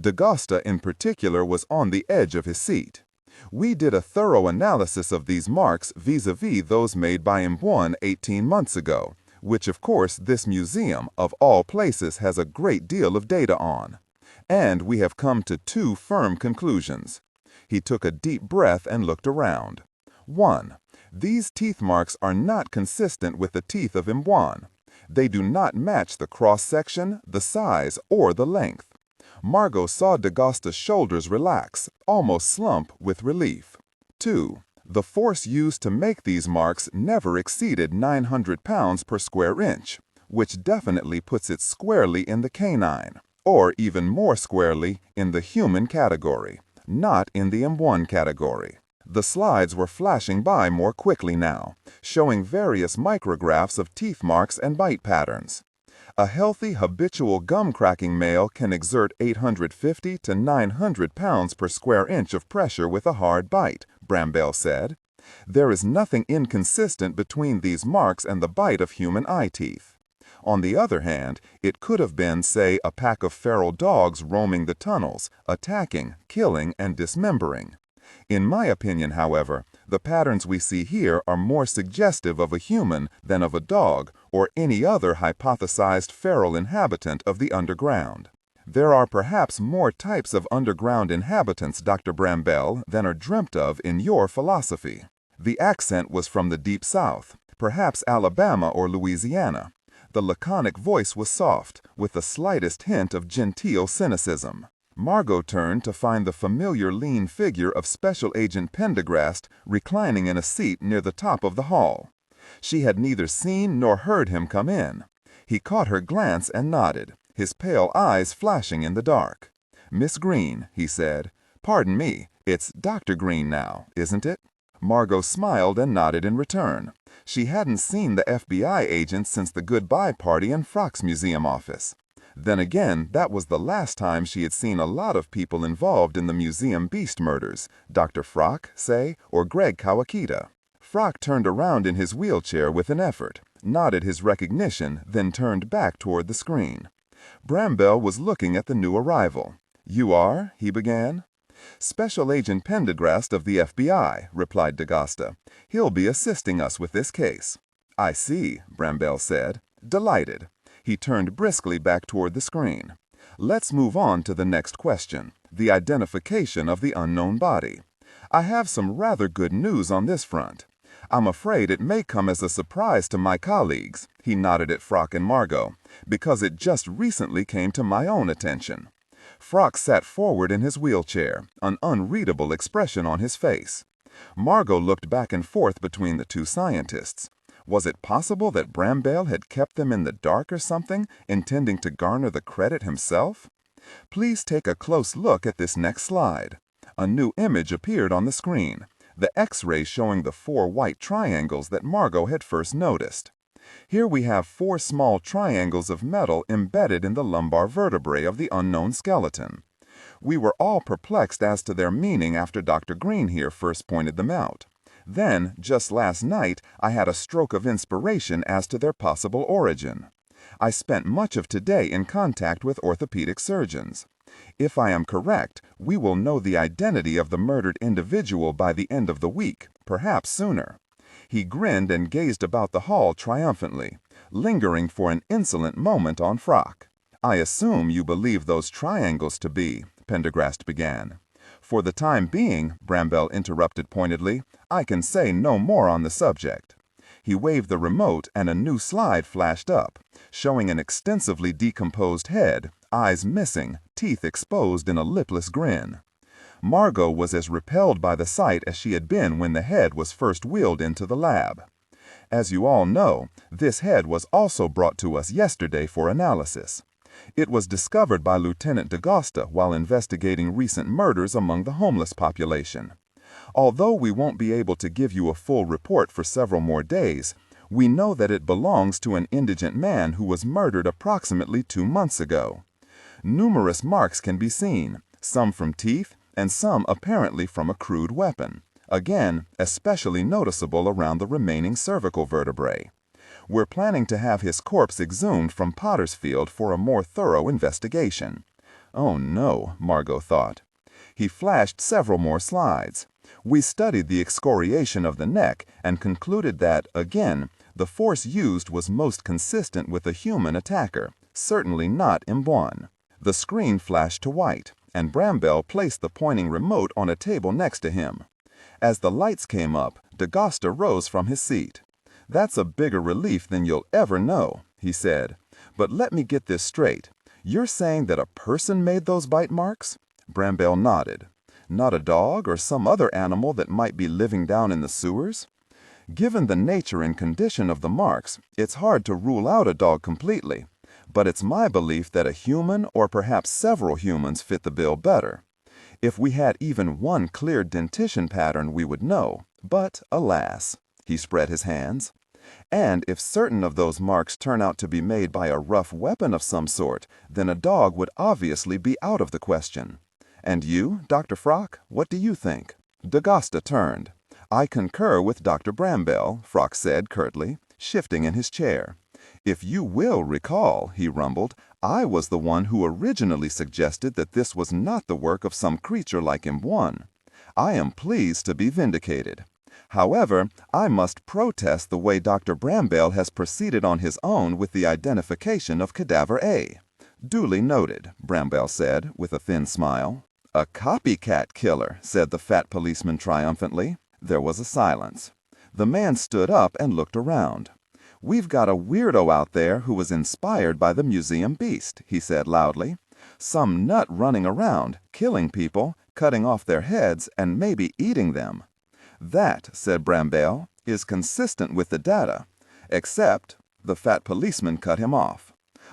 D'Agosta in particular was on the edge of his seat. We did a thorough analysis of these marks vis-a-vis those made by Mbwan 18 months ago, which of course this museum, of all places, has a great deal of data on. And we have come to two firm conclusions. He took a deep breath and looked around. 1. These teeth marks are not consistent with the teeth of Mbwan. They do not match the cross-section, the size, or the length. Margo saw D'Agosta's shoulders relax, almost slump with relief. 2. The force used to make these marks never exceeded 900 pounds per square inch, which definitely puts it squarely in the canine, or even more squarely in the human category, not in the M1 category. The slides were flashing by more quickly now, showing various micrographs of teeth marks and bite patterns. A healthy habitual gum-cracking male can exert 850 to 900 pounds per square inch of pressure with a hard bite, Bramble said. There is nothing inconsistent between these marks and the bite of human eye teeth. On the other hand, it could have been, say, a pack of feral dogs roaming the tunnels, attacking, killing, and dismembering. In my opinion, however, the patterns we see here are more suggestive of a human than of a dog or any other hypothesized feral inhabitant of the underground. There are perhaps more types of underground inhabitants, Dr. Bramble, than are dreamt of in your philosophy. The accent was from the deep south, perhaps Alabama or Louisiana. The laconic voice was soft, with the slightest hint of genteel cynicism. Margo turned to find the familiar lean figure of Special Agent Pendergast reclining in a seat near the top of the hall. She had neither seen nor heard him come in. He caught her glance and nodded, his pale eyes flashing in the dark. "Miss Green," he said. "Pardon me, it's Dr. Green now, isn't it?" Margo smiled and nodded in return. She hadn't seen the FBI agent since the goodbye party in Frock's museum office. Then again, that was the last time she had seen a lot of people involved in the museum beast murders, Dr. Frock, say, or Greg Kawakita. Frock turned around in his wheelchair with an effort, nodded his recognition, then turned back toward the screen. Bramble was looking at the new arrival. "You are?" he began. "Special Agent Pendergast of the FBI," replied D'Agosta. "He'll be assisting us with this case." "I see," Bramble said. "Delighted." He turned briskly back toward the screen. "Let's move on to the next question, the identification of the unknown body. I have some rather good news on this front. I'm afraid it may come as a surprise to my colleagues," he nodded at Frock and Margo, "because it just recently came to my own attention." Frock sat forward in his wheelchair, an unreadable expression on his face. Margo looked back and forth between the two scientists. Was it possible that Bramble had kept them in the dark or something, intending to garner the credit himself? Please take a close look at this next slide. A new image appeared on the screen, the X-ray showing the 4 white triangles that Margo had first noticed. Here we have 4 small triangles of metal embedded in the lumbar vertebrae of the unknown skeleton. We were all perplexed as to their meaning after Dr. Green here first pointed them out. Then, just last night, I had a stroke of inspiration as to their possible origin. I spent much of today in contact with orthopedic surgeons. If I am correct, we will know the identity of the murdered individual by the end of the week, perhaps sooner. He grinned and gazed about the hall triumphantly, lingering for an insolent moment on Frock. "I assume you believe those triangles to be," Pendergast began. "For the time being," Bramble interrupted pointedly, "I can say no more on the subject." He waved the remote and a new slide flashed up, showing an extensively decomposed head, eyes missing, teeth exposed in a lipless grin. Margo was as repelled by the sight as she had been when the head was first wheeled into the lab. As you all know, this head was also brought to us yesterday for analysis. It was discovered by Lieutenant D'Agosta while investigating recent murders among the homeless population. Although we won't be able to give you a full report for several more days, we know that it belongs to an indigent man who was murdered approximately 2 months ago. Numerous marks can be seen, some from teeth and some apparently from a crude weapon, again, especially noticeable around the remaining cervical vertebrae. We're planning to have his corpse exhumed from Pottersfield for a more thorough investigation. Oh no, Margo thought. He flashed several more slides. We studied the excoriation of the neck and concluded that, again, the force used was most consistent with a human attacker, certainly not M1. The screen flashed to white, and Bramwell placed the pointing remote on a table next to him. As the lights came up, D'Agosta rose from his seat. "That's a bigger relief than you'll ever know," he said. "But let me get this straight. You're saying that a person made those bite marks?" Bramwell nodded. "Not a dog or some other animal that might be living down in the sewers?" "Given the nature and condition of the marks, it's hard to rule out a dog completely. But it's my belief that a human or perhaps several humans fit the bill better. If we had even one clear dentition pattern, we would know. But alas," he spread his hands. "And if certain of those marks turn out to be made by a rough weapon of some sort, then a dog would obviously be out of the question. And you, Dr. Frock, what do you think?" D'Agosta turned. "I concur with Dr. Bramwell," Frock said curtly, shifting in his chair. "If you will recall," he rumbled, "I was the one who originally suggested that this was not the work of some creature like M1. I am pleased to be vindicated. However, I must protest the way Dr. Bramwell has proceeded on his own with the identification of Cadaver A." "Duly noted," Bramwell said, with a thin smile. "A copycat killer," said the fat policeman triumphantly. There was a silence. The man stood up and looked around. "We've got a weirdo out there who was inspired by the museum beast," he said loudly. "Some nut running around, killing people, cutting off their heads, and maybe eating them." "That," said Bramwell, "is consistent with the data. Except," the fat policeman cut him off.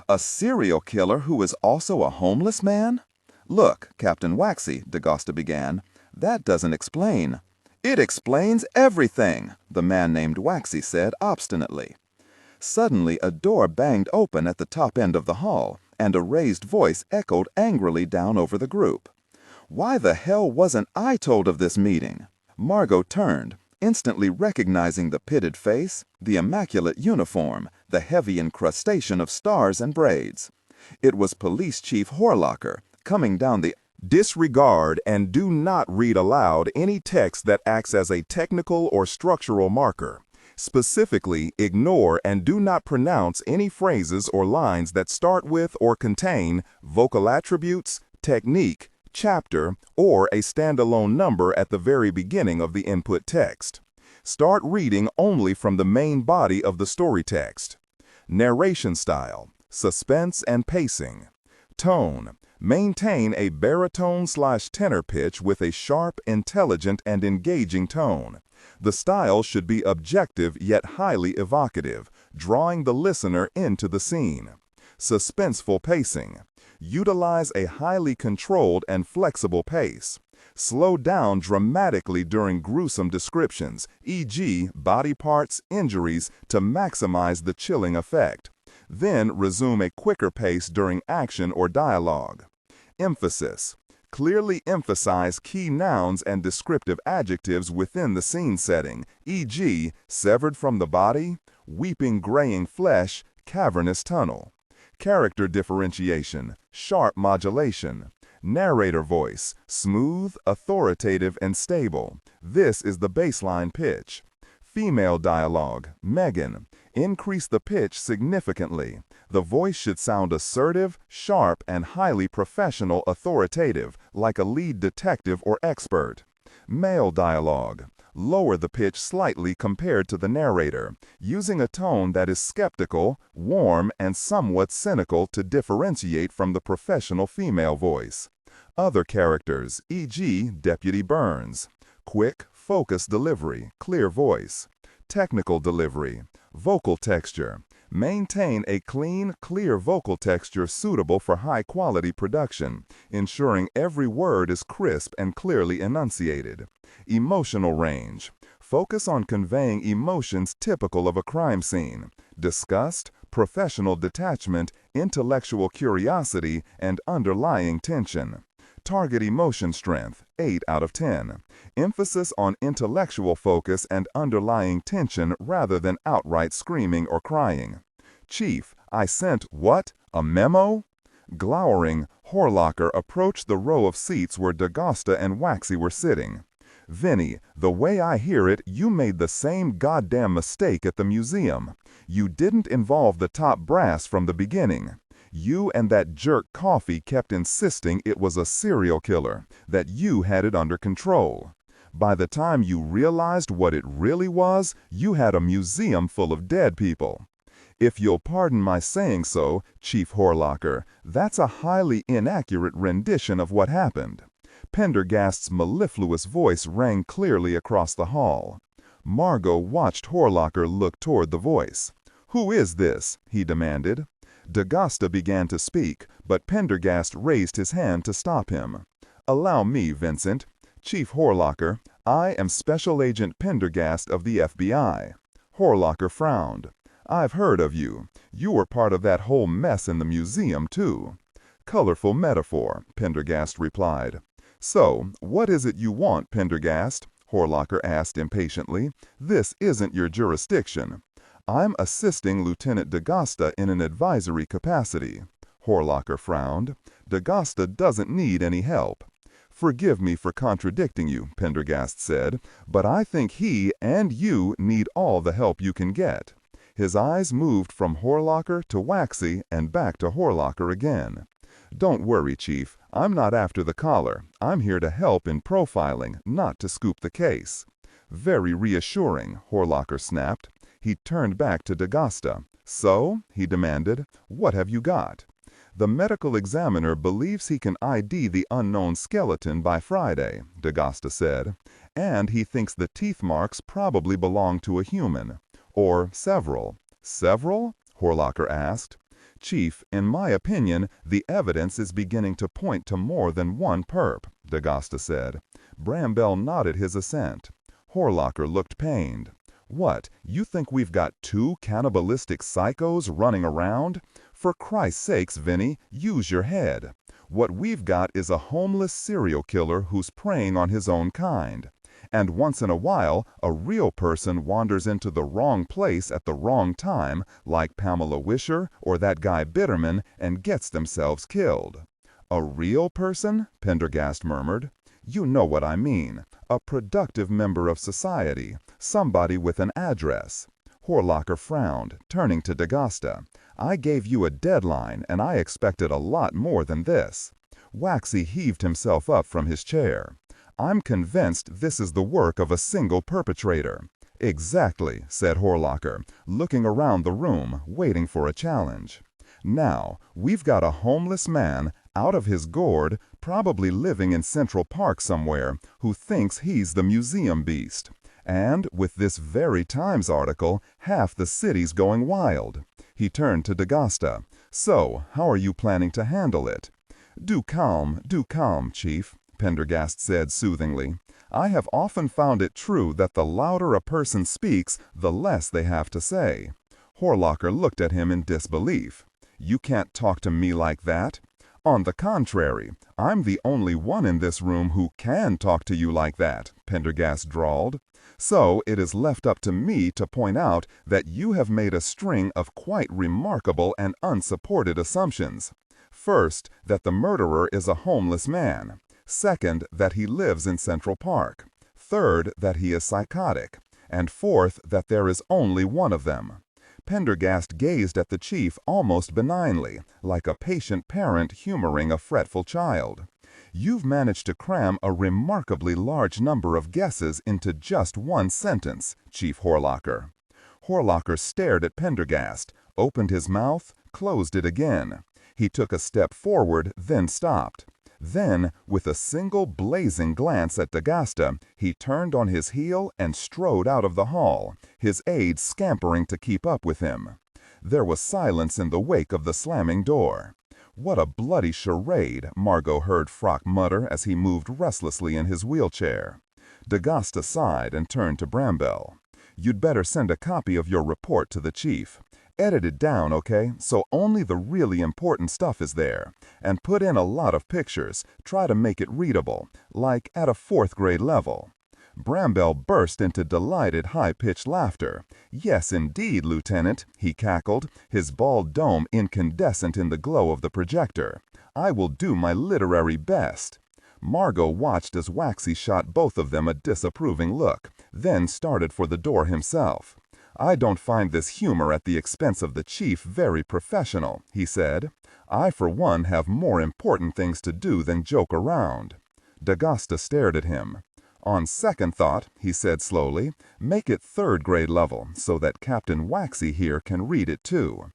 "A serial killer who is also a homeless man? Look, Captain Waxy," D'Agosta began, "that doesn't explain—" "It explains everything," the man named Waxy said obstinately. Suddenly a door banged open at the top end of the hall, and a raised voice echoed angrily down over the group. "Why the hell wasn't I told of this meeting?" Margo turned, instantly recognizing the pitted face, the immaculate uniform, the heavy incrustation of stars and braids. It was Police Chief Horlocker, coming down the Disregard and do not read aloud any text that acts as a technical or structural marker. Specifically, ignore and do not pronounce any phrases or lines that start with or contain vocal attributes, technique, chapter, or a standalone number at the very beginning of the input text. Start reading only from the main body of the story text. Narration style, suspense and pacing. Tone, maintain a baritone/tenor pitch with a sharp, intelligent, and engaging tone. The style should be objective yet highly evocative, drawing the listener into the scene. Suspenseful pacing. Utilize a highly controlled and flexible pace. Slow down dramatically during gruesome descriptions, e.g., body parts, injuries, to maximize the chilling effect. Then resume a quicker pace during action or dialogue. Emphasis. Clearly emphasize key nouns and descriptive adjectives within the scene setting, e.g., severed from the body, weeping graying flesh, cavernous tunnel. Character differentiation, sharp modulation. Narrator voice, smooth, authoritative, and stable. This is the baseline pitch. Female dialogue, Megan. Increase the pitch significantly. The voice should sound assertive, sharp, and highly professional authoritative, like a lead detective or expert. Male dialogue. Lower the pitch slightly compared to the narrator, using a tone that is skeptical, warm, and somewhat cynical to differentiate from the professional female voice. Other characters, e.g., Deputy Burns. Quick, focused delivery, clear voice. Technical delivery. Vocal texture. Maintain a clean, clear vocal texture suitable for high-quality production, ensuring every word is crisp and clearly enunciated. Emotional range. Focus on conveying emotions typical of a crime scene: disgust, professional detachment, intellectual curiosity, and underlying tension. Target emotion strength, 8 out of 10. Emphasis on intellectual focus and underlying tension rather than outright screaming or crying. Chief, I sent what? A memo? Glowering, Horlocker approached the row of seats where D'Agosta and Waxy were sitting. Vinny, the way I hear it, you made the same goddamn mistake at the museum. You didn't involve the top brass from the beginning. You and that jerk Coffee kept insisting it was a serial killer, that you had it under control. By the time you realized what it really was, you had a museum full of dead people. If you'll pardon my saying so, Chief Horlocker, that's a highly inaccurate rendition of what happened. Pendergast's mellifluous voice rang clearly across the hall. Margo watched Horlocker look toward the voice. "Who is this?" he demanded. D'Agosta began to speak, but Pendergast raised his hand to stop him. "Allow me, Vincent. Chief Horlocker, I am Special Agent Pendergast of the FBI." Horlocker frowned. "I've heard of you. You were part of that whole mess in the museum, too." "Colorful metaphor," Pendergast replied. "So, what is it you want, Pendergast?" Horlocker asked impatiently. "This isn't your jurisdiction." "I'm assisting Lieutenant D'Agosta in an advisory capacity." Horlocker frowned. "D'Agosta doesn't need any help." "Forgive me for contradicting you," Pendergast said, "but I think he and you need all the help you can get." His eyes moved from Horlocker to Waxy and back to Horlocker again. "Don't worry, Chief. I'm not after the collar. I'm here to help in profiling, not to scoop the case." "Very reassuring," Horlocker snapped. He turned back to D'Agosta. "So," he demanded, "what have you got?" "The medical examiner believes he can ID the unknown skeleton by Friday," D'Agosta said, "and he thinks the teeth marks probably belong to a human. Or several." "Several?" Horlocker asked. "Chief, in my opinion, the evidence is beginning to point to more than one perp," D'Agosta said. Bramble nodded his assent. Horlocker looked pained. "What, you think we've got two cannibalistic psychos running around? For Christ's sakes, Vinny, use your head. What we've got is a homeless serial killer who's preying on his own kind. And once in a while, a real person wanders into the wrong place at the wrong time, like Pamela Wisher or that guy Bitterman, and gets themselves killed." "A real person?" Pendergast murmured. "You know what I mean. A productive member of society. Somebody with an address." Horlocker frowned, turning to D'Agosta. "I gave you a deadline, and I expected a lot more than this." Waxy heaved himself up from his chair. "I'm convinced this is the work of a single perpetrator." "Exactly," said Horlocker, looking around the room, waiting for a challenge. "Now, we've got a homeless man, out of his gourd, probably living in Central Park somewhere, who thinks he's the museum beast. And, with this very Times article, half the city's going wild." He turned to D'Agosta. "So, how are you planning to handle it?" do calm, Chief," Pendergast said soothingly. "I have often found it true that the louder a person speaks, the less they have to say." Horlocker looked at him in disbelief. "You can't talk to me like that." "On the contrary, I'm the only one in this room who can talk to you like that," Pendergast drawled. "So it is left up to me to point out that you have made a string of quite remarkable and unsupported assumptions. First, that the murderer is a homeless man. Second, that he lives in Central Park. Third, that he is psychotic. And fourth, that there is only one of them." Pendergast gazed at the chief almost benignly, like a patient parent humoring a fretful child. "You've managed to cram a remarkably large number of guesses into just one sentence, Chief Horlocker." Horlocker stared at Pendergast, opened his mouth, closed it again. He took a step forward, then stopped. Then, with a single blazing glance at D'Agosta, he turned on his heel and strode out of the hall, his aides scampering to keep up with him. There was silence in the wake of the slamming door. "What a bloody charade," Margo heard Frock mutter as he moved restlessly in his wheelchair. D'Agasta sighed and turned to Bramble. "You'd better send a copy of your report to the chief. Edit it down, okay, so only the really important stuff is there. And put in a lot of pictures. Try to make it readable, like at a 4th grade level." Bramble burst into delighted, high-pitched laughter. "Yes, indeed, Lieutenant," he cackled, his bald dome incandescent in the glow of the projector. "I will do my literary best." Margo watched as Waxy shot both of them a disapproving look, then started for the door himself. "I don't find this humor at the expense of the chief very professional," he said. "I, for one, have more important things to do than joke around." D'Agasta stared at him. "On second thought," he said slowly, "make it 3rd grade level so that Captain Waxy here can read it too."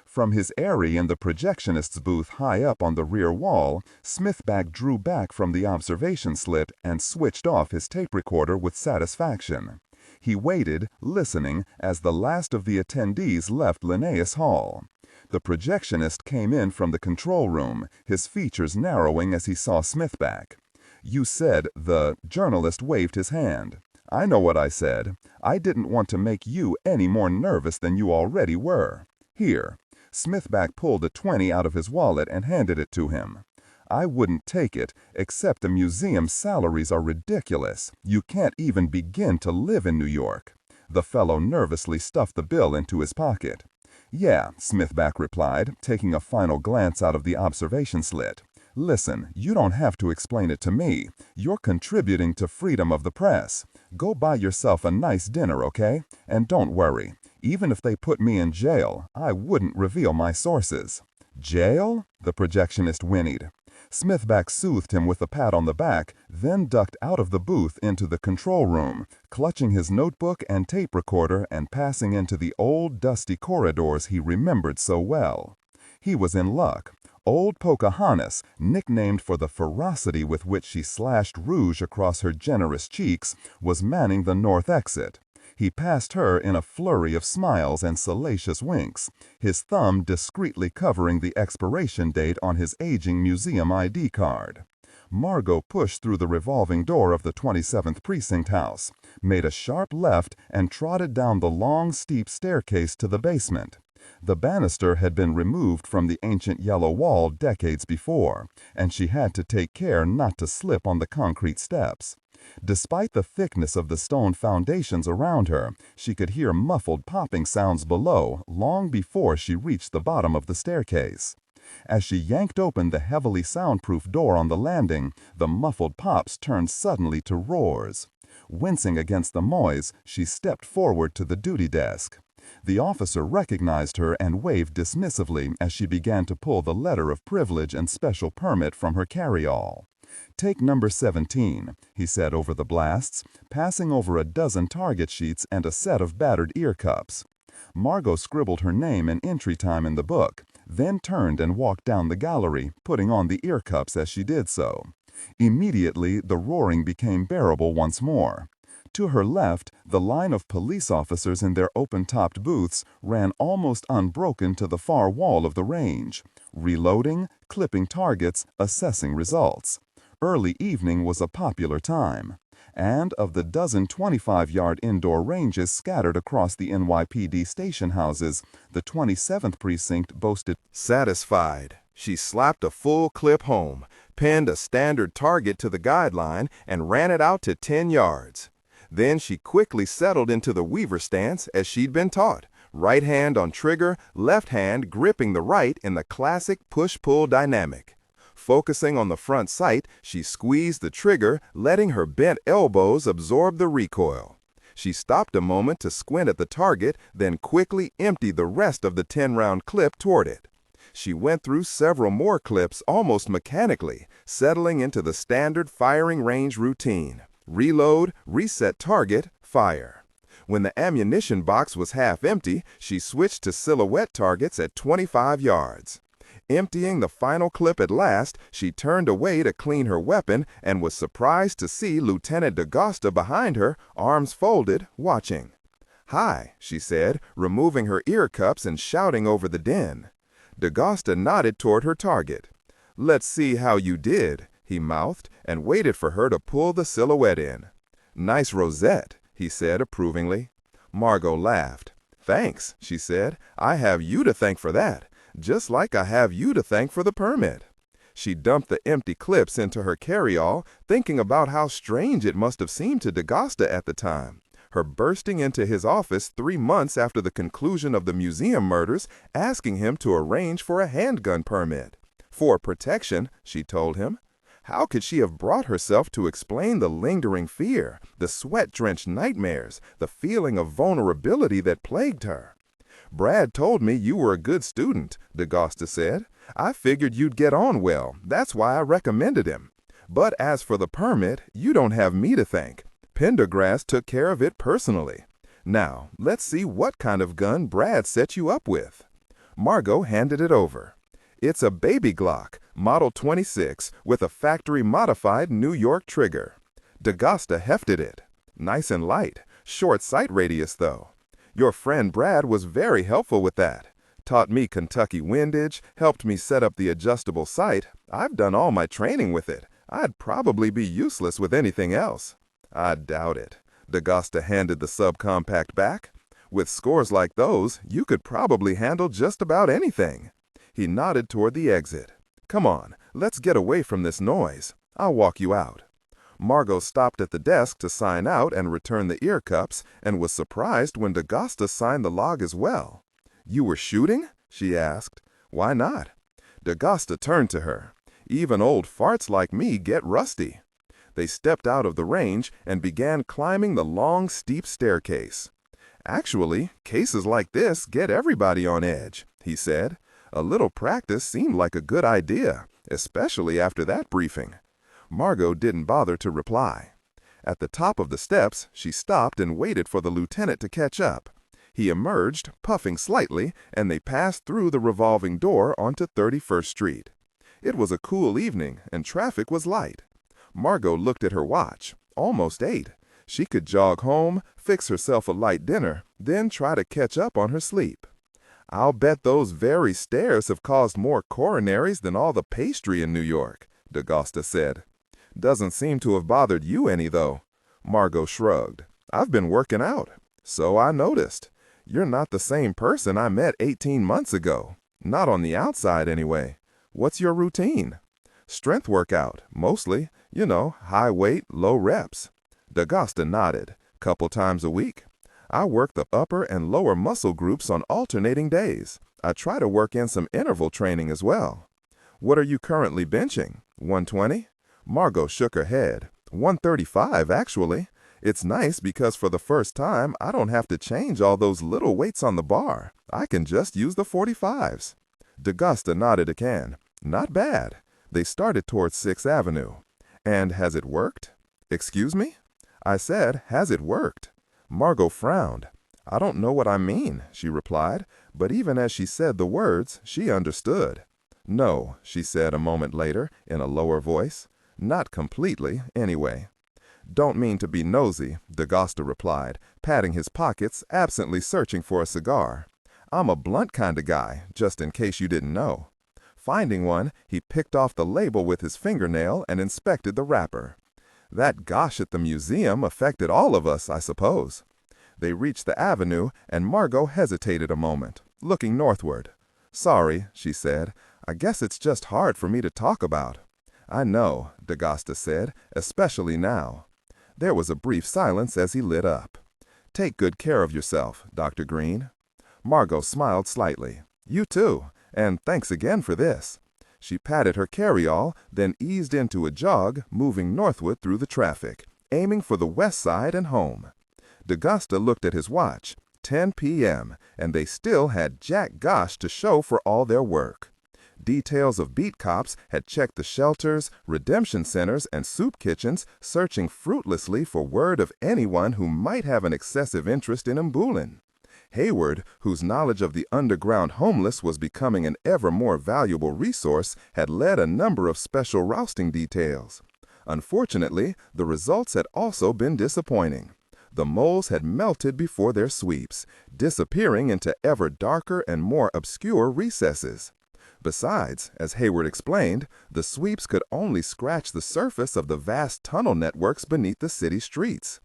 From his eyrie in the projectionist's booth high up on the rear wall, Smithback drew back from the observation slit and switched off his tape recorder with satisfaction. He waited, listening, as the last of the attendees left Linnaeus Hall. The projectionist came in from the control room, his features narrowing as he saw Smithback. "You said," the journalist waved his hand. "I know what I said. I didn't want to make you any more nervous than you already were. Here." Smithback pulled a 20 out of his wallet and handed it to him. "I wouldn't take it, except the museum's salaries are ridiculous. You can't even begin to live in New York." The fellow nervously stuffed the bill into his pocket. "Yeah," Smithback replied, taking a final glance out of the observation slit. "Listen, you don't have to explain it to me. You're contributing to freedom of the press. Go buy yourself a nice dinner, okay? And don't worry. Even if they put me in jail, I wouldn't reveal my sources." "Jail?" the projectionist whinnied. Smithback soothed him with a pat on the back, then ducked out of the booth into the control room, clutching his notebook and tape recorder and passing into the old, dusty corridors he remembered so well. He was in luck. Old Pocahontas, nicknamed for the ferocity with which she slashed rouge across her generous cheeks, was manning the north exit. He passed her in a flurry of smiles and salacious winks, his thumb discreetly covering the expiration date on his aging museum ID card. Margo pushed through the revolving door of the 27th Precinct house, made a sharp left, and trotted down the long, steep staircase to the basement. The banister had been removed from the ancient yellow wall decades before, and she had to take care not to slip on the concrete steps. Despite the thickness of the stone foundations around her, she could hear muffled popping sounds below long before she reached the bottom of the staircase. As she yanked open the heavily soundproof door on the landing, the muffled pops turned suddenly to roars. Wincing against the noise, she stepped forward to the duty desk. The officer recognized her and waved dismissively as she began to pull the letter of privilege and special permit from her carry-all. "Take number 17, he said over the blasts, passing over a dozen target sheets and a set of battered ear cups. Margo scribbled her name and entry time in the book, then turned and walked down the gallery, putting on the ear cups as she did so. Immediately, the roaring became bearable once more. To her left, the line of police officers in their open-topped booths ran almost unbroken to the far wall of the range, reloading, clipping targets, assessing results. Early evening was a popular time, and of the dozen 25-yard indoor ranges scattered across the NYPD station houses, the 27th Precinct boasted. Satisfied, she slapped a full clip home, pinned a standard target to the guideline, and ran it out to 10 yards. Then she quickly settled into the Weaver stance as she'd been taught, right hand on trigger, left hand gripping the right in the classic push-pull dynamic. Focusing on the front sight, she squeezed the trigger, letting her bent elbows absorb the recoil. She stopped a moment to squint at the target, then quickly emptied the rest of the 10-round clip toward it. She went through several more clips almost mechanically, settling into the standard firing range routine. Reload, reset target, fire. When the ammunition box was half empty, she switched to silhouette targets at 25 yards. Emptying the final clip at last, she turned away to clean her weapon and was surprised to see Lieutenant D'Agasta behind her, arms folded, watching. "Hi," she said, removing her ear cups and shouting over the din. D'Agosta nodded toward her target. "Let's see how you did," he mouthed, and waited for her to pull the silhouette in. "Nice rosette," he said approvingly. Margo laughed. "Thanks," she said. "I have you to thank for that, just like I have you to thank for the permit." She dumped the empty clips into her carry-all, thinking about how strange it must have seemed to D'Agosta at the time, her bursting into his office 3 months after the conclusion of the museum murders, asking him to arrange for a handgun permit. For protection, she told him. How could she have brought herself to explain the lingering fear, the sweat-drenched nightmares, the feeling of vulnerability that plagued her? "Brad told me you were a good student," D'Agosta said. "I figured you'd get on well. That's why I recommended him. But as for the permit, you don't have me to thank. Pendergast took care of it personally. Now, let's see what kind of gun Brad set you up with." Margo handed it over. "It's a baby Glock, Model 26, with a factory-modified New York trigger." D'Agosta hefted it. "Nice and light. Short sight radius, though. Your friend Brad was very helpful with that. Taught me Kentucky windage, helped me set up the adjustable sight. I've done all my training with it. I'd probably be useless with anything else." "I doubt it." D'Agosta handed the subcompact back. "With scores like those, you could probably handle just about anything." He nodded toward the exit. "Come on, let's get away from this noise. I'll walk you out." Margo stopped at the desk to sign out and return the ear cups, and was surprised when D'Agosta signed the log as well. "You were shooting?" she asked. "Why not?" D'Agosta turned to her. "Even old farts like me get rusty." They stepped out of the range and began climbing the long, steep staircase. "Actually, cases like this get everybody on edge," he said. "A little practice seemed like a good idea, especially after that briefing." Margo didn't bother to reply. At the top of the steps, she stopped and waited for the lieutenant to catch up. He emerged, puffing slightly, and they passed through the revolving door onto 31st Street. It was a cool evening, and traffic was light. Margo looked at her watch. Almost 8. She could jog home, fix herself a light dinner, then try to catch up on her sleep. "I'll bet those very stairs have caused more coronaries than all the pastry in New York," D'Agosta said. "Doesn't seem to have bothered you any, though." Margo shrugged. "I've been working out." "So I noticed. You're not the same person I met 18 months ago. Not on the outside, anyway. What's your routine?" "Strength workout, mostly. You know, high weight, low reps." D'Agosta nodded. "Couple times a week. I work the upper and lower muscle groups on alternating days. I try to work in some interval training as well." "What are you currently benching? 120? Margo shook her head. 135, actually. It's nice because for the first time, I don't have to change all those little weights on the bar. I can just use the 45s. D'Agosta nodded again. "Not bad." They started towards 6th Avenue. "And has it worked?" "Excuse me?" "I said, has it worked?" Margo frowned. "I don't know what I mean," she replied, but even as she said the words, she understood. "No," she said a moment later, in a lower voice. "Not completely, anyway." "Don't mean to be nosy," D'Agosta replied, patting his pockets, absently searching for a cigar. "I'm a blunt kind of guy, just in case you didn't know." Finding one, he picked off the label with his fingernail and inspected the wrapper. "That gosh at the museum affected all of us, I suppose." They reached the avenue, and Margo hesitated a moment, looking northward. "Sorry," she said. "I guess it's just hard for me to talk about." "I know," D'Agosta said, "especially now." There was a brief silence as he lit up. "Take good care of yourself, Dr. Green." Margo smiled slightly. "You too, and thanks again for this." She patted her carry-all, then eased into a jog, moving northward through the traffic, aiming for the west side and home. D'Agosta looked at his watch. 10 p.m., and they still had jack gosh to show for all their work. Details of beat cops had checked the shelters, redemption centers, and soup kitchens, searching fruitlessly for word of anyone who might have an excessive interest in Mbulin. Hayward, whose knowledge of the underground homeless was becoming an ever more valuable resource, had led a number of special rousting details. Unfortunately, the results had also been disappointing. The moles had melted before their sweeps, disappearing into ever darker and more obscure recesses. Besides, as Hayward explained, the sweeps could only scratch the surface of the vast tunnel networks beneath the city streets.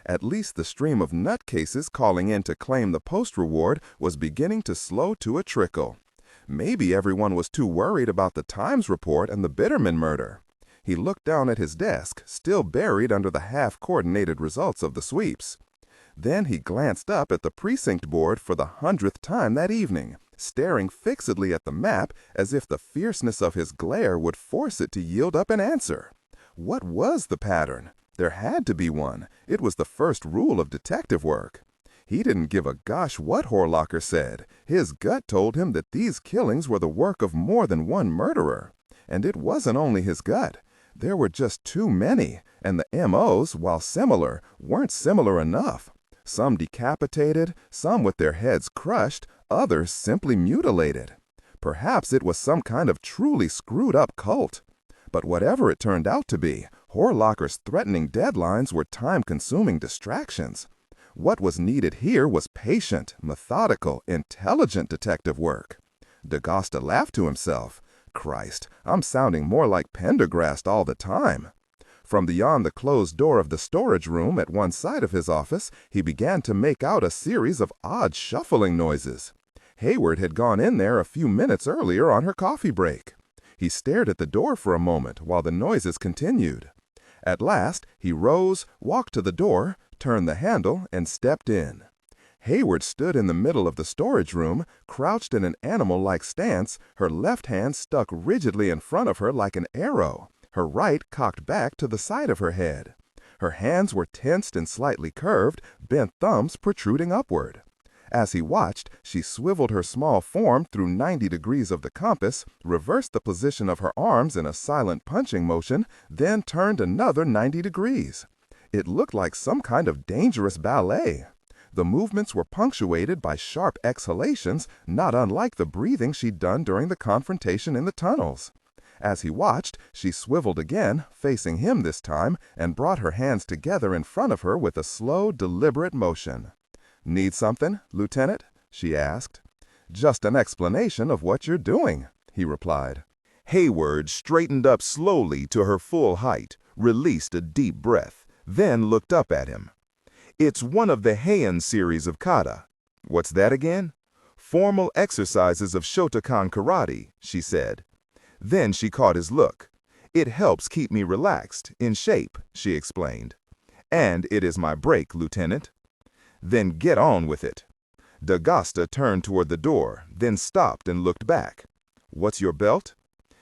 At least the stream of nutcases calling in to claim the post reward was beginning to slow to a trickle. Maybe everyone was too worried about the Times report and the Bitterman murder. He looked down at his desk, still buried under the half-coordinated results of the sweeps. Then he glanced up at the precinct board for the 100th time that evening, staring fixedly at the map as if the fierceness of his glare would force it to yield up an answer. What was the pattern? There had to be one. It was the first rule of detective work. He didn't give a gosh what Horlocker said. His gut told him that these killings were the work of more than one murderer. And it wasn't only his gut. There were just too many, and the M.O.s, while similar, weren't similar enough. Some decapitated, some with their heads crushed, others simply mutilated. Perhaps it was some kind of truly screwed-up cult. But whatever it turned out to be, Horlocker's threatening deadlines were time-consuming distractions. What was needed here was patient, methodical, intelligent detective work. D'Agosta laughed to himself. Christ, I'm sounding more like Pendergast all the time. From beyond the closed door of the storage room at one side of his office, he began to make out a series of odd shuffling noises. Hayward had gone in there a few minutes earlier on her coffee break. He stared at the door for a moment while the noises continued. At last, he rose, walked to the door, turned the handle, and stepped in. Hayward stood in the middle of the storage room, crouched in an animal-like stance, her left hand stuck rigidly in front of her like an arrow, her right cocked back to the side of her head. Her hands were tensed and slightly curved, bent thumbs protruding upward. As he watched, she swiveled her small form through 90 degrees of the compass, reversed the position of her arms in a silent punching motion, then turned another 90 degrees. It looked like some kind of dangerous ballet. The movements were punctuated by sharp exhalations, not unlike the breathing she'd done during the confrontation in the tunnels. As he watched, she swiveled again, facing him this time, and brought her hands together in front of her with a slow, deliberate motion. "Need something, Lieutenant?" she asked. "Just an explanation of what you're doing," he replied. Hayward straightened up slowly to her full height, released a deep breath, then looked up at him. "It's one of the Heian series of kata." "What's that again?" "Formal exercises of Shotokan karate," she said. Then she caught his look. "It helps keep me relaxed, in shape," she explained. "And it is my break, Lieutenant." "Then get on with it." D'Agosta turned toward the door, then stopped and looked back. "What's your belt?"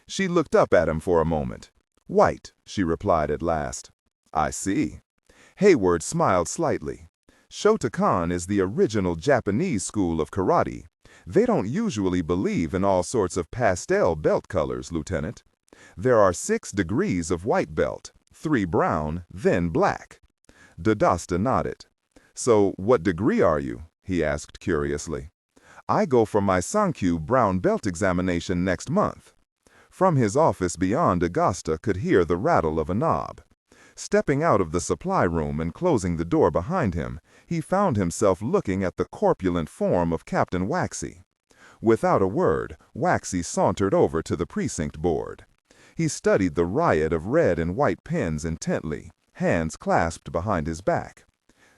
She looked up at him for a moment. "White," she replied at last. "I see." Hayward smiled slightly. Shotokan is the original Japanese school of karate. They don't usually believe in all sorts of pastel belt colors, Lieutenant. There are 6 degrees of white belt, 3 brown, then black. D'Agosta nodded. "So what degree are you?" he asked curiously. "I go for my Sankyu brown belt examination next month." From his office beyond, D'Agosta could hear the rattle of a knob. Stepping out of the supply room and closing the door behind him, he found himself looking at the corpulent form of Captain Waxy. Without a word, Waxy sauntered over to the precinct board. He studied the riot of red and white pens intently, hands clasped behind his back.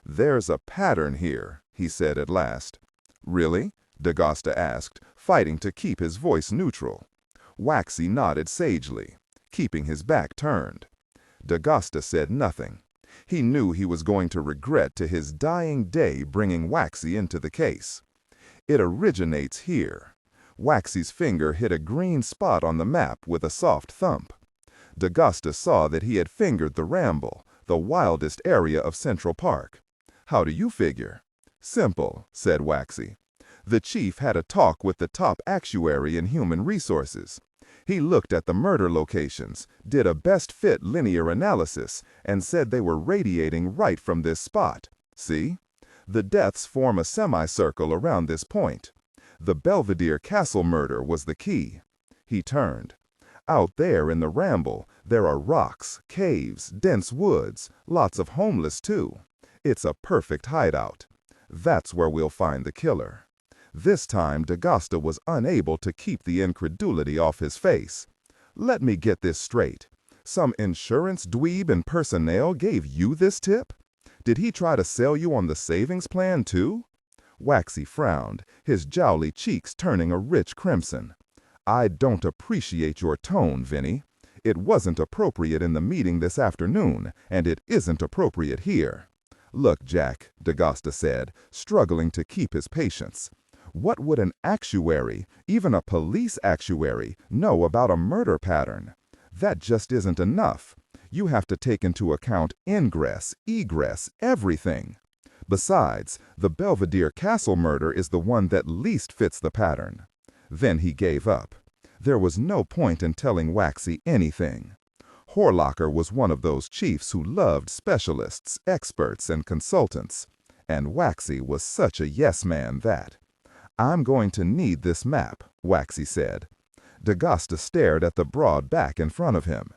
"There's a pattern here," he said at last. "Really?" D'Agosta asked, fighting to keep his voice neutral. Waxy nodded sagely, keeping his back turned. D'Agosta said nothing. He knew he was going to regret to his dying day bringing Waxy into the case. "It originates here." Waxy's finger hit a green spot on the map with a soft thump. D'Agosta saw that he had fingered the Ramble, the wildest area of Central Park. "How do you figure?" "Simple," said Waxy. "The chief had a talk with the top actuary in human resources. He looked at the murder locations, did a best-fit linear analysis, and said they were radiating right from this spot. See? The deaths form a semicircle around this point. The Belvedere Castle murder was the key." He turned. "Out there in the Ramble, there are rocks, caves, dense woods, lots of homeless too. It's a perfect hideout. That's where we'll find the killer." This time, D'Agasta was unable to keep the incredulity off his face. "Let me get this straight. Some insurance dweeb in personnel gave you this tip? Did he try to sell you on the savings plan, too?" Waxy frowned, his jowly cheeks turning a rich crimson. "I don't appreciate your tone, Vinny. It wasn't appropriate in the meeting this afternoon, and it isn't appropriate here." "Look, Jack," D'Agasta said, struggling to keep his patience. "What would an actuary, even a police actuary, know about a murder pattern? That just isn't enough. You have to take into account ingress, egress, everything. Besides, the Belvedere Castle murder is the one that least fits the pattern." Then he gave up. There was no point in telling Waxy anything. Horlocker was one of those chiefs who loved specialists, experts, and consultants. And Waxy was such a yes-man that. "I'm going to need this map," Waxy said. D'Agasta stared at the broad back in front of him.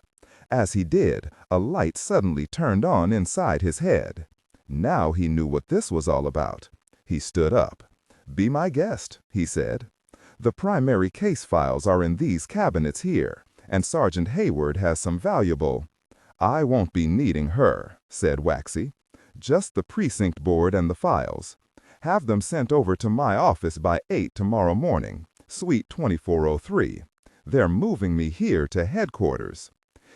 As he did, a light suddenly turned on inside his head. Now he knew what this was all about. He stood up. "Be my guest," he said. "The primary case files are in these cabinets here, and Sergeant Hayward has some valuable—" "I won't be needing her," said Waxy. "Just the precinct board and the files. Have them sent over to my office by 8 tomorrow morning, Suite 2403. They're moving me here to headquarters."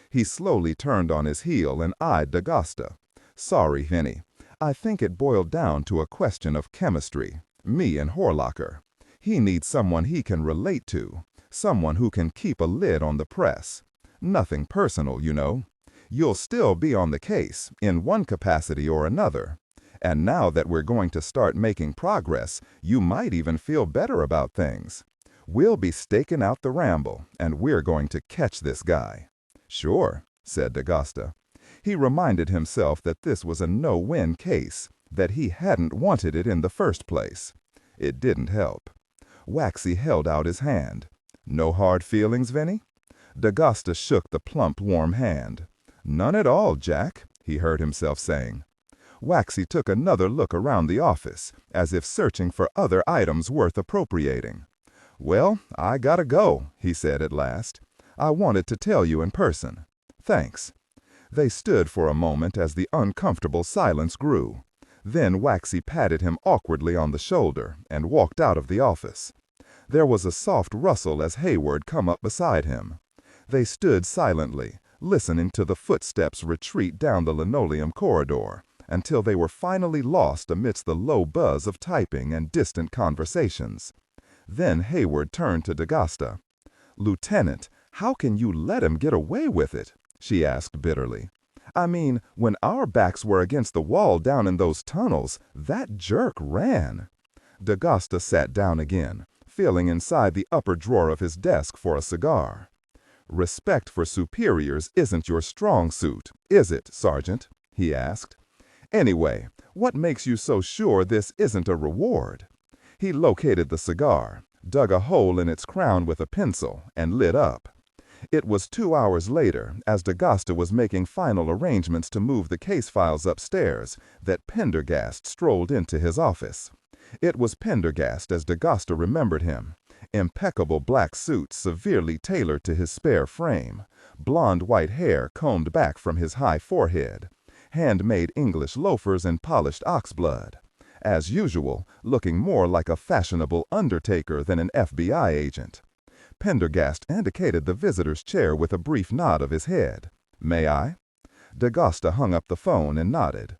He slowly turned on his heel and eyed D'Agasta. "Sorry, Vinny. I think it boiled down to a question of chemistry. Me and Horlocker. He needs someone he can relate to, someone who can keep a lid on the press. Nothing personal, you know. You'll still be on the case, in one capacity or another. And now that we're going to start making progress, you might even feel better about things. We'll be staking out the ramble, and we're going to catch this guy." "Sure," said D'Agasta. He reminded himself that this was a no-win case, that he hadn't wanted it in the first place. It didn't help. Waxy held out his hand. "No hard feelings, Vinny?" D'Agasta shook the plump, warm hand. "None at all, Jack," he heard himself saying. Waxy took another look around the office, as if searching for other items worth appropriating. "Well, I gotta go," he said at last. "I wanted to tell you in person. Thanks." They stood for a moment as the uncomfortable silence grew. Then Waxy patted him awkwardly on the shoulder and walked out of the office. There was a soft rustle as Hayward come up beside him. They stood silently, listening to the footsteps retreat down the linoleum corridor, until they were finally lost amidst the low buzz of typing and distant conversations. Then Hayward turned to D'Agasta. "Lieutenant, how can you let him get away with it?" she asked bitterly. "I mean, when our backs were against the wall down in those tunnels, that jerk ran." D'Agasta sat down again, feeling inside the upper drawer of his desk for a cigar. "Respect for superiors isn't your strong suit, is it, Sergeant?" he asked. "Anyway, what makes you so sure this isn't a reward?" He located the cigar, dug a hole in its crown with a pencil, and lit up. It was 2 hours later, as D'Agasta was making final arrangements to move the case files upstairs, that Pendergast strolled into his office. It was Pendergast as D'Agasta remembered him. Impeccable black suit severely tailored to his spare frame, blonde white hair combed back from his high forehead, handmade English loafers and polished oxblood. As usual, looking more like a fashionable undertaker than an FBI agent. Pendergast indicated the visitor's chair with a brief nod of his head. "May I?" D'Agasta hung up the phone and nodded.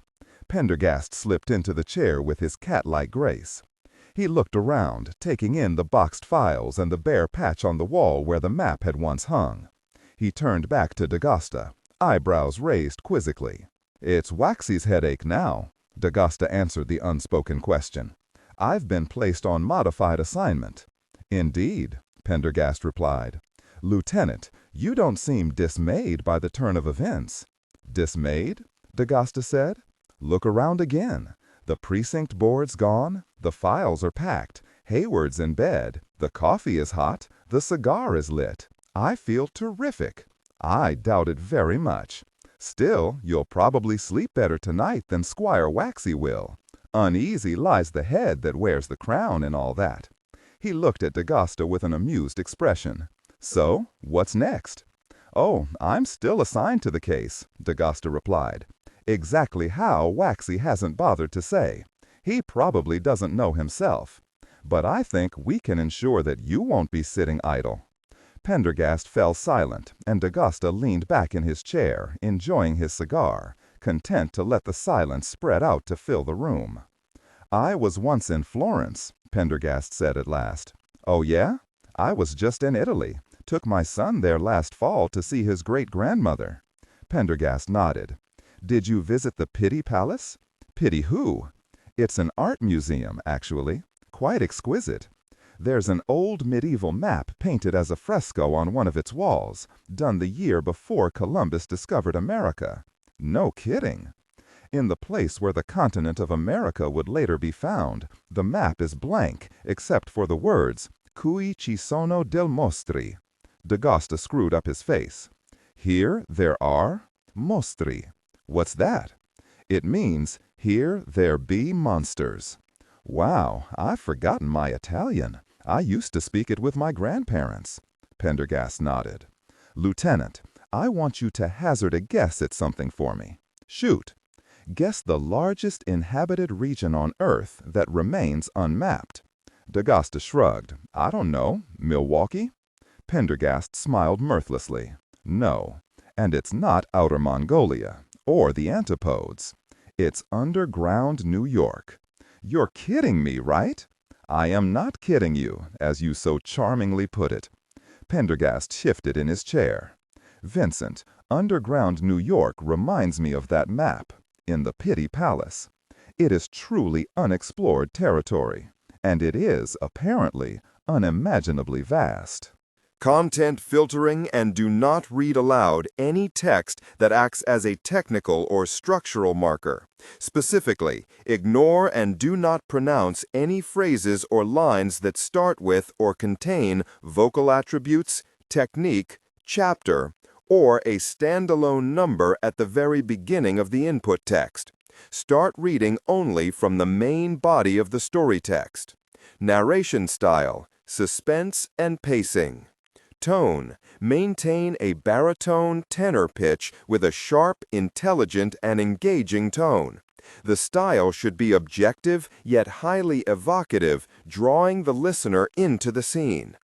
Pendergast slipped into the chair with his cat-like grace. He looked around, taking in the boxed files and the bare patch on the wall where the map had once hung. He turned back to D'Agasta, eyebrows raised quizzically. "It's Waxy's headache now," D'Agasta answered the unspoken question. "I've been placed on modified assignment." "Indeed," Pendergast replied. "Lieutenant, you don't seem dismayed by the turn of events." "Dismayed?" D'Agasta said. "Look around again. The precinct board's gone, the files are packed, Hayward's in bed, the coffee is hot, the cigar is lit. I feel terrific. I doubt it very much. Still, you'll probably sleep better tonight than Squire Waxy will. Uneasy lies the head that wears the crown and all that." He looked at D'Agosta with an amused expression. "So, what's next?" "Oh, I'm still assigned to the case," D'Agosta replied. "Exactly how, Waxy hasn't bothered to say. He probably doesn't know himself. But I think we can ensure that you won't be sitting idle." Pendergast fell silent, and D'Agosta leaned back in his chair, enjoying his cigar, content to let the silence spread out to fill the room. "I was once in Florence," Pendergast said at last. "Oh, yeah? I was just in Italy. Took my son there last fall to see his great-grandmother." Pendergast nodded. "Did you visit the Pitti Palace?" "Pitti who?" "It's an art museum, actually. Quite exquisite. There's an old medieval map painted as a fresco on one of its walls, done the year before Columbus discovered America." "No kidding." "In the place where the continent of America would later be found, the map is blank except for the words, Qui ci sono del mostri." D'Agosta screwed up his face. "Here there are mostri. What's that?" "It means, here there be monsters." "Wow, I've forgotten my Italian. I used to speak it with my grandparents." Pendergast nodded. "Lieutenant, I want you to hazard a guess at something for me. Shoot. Guess the largest inhabited region on Earth that remains unmapped." D'Agosta shrugged. "I don't know. Milwaukee?" Pendergast smiled mirthlessly. "No. And it's not Outer Mongolia, or the Antipodes. It's underground New York." "You're kidding me, right?" "I am not kidding you, as you so charmingly put it." Pendergast shifted in his chair. "Vincent, underground New York reminds me of that map, in the Pitti Palace. It is truly unexplored territory, and it is, apparently, unimaginably vast." Content filtering and do not read aloud any text that acts as a technical or structural marker. Specifically, ignore and do not pronounce any phrases or lines that start with or contain vocal attributes, technique, chapter, or a standalone number at the very beginning of the input text. Start reading only from the main body of the story text. Narration style, suspense and pacing. Tone, maintain a baritone tenor pitch with a sharp, intelligent, and engaging tone. The style should be objective yet highly evocative, drawing the listener into the scene.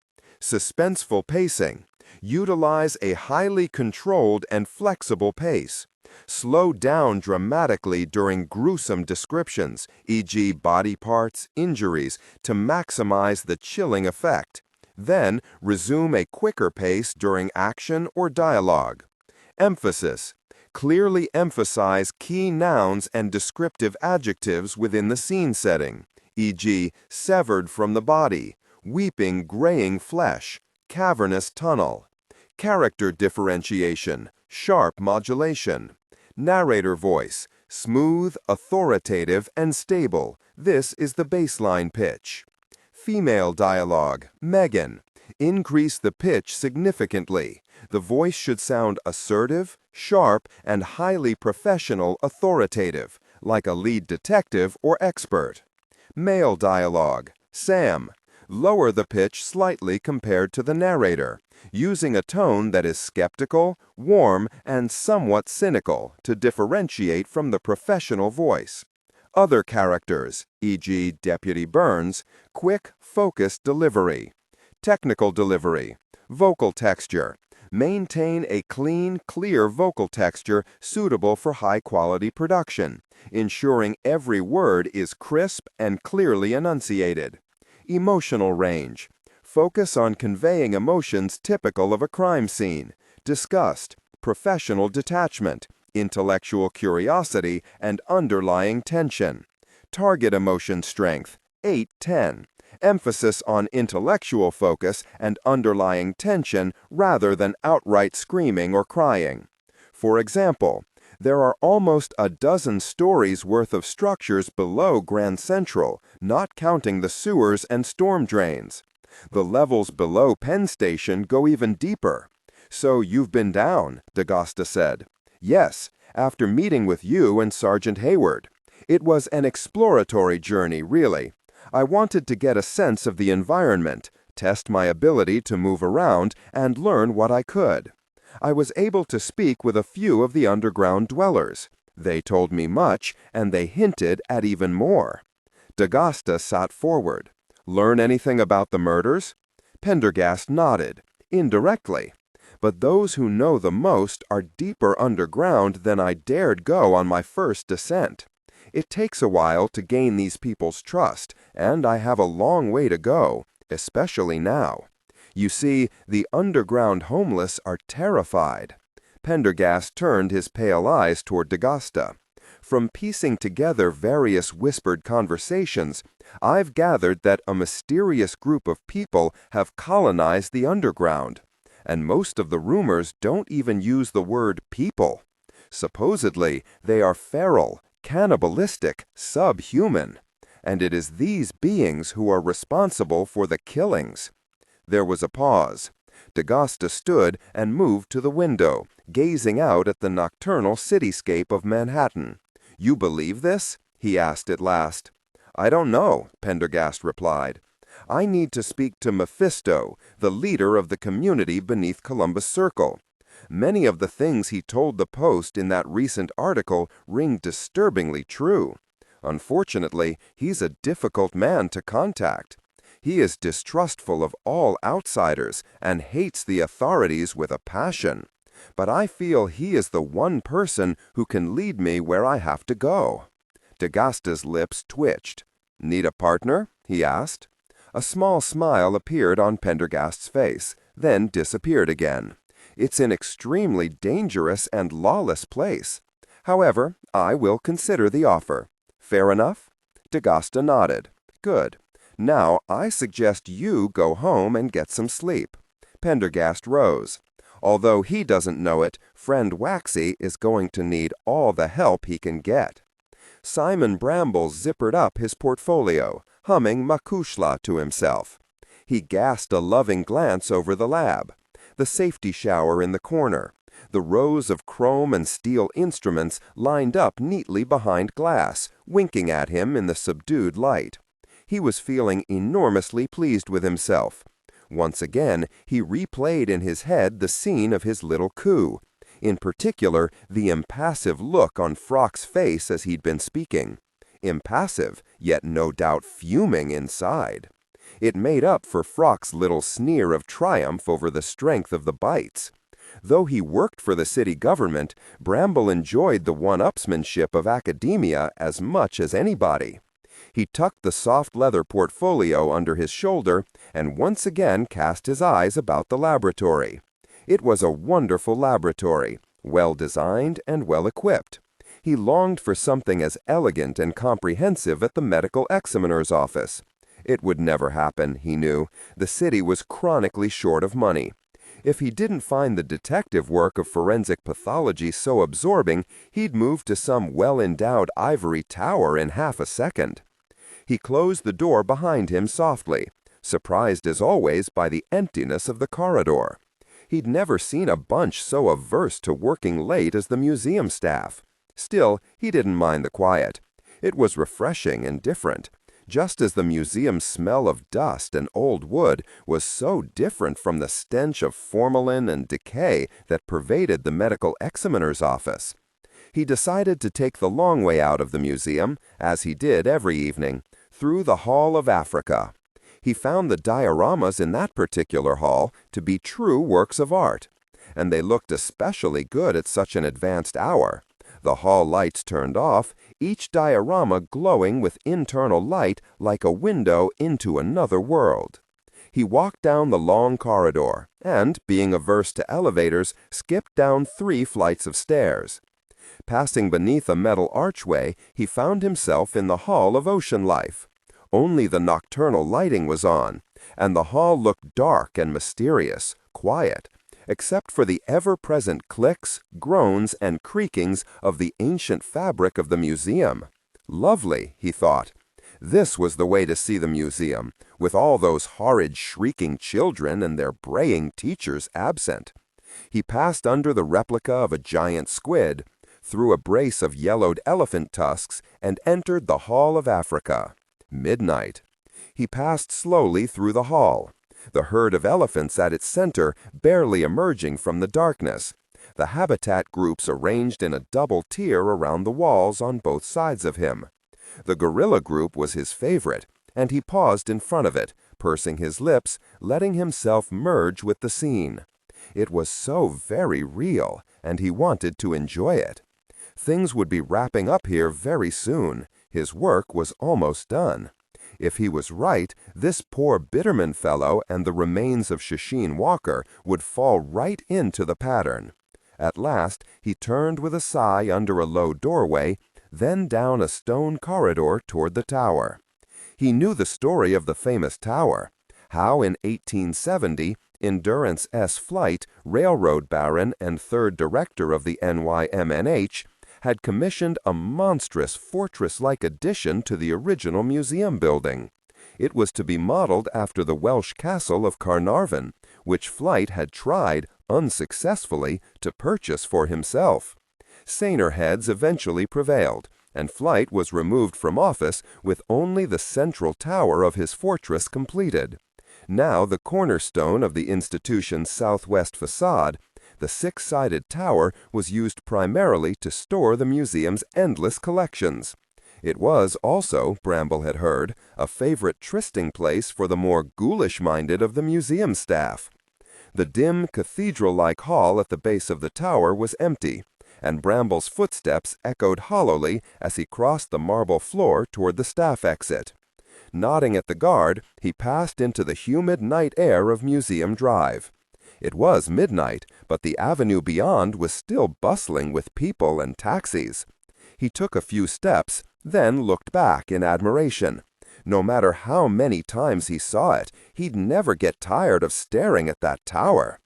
Suspenseful pacing. Utilize a highly controlled and flexible pace. Slow down dramatically during gruesome descriptions, e.g. body parts, injuries, to maximize the chilling effect. Then, resume a quicker pace during action or dialogue. Emphasis. Clearly emphasize key nouns and descriptive adjectives within the scene setting, e.g. severed from the body, weeping graying flesh, cavernous tunnel. Character differentiation, sharp modulation. Narrator voice, smooth, authoritative, and stable. This is the baseline pitch. Female dialogue, Megan. Increase the pitch significantly. The voice should sound assertive, sharp, and highly professional authoritative, like a lead detective or expert. Male dialogue, Sam. Lower the pitch slightly compared to the narrator, using a tone that is skeptical, warm, and somewhat cynical to differentiate from the professional voice. Other characters, e.g. Deputy Burns, quick, focused delivery. Technical delivery. Vocal texture. Maintain a clean, clear vocal texture suitable for high-quality production, ensuring every word is crisp and clearly enunciated. Emotional range. Focus on conveying emotions typical of a crime scene, disgust, professional detachment, intellectual curiosity, and underlying tension. Target emotion strength, 8-10. Emphasis on intellectual focus and underlying tension rather than outright screaming or crying. For example, there are almost a dozen stories worth of structures below Grand Central, not counting the sewers and storm drains. The levels below Penn Station go even deeper. "So you've been down," D'Agosta said. Yes, after meeting with you and Sergeant Hayward. It was an exploratory journey, really. I wanted to get a sense of the environment, test my ability to move around, and learn what I could. I was able to speak with a few of the underground dwellers. They told me much, and they hinted at even more. D'Agasta sat forward. Learn anything about the murders? Pendergast nodded, indirectly. But those who know the most are deeper underground than I dared go on my first descent. It takes a while to gain these people's trust, and I have a long way to go, especially now. You see, the underground homeless are terrified. Pendergast turned his pale eyes toward D'Agasta. From piecing together various whispered conversations, I've gathered that a mysterious group of people have colonized the underground. And most of the rumors don't even use the word people. Supposedly, they are feral, cannibalistic, subhuman. And it is these beings who are responsible for the killings. There was a pause. D'Agasta stood and moved to the window, gazing out at the nocturnal cityscape of Manhattan. You believe this? He asked at last. I don't know, Pendergast replied. I need to speak to Mephisto, the leader of the community beneath Columbus Circle. Many of the things he told the Post in that recent article ring disturbingly true. Unfortunately, he's a difficult man to contact. He is distrustful of all outsiders and hates the authorities with a passion. But I feel he is the one person who can lead me where I have to go. D'Agasta's lips twitched. Need a partner? He asked. A small smile appeared on Pendergast's face, then disappeared again. It's an extremely dangerous and lawless place. However, I will consider the offer. Fair enough? D'Agasta nodded. Good. Now I suggest you go home and get some sleep. Pendergast rose. Although he doesn't know it, friend Waxy is going to need all the help he can get. Simon Bramble zippered up his portfolio, humming Makushla to himself. He cast a loving glance over the lab, the safety shower in the corner, the rows of chrome and steel instruments lined up neatly behind glass, winking at him in the subdued light. He was feeling enormously pleased with himself. Once again, he replayed in his head the scene of his little coup, in particular the impassive look on Frock's face as he'd been speaking. Impassive, yet no doubt fuming inside. It made up for Frock's little sneer of triumph over the strength of the bites. Though he worked for the city government, Bramble enjoyed the one-upsmanship of academia as much as anybody. He tucked the soft leather portfolio under his shoulder and once again cast his eyes about the laboratory. It was a wonderful laboratory, well designed and well equipped. He longed for something as elegant and comprehensive at the medical examiner's office. It would never happen, he knew. The city was chronically short of money. If he didn't find the detective work of forensic pathology so absorbing, he'd move to some well-endowed ivory tower in half a second. He closed the door behind him softly, surprised as always by the emptiness of the corridor. He'd never seen a bunch so averse to working late as the museum staff. Still, he didn't mind the quiet. It was refreshing and different, just as the museum's smell of dust and old wood was so different from the stench of formalin and decay that pervaded the medical examiner's office. He decided to take the long way out of the museum, as he did every evening, through the Hall of Africa. He found the dioramas in that particular hall to be true works of art, and they looked especially good at such an advanced hour. The hall lights turned off, each diorama glowing with internal light like a window into another world. He walked down the long corridor and, being averse to elevators, skipped down 3 flights of stairs. Passing beneath a metal archway, he found himself in the Hall of Ocean Life. Only the nocturnal lighting was on, and the hall looked dark and mysterious, quiet, except for the ever-present clicks, groans, and creakings of the ancient fabric of the museum. Lovely, he thought. This was the way to see the museum, with all those horrid shrieking children and their braying teachers absent. He passed under the replica of a giant squid, through a brace of yellowed elephant tusks, and entered the Hall of Africa. Midnight. He passed slowly through the hall, the herd of elephants at its center barely emerging from the darkness, the habitat groups arranged in a double tier around the walls on both sides of him. The gorilla group was his favorite, and he paused in front of it, pursing his lips, letting himself merge with the scene. It was so very real, and he wanted to enjoy it. Things would be wrapping up here very soon. His work was almost done. If he was right, this poor Bitterman fellow and the remains of Shasheen Walker would fall right into the pattern. At last, he turned with a sigh under a low doorway, then down a stone corridor toward the tower. He knew the story of the famous tower, how in 1870, Endurance S. Flight, railroad baron and third director of the NYMNH, had commissioned a monstrous fortress-like addition to the original museum building. It was to be modeled after the Welsh castle of Carnarvon, which Flight had tried, unsuccessfully, to purchase for himself. Saner heads eventually prevailed, and Flight was removed from office with only the central tower of his fortress completed. Now the cornerstone of the institution's southwest facade, the six-sided tower, was used primarily to store the museum's endless collections. It was also, Bramble had heard, a favorite trysting place for the more ghoulish-minded of the museum staff. The dim, cathedral-like hall at the base of the tower was empty, and Bramble's footsteps echoed hollowly as he crossed the marble floor toward the staff exit. Nodding at the guard, he passed into the humid night air of Museum Drive. It was midnight, but the avenue beyond was still bustling with people and taxis. He took a few steps, then looked back in admiration. No matter how many times he saw it, he'd never get tired of staring at that tower.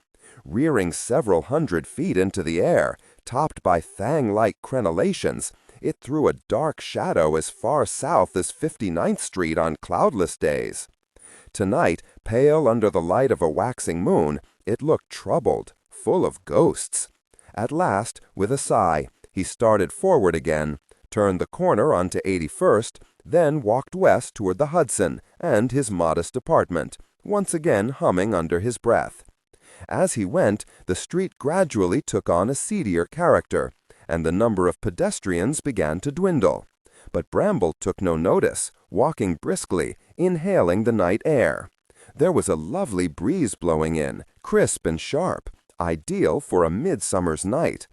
Rearing several hundred feet into the air, topped by thang-like crenellations, it threw a dark shadow as far south as 59th Street on cloudless days. Tonight, pale under the light of a waxing moon, it looked troubled, full of ghosts. At last, with a sigh, he started forward again, turned the corner onto 81st, then walked west toward the Hudson and his modest apartment, once again humming under his breath. As he went, the street gradually took on a seedier character, and the number of pedestrians began to dwindle. But Bramble took no notice, walking briskly, inhaling the night air. There was a lovely breeze blowing in, crisp and sharp, ideal for a midsummer's night.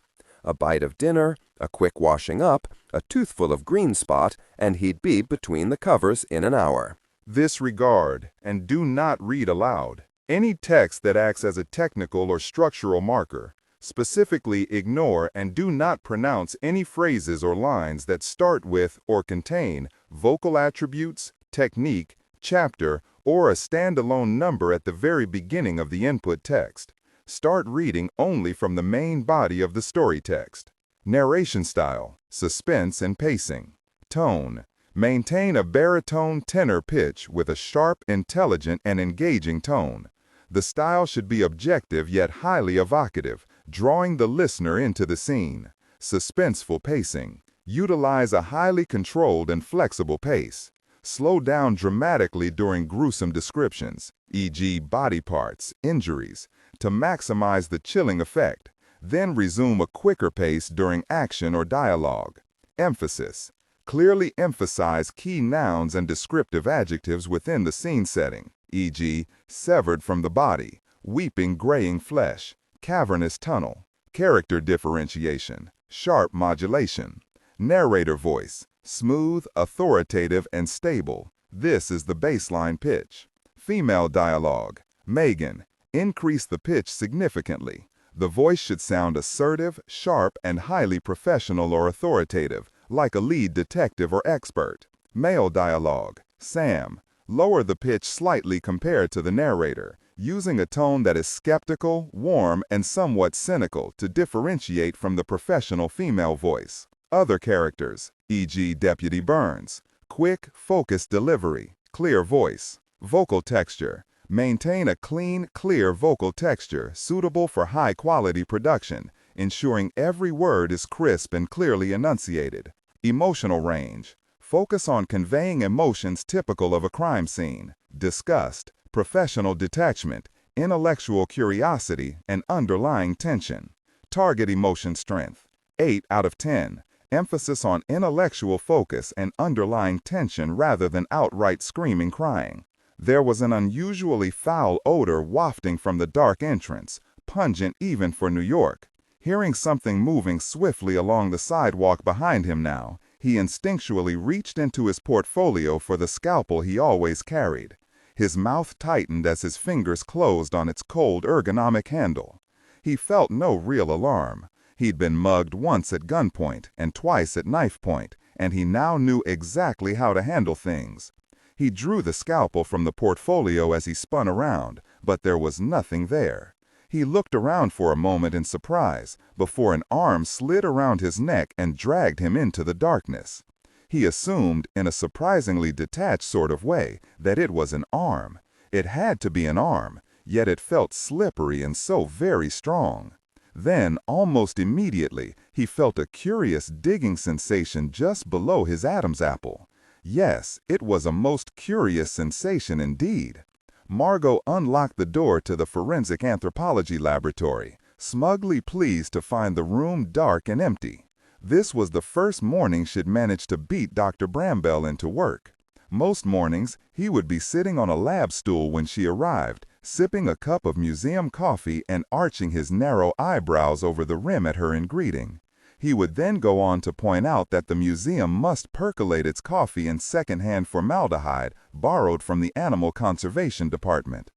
A bite of dinner, a quick washing up, a toothful of green spot, and he'd be between the covers in an hour. Disregard and do not read aloud any text that acts as a technical or structural marker. Specifically, ignore and do not pronounce any phrases or lines that start with or contain vocal attributes, technique, chapter, or a standalone number at the very beginning of the input text. Start reading only from the main body of the story text. Narration style, suspense and pacing. Tone, maintain a baritone tenor pitch with a sharp, intelligent, and engaging tone. The style should be objective yet highly evocative, drawing the listener into the scene. Suspenseful pacing. Utilize a highly controlled and flexible pace. Slow down dramatically during gruesome descriptions, e.g. body parts, injuries, to maximize the chilling effect. Then resume a quicker pace during action or dialogue. Emphasis. Clearly emphasize key nouns and descriptive adjectives within the scene setting, e.g. severed from the body, weeping graying flesh, cavernous tunnel. Character differentiation, sharp modulation. Narrator voice, smooth, authoritative, and stable. This is the baseline pitch. Female dialogue. Megan, increase the pitch significantly. The voice should sound assertive, sharp, and highly professional or authoritative, like a lead detective or expert. Male dialogue. Sam, lower the pitch slightly compared to the narrator, using a tone that is skeptical, warm, and somewhat cynical to differentiate from the professional female voice. Other characters, e.g. Deputy Burns. Quick, focused delivery, clear voice. Vocal texture. Maintain a clean, clear vocal texture suitable for high-quality production, ensuring every word is crisp and clearly enunciated. Emotional range. Focus on conveying emotions typical of a crime scene: disgust, professional detachment, intellectual curiosity, and underlying tension. Target emotion strength. 8 out of 10. Emphasis on intellectual focus and underlying tension rather than outright screaming crying. There was an unusually foul odor wafting from the dark entrance, pungent even for New York. Hearing something moving swiftly along the sidewalk behind him now, he instinctually reached into his portfolio for the scalpel he always carried. His mouth tightened as his fingers closed on its cold ergonomic handle. He felt no real alarm. He'd been mugged once at gunpoint and twice at knife point, and he now knew exactly how to handle things. He drew the scalpel from the portfolio as he spun around, but there was nothing there. He looked around for a moment in surprise before an arm slid around his neck and dragged him into the darkness. He assumed, in a surprisingly detached sort of way, that it was an arm. It had to be an arm, yet it felt slippery and so very strong. Then, almost immediately, he felt a curious digging sensation just below his Adam's apple. Yes, it was a most curious sensation indeed. Margo unlocked the door to the forensic anthropology laboratory, smugly pleased to find the room dark and empty. This was the first morning she'd managed to beat Dr. Bramwell into work. Most mornings, he would be sitting on a lab stool when she arrived, sipping a cup of museum coffee and arching his narrow eyebrows over the rim at her in greeting. He would then go on to point out that the museum must percolate its coffee in second-hand formaldehyde borrowed from the Animal Conservation Department.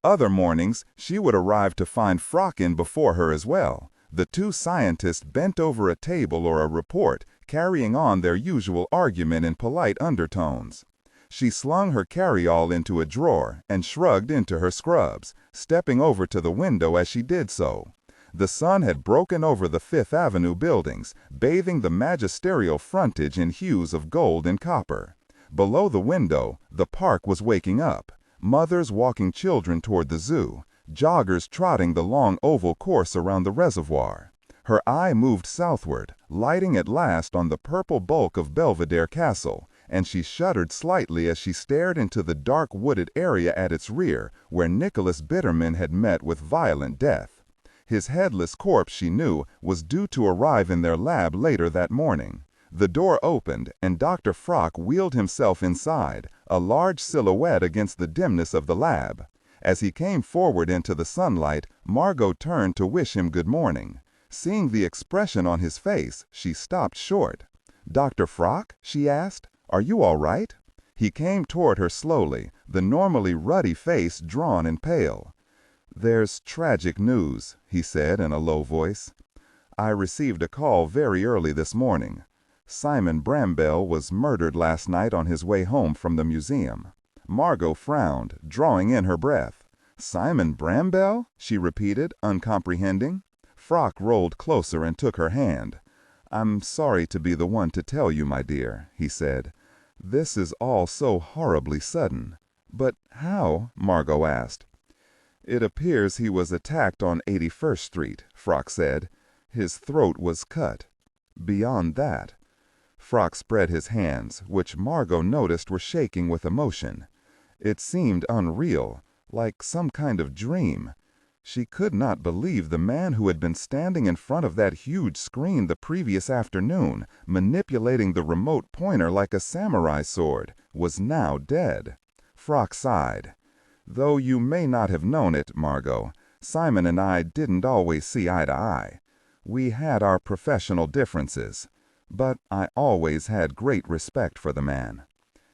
Other mornings, she would arrive to find Frock in before her as well, the two scientists bent over a table or a report, carrying on their usual argument in polite undertones. She slung her carry-all into a drawer and shrugged into her scrubs, stepping over to the window as she did so. The sun had broken over the Fifth Avenue buildings, bathing the magisterial frontage in hues of gold and copper. Below the window, the park was waking up. Mothers walking children toward the zoo, joggers trotting the long oval course around the reservoir. Her eye moved southward, lighting at last on the purple bulk of Belvedere Castle, and she shuddered slightly as she stared into the dark wooded area at its rear, where Nicholas Bitterman had met with violent death. His headless corpse, she knew, was due to arrive in their lab later that morning. The door opened, and Dr. Frock wheeled himself inside, a large silhouette against the dimness of the lab. As he came forward into the sunlight, Margo turned to wish him good morning. Seeing the expression on his face, she stopped short. "Dr. Frock?" she asked. "Are you all right?" He came toward her slowly, the normally ruddy face drawn and pale. "There's tragic news," he said in a low voice. "I received a call very early this morning. Simon Bramwell was murdered last night on his way home from the museum." Margo frowned, drawing in her breath. "Simon Bramwell?" she repeated, uncomprehending. Frock rolled closer and took her hand. "I'm sorry to be the one to tell you, my dear," he said. "This is all so horribly sudden." "But how?" Margo asked. "It appears he was attacked on 81st Street, Frock said. His throat was cut. Beyond that—" Frock spread his hands, which Margo noticed were shaking with emotion. It seemed unreal, like some kind of dream. She could not believe the man who had been standing in front of that huge screen the previous afternoon, manipulating the remote pointer like a samurai sword, was now dead. Frock sighed. "Though you may not have known it, Margo, Simon and I didn't always see eye to eye. We had our professional differences, but I always had great respect for the man.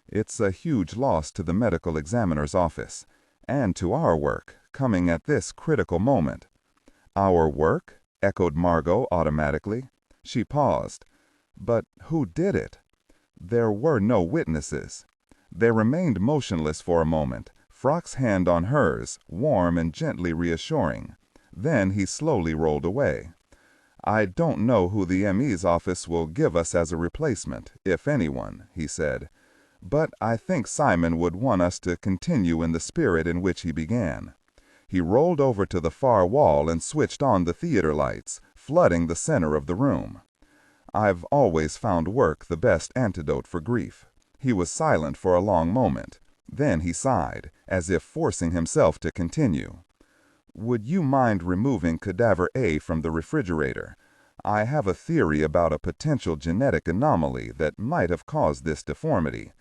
It's a huge loss to the medical examiner's office, and to our work, coming at this critical moment." "Our work?" echoed Margo automatically. She paused. "But who did it?" "There were no witnesses." They remained motionless for a moment, Frock's hand on hers, warm and gently reassuring. Then he slowly rolled away. "I don't know who the ME's office will give us as a replacement, if anyone," he said. but I think Simon would want us to continue in the spirit in which he began. He rolled over to the far wall and switched on the theater lights, flooding the center of the room. I've always found work the best antidote for grief. He was silent for a long moment. Then he sighed, as if forcing himself to continue. Would you mind removing cadaver A from the refrigerator? I have a theory about a potential genetic anomaly that might have caused this deformity.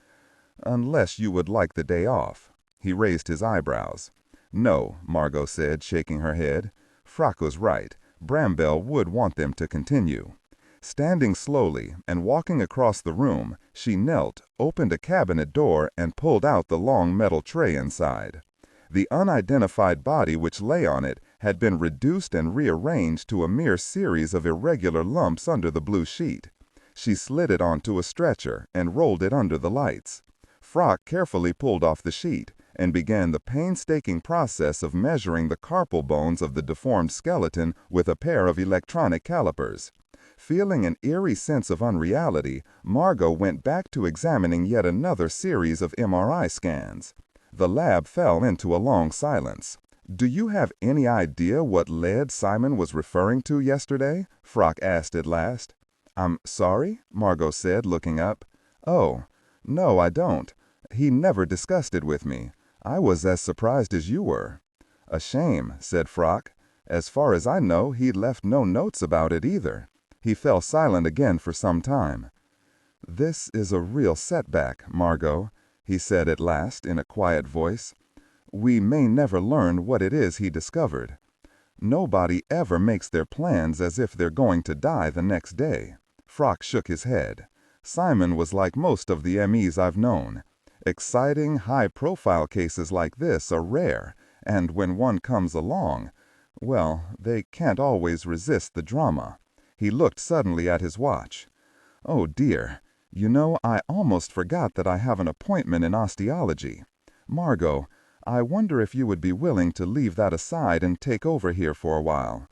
Unless you would like the day off. He raised his eyebrows. No, Margo said, shaking her head. Frock was right. Bramble would want them to continue. Standing slowly and walking across the room, she knelt, opened a cabinet door, and pulled out the long metal tray inside. The unidentified body which lay on it had been reduced and rearranged to a mere series of irregular lumps under the blue sheet. She slid it onto a stretcher and rolled it under the lights. Frock carefully pulled off the sheet and began the painstaking process of measuring the carpal bones of the deformed skeleton with a pair of electronic calipers. Feeling an eerie sense of unreality, Margo went back to examining yet another series of MRI scans. The lab fell into a long silence. Do you have any idea what lead Simon was referring to yesterday? Frock asked at last. I'm sorry? Margo said, looking up. Oh, no, I don't. He never discussed it with me. I was as surprised as you were. A shame, said Frock. As far as I know, he left no notes about it either. He fell silent again for some time. This is a real setback, Margo, he said at last in a quiet voice. We may never learn what it is he discovered. Nobody ever makes their plans as if they're going to die the next day. Frock shook his head. Simon was like most of the MEs I've known. Exciting, high-profile cases like this are rare, and when one comes along, well, they can't always resist the drama. He looked suddenly at his watch. Oh dear, you know, I almost forgot that I have an appointment in osteology. Margo, I wonder if you would be willing to leave that aside and take over here for a while.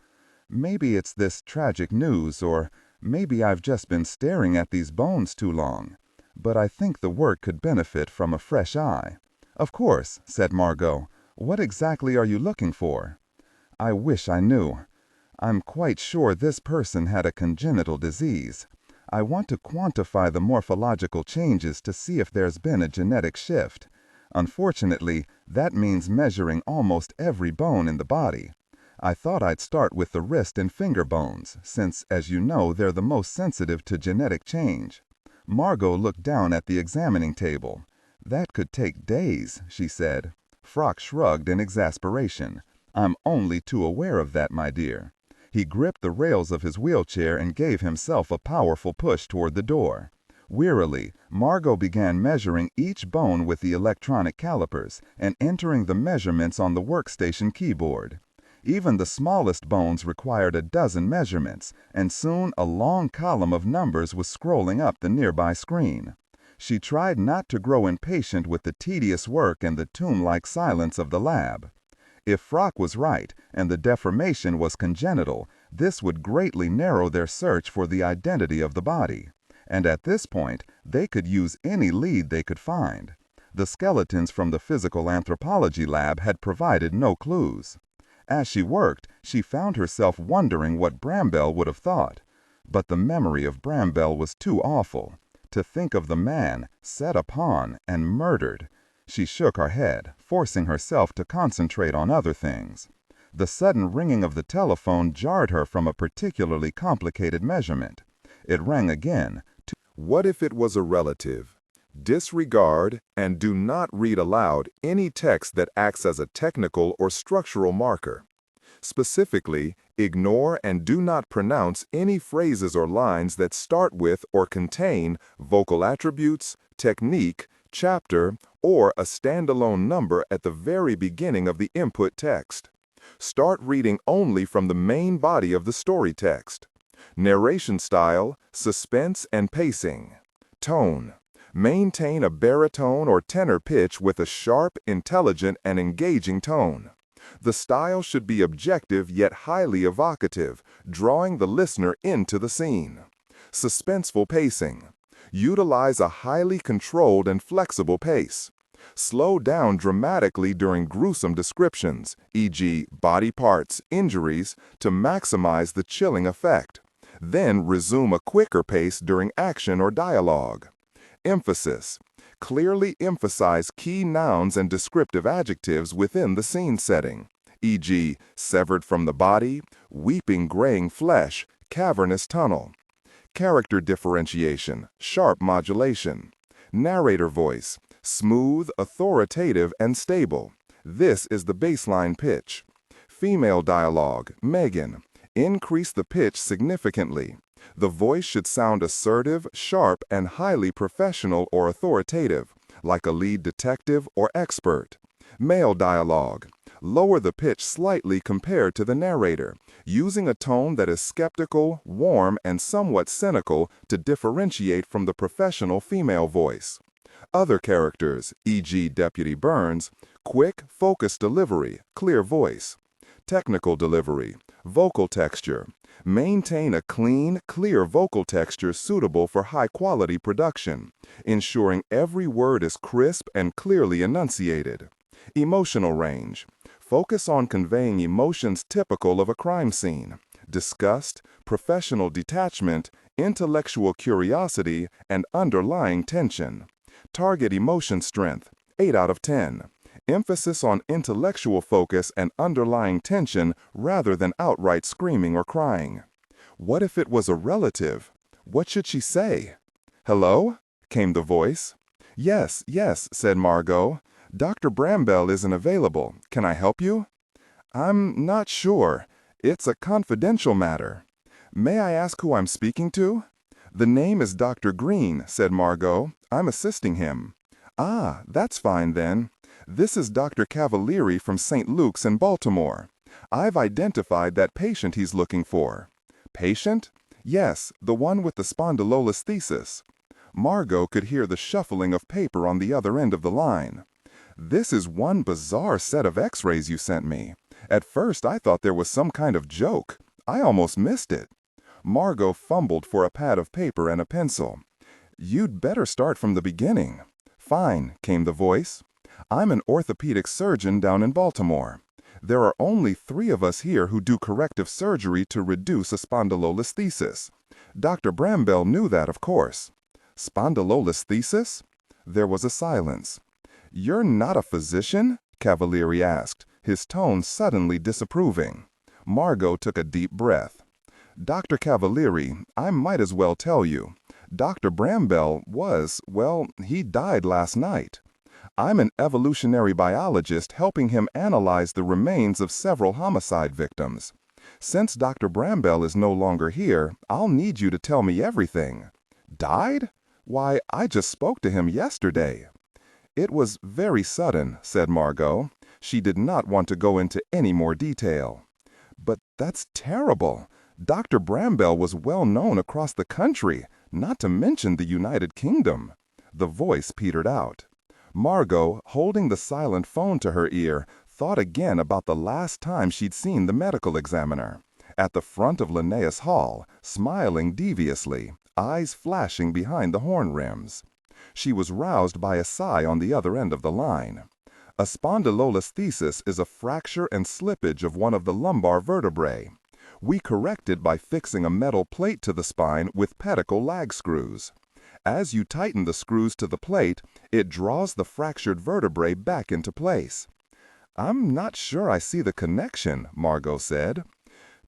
Maybe it's this tragic news, or maybe I've just been staring at these bones too long. But I think the work could benefit from a fresh eye. Of course, said Margo. What exactly are you looking for? I wish I knew. I'm quite sure this person had a congenital disease. I want to quantify the morphological changes to see if there's been a genetic shift. Unfortunately, that means measuring almost every bone in the body. I thought I'd start with the wrist and finger bones, since, as you know, they're the most sensitive to genetic change. Margo looked down at the examining table. That could take days, she said. Frock shrugged in exasperation. I'm only too aware of that, my dear. He gripped the rails of his wheelchair and gave himself a powerful push toward the door. Wearily, Margo began measuring each bone with the electronic calipers and entering the measurements on the workstation keyboard. Even the smallest bones required a dozen measurements, and soon a long column of numbers was scrolling up the nearby screen. She tried not to grow impatient with the tedious work and the tomb-like silence of the lab. If Frock was right, and the deformation was congenital, this would greatly narrow their search for the identity of the body. And at this point, they could use any lead they could find. The skeletons from the physical anthropology lab had provided no clues. As she worked, she found herself wondering what Bramble would have thought. But the memory of Bramble was too awful. To think of the man, set upon and murdered. She shook her head, forcing herself to concentrate on other things. The sudden ringing of the telephone jarred her from a particularly complicated measurement. It rang again. What if it was a relative? Disregard and do not read aloud any text that acts as a technical or structural marker. Specifically, ignore and do not pronounce any phrases or lines that start with or contain vocal attributes, technique, chapter, or a standalone number at the very beginning of the input text. Start reading only from the main body of the story text. Narration style, suspense and pacing. Tone. Maintain a baritone or tenor pitch with a sharp, intelligent, and engaging tone. The style should be objective yet highly evocative, drawing the listener into the scene. Suspenseful pacing. Utilize a highly controlled and flexible pace. Slow down dramatically during gruesome descriptions, e.g., body parts, injuries, to maximize the chilling effect. Then resume a quicker pace during action or dialogue. Emphasis. Clearly emphasize key nouns and descriptive adjectives within the scene setting, e.g., severed from the body, weeping graying flesh, cavernous tunnel. Character differentiation, sharp modulation. Narrator voice, smooth, authoritative, and stable. This is the baseline pitch. Female dialogue, Megan. Increase the pitch significantly. The voice should sound assertive, sharp, and highly professional or authoritative, like a lead detective or expert. Male dialogue. Lower the pitch slightly compared to the narrator, using a tone that is skeptical, warm, and somewhat cynical to differentiate from the professional female voice. Other characters, e.g. Deputy Burns, quick, focused delivery, clear voice. Technical delivery, vocal texture. Maintain a clean, clear vocal texture suitable for high-quality production, ensuring every word is crisp and clearly enunciated. Emotional range. Focus on conveying emotions typical of a crime scene: disgust, professional detachment, intellectual curiosity, and underlying tension. Target emotion strength, 8 out of 10. Emphasis on intellectual focus and underlying tension rather than outright screaming or crying. What if it was a relative? What should she say? "Hello?" came the voice. "Yes, yes," said Margo. "Dr. Bramwell isn't available. Can I help you?" "I'm not sure. It's a confidential matter." "May I ask who I'm speaking to?" "The name is Dr. Green," said Margo. "I'm assisting him." "Ah, that's fine then. This is Dr. Cavalieri from St. Luke's in Baltimore. I've identified that patient he's looking for." "Patient?" "Yes, the one with the spondylolisthesis." Margo could hear the shuffling of paper on the other end of the line. "This is one bizarre set of x-rays you sent me. At first I thought there was some kind of joke. I almost missed it." Margo fumbled for a pad of paper and a pencil. "You'd better start from the beginning." "Fine," came the voice. "I'm an orthopedic surgeon down in Baltimore. There are only 3 of us here who do corrective surgery to reduce a spondylolisthesis. Dr. Bramwell knew that, of course." "Spondylolisthesis?" There was a silence. "You're not a physician?" Cavalieri asked, his tone suddenly disapproving. Margo took a deep breath. "Dr. Cavalieri, I might as well tell you. Dr. Bramwell he died last night. I'm an evolutionary biologist helping him analyze the remains of several homicide victims. Since Dr. Bramwell is no longer here, I'll need you to tell me everything." "Died? Why, I just spoke to him yesterday." "It was very sudden," said Margo. She did not want to go into any more detail. "But that's terrible. Dr. Bramwell was well known across the country, not to mention the United Kingdom." The voice petered out. Margo, holding the silent phone to her ear, thought again about the last time she'd seen the medical examiner. At the front of Linnaeus Hall, smiling deviously, eyes flashing behind the horn rims. She was roused by a sigh on the other end of the line. A spondylolisthesis is a fracture and slippage of one of the lumbar vertebrae. We correct it by fixing a metal plate to the spine with pedicle lag screws. As you tighten the screws to the plate, it draws the fractured vertebrae back into place. "I'm not sure I see the connection," Margo said.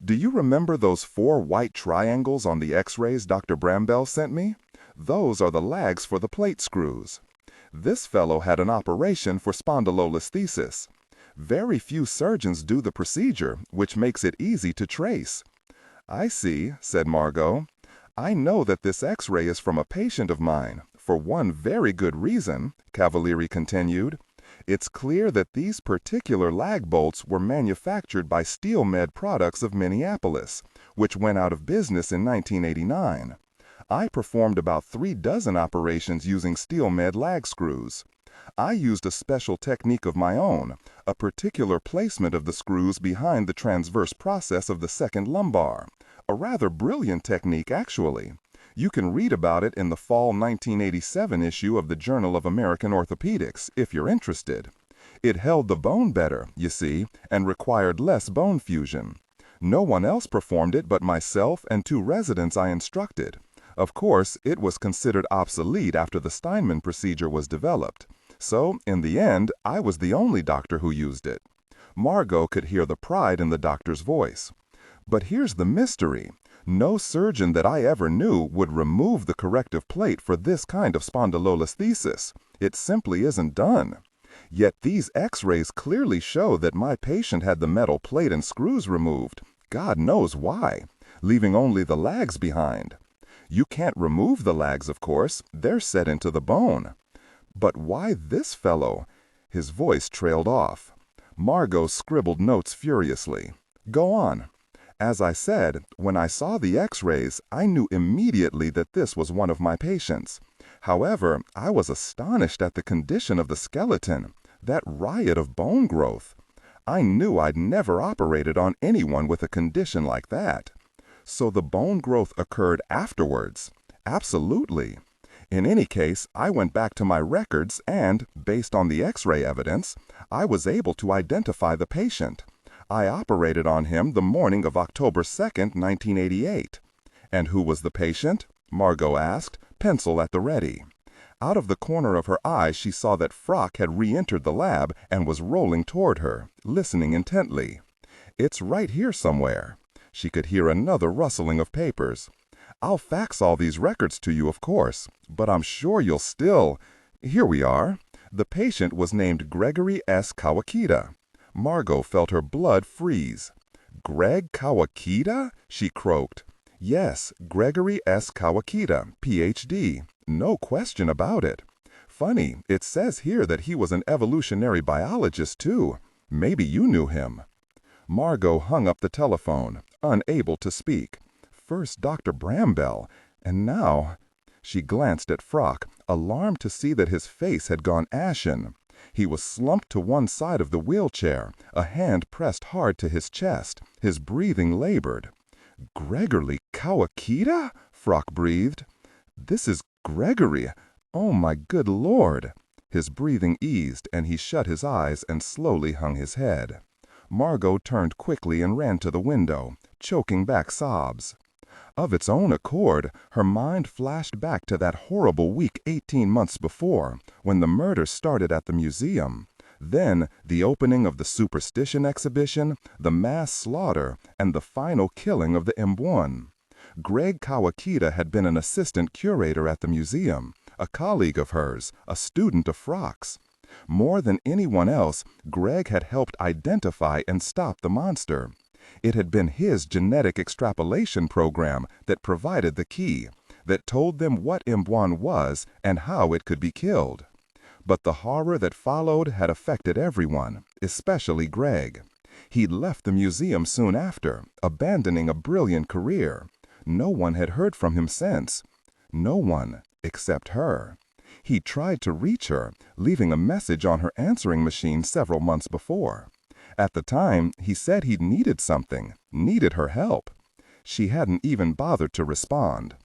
"Do you remember those 4 white triangles on the x-rays Dr. Bramwell sent me? Those are the lags for the plate screws. This fellow had an operation for spondylolisthesis. Very few surgeons do the procedure, which makes it easy to trace." "I see," said Margo. "I know that this x-ray is from a patient of mine, for one very good reason," Cavalieri continued. "It's clear that these particular lag bolts were manufactured by SteelMed Products of Minneapolis, which went out of business in 1989. I performed about 3 dozen operations using SteelMed lag screws. I used a special technique of my own, a particular placement of the screws behind the transverse process of the second lumbar. A rather brilliant technique, actually. You can read about it in the fall 1987 issue of the Journal of American Orthopedics, if you're interested. It held the bone better, you see, and required less bone fusion. No one else performed it but myself and 2 residents I instructed. Of course, it was considered obsolete after the Steinman procedure was developed. So, in the end, I was the only doctor who used it. Margo could hear the pride in the doctor's voice. But here's the mystery. No surgeon that I ever knew would remove the corrective plate for this kind of spondylolisthesis. It simply isn't done. Yet these x-rays clearly show that my patient had the metal plate and screws removed. God knows why, leaving only the lags behind. You can't remove the lags, of course. They're set into the bone. But why this fellow? His voice trailed off. Margo scribbled notes furiously. Go on. As I said, when I saw the x-rays, I knew immediately that this was one of my patients. However, I was astonished at the condition of the skeleton, that riot of bone growth. I knew I'd never operated on anyone with a condition like that. So the bone growth occurred afterwards. Absolutely. In any case, I went back to my records and, based on the x-ray evidence, I was able to identify the patient. I operated on him the morning of October 2nd, 1988. And who was the patient? Margo asked, pencil at the ready. Out of the corner of her eye she saw that Frock had re-entered the lab and was rolling toward her, listening intently. It's right here somewhere. She could hear another rustling of papers. I'll fax all these records to you, of course, but I'm sure you'll still... Here we are. The patient was named Gregory S. Kawakita. Margo felt her blood freeze. Greg Kawakita? She croaked. Yes, Gregory S. Kawakita, Ph.D. No question about it. Funny, it says here that he was an evolutionary biologist, too. Maybe you knew him. Margo hung up the telephone, unable to speak. First Dr. Bramwell, and now... She glanced at Frock, alarmed to see that his face had gone ashen. He was slumped to one side of the wheelchair, a hand pressed hard to his chest, his breathing labored. Gregory Kawakita? Frock breathed. This is Gregory. Oh, my good Lord. His breathing eased, and he shut his eyes and slowly hung his head. Margo turned quickly and ran to the window, choking back sobs. Of its own accord, her mind flashed back to that horrible week 18 months before, when the murder started at the museum. Then, the opening of the superstition exhibition, the mass slaughter, and the final killing of the M1. Greg Kawakita had been an assistant curator at the museum, a colleague of hers, a student of Frock's. More than anyone else, Greg had helped identify and stop the monster. It had been his genetic extrapolation program that provided the key, that told them what M1 was and how it could be killed. But the horror that followed had affected everyone, especially Greg. He'd left the museum soon after, abandoning a brilliant career. No one had heard from him since. No one, except her. He tried to reach her, leaving a message on her answering machine several months before. At the time, he said he'd needed something, needed her help. She hadn't even bothered to respond.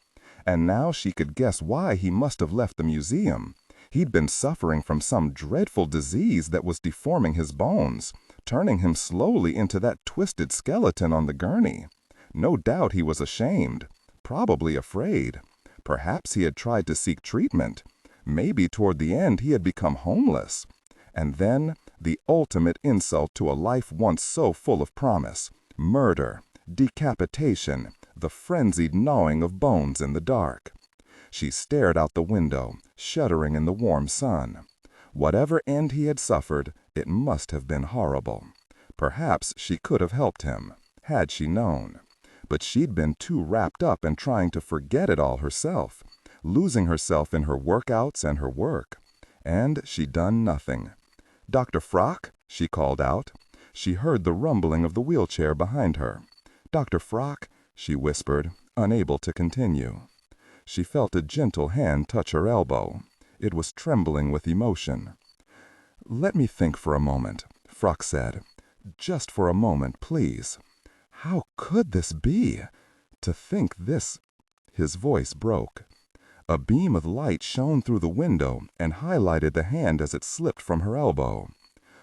And now she could guess why he must have left the museum. He'd been suffering from some dreadful disease that was deforming his bones, turning him slowly into that twisted skeleton on the gurney. No doubt he was ashamed, probably afraid. Perhaps he had tried to seek treatment. Maybe toward the end he had become homeless. And then, the ultimate insult to a life once so full of promise. Murder, decapitation, the frenzied gnawing of bones in the dark. She stared out the window, shuddering in the warm sun. Whatever end he had suffered, it must have been horrible. Perhaps she could have helped him, had she known. But she'd been too wrapped up in trying to forget it all herself, losing herself in her workouts and her work. And she'd done nothing. "Dr. Frock?" she called out. She heard the rumbling of the wheelchair behind her. "Dr. Frock?" she whispered, unable to continue. She felt a gentle hand touch her elbow. It was trembling with emotion. "Let me think for a moment," Frock said. "Just for a moment, please. How could this be? To think this..." His voice broke. A beam of light shone through the window and highlighted the hand as it slipped from her elbow.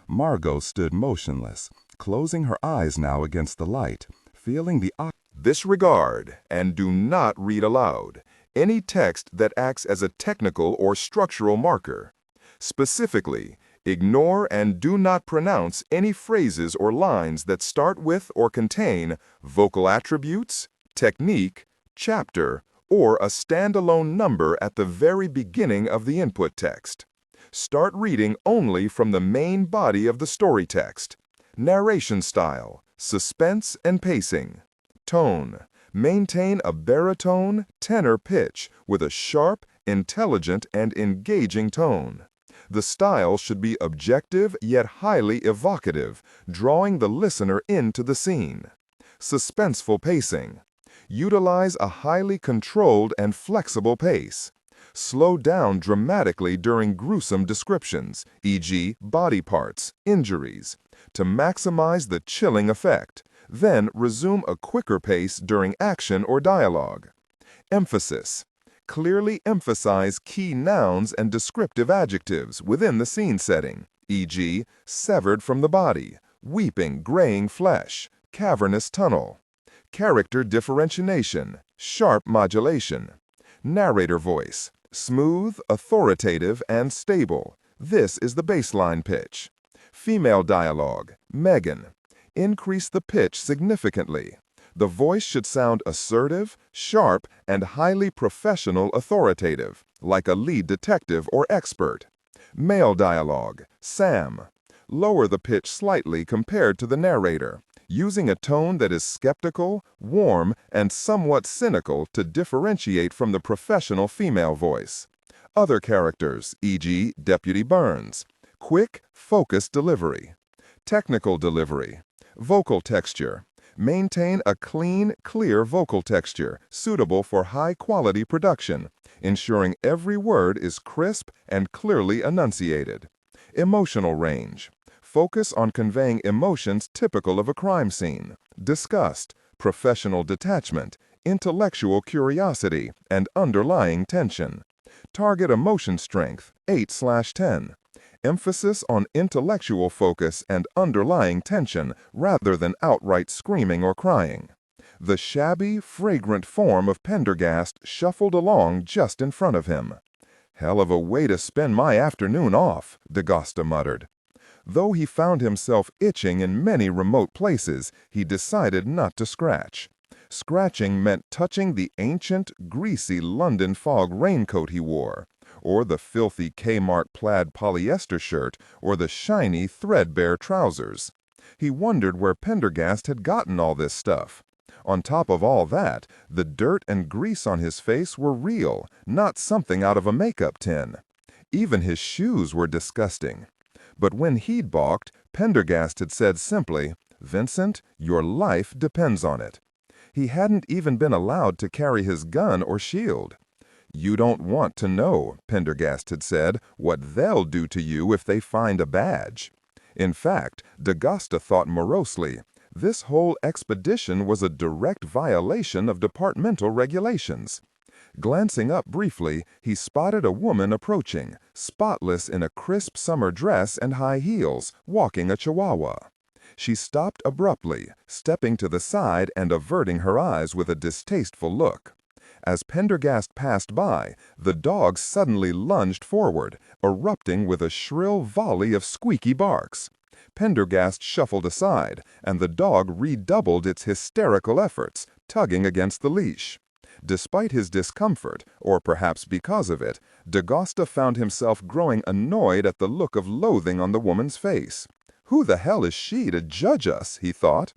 Margo stood motionless, closing her eyes now against the light, feeling the Disregard and do not read aloud any text that acts as a technical or structural marker. Specifically, ignore and do not pronounce any phrases or lines that start with or contain vocal attributes, technique, chapter, or a standalone number at the very beginning of the input text. Start reading only from the main body of the story text. Narration style, suspense and pacing. Tone. Maintain a baritone, tenor pitch with a sharp, intelligent, and engaging tone. The style should be objective yet highly evocative, drawing the listener into the scene. Suspenseful pacing. Utilize a highly controlled and flexible pace. Slow down dramatically during gruesome descriptions, e.g., body parts, injuries, to maximize the chilling effect. Then resume a quicker pace during action or dialogue. Emphasis. Clearly emphasize key nouns and descriptive adjectives within the scene setting, e.g., severed from the body, weeping, graying flesh, cavernous tunnel. Character differentiation, sharp modulation. Narrator voice, smooth, authoritative, and stable. This is the baseline pitch. Female dialogue, Megan. Increase the pitch significantly. The voice should sound assertive, sharp, and highly professional authoritative, like a lead detective or expert. Male dialogue, Sam. Lower the pitch slightly compared to the narrator, using a tone that is skeptical, warm, and somewhat cynical to differentiate from the professional female voice. Other characters, e.g., Deputy Burns. Quick, focused delivery. Technical delivery. Vocal texture. Maintain a clean, clear vocal texture suitable for high-quality production, ensuring every word is crisp and clearly enunciated. Emotional range. Focus on conveying emotions typical of a crime scene: disgust, professional detachment, intellectual curiosity, and underlying tension. Target emotion strength, 8/10. Emphasis on intellectual focus and underlying tension rather than outright screaming or crying. The shabby, fragrant form of Pendergast shuffled along just in front of him. "Hell of a way to spend my afternoon off," D'Agosta muttered. Though he found himself itching in many remote places, he decided not to scratch. Scratching meant touching the ancient, greasy London fog raincoat he wore, or the filthy Kmart plaid polyester shirt, or the shiny, threadbare trousers. He wondered where Pendergast had gotten all this stuff. On top of all that, the dirt and grease on his face were real, not something out of a makeup tin. Even his shoes were disgusting. But when he'd balked, Pendergast had said simply, "Vincent, your life depends on it." He hadn't even been allowed to carry his gun or shield. "You don't want to know," Pendergast had said, "what they'll do to you if they find a badge." In fact, D'Agosta thought morosely, this whole expedition was a direct violation of departmental regulations. Glancing up briefly, he spotted a woman approaching, spotless in a crisp summer dress and high heels, walking a chihuahua. She stopped abruptly, stepping to the side and averting her eyes with a distasteful look. As Pendergast passed by, the dog suddenly lunged forward, erupting with a shrill volley of squeaky barks. Pendergast shuffled aside, and the dog redoubled its hysterical efforts, tugging against the leash. Despite his discomfort, or perhaps because of it, D'Agosta found himself growing annoyed at the look of loathing on the woman's face. "Who the hell is she to judge us?" he thought.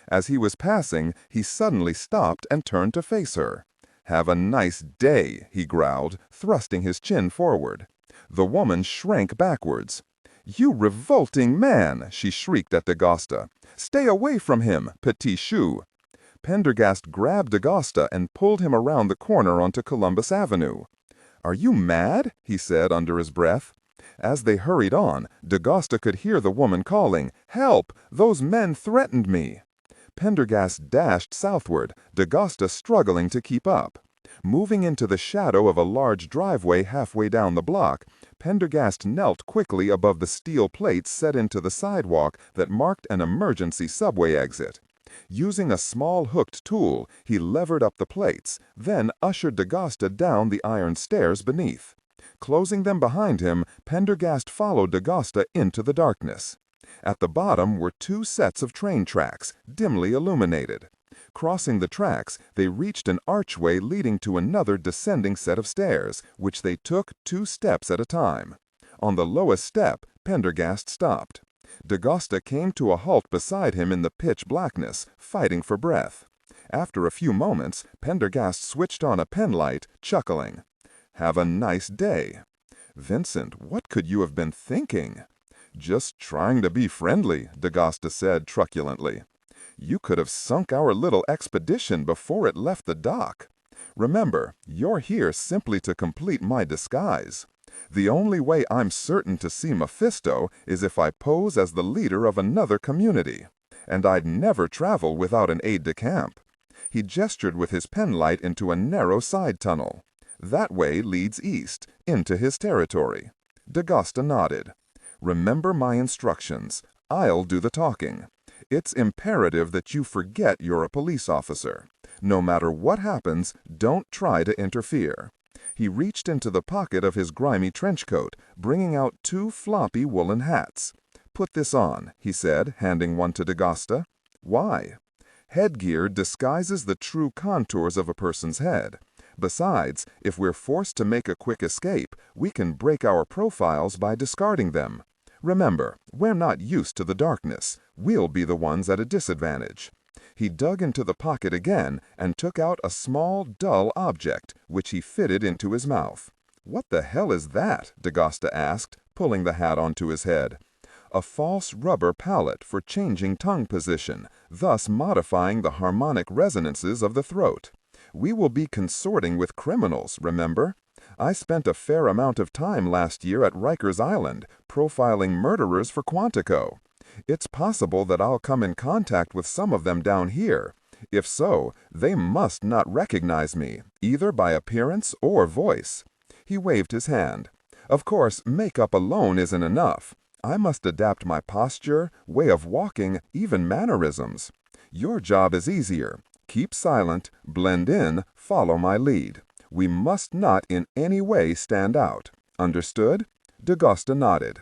As he was passing, he suddenly stopped and turned to face her. "Have a nice day," he growled, thrusting his chin forward. The woman shrank backwards. "You revolting man!" she shrieked at D'Agosta. "Stay away from him, petit chou!" Pendergast grabbed D'Agosta and pulled him around the corner onto Columbus Avenue. "Are you mad?" he said under his breath. As they hurried on, D'Agosta could hear the woman calling, "Help! Those men threatened me!" Pendergast dashed southward, D'Agosta struggling to keep up. Moving into the shadow of a large driveway halfway down the block, Pendergast knelt quickly above the steel plates set into the sidewalk that marked an emergency subway exit. Using a small hooked tool, he levered up the plates, then ushered D'Agosta down the iron stairs beneath. Closing them behind him, Pendergast followed D'Agosta into the darkness. At the bottom were 2 sets of train tracks, dimly illuminated. Crossing the tracks, they reached an archway leading to another descending set of stairs, which they took 2 steps at a time. On the lowest step, Pendergast stopped. D'Agosta came to a halt beside him in the pitch blackness, fighting for breath. After a few moments, Pendergast switched on a penlight, chuckling. "Have a nice day." "Vincent, what could you have been thinking?" "Just trying to be friendly," D'Agosta said truculently. "You could have sunk our little expedition before it left the dock. Remember, you're here simply to complete my disguise. The only way I'm certain to see Mephisto is if I pose as the leader of another community. And I'd never travel without an aide-de-camp." He gestured with his penlight into a narrow side tunnel. "That way leads east, into his territory." D'Agosta nodded. "Remember my instructions. I'll do the talking. It's imperative that you forget you're a police officer. No matter what happens, don't try to interfere." He reached into the pocket of his grimy trench coat, bringing out 2 floppy woolen hats. "Put this on," he said, handing one to D'Agosta. "Why?" "Headgear disguises the true contours of a person's head. Besides, if we're forced to make a quick escape, we can break our profiles by discarding them. Remember, we're not used to the darkness. We'll be the ones at a disadvantage." He dug into the pocket again and took out a small, dull object, which he fitted into his mouth. "What the hell is that?" D'Agosta asked, pulling the hat onto his head. "A false rubber palate for changing tongue position, thus modifying the harmonic resonances of the throat. We will be consorting with criminals, remember? I spent a fair amount of time last year at Rikers Island, profiling murderers for Quantico. It's possible that I'll come in contact with some of them down here. If so, they must not recognize me, either by appearance or voice." He waved his hand. "Of course, makeup alone isn't enough. I must adapt my posture, way of walking, even mannerisms. Your job is easier. Keep silent, blend in, follow my lead. We must not in any way stand out. Understood?" D'Agosta nodded.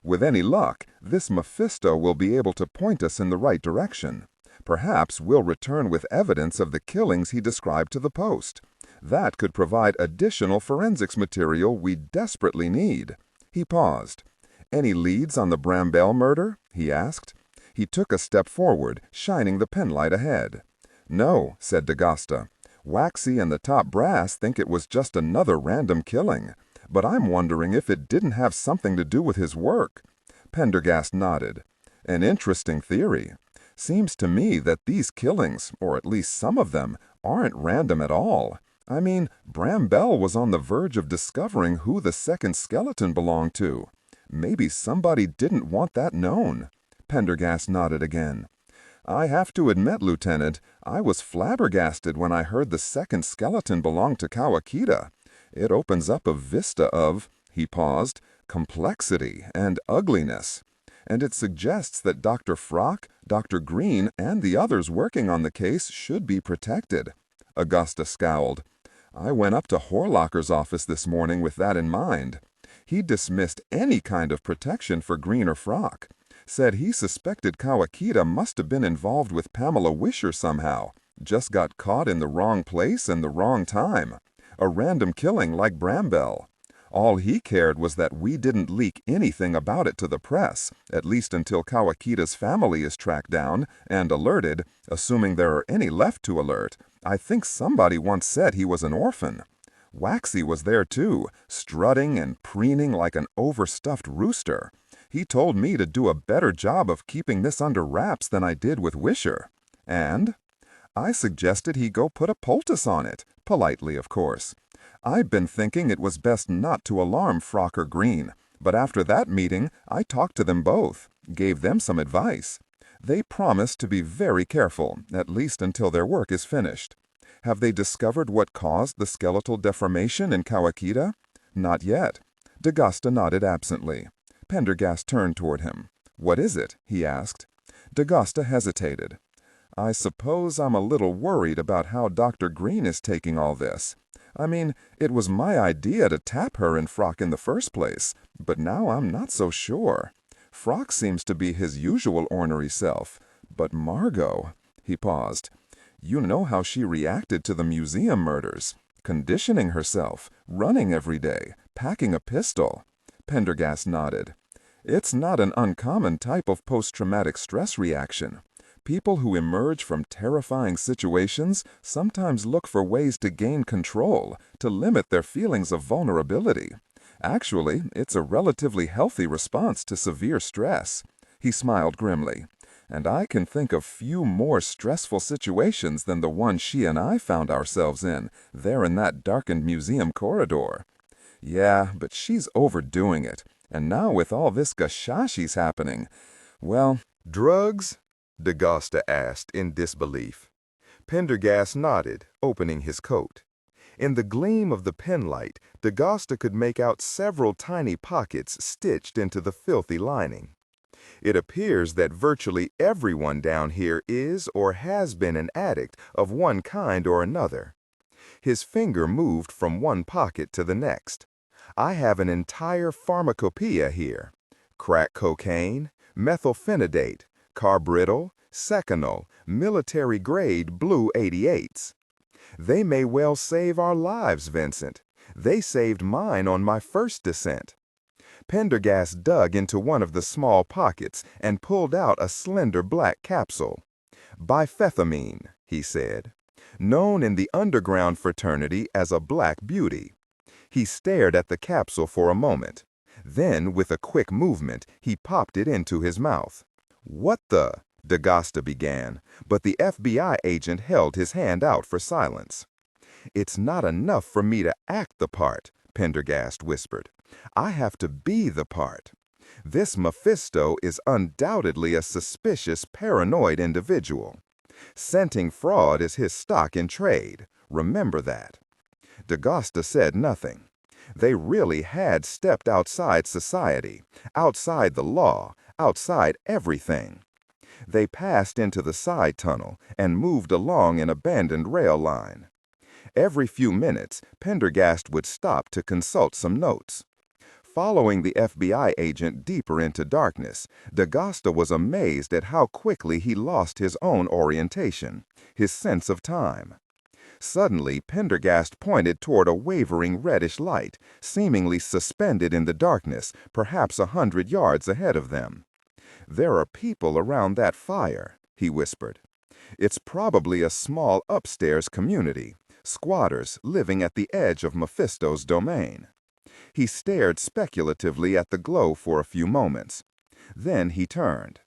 "With any luck, this Mephisto will be able to point us in the right direction. Perhaps we'll return with evidence of the killings he described to the Post. That could provide additional forensics material we desperately need." He paused. "Any leads on the Brambell murder?" he asked. He took a step forward, shining the penlight ahead. "No," said D'Agosta. "Waxy and the top brass think it was just another random killing. But I'm wondering if it didn't have something to do with his work." Pendergast nodded. "An interesting theory. Seems to me that these killings, or at least some of them, aren't random at all. I mean, Brambell was on the verge of discovering who the second skeleton belonged to. Maybe somebody didn't want that known." Pendergast nodded again. "I have to admit, Lieutenant, I was flabbergasted when I heard the second skeleton belonged to Kawakita. It opens up a vista of," he paused, "complexity and ugliness. And it suggests that Dr. Frock, Dr. Green, and the others working on the case should be protected." Augusta scowled. "I went up to Horlocker's office this morning with that in mind. He dismissed any kind of protection for Green or Frock. Said he suspected Kawakita must have been involved with Pamela Wisher somehow. Just got caught in the wrong place and the wrong time. A random killing like Brambell. All he cared was that we didn't leak anything about it to the press, at least until Kawakita's family is tracked down and alerted, assuming there are any left to alert. I think somebody once said he was an orphan. Waxy was there too, strutting and preening like an overstuffed rooster. He told me to do a better job of keeping this under wraps than I did with Wisher. And I suggested he go put a poultice on it, politely of course. I'd been thinking it was best not to alarm Frock or Green, but after that meeting I talked to them both, gave them some advice. They promised to be very careful, at least until their work is finished. Have they discovered what caused the skeletal deformation in Kawakita? Not yet. D'Agosta nodded absently. Pendergast turned toward him. What is it? He asked. D'Agosta hesitated. I suppose I'm a little worried about how Dr. Green is taking all this. I mean, it was my idea to tap her in Frock in the first place, but now I'm not so sure. Frock seems to be his usual ornery self, but Margo... He paused. You know how she reacted to the museum murders. Conditioning herself, running every day, packing a pistol. Pendergast nodded. It's not an uncommon type of post-traumatic stress reaction. People who emerge from terrifying situations sometimes look for ways to gain control, to limit their feelings of vulnerability. Actually, it's a relatively healthy response to severe stress. He smiled grimly. And I can think of few more stressful situations than the one she and I found ourselves in, there in that darkened museum corridor. Yeah, but she's overdoing it. And now with all this gashashi's happening, well... Drugs? D'Agosta asked in disbelief. Pendergast nodded, opening his coat. In the gleam of the penlight, D'Agosta could make out several tiny pockets stitched into the filthy lining. It appears that virtually everyone down here is or has been an addict of one kind or another. His finger moved from one pocket to the next. I have an entire pharmacopoeia here. Crack cocaine, methylphenidate, carbidyl, seconal, military-grade blue 88s. They may well save our lives, Vincent. They saved mine on my first descent. Pendergast dug into one of the small pockets and pulled out a slender black capsule. Biphethamine, he said, known in the underground fraternity as a black beauty. He stared at the capsule for a moment. Then, with a quick movement, he popped it into his mouth. What the? D'Agosta began, but the FBI agent held his hand out for silence. It's not enough for me to act the part, Pendergast whispered. I have to be the part. This Mephisto is undoubtedly a suspicious, paranoid individual. Scenting fraud is his stock in trade. Remember that. D'Agosta said nothing. They really had stepped outside society, outside the law, outside everything. They passed into the side tunnel and moved along an abandoned rail line. Every few minutes, Pendergast would stop to consult some notes. Following the FBI agent deeper into darkness, D'Agosta was amazed at how quickly he lost his own orientation, his sense of time. Suddenly, Pendergast pointed toward a wavering reddish light, seemingly suspended in the darkness, perhaps 100 yards ahead of them. There are people around that fire, he whispered. It's probably a small upstairs community, squatters living at the edge of Mephisto's domain. He stared speculatively at the glow for a few moments. Then he turned.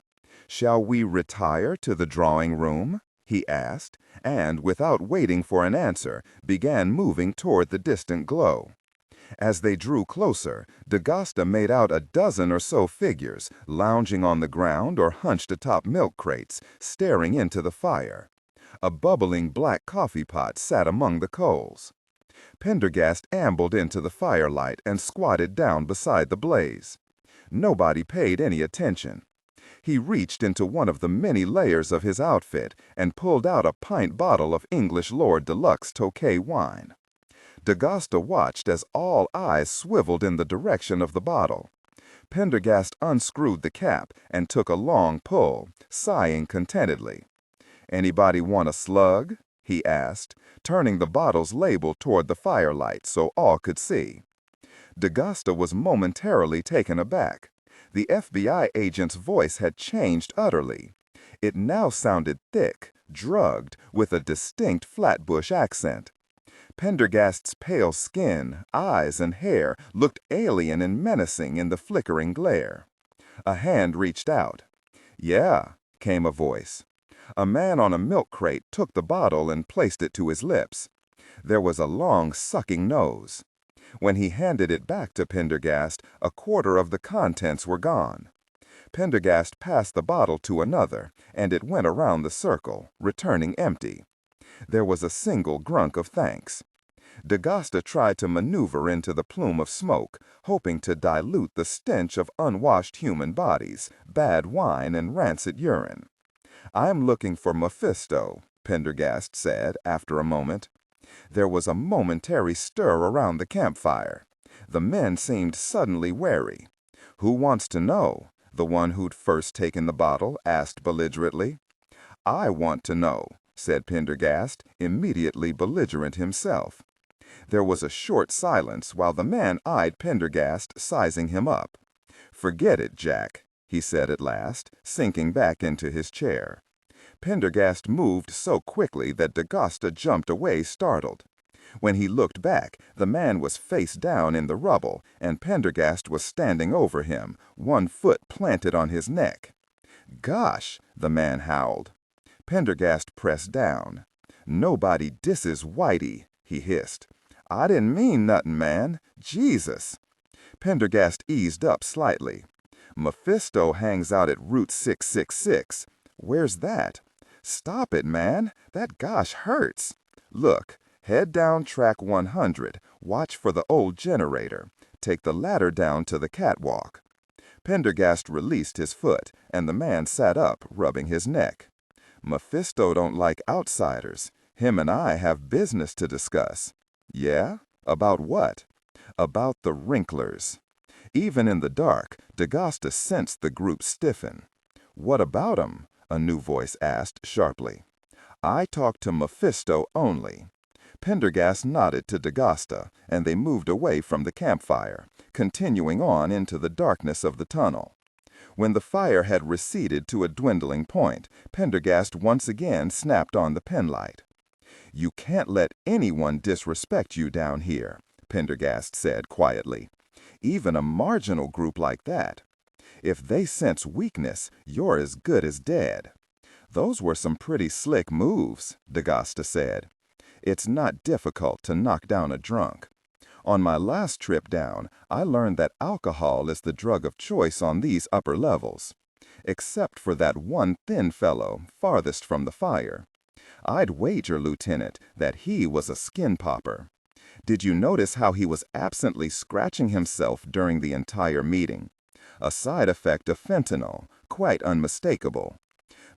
Shall we retire to the drawing room? He asked, and, without waiting for an answer, began moving toward the distant glow. As they drew closer, D'Agosta made out a dozen or so figures, lounging on the ground or hunched atop milk crates, staring into the fire. A bubbling black coffee pot sat among the coals. Pendergast ambled into the firelight and squatted down beside the blaze. Nobody paid any attention. He reached into one of the many layers of his outfit and pulled out a pint bottle of English Lord Deluxe Tokay wine. D'Agosta watched as all eyes swiveled in the direction of the bottle. Pendergast unscrewed the cap and took a long pull, sighing contentedly. "Anybody want a slug?" he asked, turning the bottle's label toward the firelight so all could see. D'Agosta was momentarily taken aback. The FBI agent's voice had changed utterly. It now sounded thick, drugged, with a distinct Flatbush accent. Pendergast's pale skin, eyes, and hair looked alien and menacing in the flickering glare. A hand reached out. "Yeah," came a voice. A man on a milk crate took the bottle and placed it to his lips. There was a long, sucking nose. When he handed it back to Pendergast, a quarter of the contents were gone. Pendergast passed the bottle to another, and it went around the circle, returning empty. There was a single grunt of thanks. D'Agosta tried to maneuver into the plume of smoke, hoping to dilute the stench of unwashed human bodies, bad wine, and rancid urine. "I'm looking for Mephisto," Pendergast said after a moment. There was a momentary stir around the campfire. The men seemed suddenly wary. "Who wants to know?" the one who'd first taken the bottle asked belligerently. "I want to know," said Pendergast, immediately belligerent himself. There was a short silence while the man eyed Pendergast, sizing him up. "Forget it, Jack," he said at last, sinking back into his chair. Pendergast moved so quickly that D'Agosta jumped away startled. When he looked back, the man was face down in the rubble, and Pendergast was standing over him, one foot planted on his neck. "Gosh!" the man howled. Pendergast pressed down. "Nobody disses Whitey," he hissed. "I didn't mean nothin', man. Jesus!" Pendergast eased up slightly. "Mephisto hangs out at Route 666. Where's that?" "Stop it, man. That gosh hurts. Look, head down track 100. Watch for the old generator. Take the ladder down to the catwalk." Pendergast released his foot, and the man sat up, rubbing his neck. "Mephisto don't like outsiders. Him and I have business to discuss." "Yeah? About what?" "About the Wrinklers." Even in the dark, D'Agosta sensed the group stiffen. "What about 'em?" a new voice asked sharply. "I talk to Mephisto only." Pendergast nodded to D'Agosta, and they moved away from the campfire, continuing on into the darkness of the tunnel. When the fire had receded to a dwindling point, Pendergast once again snapped on the penlight. "You can't let anyone disrespect you down here," Pendergast said quietly. "Even a marginal group like that. If they sense weakness, you're as good as dead." "Those were some pretty slick moves," D'Agosta said. "It's not difficult to knock down a drunk. On my last trip down, I learned that alcohol is the drug of choice on these upper levels. Except for that one thin fellow farthest from the fire. I'd wager, Lieutenant, that he was a skin popper. Did you notice how he was absently scratching himself during the entire meeting? A side effect of fentanyl, quite unmistakable.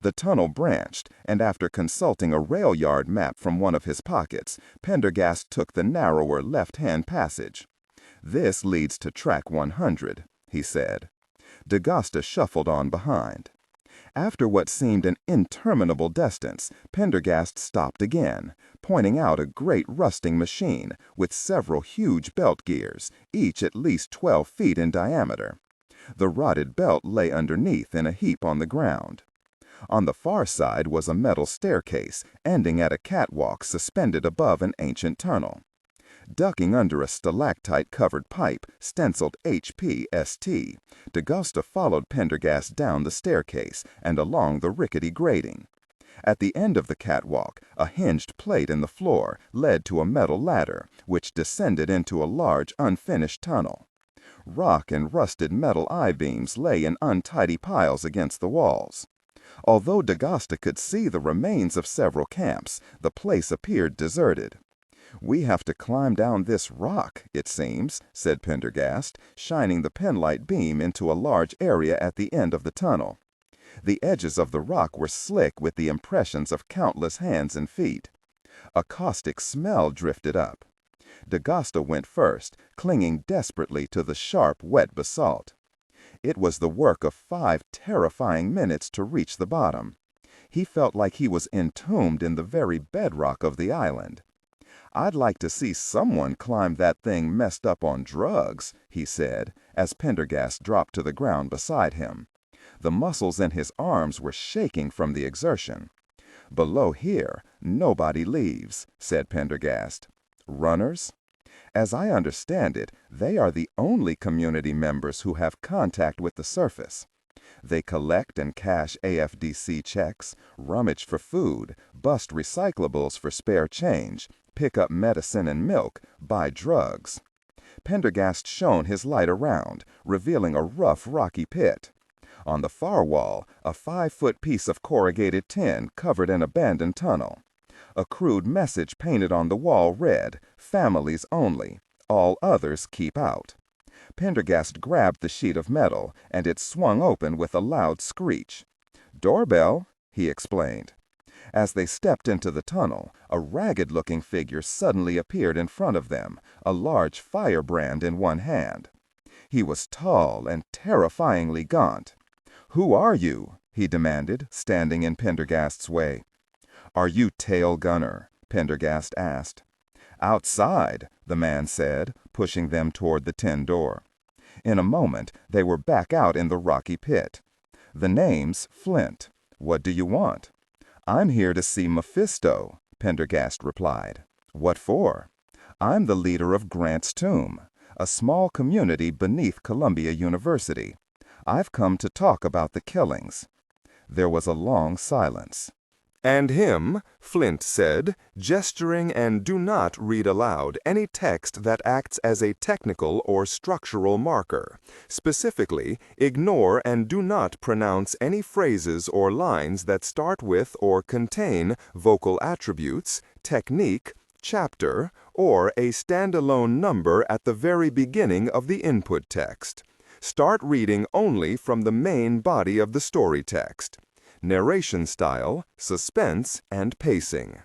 The tunnel branched, and after consulting a rail yard map from one of his pockets, Pendergast took the narrower left-hand passage. "This leads to track 100, he said. D'Agosta shuffled on behind. After what seemed an interminable distance, Pendergast stopped again, pointing out a great rusting machine with several huge belt gears, each at least 12 feet in diameter. The rotted belt lay underneath in a heap on the ground. On the far side was a metal staircase, ending at a catwalk suspended above an ancient tunnel. Ducking under a stalactite-covered pipe stenciled HPST, D'Agosta followed Pendergast down the staircase and along the rickety grating. At the end of the catwalk, a hinged plate in the floor led to a metal ladder, which descended into a large, unfinished tunnel. Rock and rusted metal I-beams lay in untidy piles against the walls. Although D'Agosta could see the remains of several camps, the place appeared deserted. "We have to climb down this rock, it seems," said Pendergast, shining the penlight beam into a large area at the end of the tunnel. The edges of the rock were slick with the impressions of countless hands and feet. A caustic smell drifted up. D'Agosta went first, clinging desperately to the sharp, wet basalt. It was the work of 5 terrifying minutes to reach the bottom. He felt like he was entombed in the very bedrock of the island. "I'd like to see someone climb that thing messed up on drugs," he said, as Pendergast dropped to the ground beside him. The muscles in his arms were shaking from the exertion. "Below here, nobody leaves," said Pendergast. "Runners? As I understand it, they are the only community members who have contact with the surface. They collect and cash AFDC checks, rummage for food, bust recyclables for spare change, pick up medicine and milk, buy drugs." Pendergast shone his light around, revealing a rough, rocky pit. On the far wall, a 5-foot piece of corrugated tin covered an abandoned tunnel. A crude message painted on the wall read, "Families only. All others keep out." Pendergast grabbed the sheet of metal, and it swung open with a loud screech. "Doorbell," he explained. As they stepped into the tunnel, a ragged-looking figure suddenly appeared in front of them, a large firebrand in one hand. He was tall and terrifyingly gaunt. "Who are you?" he demanded, standing in Pendergast's way. "Are you Tail Gunner?" Pendergast asked. "Outside," the man said, pushing them toward the tin door. In a moment, they were back out in the rocky pit. "The name's Flint. What do you want?" "I'm here to see Mephisto," Pendergast replied. "What for?" "I'm the leader of Grant's Tomb, a small community beneath Columbia University. I've come to talk about the killings." There was a long silence. "And him," Flint said, gesturing and do not read aloud any text that acts as a technical or structural marker. Specifically, ignore and do not pronounce any phrases or lines that start with or contain vocal attributes, technique, chapter, or a standalone number at the very beginning of the input text. Start reading only from the main body of the story text. Narration style, suspense, and pacing.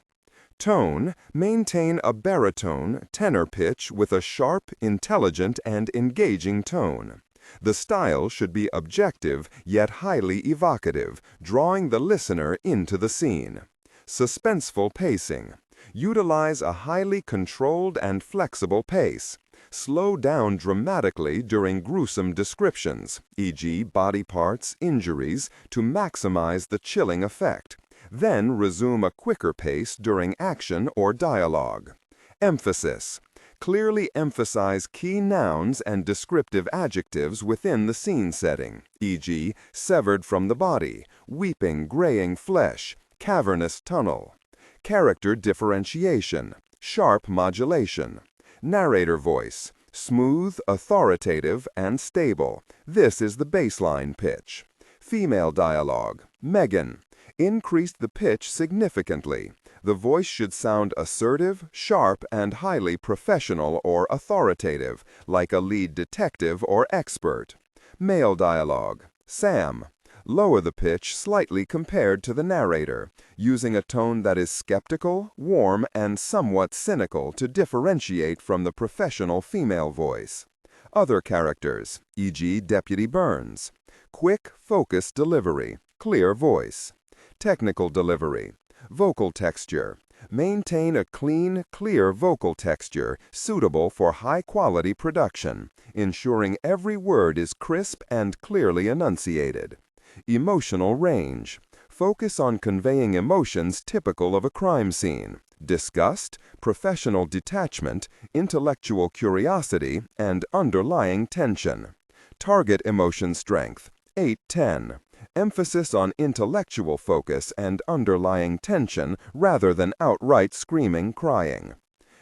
Tone, maintain a baritone, tenor pitch with a sharp, intelligent, and engaging tone. The style should be objective yet highly evocative, drawing the listener into the scene. Suspenseful pacing. Utilize a highly controlled and flexible pace. Slow down dramatically during gruesome descriptions, e.g. body parts, injuries, to maximize the chilling effect. Then resume a quicker pace during action or dialogue. Emphasis. Clearly emphasize key nouns and descriptive adjectives within the scene setting, e.g. severed from the body, weeping, graying flesh, cavernous tunnel. Character differentiation, sharp modulation. Narrator voice, smooth, authoritative, and stable. This is the baseline pitch. Female dialogue, Megan. Increase the pitch significantly. The voice should sound assertive, sharp, and highly professional or authoritative, like a lead detective or expert. Male dialogue, Sam. Lower the pitch slightly compared to the narrator, using a tone that is skeptical, warm, and somewhat cynical to differentiate from the professional female voice. Other characters, e.g. Deputy Burns. Quick, focused delivery, clear voice. Technical delivery. Vocal texture. Maintain a clean, clear vocal texture suitable for high-quality production, ensuring every word is crisp and clearly enunciated. Emotional range. Focus on conveying emotions typical of a crime scene. Disgust, professional detachment, intellectual curiosity, and underlying tension. Target emotion strength, 8-10. Emphasis on intellectual focus and underlying tension rather than outright screaming, crying.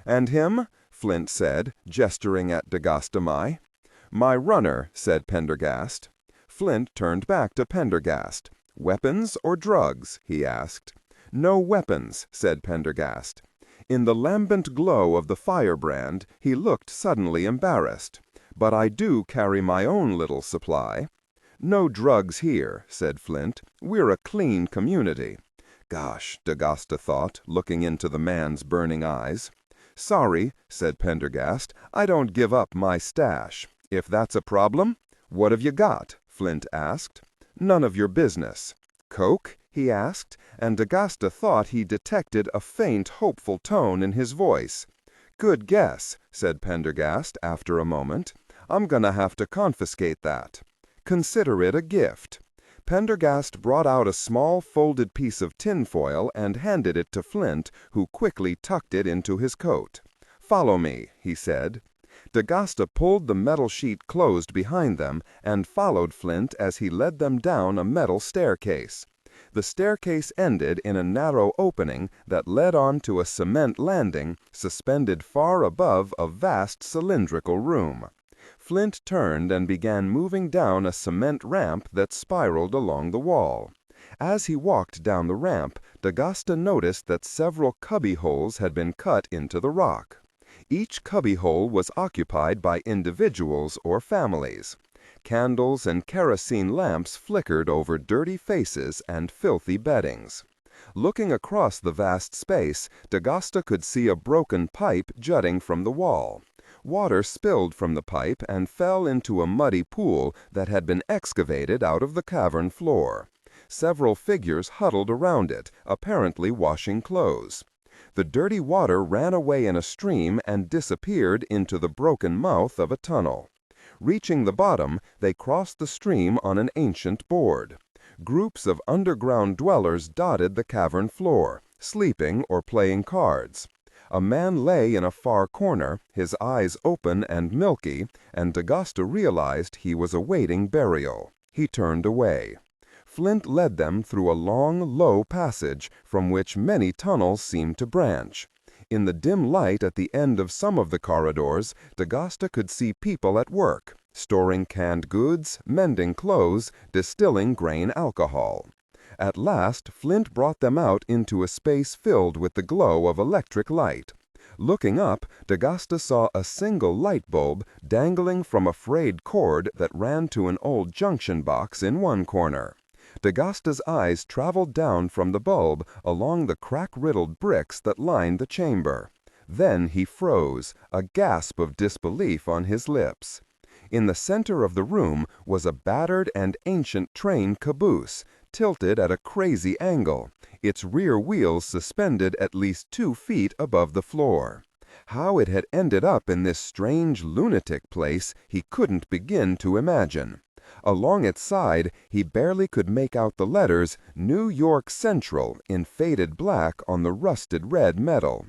"And him?" Flint said, gesturing at Dagostamai. "My runner," said Pendergast. Flint turned back to Pendergast. "Weapons or drugs?" he asked. "No weapons," said Pendergast. In the lambent glow of the firebrand, he looked suddenly embarrassed. "But I do carry my own little supply." "No drugs here," said Flint. "We're a clean community." "Gosh," Dagosta thought, looking into the man's burning eyes. "Sorry," said Pendergast, "I don't give up my stash. If that's a problem." "What have you got?" Flint asked. "None of your business." "Coke?" he asked, and Dagosta thought he detected a faint, hopeful tone in his voice. "Good guess," said Pendergast after a moment. "I'm gonna have to confiscate that." "Consider it a gift." Pendergast brought out a small folded piece of tinfoil and handed it to Flint, who quickly tucked it into his coat. "Follow me," he said. Dagosta pulled the metal sheet closed behind them and followed Flint as he led them down a metal staircase. The staircase ended in a narrow opening that led on to a cement landing suspended far above a vast cylindrical room. Flint turned and began moving down a cement ramp that spiraled along the wall. As he walked down the ramp, D'Agasta noticed that several cubbyholes had been cut into the rock. Each cubbyhole was occupied by individuals or families. Candles and kerosene lamps flickered over dirty faces and filthy beddings. Looking across the vast space, D'Agasta could see a broken pipe jutting from the wall. Water spilled from the pipe and fell into a muddy pool that had been excavated out of the cavern floor. Several figures huddled around it, apparently washing clothes. The dirty water ran away in a stream and disappeared into the broken mouth of a tunnel. Reaching the bottom, they crossed the stream on an ancient board. Groups of underground dwellers dotted the cavern floor, sleeping or playing cards. A man lay in a far corner, his eyes open and milky, and D'Agasta realized he was awaiting burial. He turned away. Flint led them through a long, low passage from which many tunnels seemed to branch. In the dim light at the end of some of the corridors, D'Agasta could see people at work, storing canned goods, mending clothes, distilling grain alcohol. At last, Flint brought them out into a space filled with the glow of electric light. Looking up, D'Agasta saw a single light bulb dangling from a frayed cord that ran to an old junction box in one corner. D'Agasta's eyes traveled down from the bulb along the crack-riddled bricks that lined the chamber. Then he froze, a gasp of disbelief on his lips. In the center of the room was a battered and ancient train caboose, tilted at a crazy angle, its rear wheels suspended at least 2 feet above the floor. How it had ended up in this strange lunatic place he couldn't begin to imagine. Along its side, he barely could make out the letters New York Central in faded black on the rusted red metal.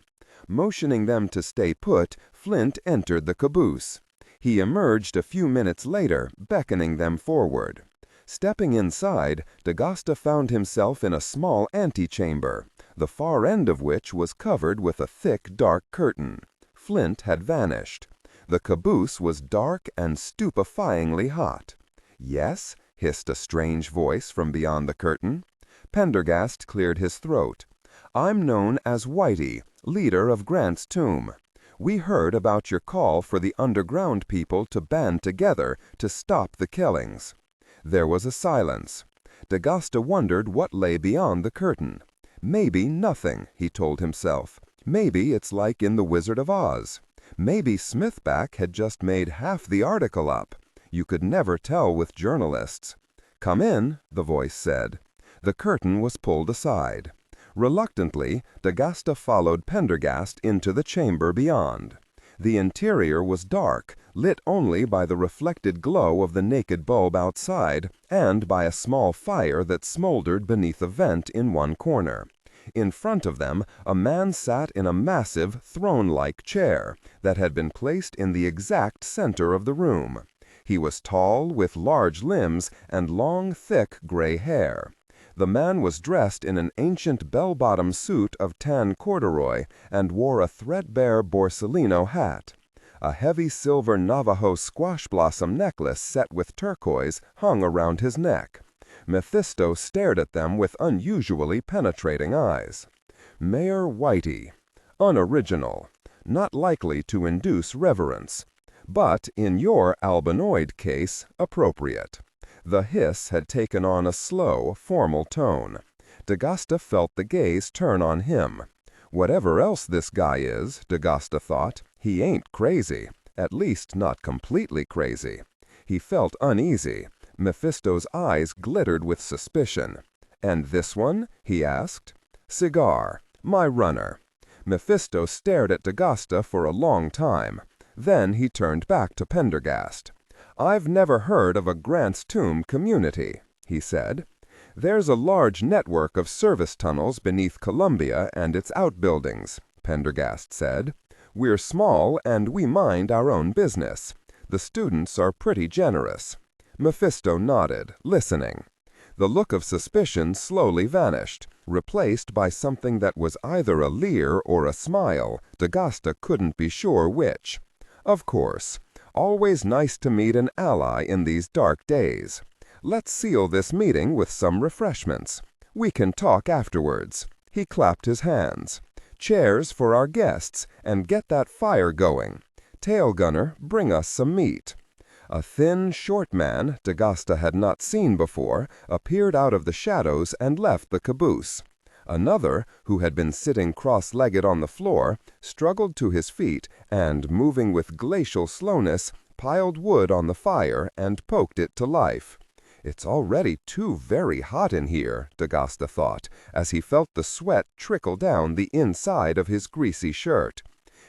Motioning them to stay put, Flint entered the caboose. He emerged a few minutes later, beckoning them forward. Stepping inside, D'Agasta found himself in a small antechamber, the far end of which was covered with a thick, dark curtain. Flint had vanished. The caboose was dark and stupefyingly hot. "Yes?" hissed a strange voice from beyond the curtain. Pendergast cleared his throat. "I'm known as Whitey, leader of Grant's Tomb. We heard about your call for the underground people to band together to stop the killings." There was a silence. D'Agasta wondered what lay beyond the curtain. Maybe nothing, he told himself. Maybe it's like in The Wizard of Oz. Maybe Smithback had just made half the article up. You could never tell with journalists. "Come in," the voice said. The curtain was pulled aside. Reluctantly, D'Agasta followed Pendergast into the chamber beyond. The interior was dark, lit only by the reflected glow of the naked bulb outside and by a small fire that smoldered beneath a vent in one corner. In front of them, a man sat in a massive, throne-like chair that had been placed in the exact center of the room. He was tall, with large limbs and long, thick gray hair. The man was dressed in an ancient bell-bottom suit of tan corduroy and wore a threadbare Borsalino hat. A heavy silver Navajo squash blossom necklace set with turquoise hung around his neck. Mephisto stared at them with unusually penetrating eyes. Mayor Whitey. Unoriginal. Not likely to induce reverence. But in your albinoid case, appropriate. The hiss had taken on a slow, formal tone. D'Agasta felt the gaze turn on him. Whatever else this guy is, D'Agasta thought, he ain't crazy. At least not completely crazy. He felt uneasy. Mephisto's eyes glittered with suspicion. "And this one?" he asked. "Cigar. My runner." Mephisto stared at D'Agasta for a long time. Then he turned back to Pendergast. "I've never heard of a Grant's Tomb community," he said. "There's a large network of service tunnels beneath Columbia and its outbuildings," Pendergast said. "We're small and we mind our own business. The students are pretty generous." Mephisto nodded, listening. The look of suspicion slowly vanished, replaced by something that was either a leer or a smile. D'Agasta couldn't be sure which. "Of course. Always nice to meet an ally in these dark days. Let's seal this meeting with some refreshments. We can talk afterwards." He clapped his hands. "Chairs for our guests, and get that fire going. Tail gunner, bring us some meat." A thin, short man D'Agasta had not seen before appeared out of the shadows and left the caboose. Another, who had been sitting cross-legged on the floor, struggled to his feet and, moving with glacial slowness, piled wood on the fire and poked it to life. "It's already too very hot in here," D'Agasta thought, as he felt the sweat trickle down the inside of his greasy shirt.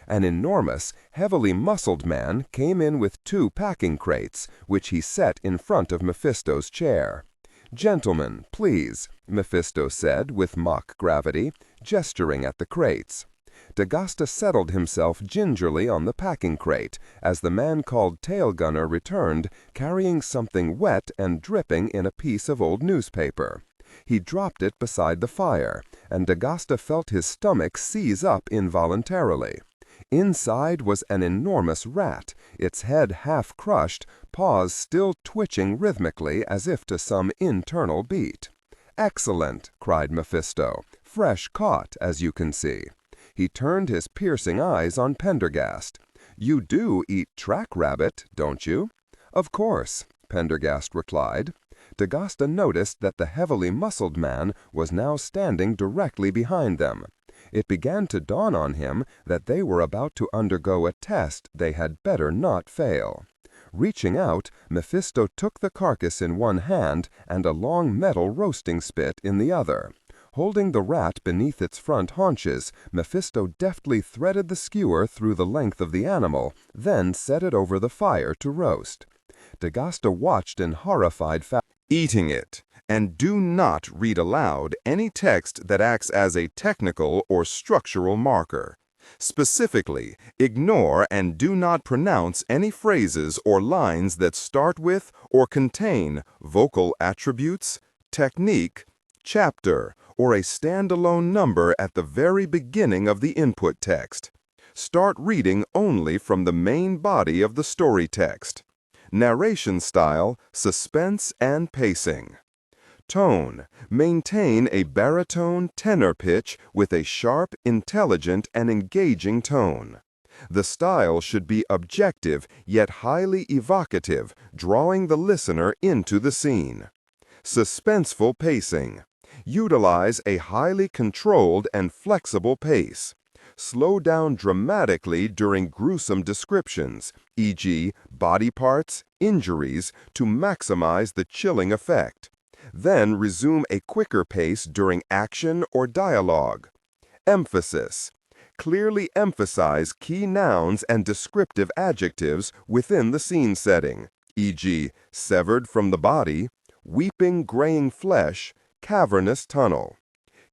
An enormous, heavily muscled man came in with 2 packing crates, which he set in front of Mephisto's chair. "Gentlemen, please," Mephisto said with mock gravity, gesturing at the crates. D'Agasta settled himself gingerly on the packing crate as the man called Tail Gunner returned, carrying something wet and dripping in a piece of old newspaper. He dropped it beside the fire, and D'Agasta felt his stomach seize up involuntarily. Inside was an enormous rat, its head half crushed, paws still twitching rhythmically as if to some internal beat. "Excellent!" cried Mephisto. "Fresh caught, as you can see." He turned his piercing eyes on Pendergast. "You do eat track rabbit, don't you?" "Of course," Pendergast replied. D'Agasta noticed that the heavily muscled man was now standing directly behind them. It began to dawn on him that they were about to undergo a test they had better not fail. Reaching out, Mephisto took the carcass in one hand and a long metal roasting spit in the other. Holding the rat beneath its front haunches, Mephisto deftly threaded the skewer through the length of the animal, then set it over the fire to roast. D'Agasta watched in horrified fashion. Eating it, and do not read aloud any text that acts as a technical or structural marker. Specifically, ignore and do not pronounce any phrases or lines that start with or contain vocal attributes, technique, chapter, or a standalone number at the very beginning of the input text. Start reading only from the main body of the story text. Narration style, suspense, and pacing. Tone. Maintain a baritone tenor pitch with a sharp, intelligent, and engaging tone. The style should be objective yet highly evocative, drawing the listener into the scene. Suspenseful pacing. Utilize a highly controlled and flexible pace. Slow down dramatically during gruesome descriptions, e.g., body parts, injuries, to maximize the chilling effect. Then resume a quicker pace during action or dialogue. Emphasis. Clearly emphasize key nouns and descriptive adjectives within the scene setting, e.g., severed from the body, weeping graying flesh, cavernous tunnel.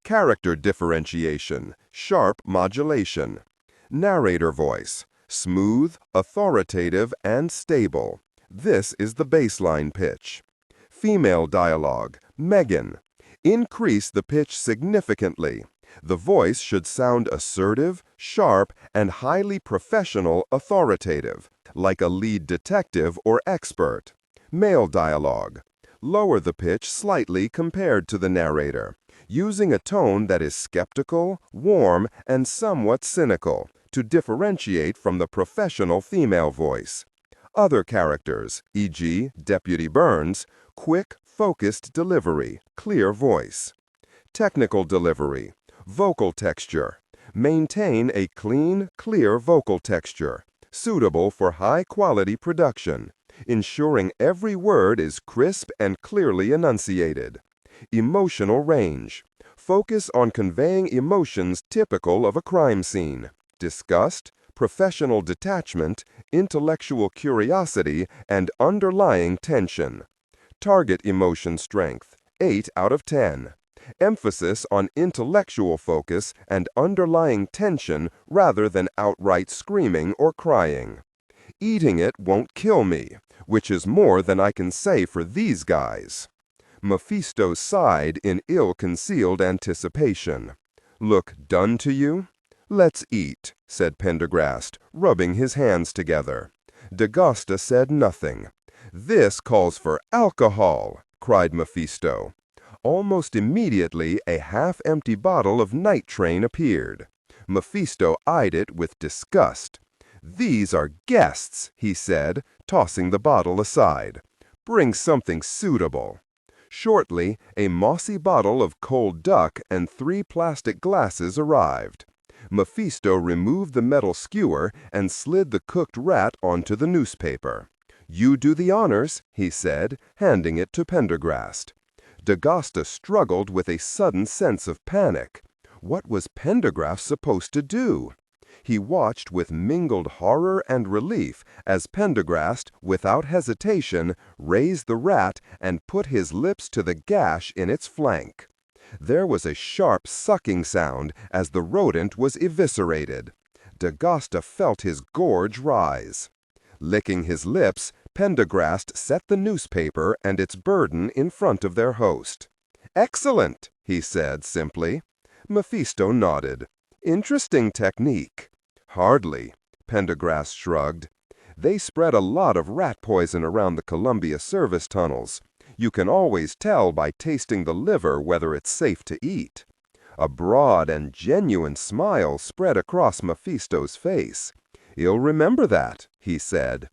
Character differentiation, sharp modulation. Narrator voice, smooth, authoritative, and stable. This is the baseline pitch. Female dialogue, Megan. Increase the pitch significantly. The voice should sound assertive, sharp, and highly professional authoritative, like a lead detective or expert. Male dialogue. Lower the pitch slightly compared to the narrator, using a tone that is skeptical, warm, and somewhat cynical, to differentiate from the professional female voice. Other characters, e.g., Deputy Burns, quick, focused delivery, clear voice. Technical delivery, vocal texture. Maintain a clean, clear vocal texture, suitable for high-quality production, ensuring every word is crisp and clearly enunciated. Emotional range. Focus on conveying emotions typical of a crime scene: disgust, professional detachment, intellectual curiosity, and underlying tension. Target emotion strength, 8 out of 10. Emphasis on intellectual focus and underlying tension rather than outright screaming or crying. Eating it won't kill me, which is more than I can say for these guys. Mephisto sighed in ill-concealed anticipation. Look done to you? Let's eat, said Pendergast, rubbing his hands together. D'Agasta said nothing. This calls for alcohol, cried Mephisto. Almost immediately, a half-empty bottle of night train appeared. Mephisto eyed it with disgust. "These are guests," he said, tossing the bottle aside. "Bring something suitable." Shortly, a mossy bottle of cold duck and 3 plastic glasses arrived. Mephisto removed the metal skewer and slid the cooked rat onto the newspaper. "You do the honors," he said, handing it to Pendergast. D'Agosta struggled with a sudden sense of panic. What was Pendergast supposed to do? He watched with mingled horror and relief as Pendergast, without hesitation, raised the rat and put his lips to the gash in its flank. There was a sharp sucking sound as the rodent was eviscerated. D'Agosta felt his gorge rise. Licking his lips, Pendergast set the newspaper and its burden in front of their host. "Excellent," he said simply. Mephisto nodded. "Interesting technique." "Hardly," Pendergast shrugged. "They spread a lot of rat poison around the Columbia service tunnels. You can always tell by tasting the liver whether it's safe to eat." A broad and genuine smile spread across Mephisto's face. "He'll remember that," he said.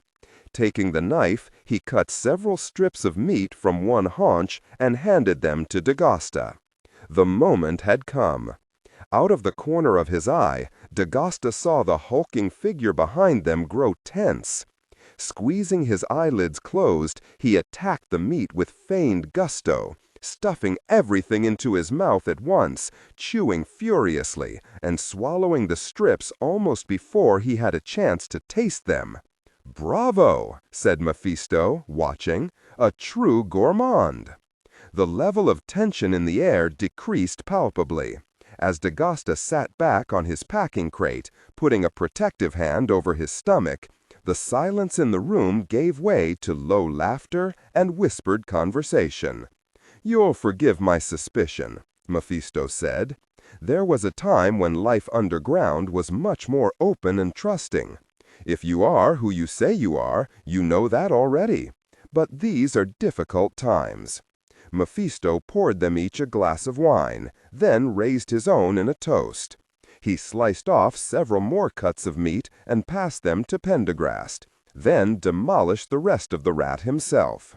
Taking the knife, he cut several strips of meat from one haunch and handed them to D'Agosta. The moment had come. Out of the corner of his eye, D'Agosta saw the hulking figure behind them grow tense. Squeezing his eyelids closed, he attacked the meat with feigned gusto, stuffing everything into his mouth at once, chewing furiously, and swallowing the strips almost before he had a chance to taste them. "Bravo," said Mephisto, watching. "A true gourmand." The level of tension in the air decreased palpably. As D'Agosta sat back on his packing crate, putting a protective hand over his stomach, the silence in the room gave way to low laughter and whispered conversation. "You'll forgive my suspicion," Mephisto said. "There was a time when life underground was much more open and trusting. If you are who you say you are, you know that already. But these are difficult times." Mephisto poured them each a glass of wine, then raised his own in a toast. He sliced off several more cuts of meat and passed them to Pendergast, then demolished the rest of the rat himself.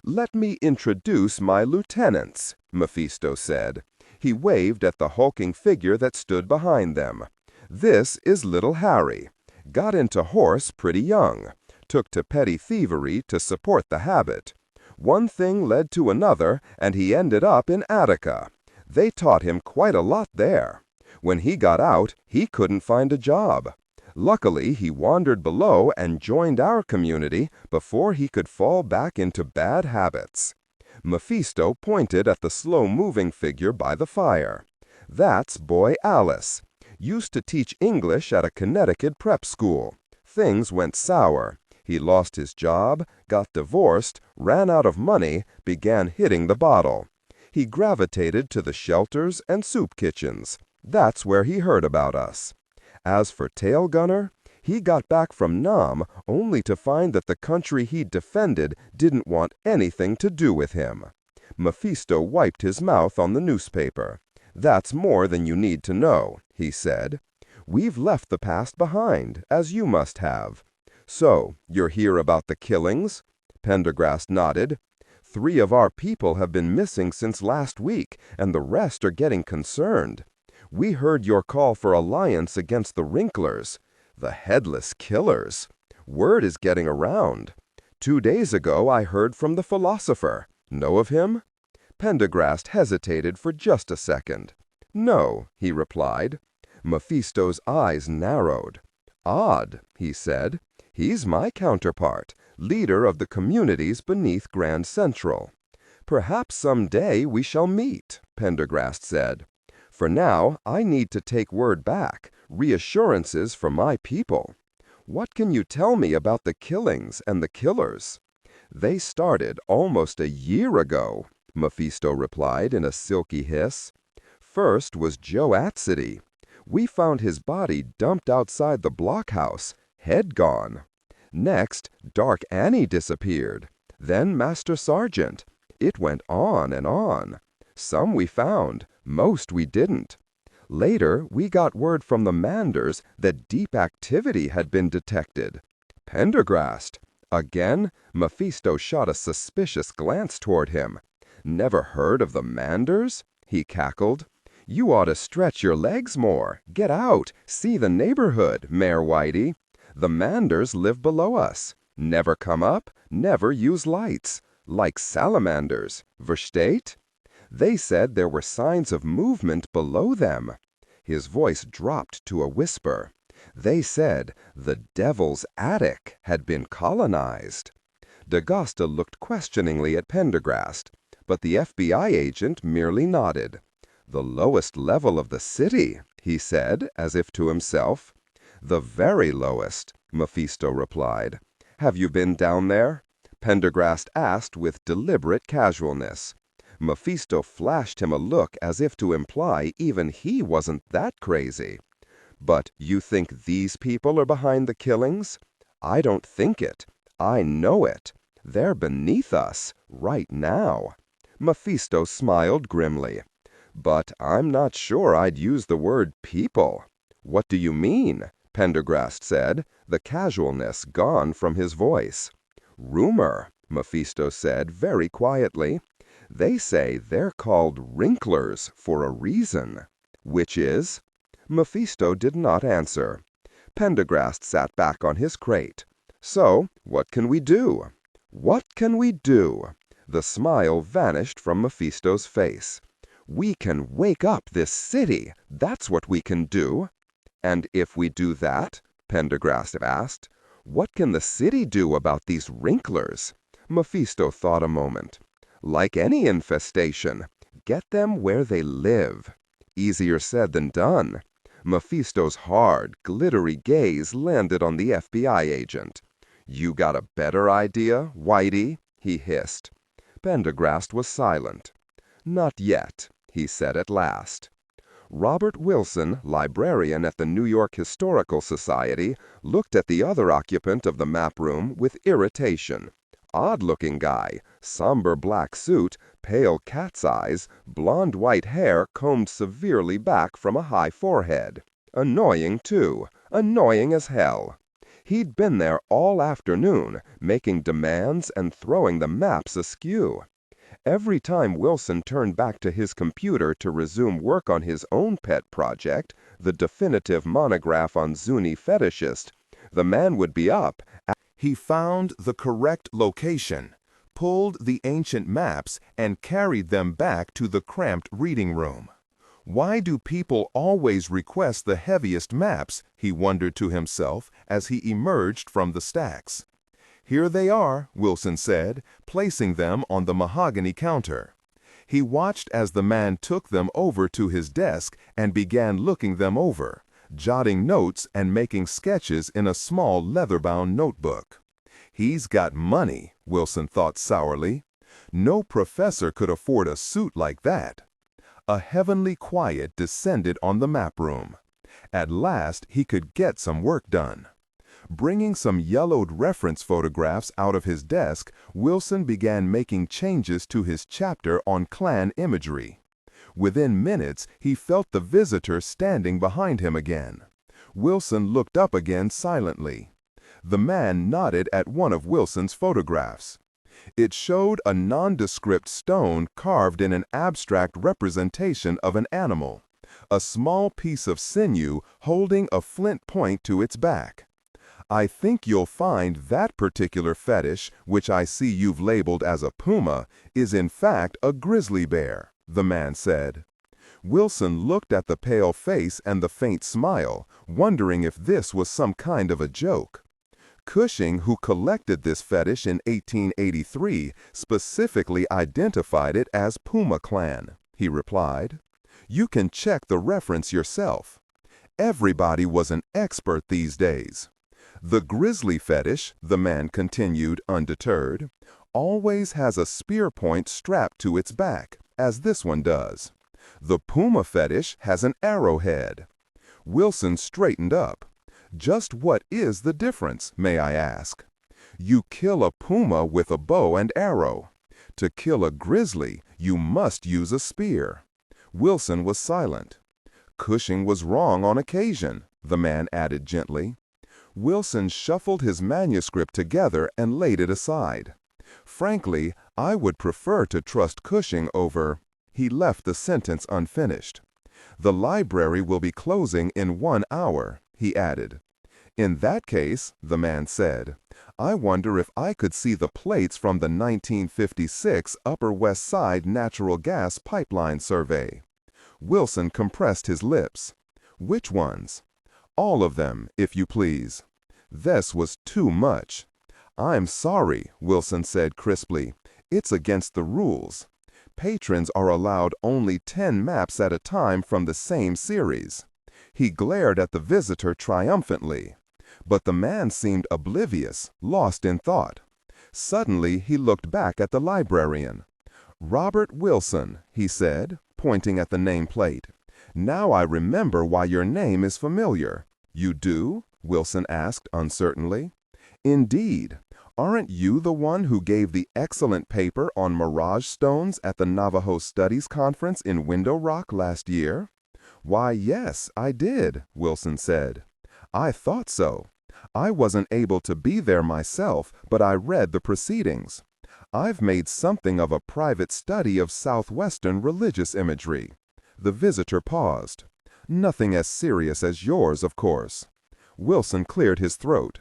"Let me introduce my lieutenants," Mephisto said. He waved at the hulking figure that stood behind them. "This is little Harry. Got into horse pretty young. Took to petty thievery to support the habit. One thing led to another, and he ended up in Attica. They taught him quite a lot there. When he got out, he couldn't find a job. Luckily, he wandered below and joined our community before he could fall back into bad habits." Mephisto pointed at the slow-moving figure by the fire. "That's boy Alice. Used to teach English at a Connecticut prep school. Things went sour. He lost his job, got divorced, ran out of money, began hitting the bottle. He gravitated to the shelters and soup kitchens. That's where he heard about us. As for Tail Gunner, he got back from Nam only to find that the country he'd defended didn't want anything to do with him." Mephisto wiped his mouth on the newspaper. "That's more than you need to know," he said. "We've left the past behind, as you must have. So, you're here about the killings?" Pendergast nodded. "3 of our people have been missing since last week, and the rest are getting concerned. We heard your call for alliance against the Wrinklers, the headless killers. Word is getting around. 2 days ago I heard from the philosopher. Know of him?" Pendergast hesitated for just a second. "No," he replied. Mephisto's eyes narrowed. "Odd," he said. "He's my counterpart, leader of the communities beneath Grand Central." "Perhaps some day we shall meet," Pendergast said. "For now, I need to take word back, reassurances from my people. What can you tell me about the killings and the killers?" "They started almost a year ago," Mephisto replied in a silky hiss. "First was Joe Atsidy. We found his body dumped outside the blockhouse, head gone. Next, Dark Annie disappeared. Then Master Sergeant. It went on and on. Some we found, most we didn't. Later, we got word from the Manders that deep activity had been detected. Pendergast. Again, Mephisto shot a suspicious glance toward him. Never heard of the Manders? He cackled. You ought to stretch your legs more. Get out. See the neighborhood, Mayor Whitey. The Manders live below us. Never come up, never use lights. Like salamanders. Versteht? They said there were signs of movement below them. His voice dropped to a whisper. They said the devil's attic had been colonized. D'Agosta looked questioningly at Pendergast, but the FBI agent merely nodded. The lowest level of the city, he said, as if to himself. The very lowest, Mephisto replied. Have you been down there? Pendergast asked with deliberate casualness. Mephisto flashed him a look as if to imply even he wasn't that crazy. But you think these people are behind the killings? I don't think it. I know it. They're beneath us, right now. Mephisto smiled grimly. But I'm not sure I'd use the word people. What do you mean? Pendergast said, the casualness gone from his voice. Rumor, Mephisto said very quietly. They say they're called Wrinklers for a reason. Which is? Mephisto did not answer. Pendergast sat back on his crate. So, what can we do? What can we do? The smile vanished from Mephisto's face. We can wake up this city. That's what we can do. And if we do that, Pendergast asked, what can the city do about these Wrinklers? Mephisto thought a moment. Like any infestation, get them where they live. Easier said than done. Mephisto's hard, glittery gaze landed on the FBI agent. You got a better idea, Whitey? He hissed. Pendergast was silent. Not yet, he said at last. Robert Wilson, librarian at the New York Historical Society, looked at the other occupant of the map room with irritation. Odd-looking guy, somber black suit, pale cat's eyes, blonde white hair combed severely back from a high forehead. Annoying, too. Annoying as hell. He'd been there all afternoon, making demands and throwing the maps askew. Every time Wilson turned back to his computer to resume work on his own pet project, the definitive monograph on Zuni fetishist, the man would be up. He found the correct location, pulled the ancient maps, and carried them back to the cramped reading room. Why do people always request the heaviest maps, he wondered to himself as he emerged from the stacks. Here they are, Wilson said, placing them on the mahogany counter. He watched as the man took them over to his desk and began looking them over, jotting notes and making sketches in a small leather-bound notebook. He's got money, Wilson thought sourly. No professor could afford a suit like that. A heavenly quiet descended on the map room. At last he could get some work done. Bringing some yellowed reference photographs out of his desk, Wilson began making changes to his chapter on clan imagery. Within minutes, he felt the visitor standing behind him again. Wilson looked up again silently. The man nodded at one of Wilson's photographs. It showed a nondescript stone carved in an abstract representation of an animal, a small piece of sinew holding a flint point to its back. I think you'll find that particular fetish, which I see you've labeled as a puma, is in fact a grizzly bear, the man said. Wilson looked at the pale face and the faint smile, wondering if this was some kind of a joke. Cushing, who collected this fetish in 1883, specifically identified it as Puma Clan, he replied. You can check the reference yourself. Everybody was an expert these days. The grizzly fetish, the man continued undeterred, always has a spear point strapped to its back, as this one does. The puma fetish has an arrowhead. Wilson straightened up. Just what is the difference, may I ask? You kill a puma with a bow and arrow. To kill a grizzly, You must use a spear." Wilson was silent. "Cushing was wrong on occasion," the man added gently. Wilson shuffled his manuscript together and laid it aside. "Frankly, I would prefer to trust Cushing over—" He left the sentence unfinished. "The library will be closing in 1 hour," he added. "In that case," the man said, "I wonder if I could see the plates from the 1956 Upper West Side Natural Gas Pipeline Survey." Wilson compressed his lips. "Which ones?" "All of them, if you please." This was too much. "I'm sorry," Wilson said crisply. "It's against the rules. Patrons are allowed only 10 maps at a time from the same series." He glared at the visitor triumphantly. But the man seemed oblivious, lost in thought. Suddenly he looked back at the librarian. "Robert Wilson," he said, pointing at the nameplate. "Now I remember why your name is familiar." "You do?" Wilson asked uncertainly. "Indeed. Aren't you the one who gave the excellent paper on mirage stones at the Navajo Studies Conference in Window Rock last year?" "Why, yes, I did," Wilson said. "I thought so. I wasn't able to be there myself, but I read the proceedings. I've made something of a private study of Southwestern religious imagery." The visitor paused. "Nothing as serious as yours, of course." Wilson cleared his throat.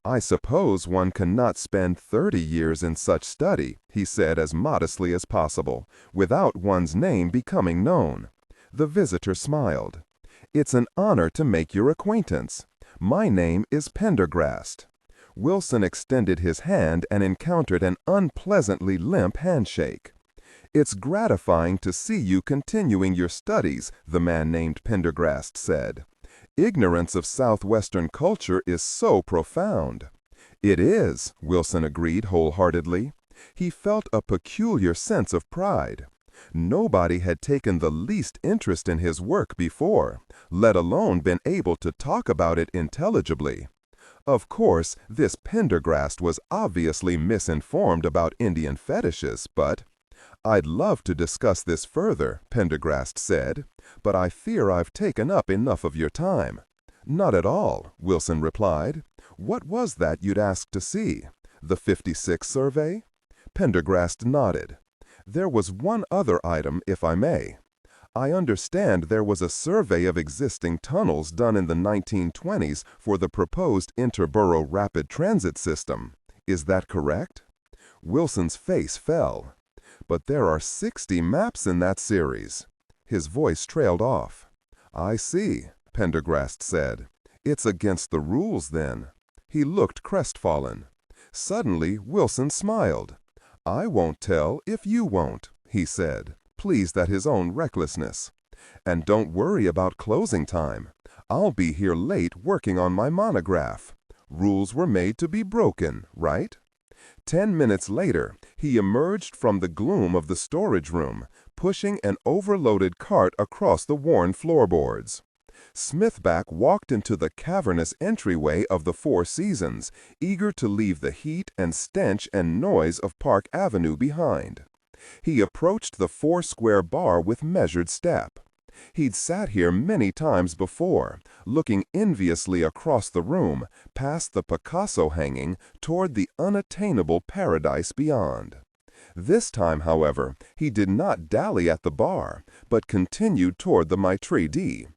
"I suppose one cannot spend 30 years in such study," he said as modestly as possible, "without one's name becoming known." The visitor smiled. "It's an honor to make your acquaintance. My name is Pendergast." Wilson extended his hand and encountered an unpleasantly limp handshake. "It's gratifying to see you continuing your studies," the man named Pendergast said. "Ignorance of Southwestern culture is so profound." "It is," Wilson agreed wholeheartedly. He felt a peculiar sense of pride. Nobody had taken the least interest in his work before, let alone been able to talk about it intelligibly. Of course, this Pendergast was obviously misinformed about Indian fetishes, but— "I'd love to discuss this further," Pendergast said, "but I fear I've taken up enough of your time." "Not at all," Wilson replied. "What was that you'd asked to see? The 56 survey?" Pendergast nodded. "There was one other item, if I may. I understand there was a survey of existing tunnels done in the 1920s for the proposed interborough rapid transit system. Is that correct?" Wilson's face fell. "But there are 60 maps in that series." His voice trailed off. "I see," Pendergast said. "It's against the rules, then." He looked crestfallen. Suddenly, Wilson smiled. "I won't tell if you won't," he said, pleased at his own recklessness. "And don't worry about closing time. I'll be here late working on my monograph. Rules were made to be broken, right?" 10 minutes later, he emerged from the gloom of the storage room, pushing an overloaded cart across the worn floorboards. Smithback walked into the cavernous entryway of the Four Seasons, eager to leave the heat and stench and noise of Park Avenue behind. He approached the four-square bar with measured step. He'd sat here many times before, looking enviously across the room, past the Picasso hanging, toward the unattainable paradise beyond. This time, however, he did not dally at the bar, but continued toward the Maitre d'.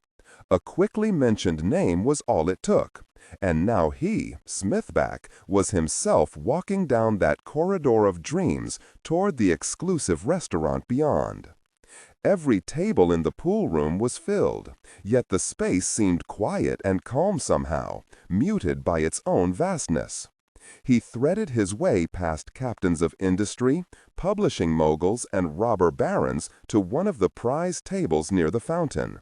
A quickly mentioned name was all it took, and now he, Smithback, was himself walking down that corridor of dreams toward the exclusive restaurant beyond. Every table in the pool room was filled, yet the space seemed quiet and calm somehow, muted by its own vastness. He threaded his way past captains of industry, publishing moguls, and robber barons to one of the prize tables near the fountain.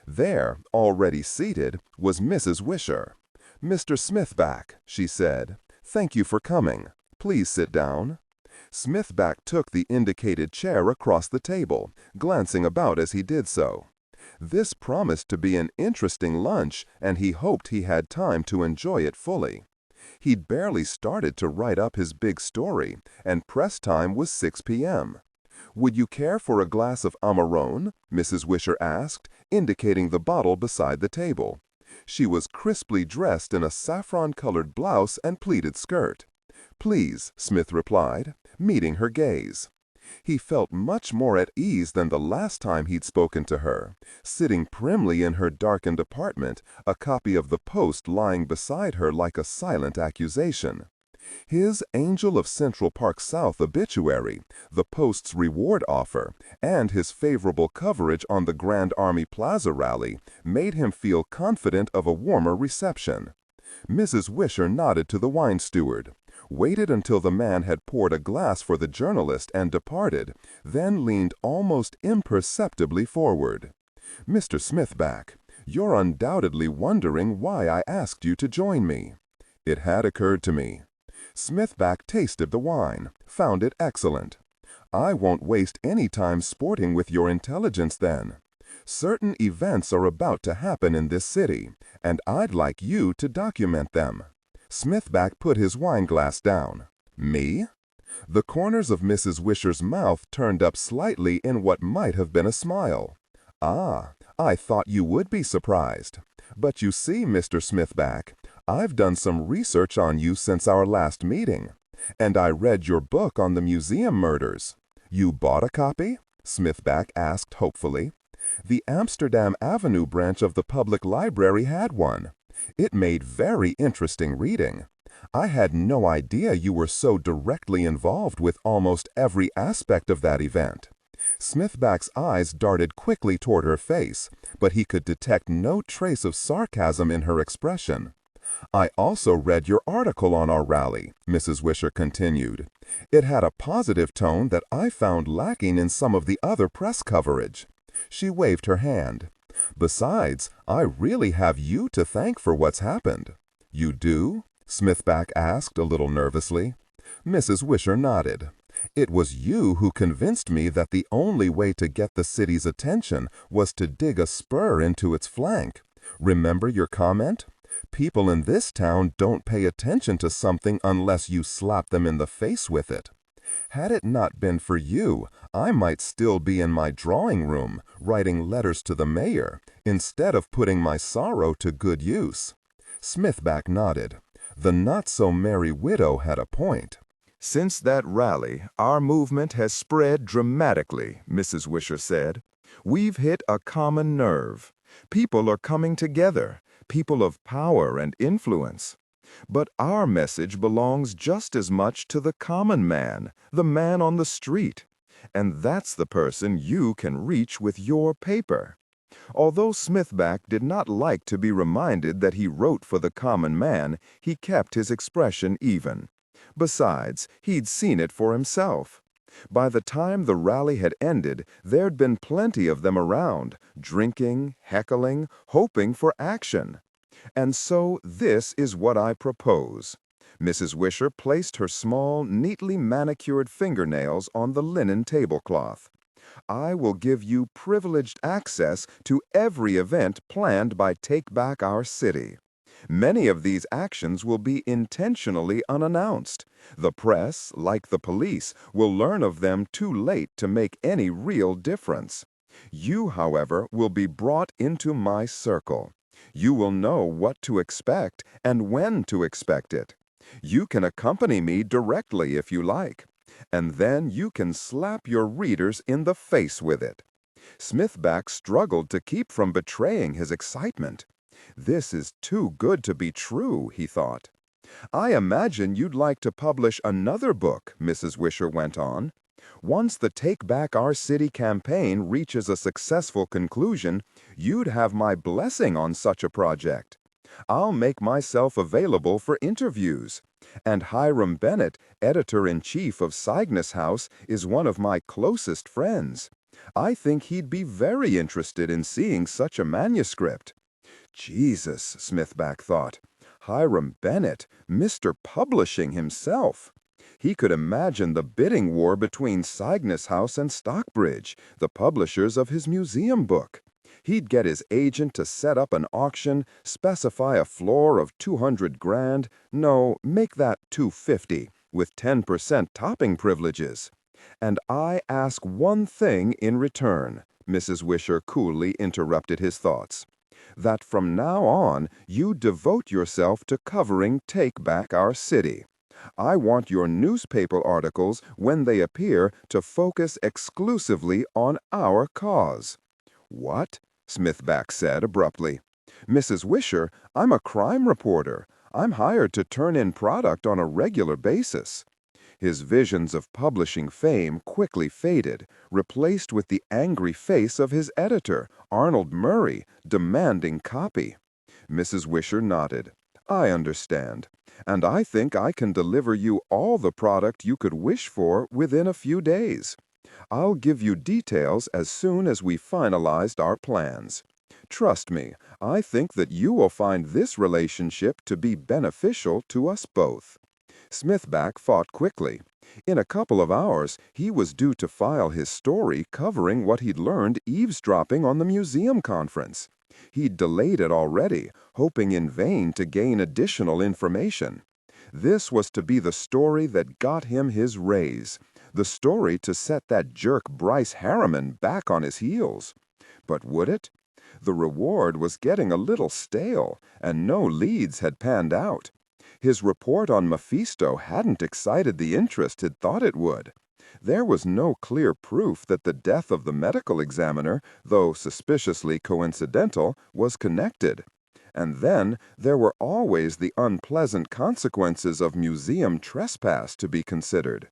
There, already seated, was Mrs. Wisher. "Mr. Smithback," she said, "thank you for coming. Please sit down." Smithback took the indicated chair across the table, glancing about as he did so. This promised to be an interesting lunch, and he hoped he had time to enjoy it fully. He'd barely started to write up his big story, and press time was 6 p.m. "Would you care for a glass of Amarone?" Mrs. Wisher asked, indicating the bottle beside the table. She was crisply dressed in a saffron-colored blouse and pleated skirt. "Please," Smith replied, meeting her gaze. He felt much more at ease than the last time he'd spoken to her, sitting primly in her darkened apartment, a copy of the Post lying beside her like a silent accusation. His Angel of Central Park South obituary, the Post's reward offer, and his favorable coverage on the Grand Army Plaza rally made him feel confident of a warmer reception. Mrs. Wisher nodded to the wine steward, waited until the man had poured a glass for the journalist and departed, then leaned almost imperceptibly forward. "Mr. Smithback, you're undoubtedly wondering why I asked you to join me." It had occurred to me. Smithback tasted the wine, found it excellent. "I won't waste any time sporting with your intelligence then. Certain events are about to happen in this city, and I'd like you to document them." Smithback put his wineglass down. "Me?" The corners of Mrs. Wisher's mouth turned up slightly in what might have been a smile. "Ah, I thought you would be surprised. But you see, Mr. Smithback, I've done some research on you since our last meeting, and I read your book on the museum murders." "You bought a copy?" Smithback asked hopefully. "The Amsterdam Avenue branch of the public library had one. It made very interesting reading. I had no idea you were so directly involved with almost every aspect of that event." Smithback's eyes darted quickly toward her face, but he could detect no trace of sarcasm in her expression. "I also read your article on our rally," Mrs. Wisher continued. "It had a positive tone that I found lacking in some of the other press coverage." She waved her hand. "Besides, I really have you to thank for what's happened." "You do?" Smithback asked a little nervously. Mrs. Wisher nodded. "It was you who convinced me that the only way to get the city's attention was to dig a spur into its flank. Remember your comment? People in this town don't pay attention to something unless you slap them in the face with it. Had it not been for you, I might still be in my drawing room, writing letters to the mayor, instead of putting my sorrow to good use." Smithback nodded. The not-so-merry widow had a point. "Since that rally, our movement has spread dramatically," Mrs. Wisher said. "We've hit a common nerve. People are coming together, people of power and influence. But our message belongs just as much to the common man, the man on the street. And that's the person you can reach with your paper." Although Smithback did not like to be reminded that he wrote for the common man, he kept his expression even. Besides, he'd seen it for himself. By the time the rally had ended, there'd been plenty of them around, drinking, heckling, hoping for action. "And so this is what I propose." Mrs. Wisher placed her small, neatly manicured fingernails on the linen tablecloth. "I will give you privileged access to every event planned by Take Back Our City. Many of these actions will be intentionally unannounced. The press, like the police, will learn of them too late to make any real difference. You, however, will be brought into my circle. You will know what to expect and when to expect it. You can accompany me directly if you like, and then you can slap your readers in the face with it." Smithback struggled to keep from betraying his excitement. "This is too good to be true," he thought. "I imagine you'd like to publish another book," Mrs. Wisher went on. "Once the Take Back Our City campaign reaches a successful conclusion, you'd have my blessing on such a project. I'll make myself available for interviews. And Hiram Bennett, editor-in-chief of Cygnus House, is one of my closest friends. I think he'd be very interested in seeing such a manuscript." Jesus, Smithback thought. Hiram Bennett, Mr. Publishing himself. He could imagine the bidding war between Cygnus House and Stockbridge, the publishers of his museum book. He'd get his agent to set up an auction, specify a floor of 200 grand, no, make that 250, with 10% topping privileges. "And I ask one thing in return," Mrs. Wisher coolly interrupted his thoughts. "That from now on you devote yourself to covering Take Back Our City. I want your newspaper articles, when they appear, to focus exclusively on our cause." "What?" Smithback said abruptly. "Mrs. Wisher, I'm a crime reporter. I'm hired to turn in product on a regular basis." His visions of publishing fame quickly faded, replaced with the angry face of his editor, Arnold Murray, demanding copy. Mrs. Wisher nodded. "I understand. And I think I can deliver you all the product you could wish for within a few days. I'll give you details as soon as we've finalized our plans. Trust me, I think that you will find this relationship to be beneficial to us both." Smithback fought quickly. In a couple of hours, he was due to file his story covering what he'd learned eavesdropping on the museum conference. He'd delayed it already, hoping in vain to gain additional information. This was to be the story that got him his raise, the story to set that jerk Bryce Harriman back on his heels. But would it? The reward was getting a little stale, and no leads had panned out. His report on Mephisto hadn't excited the interest he'd thought it would. There was no clear proof that the death of the medical examiner, though suspiciously coincidental, was connected. And then there were always the unpleasant consequences of museum trespass to be considered.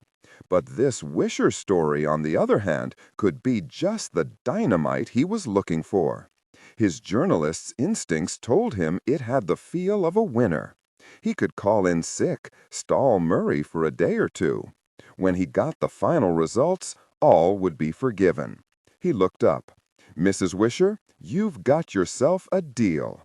But this Wisher story, on the other hand, could be just the dynamite he was looking for. His journalist's instincts told him it had the feel of a winner. He could call in sick, stall Murray for a day or two. When he got the final results, all would be forgiven. He looked up. "Mrs. Wisher, you've got yourself a deal."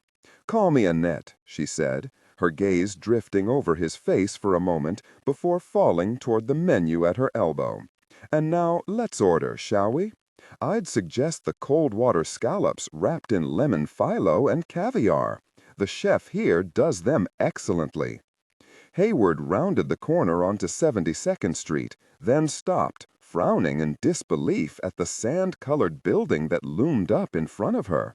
"Call me Annette," she said, her gaze drifting over his face for a moment before falling toward the menu at her elbow. "And now let's order, shall we? I'd suggest the cold water scallops wrapped in lemon phyllo and caviar. The chef here does them excellently." Hayward rounded the corner onto 72nd Street, then stopped, frowning in disbelief at the sand-colored building that loomed up in front of her.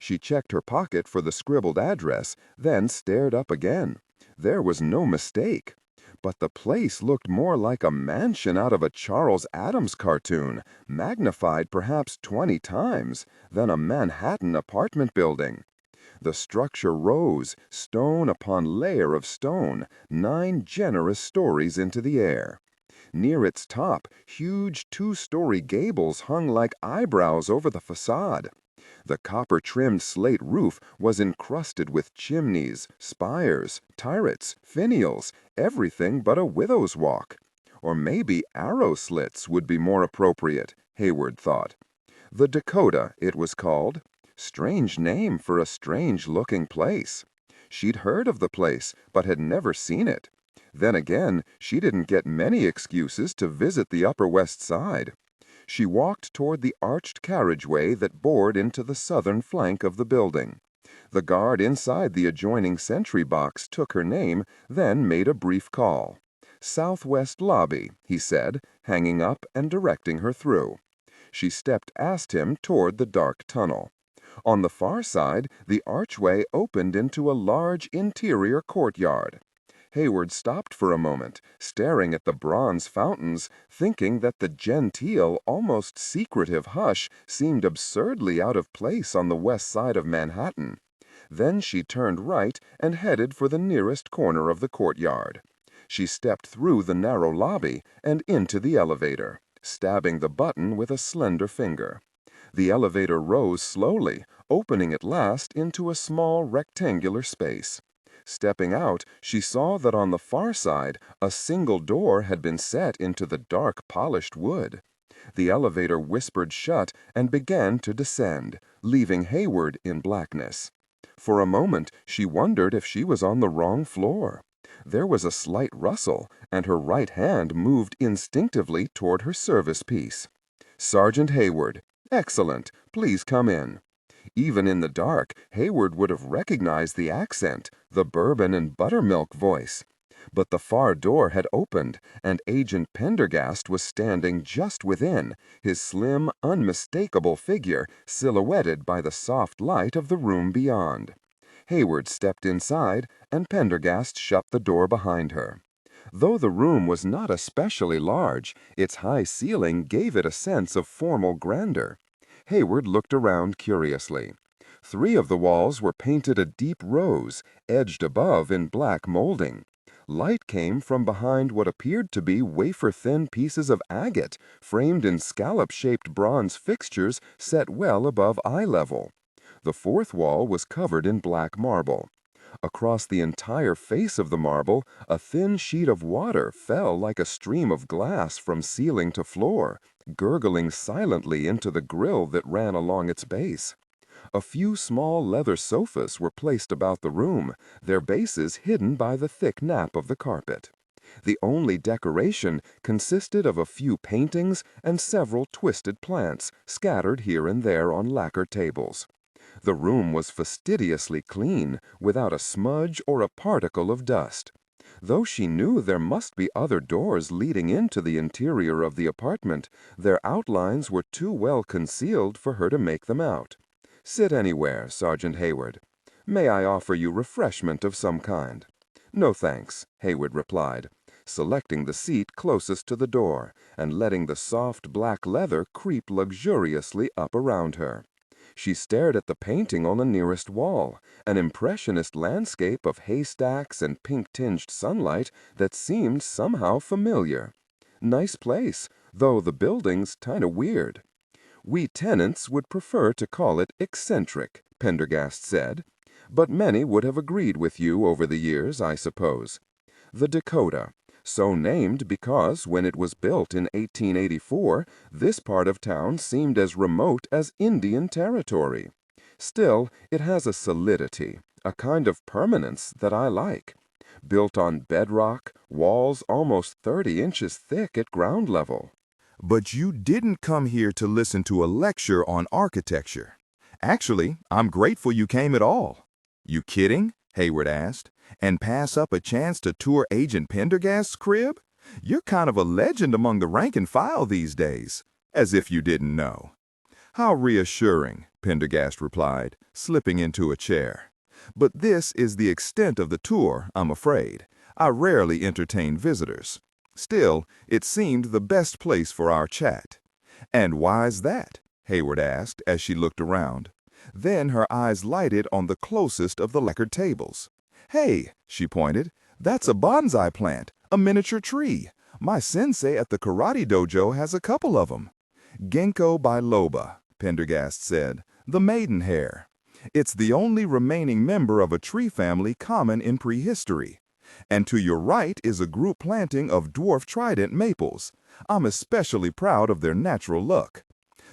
She checked her pocket for the scribbled address, then stared up again. There was no mistake. But the place looked more like a mansion out of a Charles Addams cartoon, magnified perhaps 20 times, than a Manhattan apartment building. The structure rose, stone upon layer of stone, 9 generous stories into the air. Near its top, huge 2-story gables hung like eyebrows over the facade. The copper-trimmed slate roof was encrusted with chimneys, spires, turrets, finials, everything but a widow's walk. Or maybe arrow slits would be more appropriate, Hayward thought. The Dakota, it was called. Strange name for a strange-looking place. She'd heard of the place, but had never seen it. Then again, she didn't get many excuses to visit the Upper West Side. She walked toward the arched carriageway that bored into the southern flank of the building. The guard inside the adjoining sentry box took her name, then made a brief call. "Southwest lobby," he said, hanging up and directing her through. She stepped past him toward the dark tunnel. On the far side, the archway opened into a large interior courtyard. Hayward stopped for a moment, staring at the bronze fountains, thinking that the genteel, almost secretive hush seemed absurdly out of place on the west side of Manhattan. Then she turned right and headed for the nearest corner of the courtyard. She stepped through the narrow lobby and into the elevator, stabbing the button with a slender finger. The elevator rose slowly, opening at last into a small rectangular space. Stepping out, she saw that on the far side, a single door had been set into the dark polished wood. The elevator whispered shut and began to descend, leaving Hayward in blackness. For a moment, she wondered if she was on the wrong floor. There was a slight rustle, and her right hand moved instinctively toward her service piece. "Sergeant Hayward." "Excellent. Please come in." Even in the dark, Hayward would have recognized the accent, the bourbon and buttermilk voice. But the far door had opened, and Agent Pendergast was standing just within, his slim, unmistakable figure silhouetted by the soft light of the room beyond. Hayward stepped inside, and Pendergast shut the door behind her. Though the room was not especially large, its high ceiling gave it a sense of formal grandeur. Hayward looked around curiously. 3 of the walls were painted a deep rose, edged above in black molding. Light came from behind what appeared to be wafer-thin pieces of agate, framed in scallop-shaped bronze fixtures set well above eye level. The 4th wall was covered in black marble. Across the entire face of the marble, a thin sheet of water fell like a stream of glass from ceiling to floor, gurgling silently into the grill that ran along its base. A few small leather sofas were placed about the room, their bases hidden by the thick nap of the carpet. The only decoration consisted of a few paintings and several twisted plants scattered here and there on lacquer tables. The room was fastidiously clean, without a smudge or a particle of dust. Though she knew there must be other doors leading into the interior of the apartment, their outlines were too well concealed for her to make them out. "Sit anywhere, Sergeant Hayward. May I offer you refreshment of some kind?" "No, thanks," Hayward replied, selecting the seat closest to the door and letting the soft black leather creep luxuriously up around her. She stared at the painting on the nearest wall, an impressionist landscape of haystacks and pink-tinged sunlight that seemed somehow familiar. "Nice place, though the building's kinda weird." "We tenants would prefer to call it eccentric," Pendergast said, "but many would have agreed with you over the years, I suppose. The Dakota, so named because when it was built in 1884, this part of town seemed as remote as Indian Territory. Still, it has a solidity, a kind of permanence that I like. Built on bedrock, walls almost 30 inches thick at ground level." But you didn't come here to listen to a lecture on architecture. Actually, I'm grateful you came at all. You kidding? Hayward asked. And pass up a chance to tour Agent Pendergast's crib? You're kind of a legend among the rank and file these days. As if you didn't know. How reassuring, Pendergast replied, slipping into a chair. But this is the extent of the tour, I'm afraid. I rarely entertain visitors. Still, it seemed the best place for our chat. "And why's that?" Hayward asked as she looked around. Then her eyes lighted on the closest of the lacquered tables. "Hey," she pointed, "that's a bonsai plant, a miniature tree. My sensei at the karate dojo has a couple of them." "Ginkgo biloba," Pendergast said, "the maidenhair. It's the only remaining member of a tree family common in prehistory. And to your right is a group planting of dwarf trident maples. I'm especially proud of their natural look.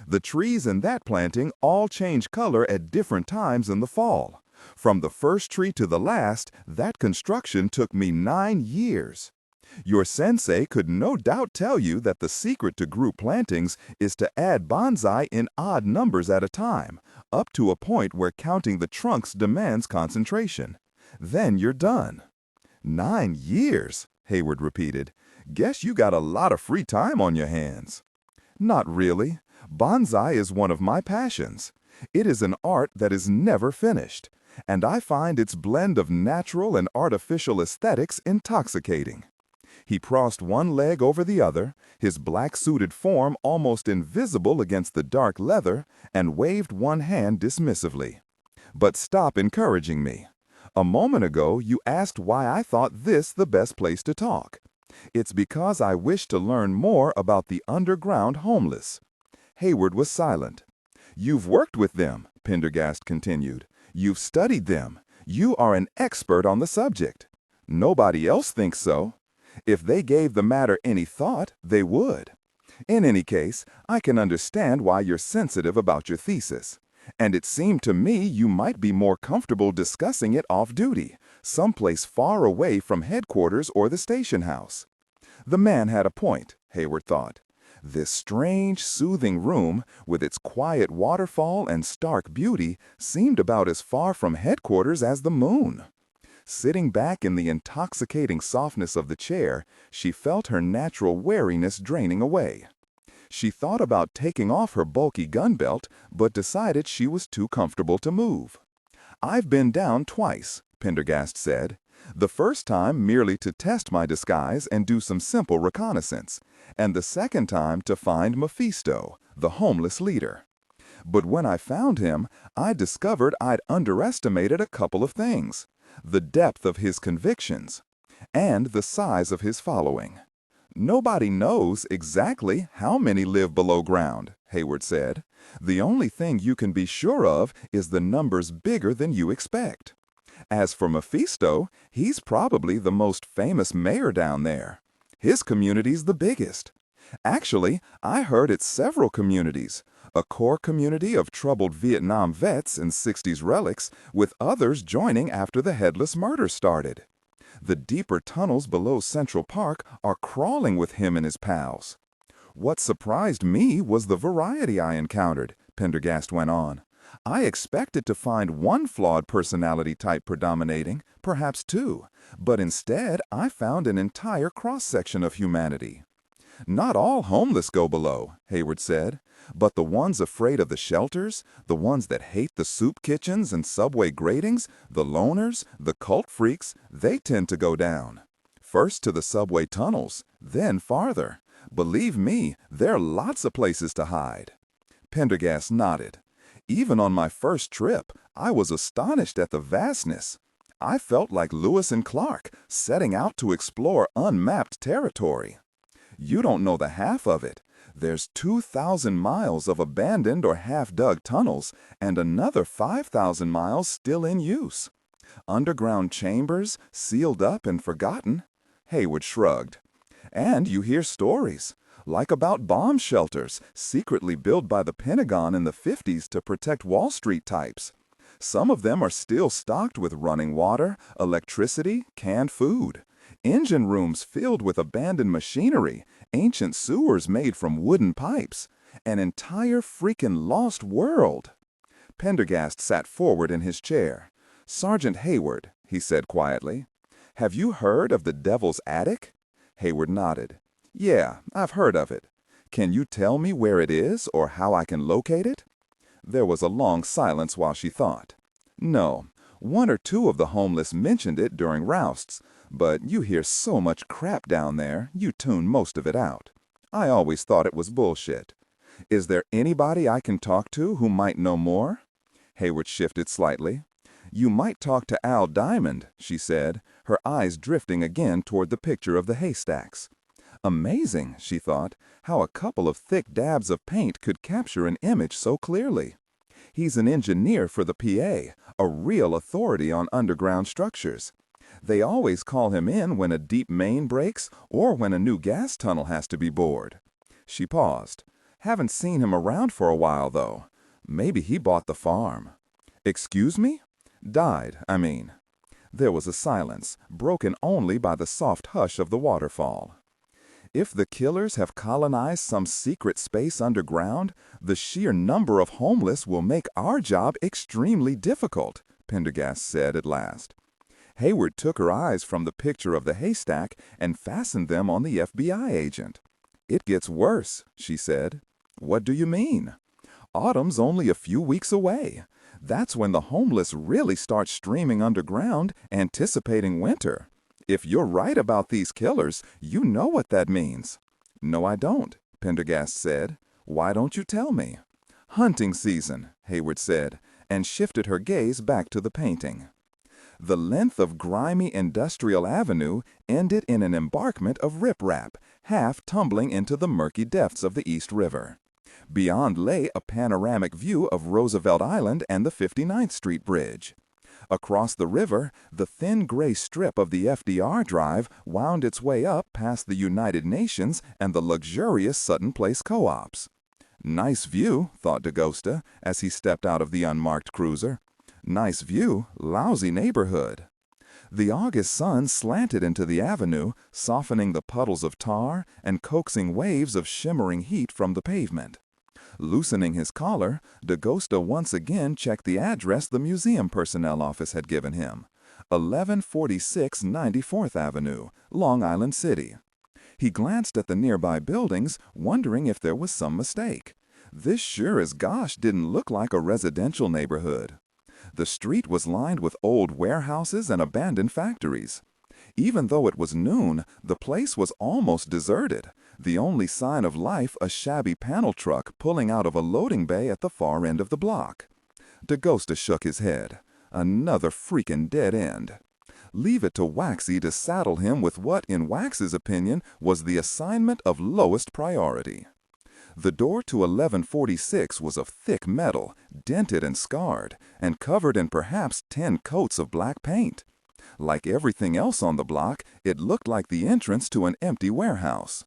The trees in that planting all change color at different times in the fall. From the first tree to the last, that construction took me 9 years. Your sensei could no doubt tell you that the secret to group plantings is to add bonsai in odd numbers at a time, up to a point where counting the trunks demands concentration. Then you're done." 9 years, Hayward repeated. "Guess you got a lot of free time on your hands." "Not really. Bonsai is one of my passions. It is an art that is never finished, and I find its blend of natural and artificial aesthetics intoxicating." He crossed one leg over the other, his black-suited form almost invisible against the dark leather, and waved one hand dismissively. "But stop encouraging me. A moment ago, you asked why I thought this the best place to talk. It's because I wish to learn more about the underground homeless." Hayward was silent. "You've worked with them," Pendergast continued. "You've studied them. You are an expert on the subject. Nobody else thinks so. If they gave the matter any thought, they would. In any case, I can understand why you're sensitive about your thesis. And it seemed to me you might be more comfortable discussing it off-duty, someplace far away from headquarters or the station house." The man had a point, Hayward thought. This strange, soothing room, with its quiet waterfall and stark beauty, seemed about as far from headquarters as the moon. Sitting back in the intoxicating softness of the chair, she felt her natural wariness draining away. She thought about taking off her bulky gun belt, but decided she was too comfortable to move. "I've been down twice," Pendergast said. "The first time merely to test my disguise and do some simple reconnaissance, and the second time to find Mephisto, the homeless leader. But when I found him, I discovered I'd underestimated a couple of things: the depth of his convictions and the size of his following." "Nobody knows exactly how many live below ground," Hayward said. "The only thing you can be sure of is the number's bigger than you expect. As for Mephisto, he's probably the most famous mayor down there. His community's the biggest. Actually, I heard it's several communities. A core community of troubled Vietnam vets and 60s relics, with others joining after the headless murder started. The deeper tunnels below Central Park are crawling with him and his pals." "What surprised me was the variety I encountered," Pendergast went on. "I expected to find one flawed personality type predominating, perhaps two, but instead I found an entire cross-section of humanity." "Not all homeless go below," Hayward said, "but the ones afraid of the shelters, the ones that hate the soup kitchens and subway gratings, the loners, the cult freaks, they tend to go down. First to the subway tunnels, then farther. Believe me, there are lots of places to hide." Pendergast nodded. "Even on my first trip, I was astonished at the vastness. I felt like Lewis and Clark, setting out to explore unmapped territory. You don't know the half of it. There's 2,000 miles of abandoned or half-dug tunnels, and another 5,000 miles still in use. Underground chambers, sealed up and forgotten." Hayward shrugged. "And you hear stories, like about bomb shelters secretly built by the Pentagon in the 50s to protect Wall Street types. Some of them are still stocked with running water, electricity, canned food. Engine rooms filled with abandoned machinery, ancient sewers made from wooden pipes. An entire freaking lost world." Pendergast sat forward in his chair. "Sergeant Hayward," he said quietly, "have you heard of the Devil's Attic?" Hayward nodded. "Yeah, I've heard of it. Can you tell me where it is or how I can locate it?" There was a long silence while she thought. "No, one or two of the homeless mentioned it during rousts, but you hear so much crap down there, you tune most of it out. I always thought it was bullshit. Is there anybody I can talk to who might know more?" Hayward shifted slightly. "You might talk to Al Diamond," she said, her eyes drifting again toward the picture of the haystacks. Amazing, she thought, how a couple of thick dabs of paint could capture an image so clearly. He's an engineer for the PA, a real authority on underground structures. They always call him in when a deep main breaks or when a new gas tunnel has to be bored. She paused. "Haven't seen him around for a while, though. Maybe he bought the farm." "Excuse me?" "Died, I mean." There was a silence, broken only by the soft hush of the waterfall. "If the killers have colonized some secret space underground, the sheer number of homeless will make our job extremely difficult," Pendergast said at last. Hayward took her eyes from the picture of the haystack and fastened them on the FBI agent. "It gets worse," she said. "What do you mean?" "Autumn's only a few weeks away. That's when the homeless really start streaming underground, anticipating winter. If you're right about these killers, you know what that means." "No, I don't," Pendergast said. "Why don't you tell me?" "Hunting season," Hayward said, and shifted her gaze back to the painting. The length of grimy Industrial Avenue ended in an embankment of riprap, half tumbling into the murky depths of the East River. Beyond lay a panoramic view of Roosevelt Island and the 59th Street Bridge. Across the river, the thin gray strip of the FDR Drive wound its way up past the United Nations and the luxurious Sutton Place co-ops. "Nice view," thought DaGosta as he stepped out of the unmarked cruiser. "Nice view, lousy neighborhood." The August sun slanted into the avenue, softening the puddles of tar and coaxing waves of shimmering heat from the pavement. Loosening his collar, DaGosta once again checked the address the museum personnel office had given him. 1146 94th Avenue, Long Island City. He glanced at the nearby buildings, wondering if there was some mistake. This sure as gosh didn't look like a residential neighborhood. The street was lined with old warehouses and abandoned factories. Even though it was noon, the place was almost deserted, the only sign of life a shabby panel truck pulling out of a loading bay at the far end of the block. DaGosta shook his head. Another freaking dead end. Leave it to Waxy to saddle him with what, in Wax's opinion, was the assignment of lowest priority. The door to 1146 was of thick metal, dented and scarred, and covered in perhaps 10 coats of black paint. Like everything else on the block, it looked like the entrance to an empty warehouse.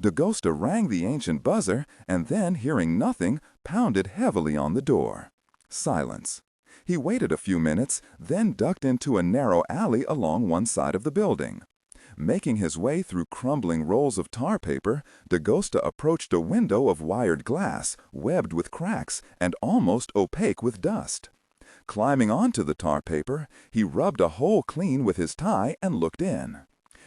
DaGosta rang the ancient buzzer, and then, hearing nothing, pounded heavily on the door. Silence. He waited a few minutes, then ducked into a narrow alley along one side of the building. Making his way through crumbling rolls of tar paper, DaGosta approached a window of wired glass, webbed with cracks and almost opaque with dust. Climbing onto the tar paper, he rubbed a hole clean with his tie and looked in.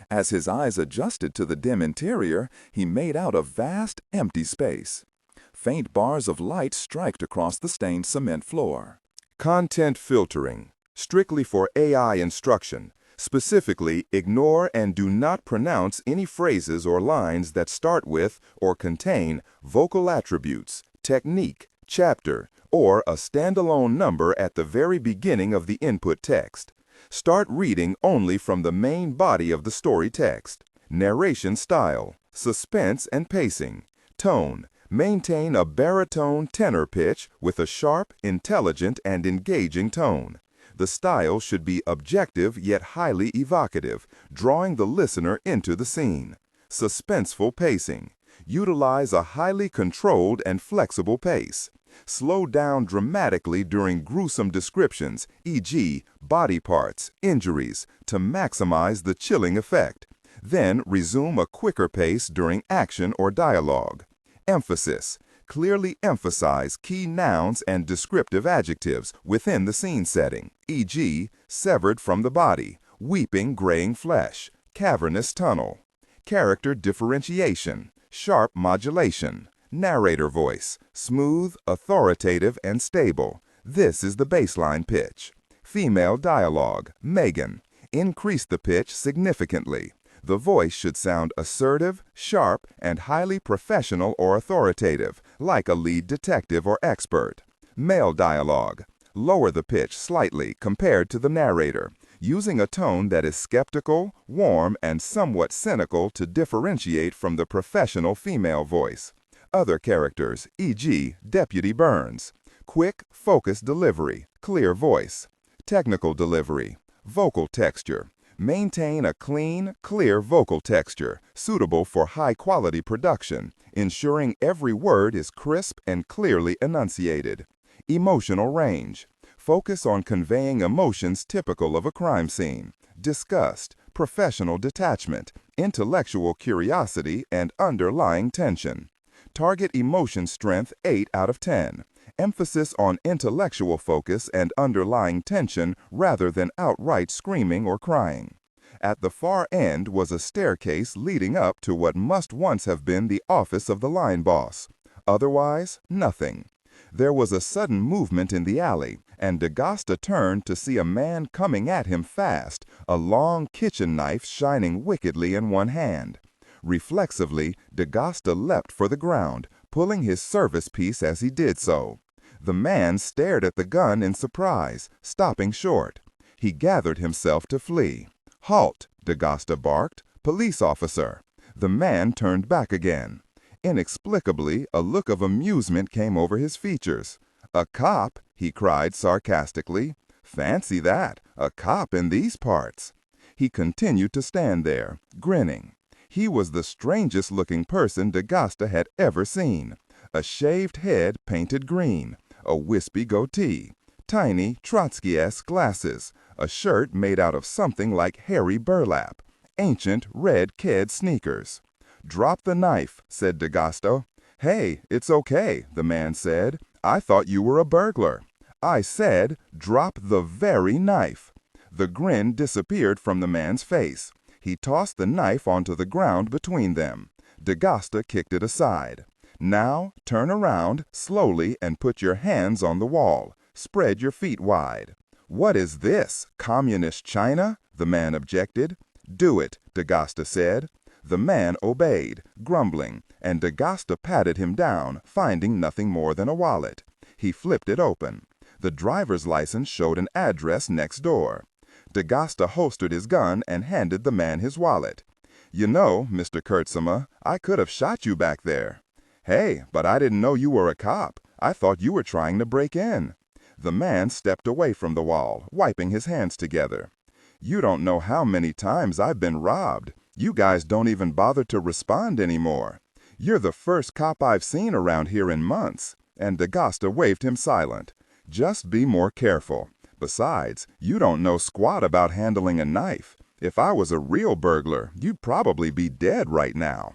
As his eyes adjusted to the dim interior, he made out a vast, empty space. Faint bars of light striked across the stained cement floor. Content filtering, strictly for AI instruction. Specifically, ignore and do not pronounce any phrases or lines that start with or contain vocal attributes, technique, chapter, or a standalone number at the very beginning of the input text. Start reading only from the main body of the story text. Narration style, suspense and pacing. Tone, maintain a baritone tenor pitch with a sharp, intelligent, and engaging tone. The style should be objective yet highly evocative, drawing the listener into the scene. Suspenseful pacing. Utilize a highly controlled and flexible pace. Slow down dramatically during gruesome descriptions, e.g., body parts, injuries, to maximize the chilling effect. Then resume a quicker pace during action or dialogue. Emphasis. Clearly emphasize key nouns and descriptive adjectives within the scene setting, e.g., severed from the body, weeping graying flesh, cavernous tunnel. Character differentiation, sharp modulation. Narrator voice, smooth, authoritative, and stable. This is the baseline pitch. Female dialogue, Megan. Increase the pitch significantly. The voice should sound assertive, sharp, and highly professional or authoritative, like a lead detective or expert. Male dialogue. Lower the pitch slightly compared to the narrator, using a tone that is skeptical, warm, and somewhat cynical to differentiate from the professional female voice. Other characters, e.g., Deputy Burns. Quick, focused delivery, clear voice. Technical delivery, vocal texture. Maintain a clean, clear vocal texture, suitable for high-quality production, ensuring every word is crisp and clearly enunciated. Emotional range. Focus on conveying emotions typical of a crime scene. Disgust, professional detachment, intellectual curiosity, and underlying tension. Target emotion strength 8 out of 10. Emphasis on intellectual focus and underlying tension rather than outright screaming or crying. At the far end was a staircase leading up to what must once have been the office of the line boss. Otherwise, nothing. There was a sudden movement in the alley, and DaGosta turned to see a man coming at him fast, a long kitchen knife shining wickedly in one hand. Reflexively, DaGosta leapt for the ground, pulling his service piece as he did so. The man stared at the gun in surprise, stopping short. He gathered himself to flee. "Halt!" DaGosta barked. "Police officer!" The man turned back again. Inexplicably, a look of amusement came over his features. "A cop?" he cried sarcastically. "Fancy that, a cop in these parts." He continued to stand there, grinning. He was the strangest-looking person DaGosta had ever seen. A shaved head painted green, a wispy goatee, tiny Trotsky-esque glasses, a shirt made out of something like hairy burlap, ancient red kid sneakers. "Drop the knife," said DaGosta. "Hey, it's okay," the man said. "I thought you were a burglar." "I said, drop the very knife." The grin disappeared from the man's face. He tossed the knife onto the ground between them. D'Agasta kicked it aside. Now, turn around, slowly, and put your hands on the wall. Spread your feet wide. What is this, communist China? The man objected. Do it, D'Agasta said. The man obeyed, grumbling, and D'Agasta patted him down, finding nothing more than a wallet. He flipped it open. The driver's license showed an address next door. D'Agasta holstered his gun and handed the man his wallet. You know, Mr. Kurtzema, I could have shot you back there. Hey, but I didn't know you were a cop. I thought you were trying to break in. The man stepped away from the wall, wiping his hands together. You don't know how many times I've been robbed. You guys don't even bother to respond anymore. You're the first cop I've seen around here in months. And D'Agasta waved him silent. Just be more careful. Besides, you don't know squat about handling a knife. If I was a real burglar, you'd probably be dead right now.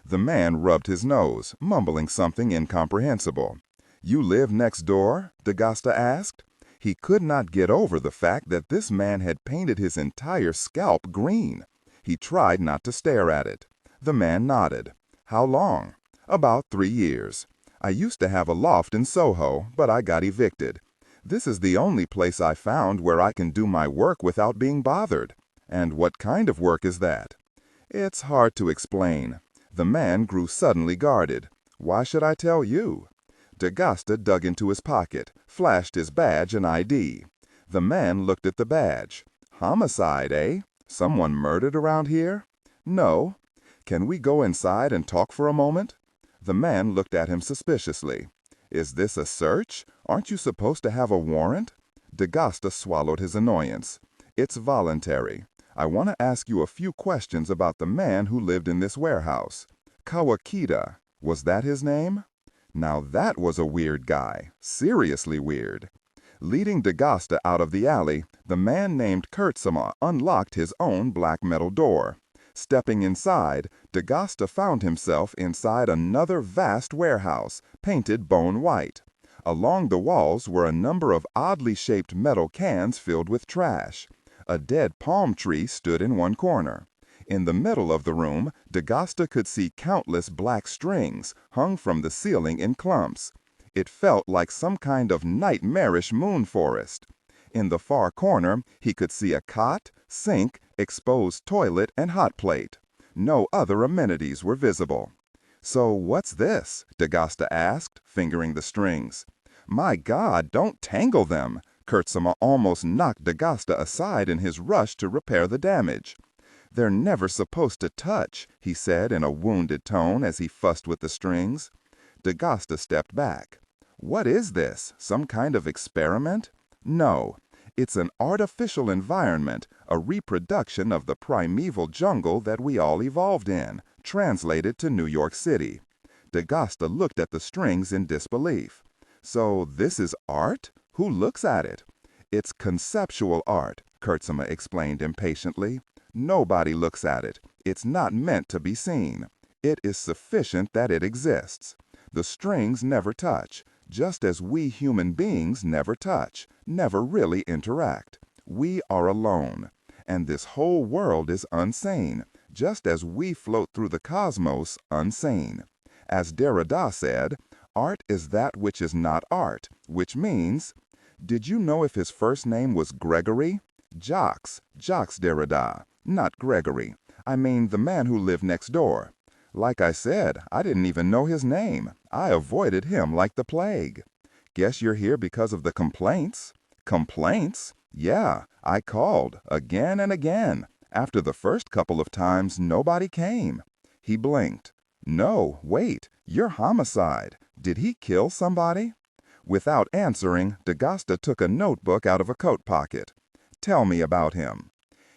The man rubbed his nose, mumbling something incomprehensible. You live next door? D'Agasta asked. He could not get over the fact that this man had painted his entire scalp green. He tried not to stare at it. The man nodded. How long? About 3 years. I used to have a loft in Soho, but I got evicted. This is the only place I found where I can do my work without being bothered. And what kind of work is that? It's hard to explain. The man grew suddenly guarded. Why should I tell you? D'Agasta dug into his pocket, flashed his badge and ID. The man looked at the badge. Homicide, eh? Someone murdered around here? No. Can we go inside and talk for a moment? The man looked at him suspiciously. Is this a search? Aren't you supposed to have a warrant? D'Agasta swallowed his annoyance. It's voluntary. I want to ask you a few questions about the man who lived in this warehouse. Kawakita, was that his name? Now that was a weird guy. Seriously weird. Leading D'Agasta out of the alley, the man named Kurtzema unlocked his own black metal door. Stepping inside, D'Agasta found himself inside another vast warehouse, painted bone white. Along the walls were a number of oddly shaped metal cans filled with trash. A dead palm tree stood in one corner. In the middle of the room, D'Agasta could see countless black strings hung from the ceiling in clumps. It felt like some kind of nightmarish moon forest. In the far corner, he could see a cot, sink, exposed toilet, and hot plate. No other amenities were visible. So what's this? D'Agasta asked, fingering the strings. My God, don't tangle them! Kurtzema almost knocked D'Agasta aside in his rush to repair the damage. They're never supposed to touch, he said in a wounded tone as he fussed with the strings. D'Agasta stepped back. What is this? Some kind of experiment? No. It's an artificial environment, a reproduction of the primeval jungle that we all evolved in, translated to New York City. D'Agasta looked at the strings in disbelief. So this is art? Who looks at it? It's conceptual art, Kurtzema explained impatiently. Nobody looks at it. It's not meant to be seen. It is sufficient that it exists. The strings never touch, just as we human beings never touch, never really interact. We are alone. And this whole world is unsane, just as we float through the cosmos unsane. As Derrida said, art is that which is not art, which means, did you know if his first name was Gregory? Jacques Derrida, not Gregory. I mean the man who lived next door. Like I said, I didn't even know his name. I avoided him like the plague. Guess you're here because of the complaints? Complaints? Yeah, I called again and again. After the first couple of times, nobody came. He blinked. No, wait, you're homicide. Did he kill somebody? Without answering, D'Agasta took a notebook out of a coat pocket. Tell me about him.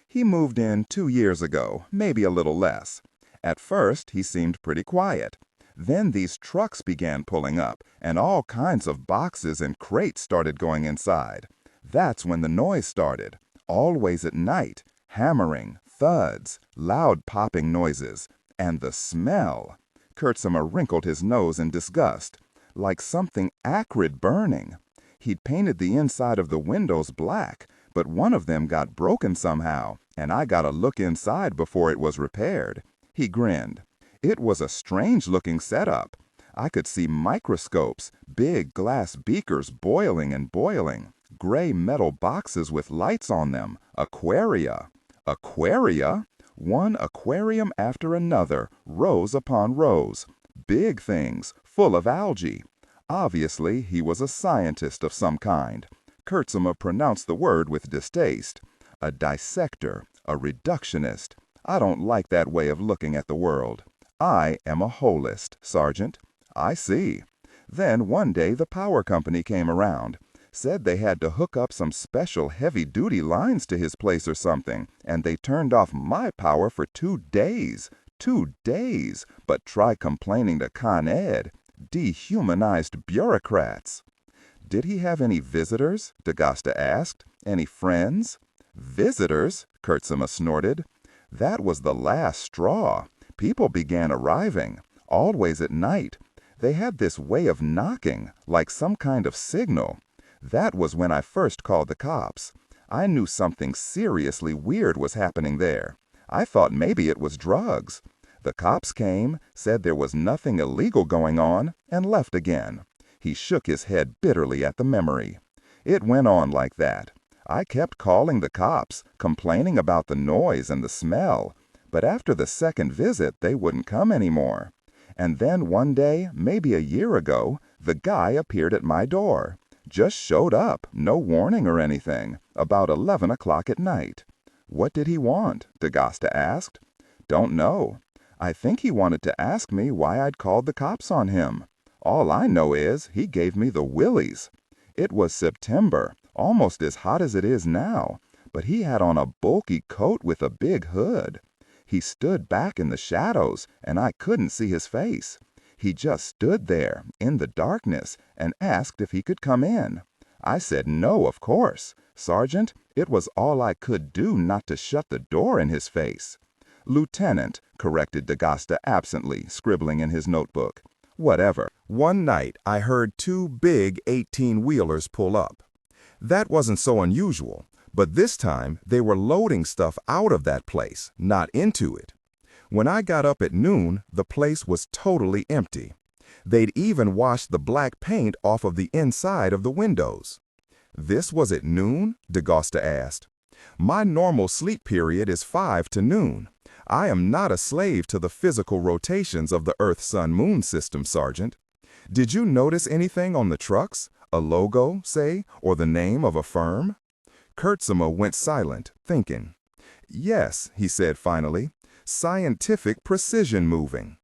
He moved in 2 years ago, maybe a little less. At first, he seemed pretty quiet. Then these trucks began pulling up, and all kinds of boxes and crates started going inside. That's when the noise started. Always at night. Hammering, thuds, loud popping noises. And the smell. Kurtzema wrinkled his nose in disgust. Like something acrid burning. He'd painted the inside of the windows black, but one of them got broken somehow, and I got a look inside before it was repaired." He grinned. "It was a strange-looking setup. I could see microscopes, big glass beakers boiling and boiling, gray metal boxes with lights on them, aquaria." Aquaria? One aquarium after another, rows upon rows. Big things, full of algae. Obviously, he was a scientist of some kind. Kurtzema pronounced the word with distaste. A dissector, a reductionist. I don't like that way of looking at the world. I am a holist, Sergeant. I see. Then one day the power company came around. Said they had to hook up some special heavy-duty lines to his place or something, and they turned off my power for 2 days. 2 days! But try complaining to Con Ed. Dehumanized bureaucrats. "Did he have any visitors?" D'Agosta asked. "Any friends?" "Visitors?" Kurtzema snorted. "That was the last straw. People began arriving, always at night. They had this way of knocking, like some kind of signal. That was when I first called the cops. I knew something seriously weird was happening there. I thought maybe it was drugs. The cops came, said there was nothing illegal going on, and left again." He shook his head bitterly at the memory. "It went on like that. I kept calling the cops, complaining about the noise and the smell. But after the second visit, they wouldn't come anymore. And then one day, maybe a year ago, the guy appeared at my door. Just showed up, no warning or anything, about 11 o'clock at night." "What did he want?" D'Agosta asked. "Don't know. I think he wanted to ask me why I'd called the cops on him. All I know is he gave me the willies. It was September, almost as hot as it is now, but he had on a bulky coat with a big hood. He stood back in the shadows, and I couldn't see his face. He just stood there, in the darkness, and asked if he could come in. I said no, of course. Sergeant, it was all I could do not to shut the door in his face." "Lieutenant," corrected D'Agosta absently, scribbling in his notebook. "Whatever." One night, I heard 2 big 18-wheelers pull up. That wasn't so unusual, but this time they were loading stuff out of that place, not into it. When I got up at noon, the place was totally empty. They'd even washed the black paint off of the inside of the windows. "This was at noon?" D'Agosta asked. "My normal sleep period is 5 to noon. I am not a slave to the physical rotations of the Earth-Sun-Moon system, Sergeant. Did you notice anything on the trucks? A logo, say, or the name of a firm?" Kurtzema went silent, thinking. "Yes," he said finally. "Scientific precision moving."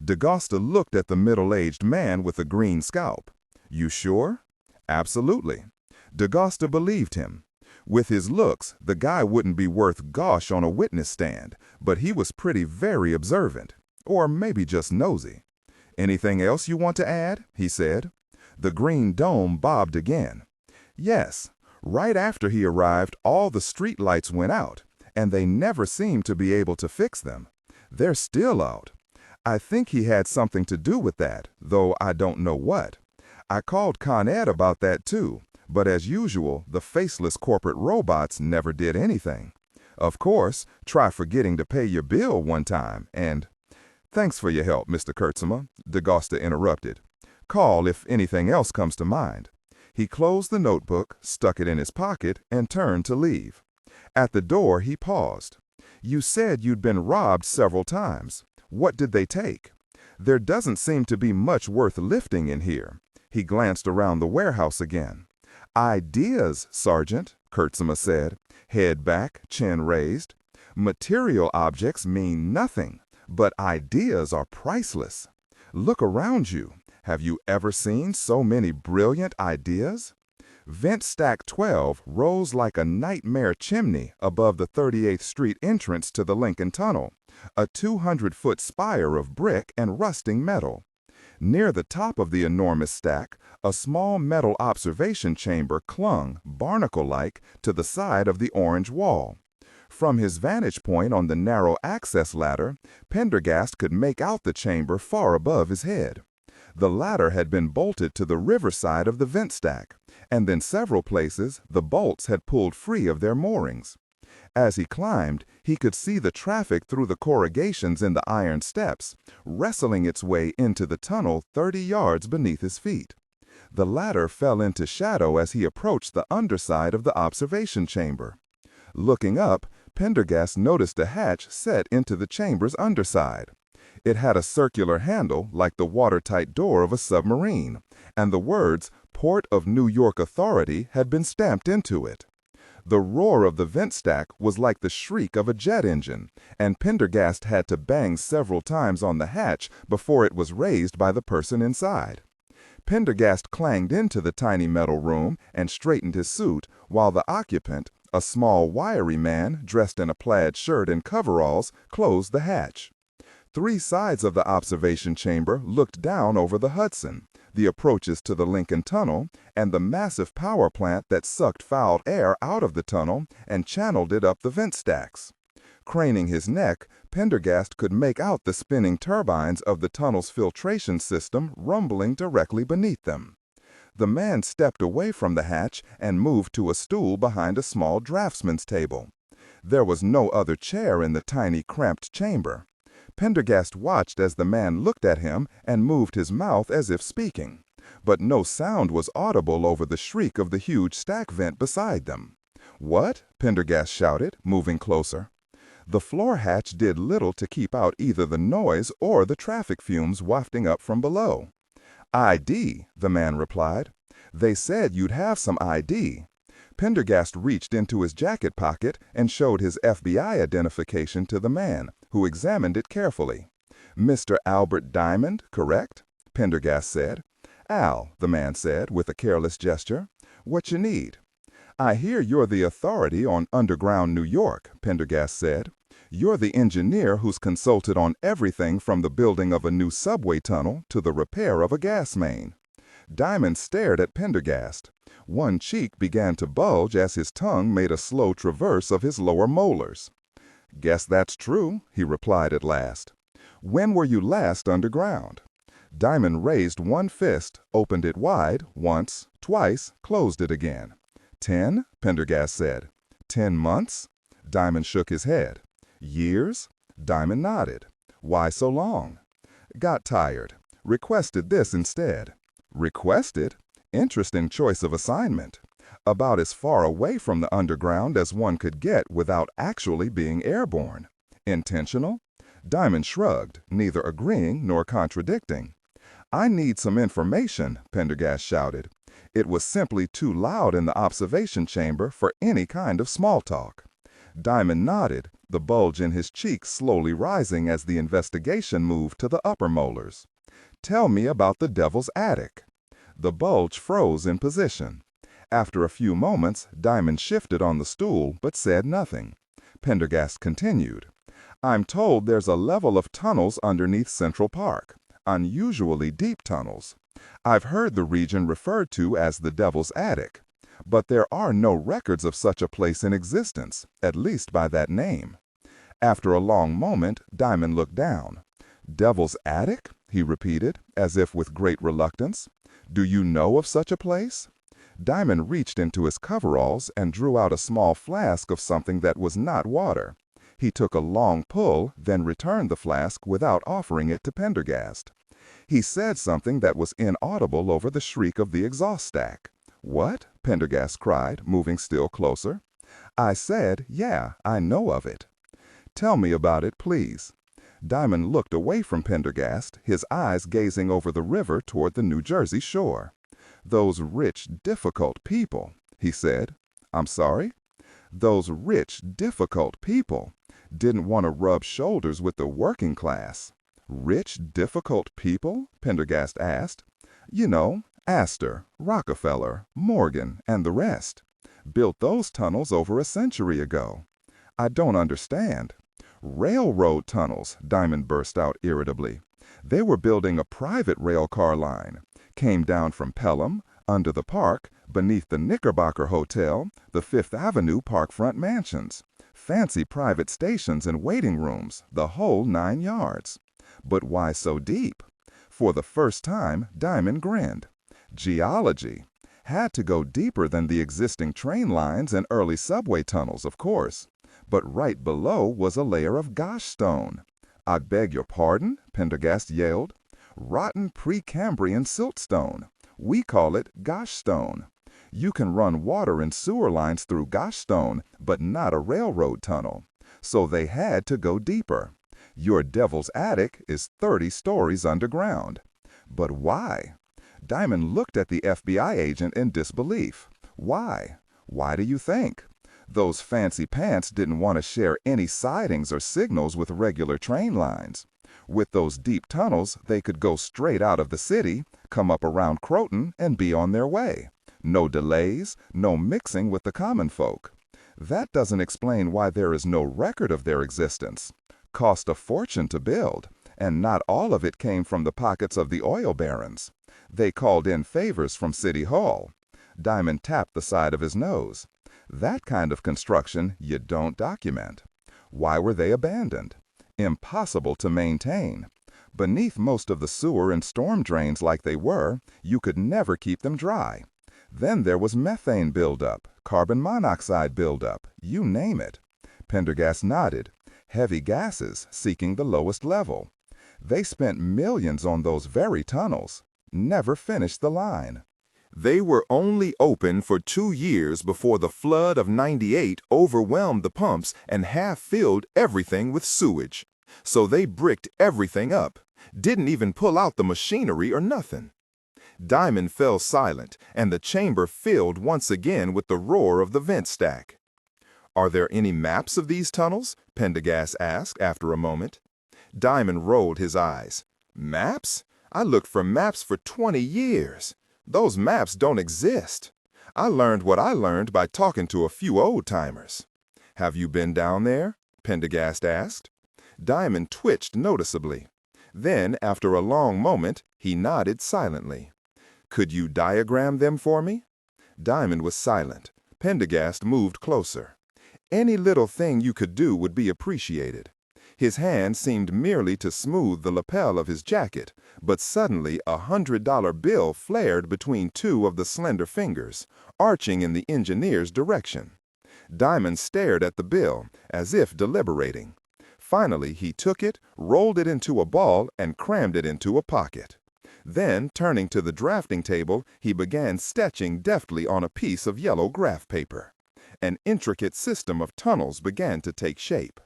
D'Agosta looked at the middle-aged man with the green scalp. "You sure?" "Absolutely." D'Agosta believed him. With his looks, the guy wouldn't be worth gosh on a witness stand, but he was pretty very observant. Or maybe just nosy. "Anything else you want to add?" he said. The green dome bobbed again. "Yes. Right after he arrived, all the street lights went out, and they never seemed to be able to fix them. They're still out. I think he had something to do with that, though I don't know what. I called Con Ed about that too, but as usual, the faceless corporate robots never did anything. Of course, try forgetting to pay your bill one time, and—" "Thanks for your help, Mr. Kurtzema," D'Agosta interrupted. "Call if anything else comes to mind." He closed the notebook, stuck it in his pocket, and turned to leave. At the door, he paused. "You said you'd been robbed several times. What did they take? There doesn't seem to be much worth lifting in here." He glanced around the warehouse again. "Ideas, Sergeant," Kurtzema said, head back, chin raised. "Material objects mean nothing, but ideas are priceless. Look around you. Have you ever seen so many brilliant ideas?" Vent Stack 12 rose like a nightmare chimney above the 38th Street entrance to the Lincoln Tunnel, a 200-foot spire of brick and rusting metal. Near the top of the enormous stack, a small metal observation chamber clung, barnacle-like, to the side of the orange wall. From his vantage point on the narrow access ladder, Pendergast could make out the chamber far above his head. The ladder had been bolted to the riverside of the vent stack, and then several places the bolts had pulled free of their moorings. As he climbed, he could see the traffic through the corrugations in the iron steps, wrestling its way into the tunnel 30 yards beneath his feet. The ladder fell into shadow as he approached the underside of the observation chamber. Looking up, Pendergast noticed a hatch set into the chamber's underside. It had a circular handle like the watertight door of a submarine, and the words "Port of New York Authority" had been stamped into it. The roar of the vent stack was like the shriek of a jet engine, and Pendergast had to bang several times on the hatch before it was raised by the person inside. Pendergast clanged into the tiny metal room and straightened his suit, while the occupant, a small, wiry man dressed in a plaid shirt and coveralls, closed the hatch. 3 sides of the observation chamber looked down over the Hudson, the approaches to the Lincoln Tunnel, and the massive power plant that sucked foul air out of the tunnel and channeled it up the vent stacks. Craning his neck, Pendergast could make out the spinning turbines of the tunnel's filtration system rumbling directly beneath them. The man stepped away from the hatch and moved to a stool behind a small draftsman's table. There was no other chair in the tiny, cramped chamber. Pendergast watched as the man looked at him and moved his mouth as if speaking, but no sound was audible over the shriek of the huge stack vent beside them. "What?" Pendergast shouted, moving closer. The floor hatch did little to keep out either the noise or the traffic fumes wafting up from below. "ID," the man replied. "They said you'd have some ID." Pendergast reached into his jacket pocket and showed his FBI identification to the man, who examined it carefully. "Mr. Albert Diamond, correct?" Pendergast said. "Al," the man said with a careless gesture. "What you need?" "I hear you're the authority on underground New York," Pendergast said. "You're the engineer who's consulted on everything from the building of a new subway tunnel to the repair of a gas main." Diamond stared at Pendergast. One cheek began to bulge as his tongue made a slow traverse of his lower molars. "Guess that's true," he replied at last. "When were you last underground?" Diamond raised one fist, opened it wide, once, twice, closed it again. 10, Pendergast said. 10 months? Diamond shook his head. Years? Diamond nodded. Why so long? Got tired. Requested this instead. Requested? Interesting choice of assignment. About as far away from the underground as one could get without actually being airborne. Intentional? Diamond shrugged, neither agreeing nor contradicting. "I need some information," Pendergast shouted. It was simply too loud in the observation chamber for any kind of small talk. Diamond nodded, the bulge in his cheek slowly rising as the investigation moved to the upper molars. "Tell me about the Devil's Attic." The bulge froze in position. After a few moments, Diamond shifted on the stool but said nothing. Pendergast continued. "I'm told there's a level of tunnels underneath Central Park, unusually deep tunnels. I've heard the region referred to as the Devil's Attic, but there are no records of such a place in existence, at least by that name." After a long moment, Diamond looked down. "Devil's Attic?" he repeated, as if with great reluctance. "Do you know of such a place?" Diamond reached into his coveralls and drew out a small flask of something that was not water. He took a long pull, then returned the flask without offering it to Pendergast. He said something that was inaudible over the shriek of the exhaust stack. "What?" Pendergast cried, moving still closer. "I said, yeah, I know of it." "Tell me about it, please." Diamond looked away from Pendergast, his eyes gazing over the river toward the New Jersey shore. "Those rich, difficult people," he said. "I'm sorry?" "Those rich, difficult people. Didn't want to rub shoulders with the working class." "Rich, difficult people?" Pendergast asked. "You know, Astor, Rockefeller, Morgan, and the rest. Built those tunnels over a century ago." "I don't understand." "Railroad tunnels," Diamond burst out irritably. "They were building a private railcar line. Came down from Pelham, under the park, beneath the Knickerbocker Hotel, the Fifth Avenue parkfront mansions. Fancy private stations and waiting rooms, the whole 9 yards. But why so deep?" For the first time, Diamond grinned. "Geology. Had to go deeper than the existing train lines and early subway tunnels, of course. But right below was a layer of gosh stone. "I beg your pardon?" Pendergast yelled. "Rotten Precambrian siltstone. We call it gosh stone. You can run water and sewer lines through gosh stone, but not a railroad tunnel. So they had to go deeper. Your devil's attic is 30 stories underground." But why? Diamond looked at the FBI agent in disbelief. Why? Why do you think? Those fancy pants didn't want to share any sidings or signals with regular train lines. With those deep tunnels, they could go straight out of the city, come up around Croton, and be on their way. No delays, no mixing with the common folk. That doesn't explain why there is no record of their existence. Cost a fortune to build, and not all of it came from the pockets of the oil barons. They called in favors from City Hall. Diamond tapped the side of his nose. That kind of construction you don't document. Why were they abandoned? Impossible to maintain. Beneath most of the sewer and storm drains like they were, you could never keep them dry. Then there was methane buildup, carbon monoxide buildup, you name it. Pendergast nodded. Heavy gases seeking the lowest level. They spent millions on those very tunnels. Never finished the line. They were only open for 2 years before the flood of '98 overwhelmed the pumps and half-filled everything with sewage. So they bricked everything up, didn't even pull out the machinery or nothing. Diamond fell silent, and the chamber filled once again with the roar of the vent stack. "Are there any maps of these tunnels?" Pendergast asked after a moment. Diamond rolled his eyes. "Maps? I looked for maps for 20 years. Those maps don't exist. I learned what I learned by talking to a few old-timers." "Have you been down there?" Pendergast asked. Diamond twitched noticeably. Then, after a long moment, he nodded silently. "Could you diagram them for me?" Diamond was silent. Pendergast moved closer. "Any little thing you could do would be appreciated." His hand seemed merely to smooth the lapel of his jacket, but suddenly a $100 bill flared between two of the slender fingers, arching in the engineer's direction. Diamond stared at the bill, as if deliberating. Finally, he took it, rolled it into a ball, and crammed it into a pocket. Then, turning to the drafting table, he began sketching deftly on a piece of yellow graph paper. An intricate system of tunnels began to take shape.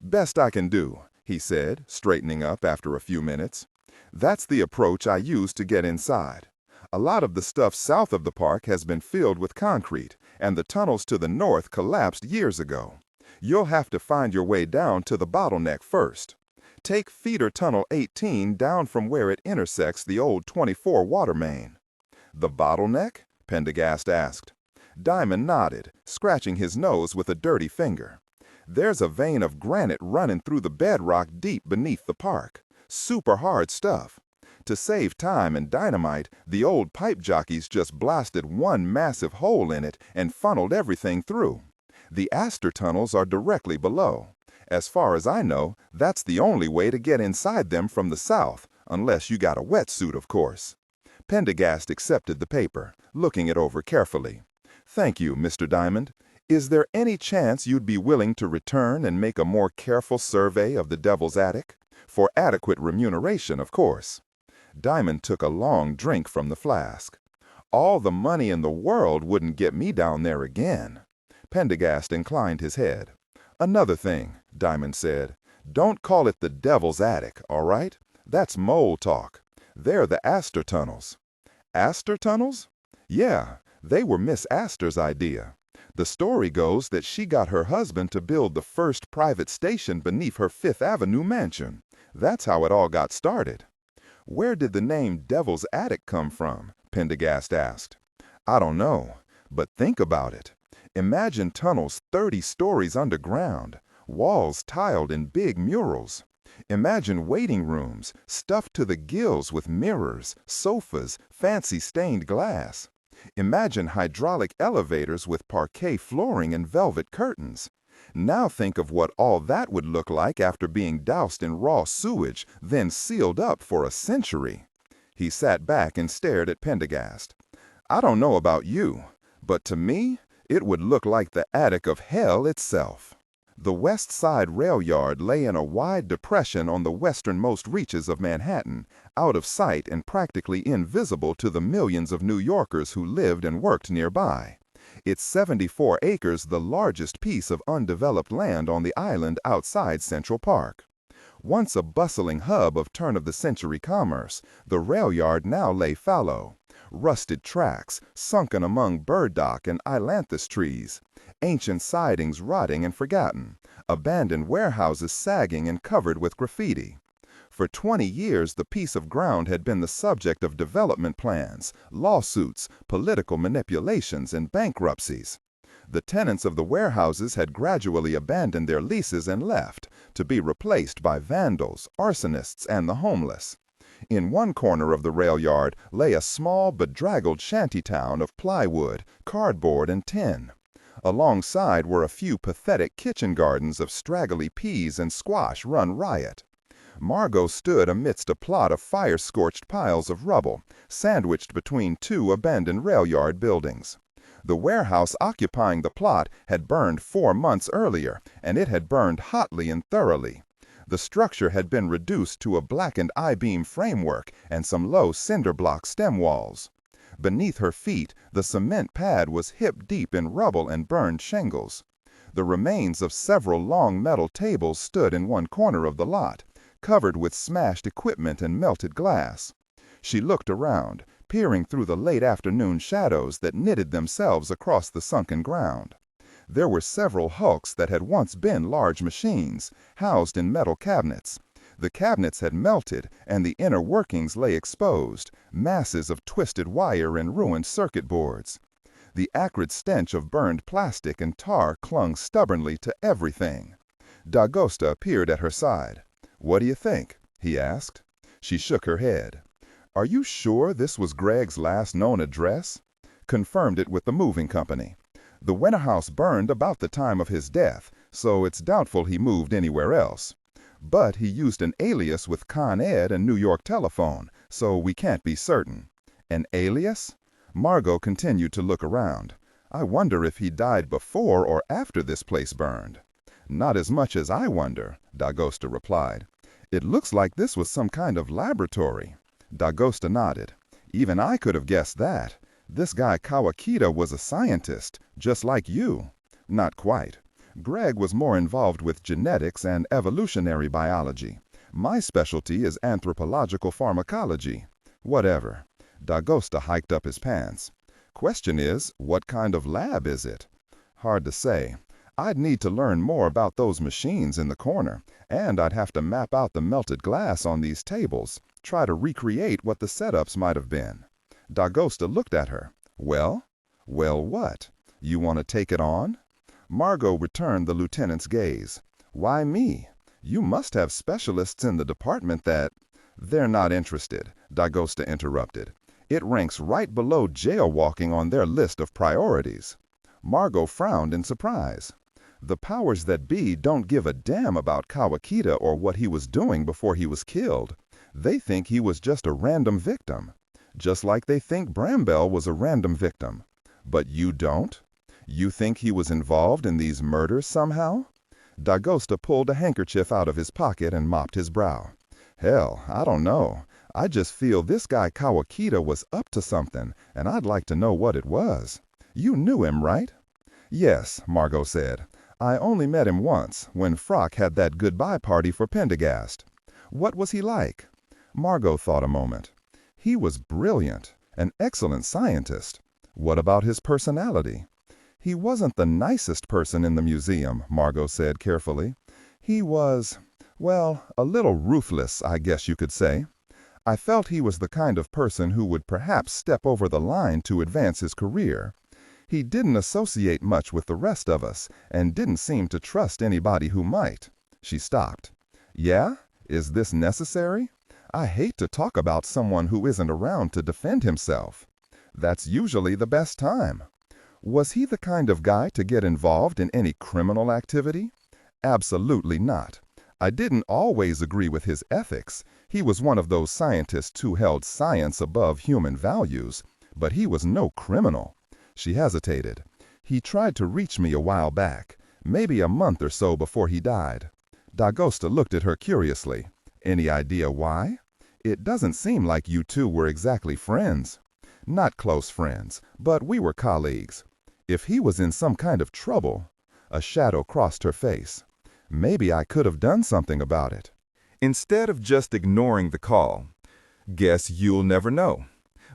"Best I can do," he said, straightening up after a few minutes. "That's the approach I used to get inside. A lot of the stuff south of the park has been filled with concrete, and the tunnels to the north collapsed years ago. You'll have to find your way down to the bottleneck first. Take feeder tunnel 18 down from where it intersects the old 24 water main." "The bottleneck?" Pendergast asked. Diamond nodded, scratching his nose with a dirty finger. "There's a vein of granite running through the bedrock deep beneath the park. Super hard stuff. To save time and dynamite, the old pipe jockeys just blasted one massive hole in it and funneled everything through. The Astor tunnels are directly below. As far as I know, that's the only way to get inside them from the south, unless you got a wetsuit, of course." Pendergast accepted the paper, looking it over carefully. "Thank you, Mr. Diamond. Is there any chance you'd be willing to return and make a more careful survey of the Devil's Attic? For adequate remuneration, of course." Diamond took a long drink from the flask. "All the money in the world wouldn't get me down there again." Pendergast inclined his head. "Another thing," Diamond said. "Don't call it the Devil's Attic, all right? That's mole talk. They're the Astor tunnels." "Astor tunnels?" "Yeah, they were Miss Astor's idea. The story goes that she got her husband to build the first private station beneath her Fifth Avenue mansion. That's how it all got started." "Where did the name Devil's Attic come from?" Pendergast asked. "I don't know, but think about it. Imagine tunnels 30 stories underground, walls tiled in big murals. Imagine waiting rooms stuffed to the gills with mirrors, sofas, fancy stained glass. Imagine hydraulic elevators with parquet flooring and velvet curtains. Now think of what all that would look like after being doused in raw sewage, then sealed up for a century." He sat back and stared at Pendergast. I don't know about you, but to me, it would look like the attic of hell itself. The West Side rail yard lay in a wide depression on the westernmost reaches of Manhattan, out of sight and practically invisible to the millions of New Yorkers who lived and worked nearby. It's 74 acres, the largest piece of undeveloped land on the island outside Central Park. Once a bustling hub of turn-of-the-century commerce, the rail yard now lay fallow. Rusted tracks, sunken among burdock and ailanthus trees, ancient sidings rotting and forgotten, abandoned warehouses sagging and covered with graffiti. For 20 years, the piece of ground had been the subject of development plans, lawsuits, political manipulations, and bankruptcies. The tenants of the warehouses had gradually abandoned their leases and left, to be replaced by vandals, arsonists, and the homeless. In one corner of the rail yard lay a small, bedraggled shantytown of plywood, cardboard, and tin. Alongside were a few pathetic kitchen gardens of straggly peas and squash run riot. Margo stood amidst a plot of fire-scorched piles of rubble, sandwiched between two abandoned rail yard buildings. The warehouse occupying the plot had burned 4 months earlier, and it had burned hotly and thoroughly. The structure had been reduced to a blackened I-beam framework and some low cinder block stem walls. Beneath her feet, the cement pad was hip-deep in rubble and burned shingles. The remains of several long metal tables stood in one corner of the lot, covered with smashed equipment and melted glass. She looked around, peering through the late afternoon shadows that knitted themselves across the sunken ground. There were several hulks that had once been large machines, housed in metal cabinets. The cabinets had melted, and the inner workings lay exposed, masses of twisted wire and ruined circuit boards. The acrid stench of burned plastic and tar clung stubbornly to everything. D'Agosta appeared at her side. "What do you think?" he asked. She shook her head. "Are you sure this was Greg's last known address?" "Confirmed it with the moving company. The Winter House burned about the time of his death, so it's doubtful he moved anywhere else. But he used an alias with Con Ed and New York Telephone, so we can't be certain." "An alias?" Margo continued to look around. "I wonder if he died before or after this place burned." "Not as much as I wonder," D'Agosta replied. "It looks like this was some kind of laboratory." D'Agosta nodded. "Even I could have guessed that. This guy Kawakita was a scientist, just like you." "Not quite. Greg was more involved with genetics and evolutionary biology. My specialty is anthropological pharmacology." "Whatever." D'Agosta hiked up his pants. "Question is, what kind of lab is it?" "Hard to say. I'd need to learn more about those machines in the corner, and I'd have to map out the melted glass on these tables, try to recreate what the setups might have been." D'Agosta looked at her. "Well?" "Well what? You want to take it on?" Margo returned the lieutenant's gaze. "Why me? You must have specialists in the department that—" "They're not interested," D'Agosta interrupted. "It ranks right below jail walking on their list of priorities." Margo frowned in surprise. "The powers that be don't give a damn about Kawakita or what he was doing before he was killed. They think he was just a random victim. Just like they think Brambell was a random victim. But you don't? You think he was involved in these murders somehow?" D'Agosta pulled a handkerchief out of his pocket and mopped his brow. "Hell, I don't know. I just feel this guy Kawakita was up to something, and I'd like to know what it was. You knew him, right?" "Yes," Margo said. "I only met him once, when Frock had that goodbye party for Pendergast." "What was he like?" Margo thought a moment. "He was brilliant, an excellent scientist." "What about his personality?" "He wasn't the nicest person in the museum," Margo said carefully. "He was, well, a little ruthless, I guess you could say. I felt he was the kind of person who would perhaps step over the line to advance his career. He didn't associate much with the rest of us, and didn't seem to trust anybody who might." She stopped. "Yeah? Is this necessary? I hate to talk about someone who isn't around to defend himself." "That's usually the best time." "Was he the kind of guy to get involved in any criminal activity?" "Absolutely not. I didn't always agree with his ethics. He was one of those scientists who held science above human values. But he was no criminal. She hesitated. He tried to reach me a while back, maybe a month or so before he died. Dagosta looked at her curiously. Any idea why? It doesn't seem like you two were exactly friends. Not close friends, but we were colleagues. If he was in some kind of trouble, a shadow crossed her face. Maybe I could have done something about it. Instead of just ignoring the call, guess you'll never know.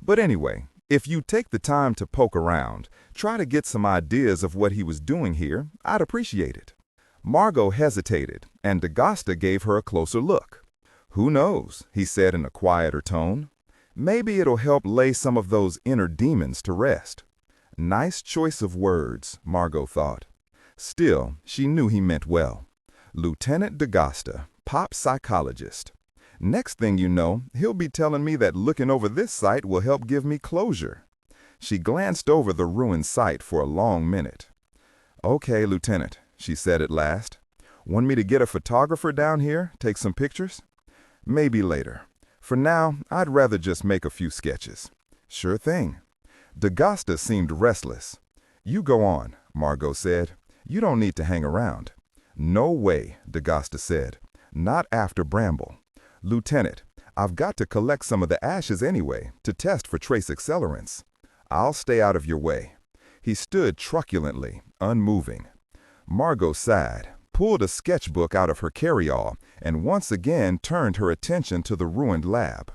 But anyway, if you take the time to poke around, try to get some ideas of what he was doing here, I'd appreciate it. Margo hesitated, and Dagosta gave her a closer look. Who knows, he said in a quieter tone. Maybe it'll help lay some of those inner demons to rest. Nice choice of words, Margo thought. Still, she knew he meant well. Lieutenant Dagosta, pop psychologist. Next thing you know, he'll be telling me that looking over this site will help give me closure. She glanced over the ruined site for a long minute. Okay, Lieutenant, she said at last. Want me to get a photographer down here, take some pictures? Maybe later. For now, I'd rather just make a few sketches. Sure thing. Dagosta seemed restless. You go on, Margo said. You don't need to hang around. No way, Dagosta said. Not after Bramble. Lieutenant, I've got to collect some of the ashes anyway, to test for trace accelerants. I'll stay out of your way. He stood truculently, unmoving. Margo sighed, pulled a sketchbook out of her carry-all, and once again turned her attention to the ruined lab.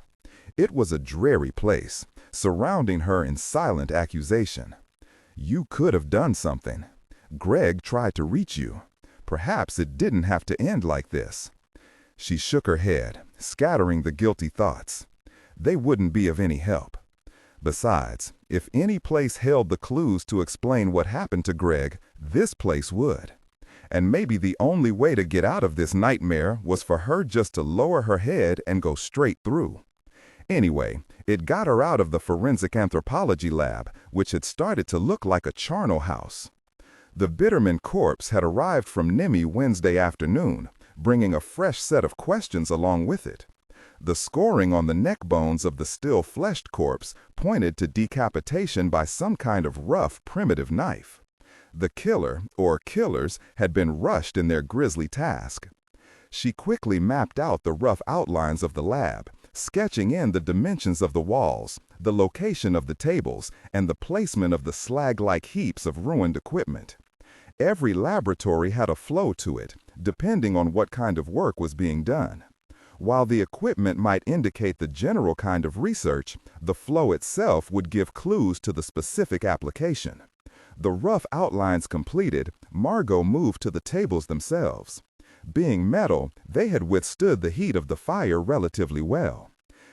It was a dreary place, surrounding her in silent accusation. You could have done something. Greg tried to reach you. Perhaps it didn't have to end like this. She shook her head, scattering the guilty thoughts. They wouldn't be of any help. Besides, if any place held the clues to explain what happened to Greg, this place would. And maybe the only way to get out of this nightmare was for her just to lower her head and go straight through. Anyway, it got her out of the forensic anthropology lab, which had started to look like a charnel house. The Bitterman corpse had arrived from Nimi Wednesday afternoon, bringing a fresh set of questions along with it. The scoring on the neck bones of the still-fleshed corpse pointed to decapitation by some kind of rough, primitive knife. The killer, or killers, had been rushed in their grisly task. She quickly mapped out the rough outlines of the lab, sketching in the dimensions of the walls, the location of the tables, and the placement of the slag-like heaps of ruined equipment. Every laboratory had a flow to it, depending on what kind of work was being done. While the equipment might indicate the general kind of research, the flow itself would give clues to the specific application. The rough outlines completed, Margo moved to the tables themselves. Being metal, they had withstood the heat of the fire relatively well.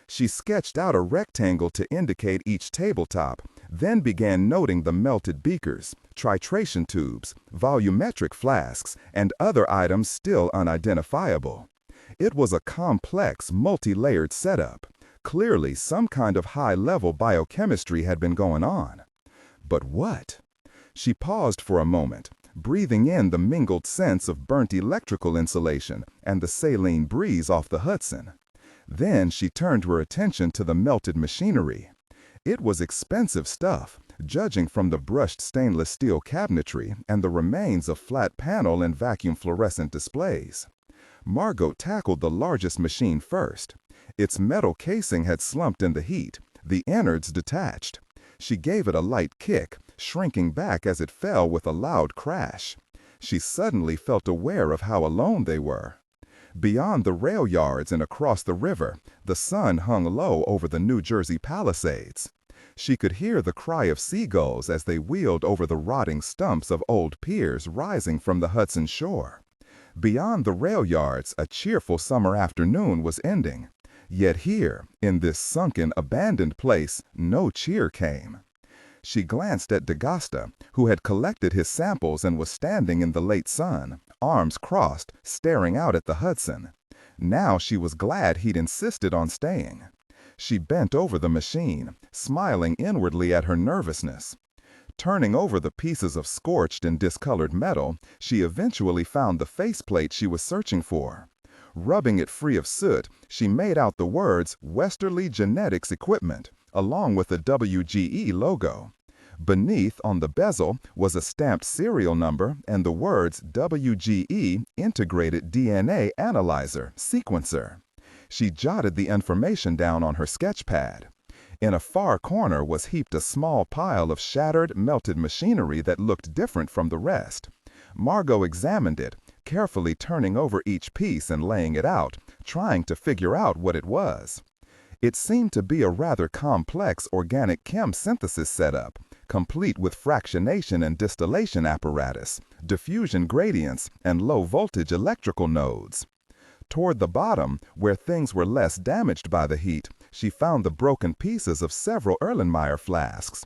She sketched out a rectangle to indicate each tabletop, then began noting the melted beakers, titration tubes, volumetric flasks, and other items still unidentifiable. It was a complex, multi-layered setup. Clearly, some kind of high-level biochemistry had been going on. But what? She paused for a moment, breathing in the mingled scents of burnt electrical insulation and the saline breeze off the Hudson. Then she turned her attention to the melted machinery. It was expensive stuff, judging from the brushed stainless steel cabinetry and the remains of flat panel and vacuum fluorescent displays. Margo tackled the largest machine first. Its metal casing had slumped in the heat, the innards detached. She gave it a light kick, shrinking back as it fell with a loud crash. She suddenly felt aware of how alone they were. Beyond the rail yards and across the river, the sun hung low over the New Jersey Palisades. She could hear the cry of seagulls as they wheeled over the rotting stumps of old piers rising from the Hudson shore. Beyond the rail yards, a cheerful summer afternoon was ending. Yet here, in this sunken, abandoned place, no cheer came. She glanced at Dagosta, who had collected his samples and was standing in the late sun, arms crossed, staring out at the Hudson. Now she was glad he'd insisted on staying. She bent over the machine, smiling inwardly at her nervousness. Turning over the pieces of scorched and discolored metal, she eventually found the faceplate she was searching for. Rubbing it free of soot, she made out the words Westerly Genetics Equipment, along with the WGE logo. Beneath, on the bezel, was a stamped serial number and the words WGE Integrated DNA Analyzer Sequencer. She jotted the information down on her sketch pad. In a far corner was heaped a small pile of shattered, melted machinery that looked different from the rest. Margo examined it, carefully turning over each piece and laying it out, trying to figure out what it was. It seemed to be a rather complex organic chem synthesis setup, complete with fractionation and distillation apparatus, diffusion gradients, and low-voltage electrical nodes. Toward the bottom, where things were less damaged by the heat, she found the broken pieces of several Erlenmeyer flasks.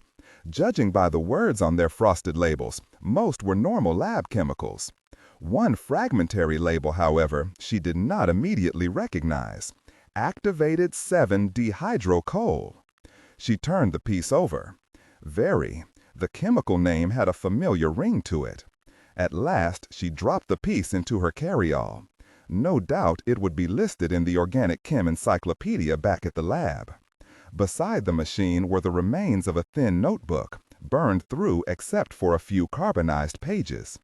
Judging by the words on their frosted labels, most were normal lab chemicals. One fragmentary label, however, she did not immediately recognize. Activated 7-dehydrocoal. She turned the piece over. The chemical name had a familiar ring to it. At last, she dropped the piece into her carry-all. No doubt it would be listed in the Organic Chem Encyclopedia back at the lab. Beside the machine were the remains of a thin notebook, burned through except for a few carbonized pages.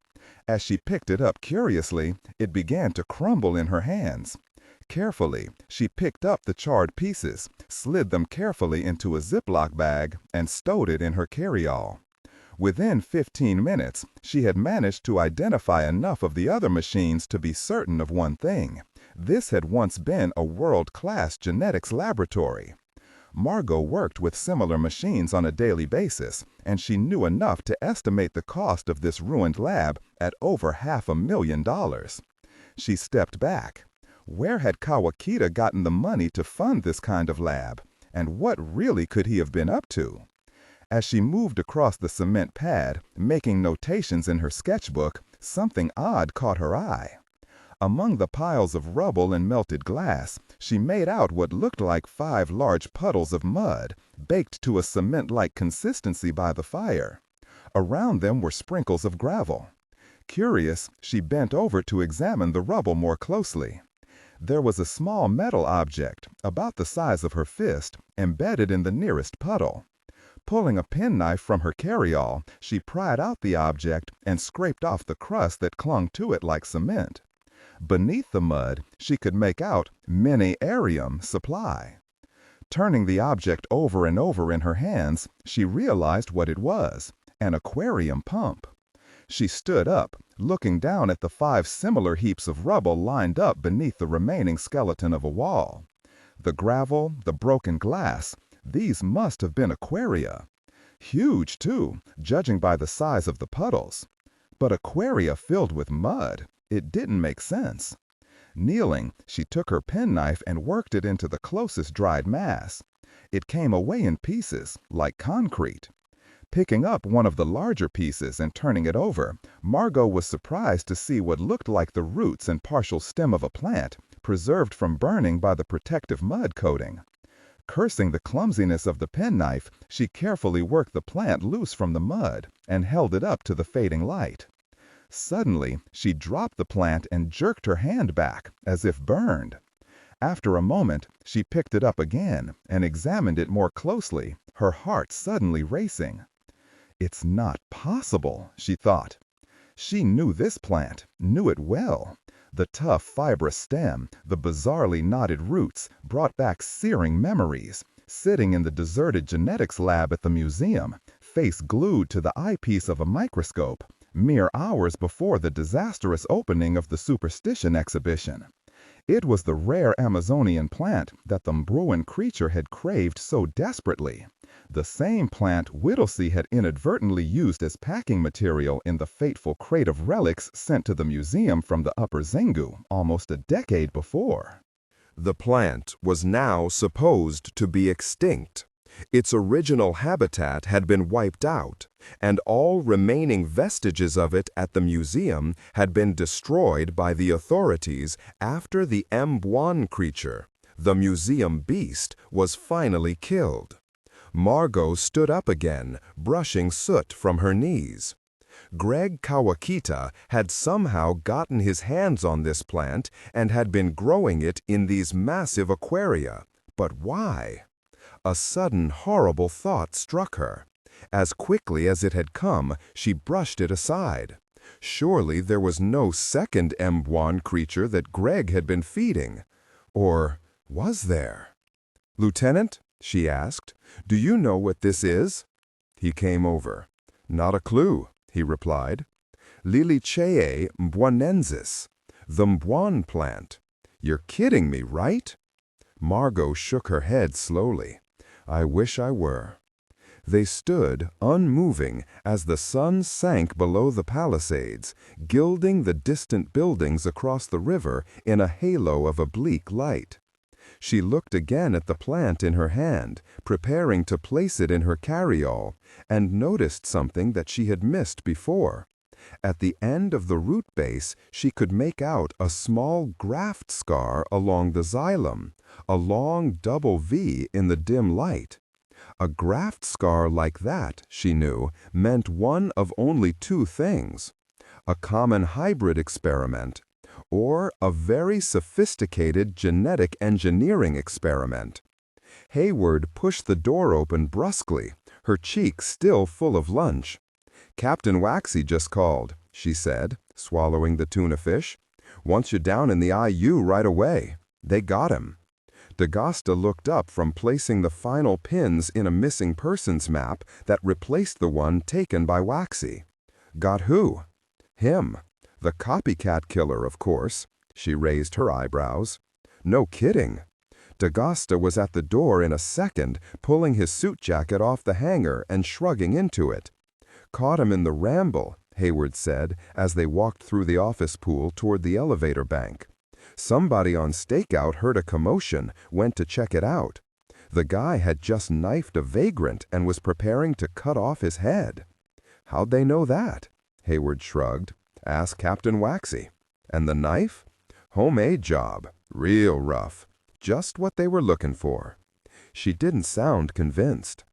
As she picked it up curiously, it began to crumble in her hands. Carefully, she picked up the charred pieces, slid them carefully into a Ziploc bag, and stowed it in her carry-all. Within 15 minutes, she had managed to identify enough of the other machines to be certain of one thing. This had once been a world-class genetics laboratory. Margo worked with similar machines on a daily basis, and she knew enough to estimate the cost of this ruined lab at over $500,000. She stepped back. Where had Kawakita gotten the money to fund this kind of lab, and what really could he have been up to? As she moved across the cement pad, making notations in her sketchbook, something odd caught her eye. Among the piles of rubble and melted glass, she made out what looked like 5 large puddles of mud, baked to a cement-like consistency by the fire. Around them were sprinkles of gravel. Curious, she bent over to examine the rubble more closely. There was a small metal object, about the size of her fist, embedded in the nearest puddle. Pulling a penknife from her carry-all, she pried out the object and scraped off the crust that clung to it like cement. Beneath the mud, she could make out Mini-Arium supply. Turning the object over and over in her hands, she realized what it was, an aquarium pump. She stood up, looking down at the 5 similar heaps of rubble lined up beneath the remaining skeleton of a wall. The gravel, the broken glass, these must have been aquaria. Huge, too, judging by the size of the puddles. But aquaria filled with mud, it didn't make sense. Kneeling, she took her penknife and worked it into the closest dried mass. It came away in pieces, like concrete. Picking up one of the larger pieces and turning it over, Margo was surprised to see what looked like the roots and partial stem of a plant, preserved from burning by the protective mud coating. Cursing the clumsiness of the penknife, she carefully worked the plant loose from the mud and held it up to the fading light. Suddenly, she dropped the plant and jerked her hand back, as if burned. After a moment, she picked it up again and examined it more closely, her heart suddenly racing. It's not possible, she thought. She knew this plant, knew it well. The tough, fibrous stem, the bizarrely knotted roots, brought back searing memories. Sitting in the deserted genetics lab at the museum, face glued to the eyepiece of a microscope, mere hours before the disastrous opening of the Superstition exhibition. It was the rare Amazonian plant that the brewing creature had craved so desperately. The same plant Whittlesey had inadvertently used as packing material in the fateful crate of relics sent to the museum from the Upper Xingu almost a decade before. The plant was now supposed to be extinct. Its original habitat had been wiped out, and all remaining vestiges of it at the museum had been destroyed by the authorities after the Mbwan creature, the museum beast, was finally killed. Margo stood up again, brushing soot from her knees. Greg Kawakita had somehow gotten his hands on this plant and had been growing it in these massive aquaria. But why? A sudden, horrible thought struck her. As quickly as it had come, she brushed it aside. Surely there was no second Mbwan creature that Greg had been feeding. Or was there? "Lieutenant," she asked, "do you know what this is?" He came over. "Not a clue," he replied. "Liliaceae mbwanensis, the Mbwan plant. You're kidding me, right?" Margo shook her head slowly. "I wish I were." They stood, unmoving, as the sun sank below the palisades, gilding the distant buildings across the river in a halo of oblique light. She looked again at the plant in her hand, preparing to place it in her carryall, and noticed something that she had missed before. At the end of the root base, she could make out a small graft scar along the xylem, a long double V in the dim light. A graft scar like that, she knew, meant one of only two things: a common hybrid experiment, or a very sophisticated genetic engineering experiment. Hayward pushed the door open brusquely, her cheeks still full of lunch. "Captain Waxy just called," she said, swallowing the tuna fish. "Wants you down in the IU right away. They got him." D'Agosta looked up from placing the final pins in a missing persons map that replaced the one taken by Waxy. "Got who?" "Him. The copycat killer, of course." She raised her eyebrows. "No kidding." D'Agosta was at the door in a second, pulling his suit jacket off the hanger and shrugging into it. "Caught him in the ramble," Hayward said, as they walked through the office pool toward the elevator bank. "Somebody on stakeout heard a commotion, went to check it out. The guy had just knifed a vagrant and was preparing to cut off his head." "How'd they know that?" Hayward shrugged. "Ask Captain Waxy." "And the knife?" "Homemade job. Real rough. Just what they were looking for." She didn't sound convinced.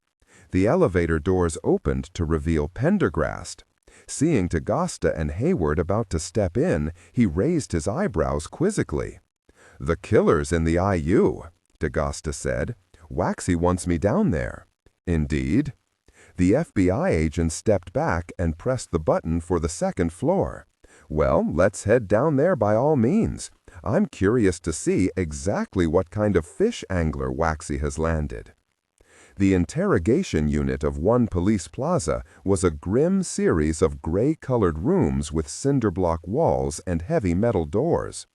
The elevator doors opened to reveal Pendergast. Seeing D'Agosta and Hayward about to step in, he raised his eyebrows quizzically. "The killer's in the IU," D'Agosta said. "Waxy wants me down there." "Indeed?" The FBI agent stepped back and pressed the button for the second floor. "Well, let's head down there by all means. I'm curious to see exactly what kind of fish angler Waxy has landed." The interrogation unit of One Police Plaza was a grim series of gray-colored rooms with cinder-block walls and heavy metal doors.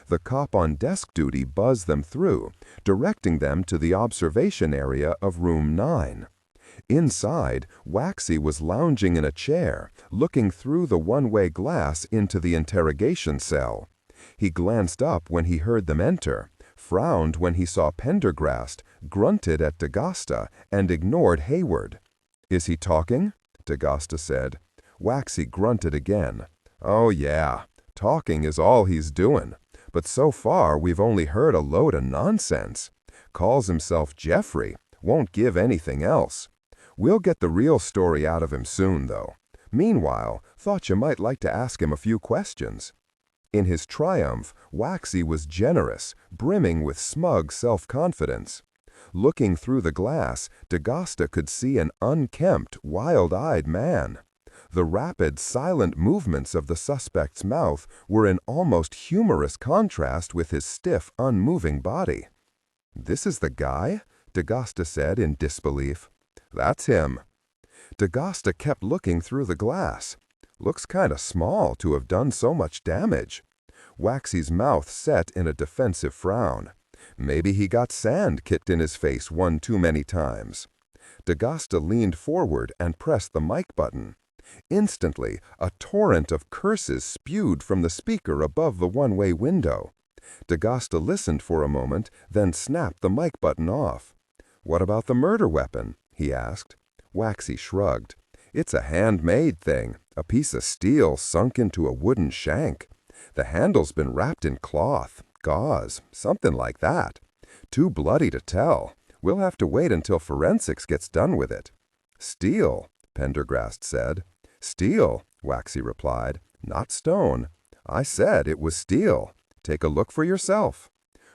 The cop on desk duty buzzed them through, directing them to the observation area of Room 9. Inside, Waxy was lounging in a chair, looking through the one-way glass into the interrogation cell. He glanced up when he heard them enter, frowned when he saw Pendergast, grunted at D'Agosta, and ignored Hayward. "Is he talking?" D'Agosta said. Waxy grunted again. "Oh yeah, talking is all he's doing. But so far we've only heard a load of nonsense. Calls himself Jeffrey, won't give anything else. We'll get the real story out of him soon, though. Meanwhile, thought you might like to ask him a few questions." In his triumph, Waxy was generous, brimming with smug self-confidence. Looking through the glass, D'Agosta could see an unkempt, wild-eyed man. The rapid, silent movements of the suspect's mouth were in almost humorous contrast with his stiff, unmoving body. "This is the guy?" D'Agosta said in disbelief. "That's him." D'Agosta kept looking through the glass. "Looks kind of small to have done so much damage." Waxy's mouth set in a defensive frown. Maybe he got sand kicked in his face one too many times. D'Agosta leaned forward and pressed the mic button. Instantly, a torrent of curses spewed from the speaker above the one-way window. D'Agosta listened for a moment, then snapped the mic button off. "What about the murder weapon?" he asked. Waxy shrugged. "It's a handmade thing, a piece of steel sunk into a wooden shank. The handle's been wrapped in cloth, gauze, something like that. Too bloody to tell. We'll have to wait until forensics gets done with it." "Steel," Pendergast said. "Steel," Waxy replied. "Not stone. I said it was steel. Take a look for yourself."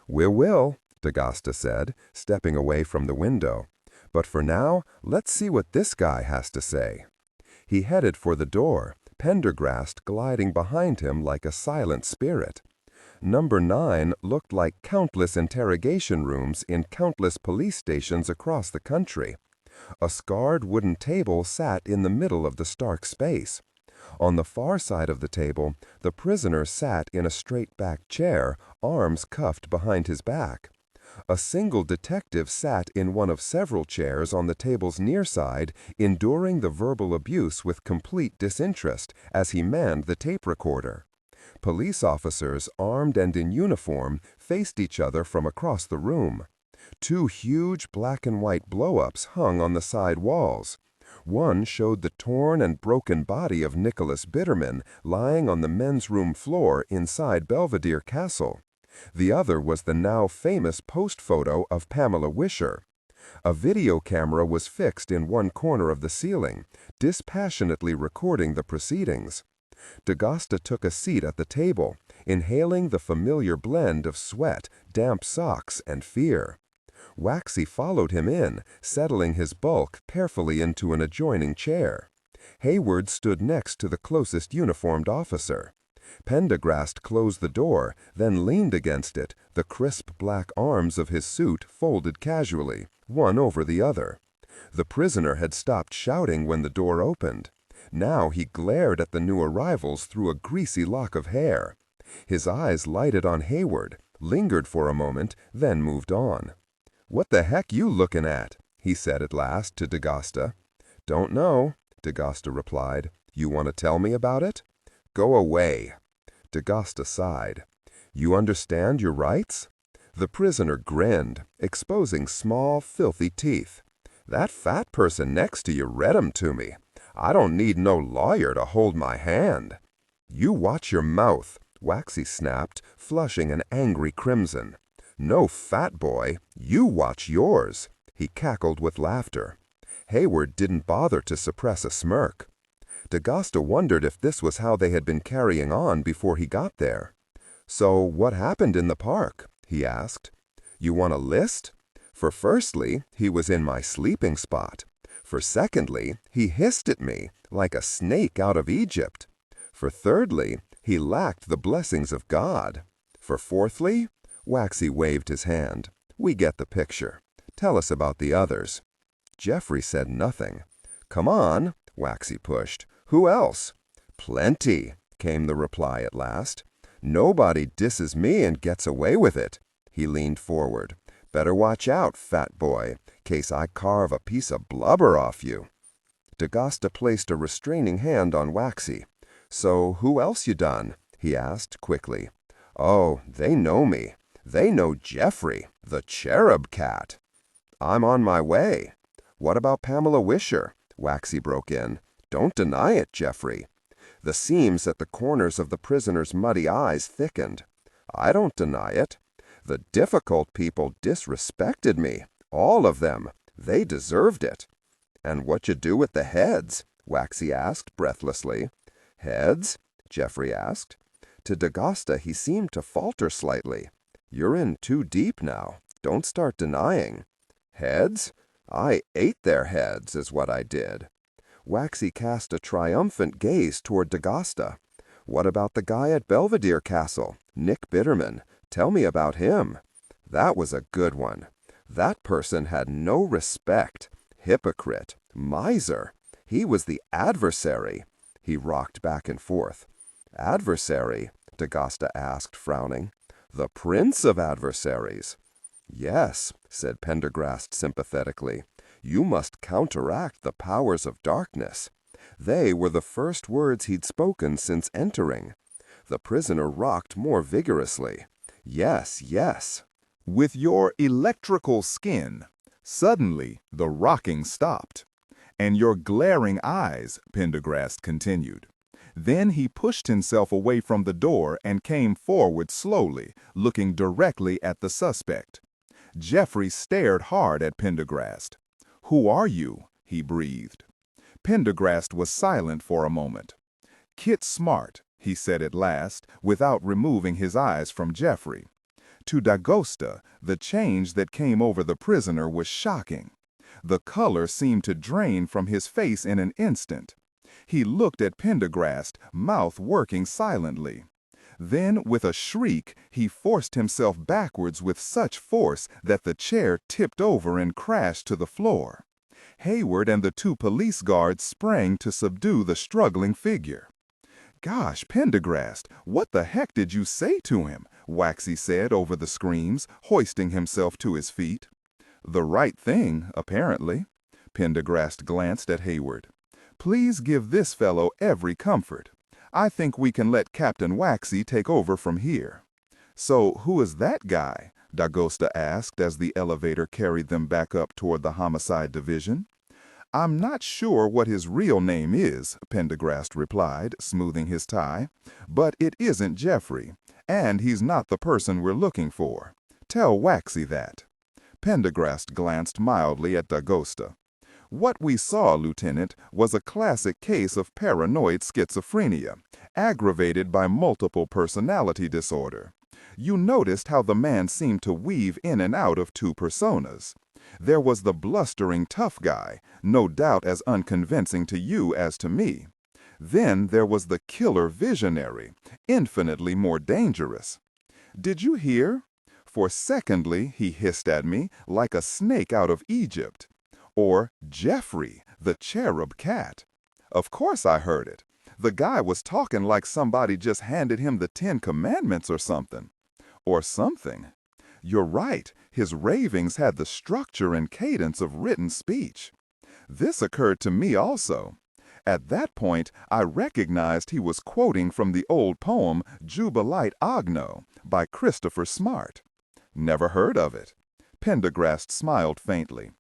"We will," D'Agosta said, stepping away from the window. But for now, let's see what this guy has to say. He headed for the door, Pendergast gliding behind him like a silent spirit. Number 9 looked like countless interrogation rooms in countless police stations across the country. A scarred wooden table sat in the middle of the stark space. On the far side of the table, the prisoner sat in a straight-backed chair, arms cuffed behind his back. A single detective sat in one of several chairs on the table's near side, enduring the verbal abuse with complete disinterest as he manned the tape recorder. Police officers, armed and in uniform, faced each other from across the room. 2 huge black and white blow-ups hung on the side walls. One showed the torn and broken body of Nicholas Bitterman lying on the men's room floor inside Belvedere Castle. The other was the now famous post photo of Pamela Wisher. A video camera was fixed in one corner of the ceiling, dispassionately recording the proceedings. D'Agosta took a seat at the table, inhaling the familiar blend of sweat, damp socks, and fear. Waxy followed him in, settling his bulk carefully into an adjoining chair. Hayward stood next to the closest uniformed officer. Pendergast closed the door, then leaned against it, the crisp black arms of his suit folded casually, one over the other. The prisoner had stopped shouting when the door opened. Now he glared at the new arrivals through a greasy lock of hair. His eyes lighted on Hayward, lingered for a moment, then moved on. "What the heck you looking at?" he said at last to D'Agosta. "Don't know," D'Agosta replied. "You want to tell me about it?" "Go away." D'Agosta sighed. "You understand your rights?" The prisoner grinned, exposing small, filthy teeth. "That fat person next to you read 'em to me. I don't need no lawyer to hold my hand." "You watch your mouth," Waxy snapped, flushing an angry crimson. "No, fat boy, you watch yours." He cackled with laughter. Hayward didn't bother to suppress a smirk. D'Agosta wondered if this was how they had been carrying on before he got there. "So what happened in the park?" he asked. "You want a list? For firstly, he was in my sleeping spot. For secondly, he hissed at me like a snake out of Egypt. For thirdly, he lacked the blessings of God. For fourthly," Waxy waved his hand, "we get the picture. Tell us about the others." Jeffrey said nothing. "Come on," Waxy pushed. "Who else?" "Plenty," came the reply at last. "Nobody disses me and gets away with it." He leaned forward. "Better watch out, fat boy, case I carve a piece of blubber off you." D'Agosta placed a restraining hand on Waxy. "So who else you done?" he asked quickly. "Oh, they know me. They know Jeffrey, the cherub cat." "I'm on my way." "What about Pamela Wisher?" Waxy broke in. "Don't deny it, Jeffrey." The seams at the corners of the prisoner's muddy eyes thickened. "I don't deny it. The difficult people disrespected me, all of them. They deserved it." "And what you do with the heads?" Waxy asked breathlessly. "Heads?" Jeffrey asked. To D'Agosta he seemed to falter slightly. "You're in too deep now. Don't start denying." "Heads? I ate their heads, is what I did." Waxy cast a triumphant gaze toward D'Agosta. "What about the guy at Belvedere Castle, Nick Bitterman? Tell me about him." "That was a good one. That person had no respect. Hypocrite. Miser. He was the adversary." He rocked back and forth. "Adversary?" D'Agosta asked, frowning. "The prince of adversaries." "Yes," said Pendergast sympathetically. "You must counteract the powers of darkness." They were the first words he'd spoken since entering. The prisoner rocked more vigorously. "Yes, yes." With your electrical skin, suddenly the rocking stopped. "And your glaring eyes," Pendergast continued. Then he pushed himself away from the door and came forward slowly, looking directly at the suspect. Jeffrey stared hard at Pendergast. "Who are you?" he breathed. Pendergast was silent for a moment. "Kit Smart," he said at last, without removing his eyes from Jeffrey. To D'Agosta, the change that came over the prisoner was shocking. The color seemed to drain from his face in an instant. He looked at Pendergast, mouth working silently. Then, with a shriek, he forced himself backwards with such force that the chair tipped over and crashed to the floor. Hayward and the two police guards sprang to subdue the struggling figure. "Gosh, Pendergast, what the heck did you say to him?" Waxy said over the screams, hoisting himself to his feet. "The right thing, apparently." Pendergast glanced at Hayward. "Please give this fellow every comfort. I think we can let Captain Waxy take over from here." "So who is that guy?" D'Agosta asked as the elevator carried them back up toward the homicide division. "I'm not sure what his real name is," Pendergast replied, smoothing his tie, "but it isn't Jeffrey, and he's not the person we're looking for. Tell Waxy that." Pendergast glanced mildly at D'Agosta. "What we saw, Lieutenant, was a classic case of paranoid schizophrenia, aggravated by multiple personality disorder. You noticed how the man seemed to weave in and out of two personas. There was the blustering tough guy, no doubt as unconvincing to you as to me. Then there was the killer visionary, infinitely more dangerous. Did you hear? For secondly, he hissed at me like a snake out of Egypt. Or Jeffrey, the cherub cat. Of course I heard it. The guy was talking like somebody just handed him the 10 Commandments or something. Or something. You're right, his ravings had the structure and cadence of written speech. This occurred to me also. At that point, I recognized he was quoting from the old poem Jubilate Agno by Christopher Smart. Never heard of it. Pendergast smiled faintly.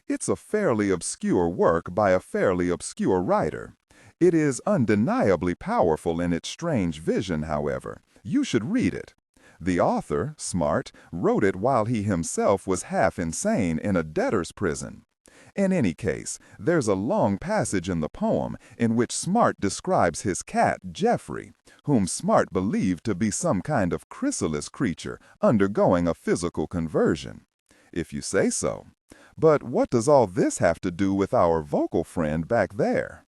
It's a fairly obscure work by a fairly obscure writer. It is undeniably powerful in its strange vision, however. You should read it. The author, Smart, wrote it while he himself was half insane in a debtor's prison. In any case, there's a long passage in the poem in which Smart describes his cat, Jeffrey, whom Smart believed to be some kind of chrysalis creature undergoing a physical conversion. If you say so. But what does all this have to do with our vocal friend back there?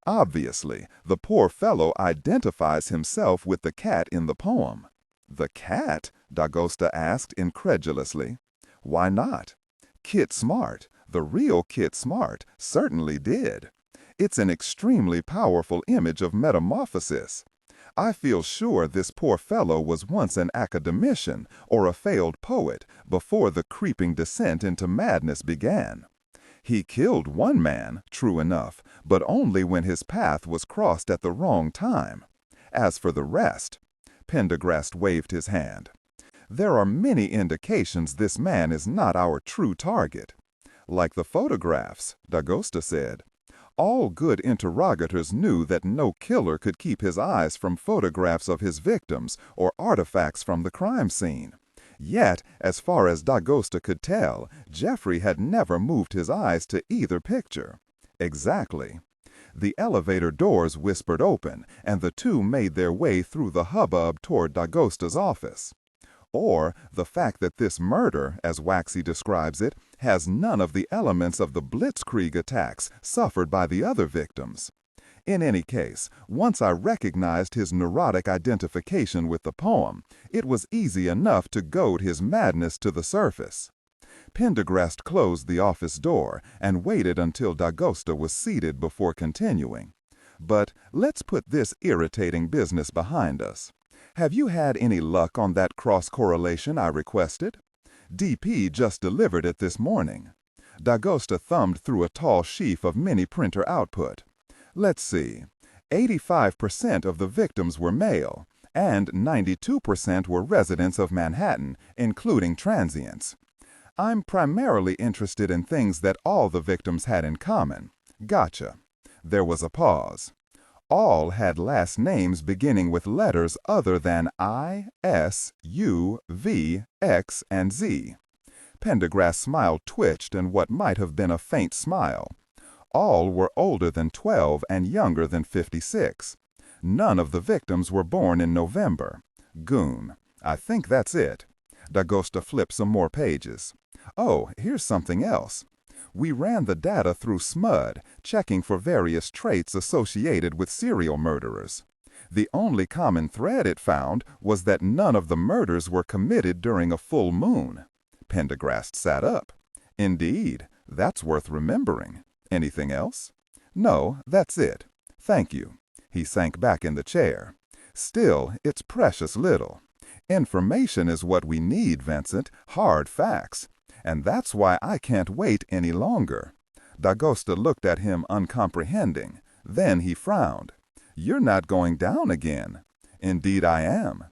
Obviously, the poor fellow identifies himself with the cat in the poem. The cat? D'Agosta asked incredulously. Why not? Kit Smart, the real Kit Smart, certainly did. It's an extremely powerful image of metamorphosis. I feel sure this poor fellow was once an academician or a failed poet before the creeping descent into madness began. He killed one man, true enough, but only when his path was crossed at the wrong time. As for the rest, Pendergast waved his hand. There are many indications this man is not our true target. Like the photographs, D'Agosta said. All good interrogators knew that no killer could keep his eyes from photographs of his victims or artifacts from the crime scene. Yet, as far as D'Agosta could tell, Jeffrey had never moved his eyes to either picture. Exactly. The elevator doors whispered open, and the two made their way through the hubbub toward D'Agosta's office. Or the fact that this murder, as Waxy describes it, has none of the elements of the blitzkrieg attacks suffered by the other victims. In any case, once I recognized his neurotic identification with the poem, it was easy enough to goad his madness to the surface. Pendergast closed the office door and waited until D'Agosta was seated before continuing. But let's put this irritating business behind us. Have you had any luck on that cross-correlation I requested? DP just delivered it this morning. D'Agosta thumbed through a tall sheaf of mini-printer output. Let's see. 85% of the victims were male, and 92% were residents of Manhattan, including transients. I'm primarily interested in things that all the victims had in common. Gotcha. There was a pause. All had last names beginning with letters other than I, S, U, V, X, and Z. Pendergast's smile twitched in what might have been a faint smile. All were older than 12 and younger than 56. None of the victims were born in November. Goon. I think that's it. D'Agosta flipped some more pages. Oh, here's something else. We ran the data through SMUD, checking for various traits associated with serial murderers. The only common thread it found was that none of the murders were committed during a full moon. Pendergast sat up. Indeed, that's worth remembering. Anything else? No, that's it. Thank you. He sank back in the chair. Still, it's precious little. Information is what we need, Vincent, hard facts. And that's why I can't wait any longer. D'Agosta looked at him uncomprehending. Then he frowned. You're not going down again. Indeed I am.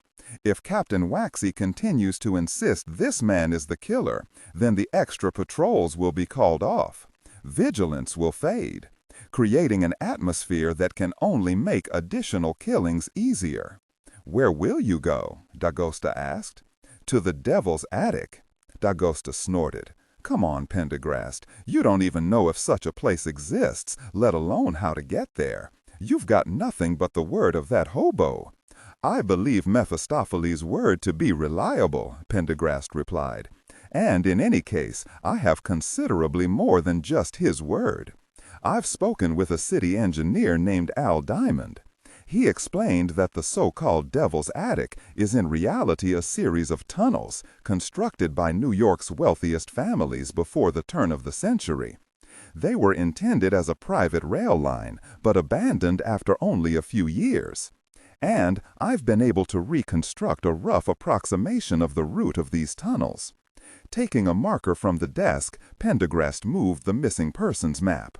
If Captain Waxy continues to insist this man is the killer, then the extra patrols will be called off. Vigilance will fade, creating an atmosphere that can only make additional killings easier. Where will you go? D'Agosta asked. To the devil's attic. D'Agosta snorted. Come on, Pendergast. You don't even know if such a place exists, let alone how to get there. You've got nothing but the word of that hobo. I believe Mephistopheles' word to be reliable, Pendergast replied. And in any case, I have considerably more than just his word. I've spoken with a city engineer named Al Diamond. He explained that the so-called Devil's Attic is in reality a series of tunnels constructed by New York's wealthiest families before the turn of the century. They were intended as a private rail line, but abandoned after only a few years. And I've been able to reconstruct a rough approximation of the route of these tunnels. Taking a marker from the desk, Pendergast moved the missing persons map.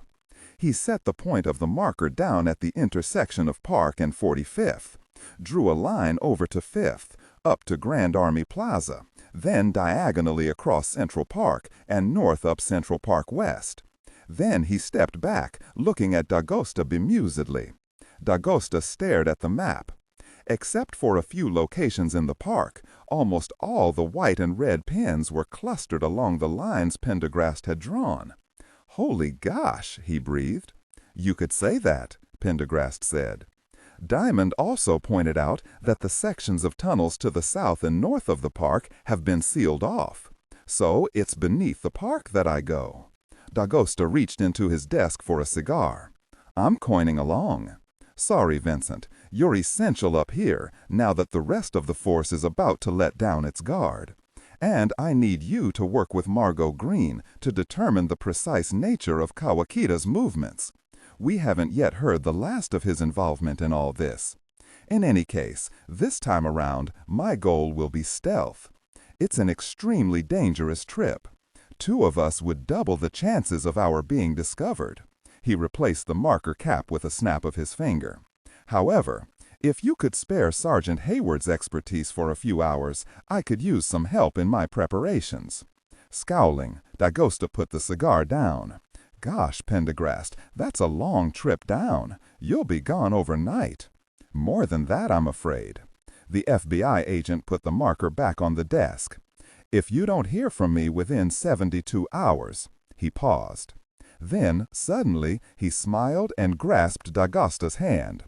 He set the point of the marker down at the intersection of Park and 45th, drew a line over to 5th, up to Grand Army Plaza, then diagonally across Central Park and north up Central Park West. Then he stepped back, looking at D'Agosta bemusedly. D'Agosta stared at the map. Except for a few locations in the park, almost all the white and red pins were clustered along the lines Pendergast had drawn. Holy gosh, he breathed. You could say that, Pendergast said. Diamond also pointed out that the sections of tunnels to the south and north of the park have been sealed off. So it's beneath the park that I go. D'Agosta reached into his desk for a cigar. I'm coining along. Sorry, Vincent, you're essential up here now that the rest of the force is about to let down its guard. And I need you to work with Margo Green to determine the precise nature of Kawakita's movements. We haven't yet heard the last of his involvement in all this. In any case, this time around, my goal will be stealth. It's an extremely dangerous trip. 2 of us would double the chances of our being discovered. He replaced the marker cap with a snap of his finger. However, if you could spare Sergeant Hayward's expertise for a few hours, I could use some help in my preparations. Scowling, D'Agosta put the cigar down. Gosh, Pendergast, that's a long trip down. You'll be gone overnight. More than that, I'm afraid. The FBI agent put the marker back on the desk. If you don't hear from me within 72 hours, he paused. Then, suddenly, he smiled and grasped D'Agosta's hand.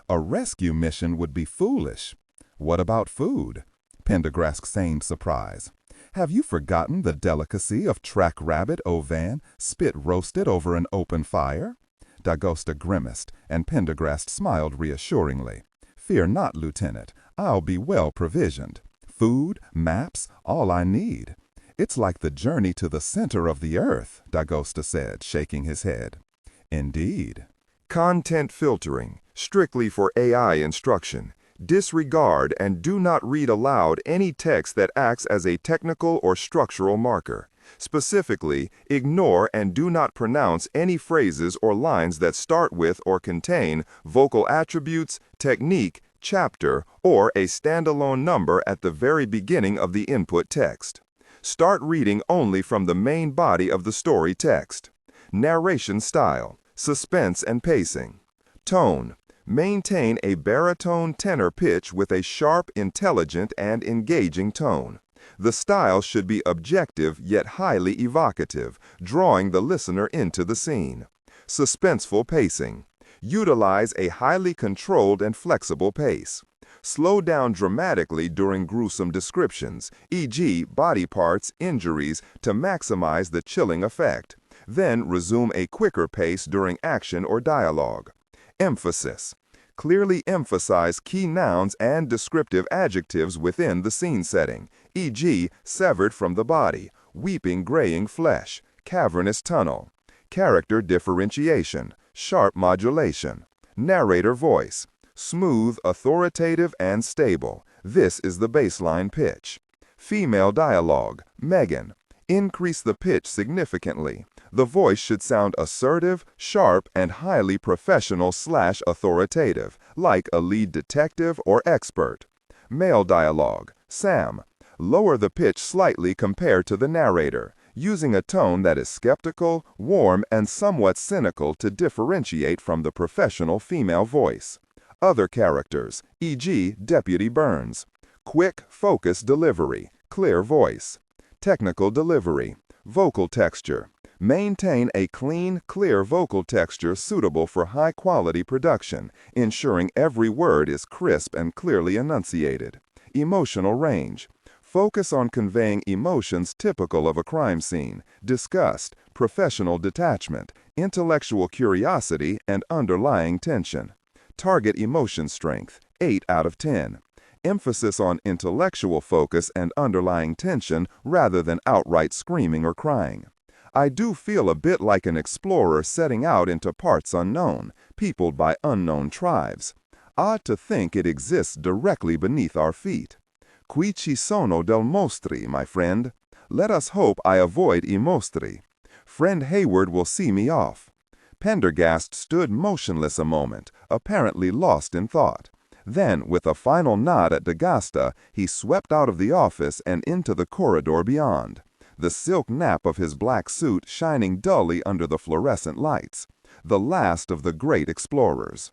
A rescue mission would be foolish. What about food? Pendergast feigned surprise. Have you forgotten the delicacy of track rabbit au vin, spit roasted over an open fire? D'Agosta grimaced, and Pendergast smiled reassuringly. Fear not, Lieutenant. I'll be well provisioned. Food, maps, all I need. It's like the journey to the center of the earth, D'Agosta said, shaking his head. Indeed. Content filtering, strictly for AI instruction. Disregard and do not read aloud any text that acts as a technical or structural marker. Specifically, ignore and do not pronounce any phrases or lines that start with or contain vocal attributes, technique, chapter, or a standalone number at the very beginning of the input text. Start reading only from the main body of the story text. Narration style, suspense and pacing. Tone. Maintain a baritone tenor pitch with a sharp, intelligent, and engaging tone. The style should be objective yet highly evocative, drawing the listener into the scene. Suspenseful pacing. Utilize a highly controlled and flexible pace. Slow down dramatically during gruesome descriptions, e.g., body parts, injuries, to maximize the chilling effect. Then resume a quicker pace during action or dialogue. Emphasis. Clearly emphasize key nouns and descriptive adjectives within the scene setting, e.g., severed from the body, weeping graying flesh, cavernous tunnel. Character differentiation, sharp modulation. Narrator voice, smooth, authoritative, and stable. This is the baseline pitch. Female dialogue, Megan. Increase the pitch significantly. The voice should sound assertive, sharp, and highly professional/authoritative, like a lead detective or expert. Male dialogue, Sam. Lower the pitch slightly compared to the narrator, using a tone that is skeptical, warm, and somewhat cynical to differentiate from the professional female voice. Other characters, e.g., Deputy Burns. Quick, focused delivery, clear voice. Technical delivery, vocal texture. Maintain a clean, clear vocal texture suitable for high-quality production, ensuring every word is crisp and clearly enunciated. Emotional range. Focus on conveying emotions typical of a crime scene, disgust, professional detachment, intellectual curiosity, and underlying tension. Target emotion strength, 8 out of 10. Emphasis on intellectual focus and underlying tension rather than outright screaming or crying. I do feel a bit like an explorer setting out into parts unknown, peopled by unknown tribes. Odd to think it exists directly beneath our feet. Qui ci sono del mostri, my friend. Let us hope I avoid I mostri. Friend Hayward will see me off. Pendergast stood motionless a moment, apparently lost in thought. Then, with a final nod at D'Agasta, he swept out of the office and into the corridor beyond, the silk nap of his black suit shining dully under the fluorescent lights, the last of the great explorers.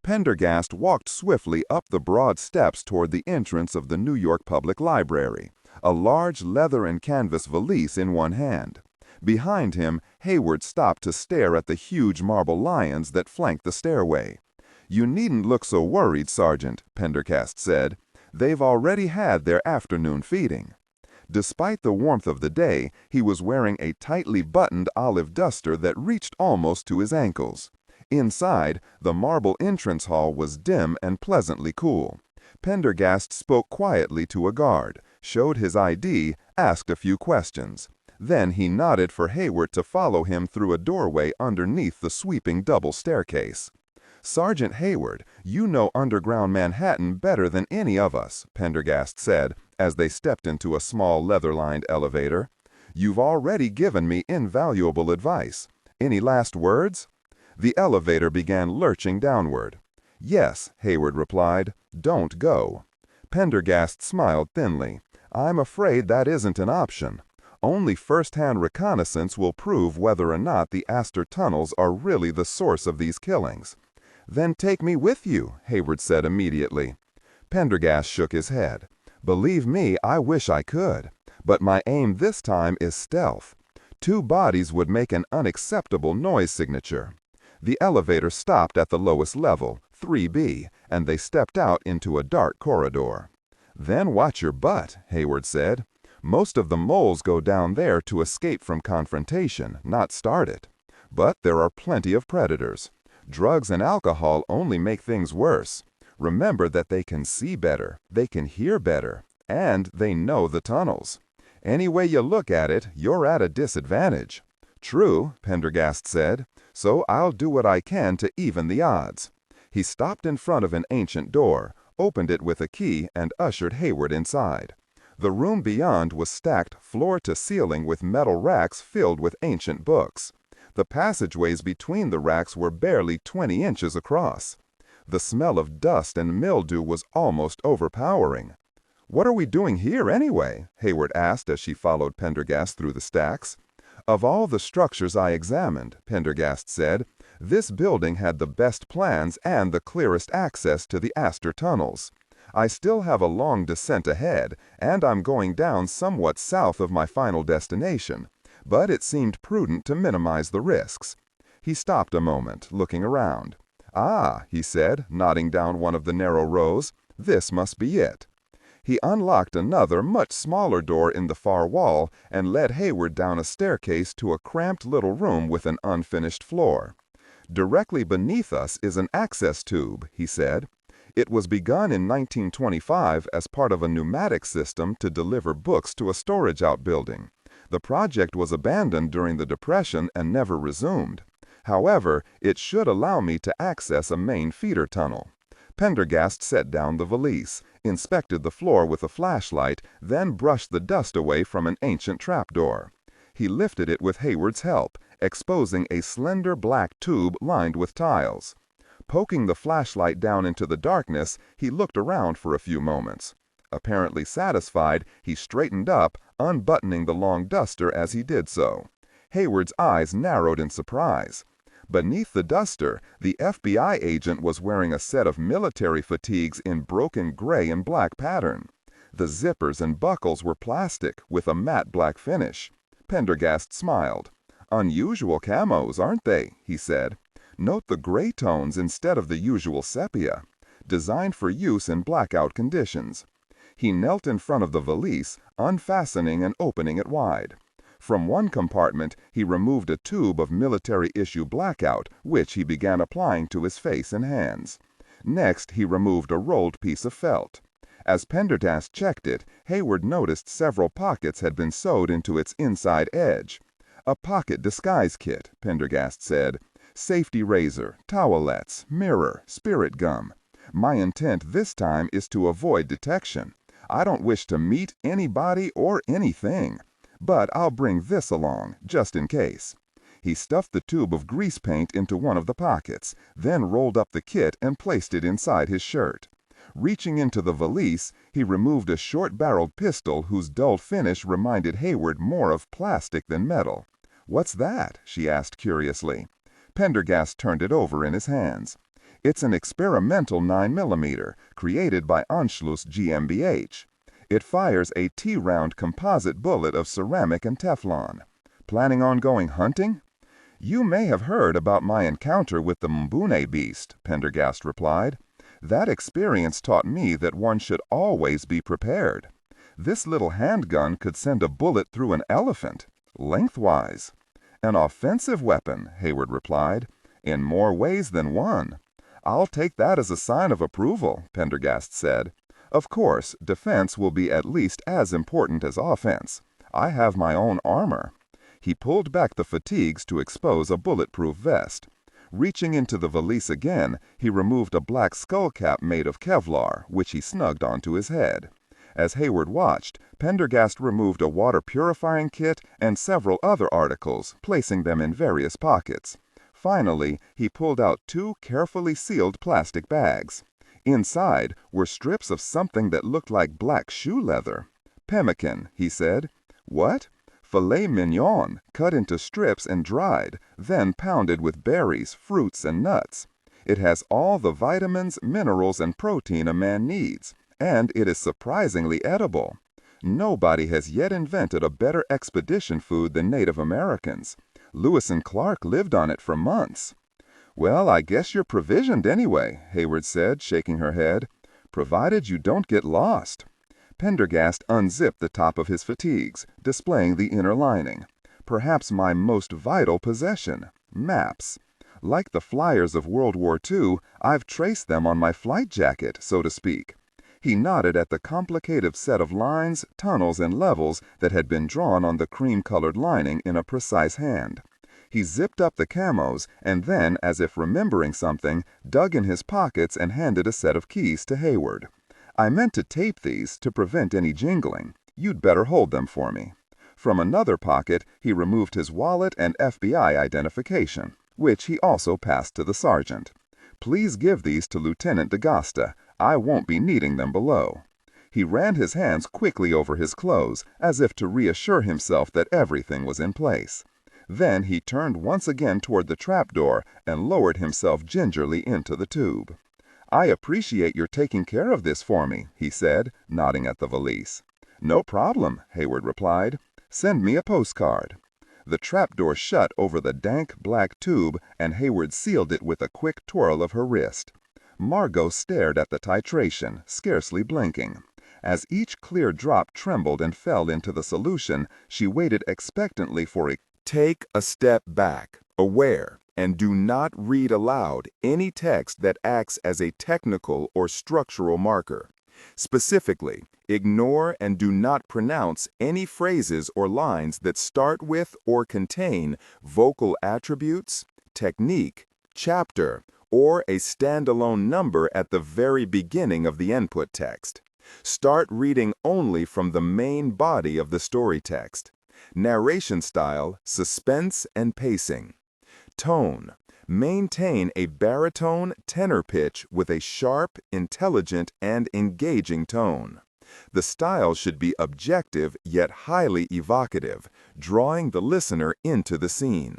Pendergast walked swiftly up the broad steps toward the entrance of the New York Public Library, a large leather and canvas valise in one hand. Behind him, Hayward stopped to stare at the huge marble lions that flanked the stairway. "You needn't look so worried, Sergeant," Pendergast said. "They've already had their afternoon feeding." Despite the warmth of the day, he was wearing a tightly buttoned olive duster that reached almost to his ankles. Inside, the marble entrance hall was dim and pleasantly cool. Pendergast spoke quietly to a guard, showed his ID, asked a few questions. Then he nodded for Hayward to follow him through a doorway underneath the sweeping double staircase. "Sergeant Hayward, you know underground Manhattan better than any of us," Pendergast said, as they stepped into a small leather-lined elevator. "You've already given me invaluable advice. Any last words?" The elevator began lurching downward. "Yes," Hayward replied. "Don't go." Pendergast smiled thinly. "I'm afraid that isn't an option. Only first-hand reconnaissance will prove whether or not the Astor tunnels are really the source of these killings." "Then take me with you," Hayward said immediately. Pendergast shook his head. "Believe me, I wish I could. But my aim this time is stealth. 2 bodies would make an unacceptable noise signature." The elevator stopped at the lowest level, 3B, and they stepped out into a dark corridor. "Then watch your butt," Hayward said. "Most of the moles go down there to escape from confrontation, not start it. But there are plenty of predators. Drugs and alcohol only make things worse. Remember that they can see better, they can hear better, and they know the tunnels. Any way you look at it, you're at a disadvantage." "True," Pendergast said, "so I'll do what I can to even the odds." He stopped in front of an ancient door, opened it with a key, and ushered Hayward inside. The room beyond was stacked floor to ceiling with metal racks filled with ancient books. The passageways between the racks were barely 20 inches across. The smell of dust and mildew was almost overpowering. "What are we doing here, anyway?" Hayward asked as she followed Pendergast through the stacks. "Of all the structures I examined," Pendergast said, "this building had the best plans and the clearest access to the Astor tunnels. I still have a long descent ahead, and I'm going down somewhat south of my final destination, but it seemed prudent to minimize the risks." He stopped a moment, looking around. "Ah," he said, nodding down one of the narrow rows, "this must be it." He unlocked another, much smaller door in the far wall and led Hayward down a staircase to a cramped little room with an unfinished floor. "Directly beneath us is an access tube," he said. "It was begun in 1925 as part of a pneumatic system to deliver books to a storage outbuilding. The project was abandoned during the Depression and never resumed. However, it should allow me to access a main feeder tunnel." Pendergast set down the valise, inspected the floor with a flashlight, then brushed the dust away from an ancient trapdoor. He lifted it with Hayward's help, exposing a slender black tube lined with tiles. Poking the flashlight down into the darkness, he looked around for a few moments. Apparently satisfied, he straightened up, unbuttoning the long duster as he did so. Hayward's eyes narrowed in surprise. Beneath the duster, the FBI agent was wearing a set of military fatigues in broken gray and black pattern. The zippers and buckles were plastic, with a matte black finish. Pendergast smiled. "Unusual camos, aren't they?" he said. "Note the gray tones instead of the usual sepia. Designed for use in blackout conditions." He knelt in front of the valise, unfastening and opening it wide. From one compartment, he removed a tube of military-issue blackout, which he began applying to his face and hands. Next, he removed a rolled piece of felt. As Pendergast checked it, Hayward noticed several pockets had been sewed into its inside edge. "A pocket disguise kit," Pendergast said. "Safety razor, towelettes, mirror, spirit gum. My intent this time is to avoid detection. I don't wish to meet anybody or anything. But I'll bring this along, just in case." He stuffed the tube of grease paint into one of the pockets, then rolled up the kit and placed it inside his shirt. Reaching into the valise, he removed a short-barreled pistol whose dull finish reminded Hayward more of plastic than metal. "What's that?" she asked curiously. Pendergast turned it over in his hands. "It's an experimental 9mm, created by Anschluss GmbH. It fires a T-round composite bullet of ceramic and Teflon. Planning on going hunting?" "You may have heard about my encounter with the Mbune beast," Pendergast replied. "That experience taught me that one should always be prepared. This little handgun could send a bullet through an elephant, lengthwise." "An offensive weapon," Hayward replied. "In more ways than one." "I'll take that as a sign of approval," Pendergast said. "Of course, defense will be at least as important as offense. I have my own armor." He pulled back the fatigues to expose a bulletproof vest. Reaching into the valise again, he removed a black skull cap made of Kevlar, which he snugged onto his head. As Hayward watched, Pendergast removed a water-purifying kit and several other articles, placing them in various pockets. Finally, he pulled out two carefully sealed plastic bags. Inside were strips of something that looked like black shoe leather. "Pemmican," he said. "What?" "Filet mignon, cut into strips and dried, then pounded with berries, fruits, and nuts. It has all the vitamins, minerals, and protein a man needs, and it is surprisingly edible. Nobody has yet invented a better expedition food than Native Americans. Lewis and Clark lived on it for months." "Well, I guess you're provisioned anyway," Hayward said, shaking her head. "Provided you don't get lost." Pendergast unzipped the top of his fatigues, displaying the inner lining. "Perhaps my most vital possession, maps. Like the flyers of World War II, I've traced them on my flight jacket, so to speak." He nodded at the complicated set of lines, tunnels, and levels that had been drawn on the cream-colored lining in a precise hand. He zipped up the camos, and then, as if remembering something, dug in his pockets and handed a set of keys to Hayward. "I meant to tape these to prevent any jingling. You'd better hold them for me." From another pocket, he removed his wallet and FBI identification, which he also passed to the sergeant. "Please give these to Lieutenant D'Agasta. I won't be needing them below." He ran his hands quickly over his clothes, as if to reassure himself that everything was in place. Then he turned once again toward the trapdoor and lowered himself gingerly into the tube. "I appreciate your taking care of this for me," he said, nodding at the valise. "No problem," Hayward replied. "Send me a postcard." The trapdoor shut over the dank, black tube, and Hayward sealed it with a quick twirl of her wrist. Margo stared at the titration, scarcely blinking. As each clear drop trembled and fell into the solution, she waited expectantly for it. Take a step back, aware, and do not read aloud any text that acts as a technical or structural marker. Specifically, ignore and do not pronounce any phrases or lines that start with or contain vocal attributes, technique, chapter, or a standalone number at the very beginning of the input text. Start reading only from the main body of the story text. Narration style, suspense, and pacing. Tone. Maintain a baritone tenor pitch with a sharp, intelligent, and engaging tone. The style should be objective yet highly evocative, drawing the listener into the scene.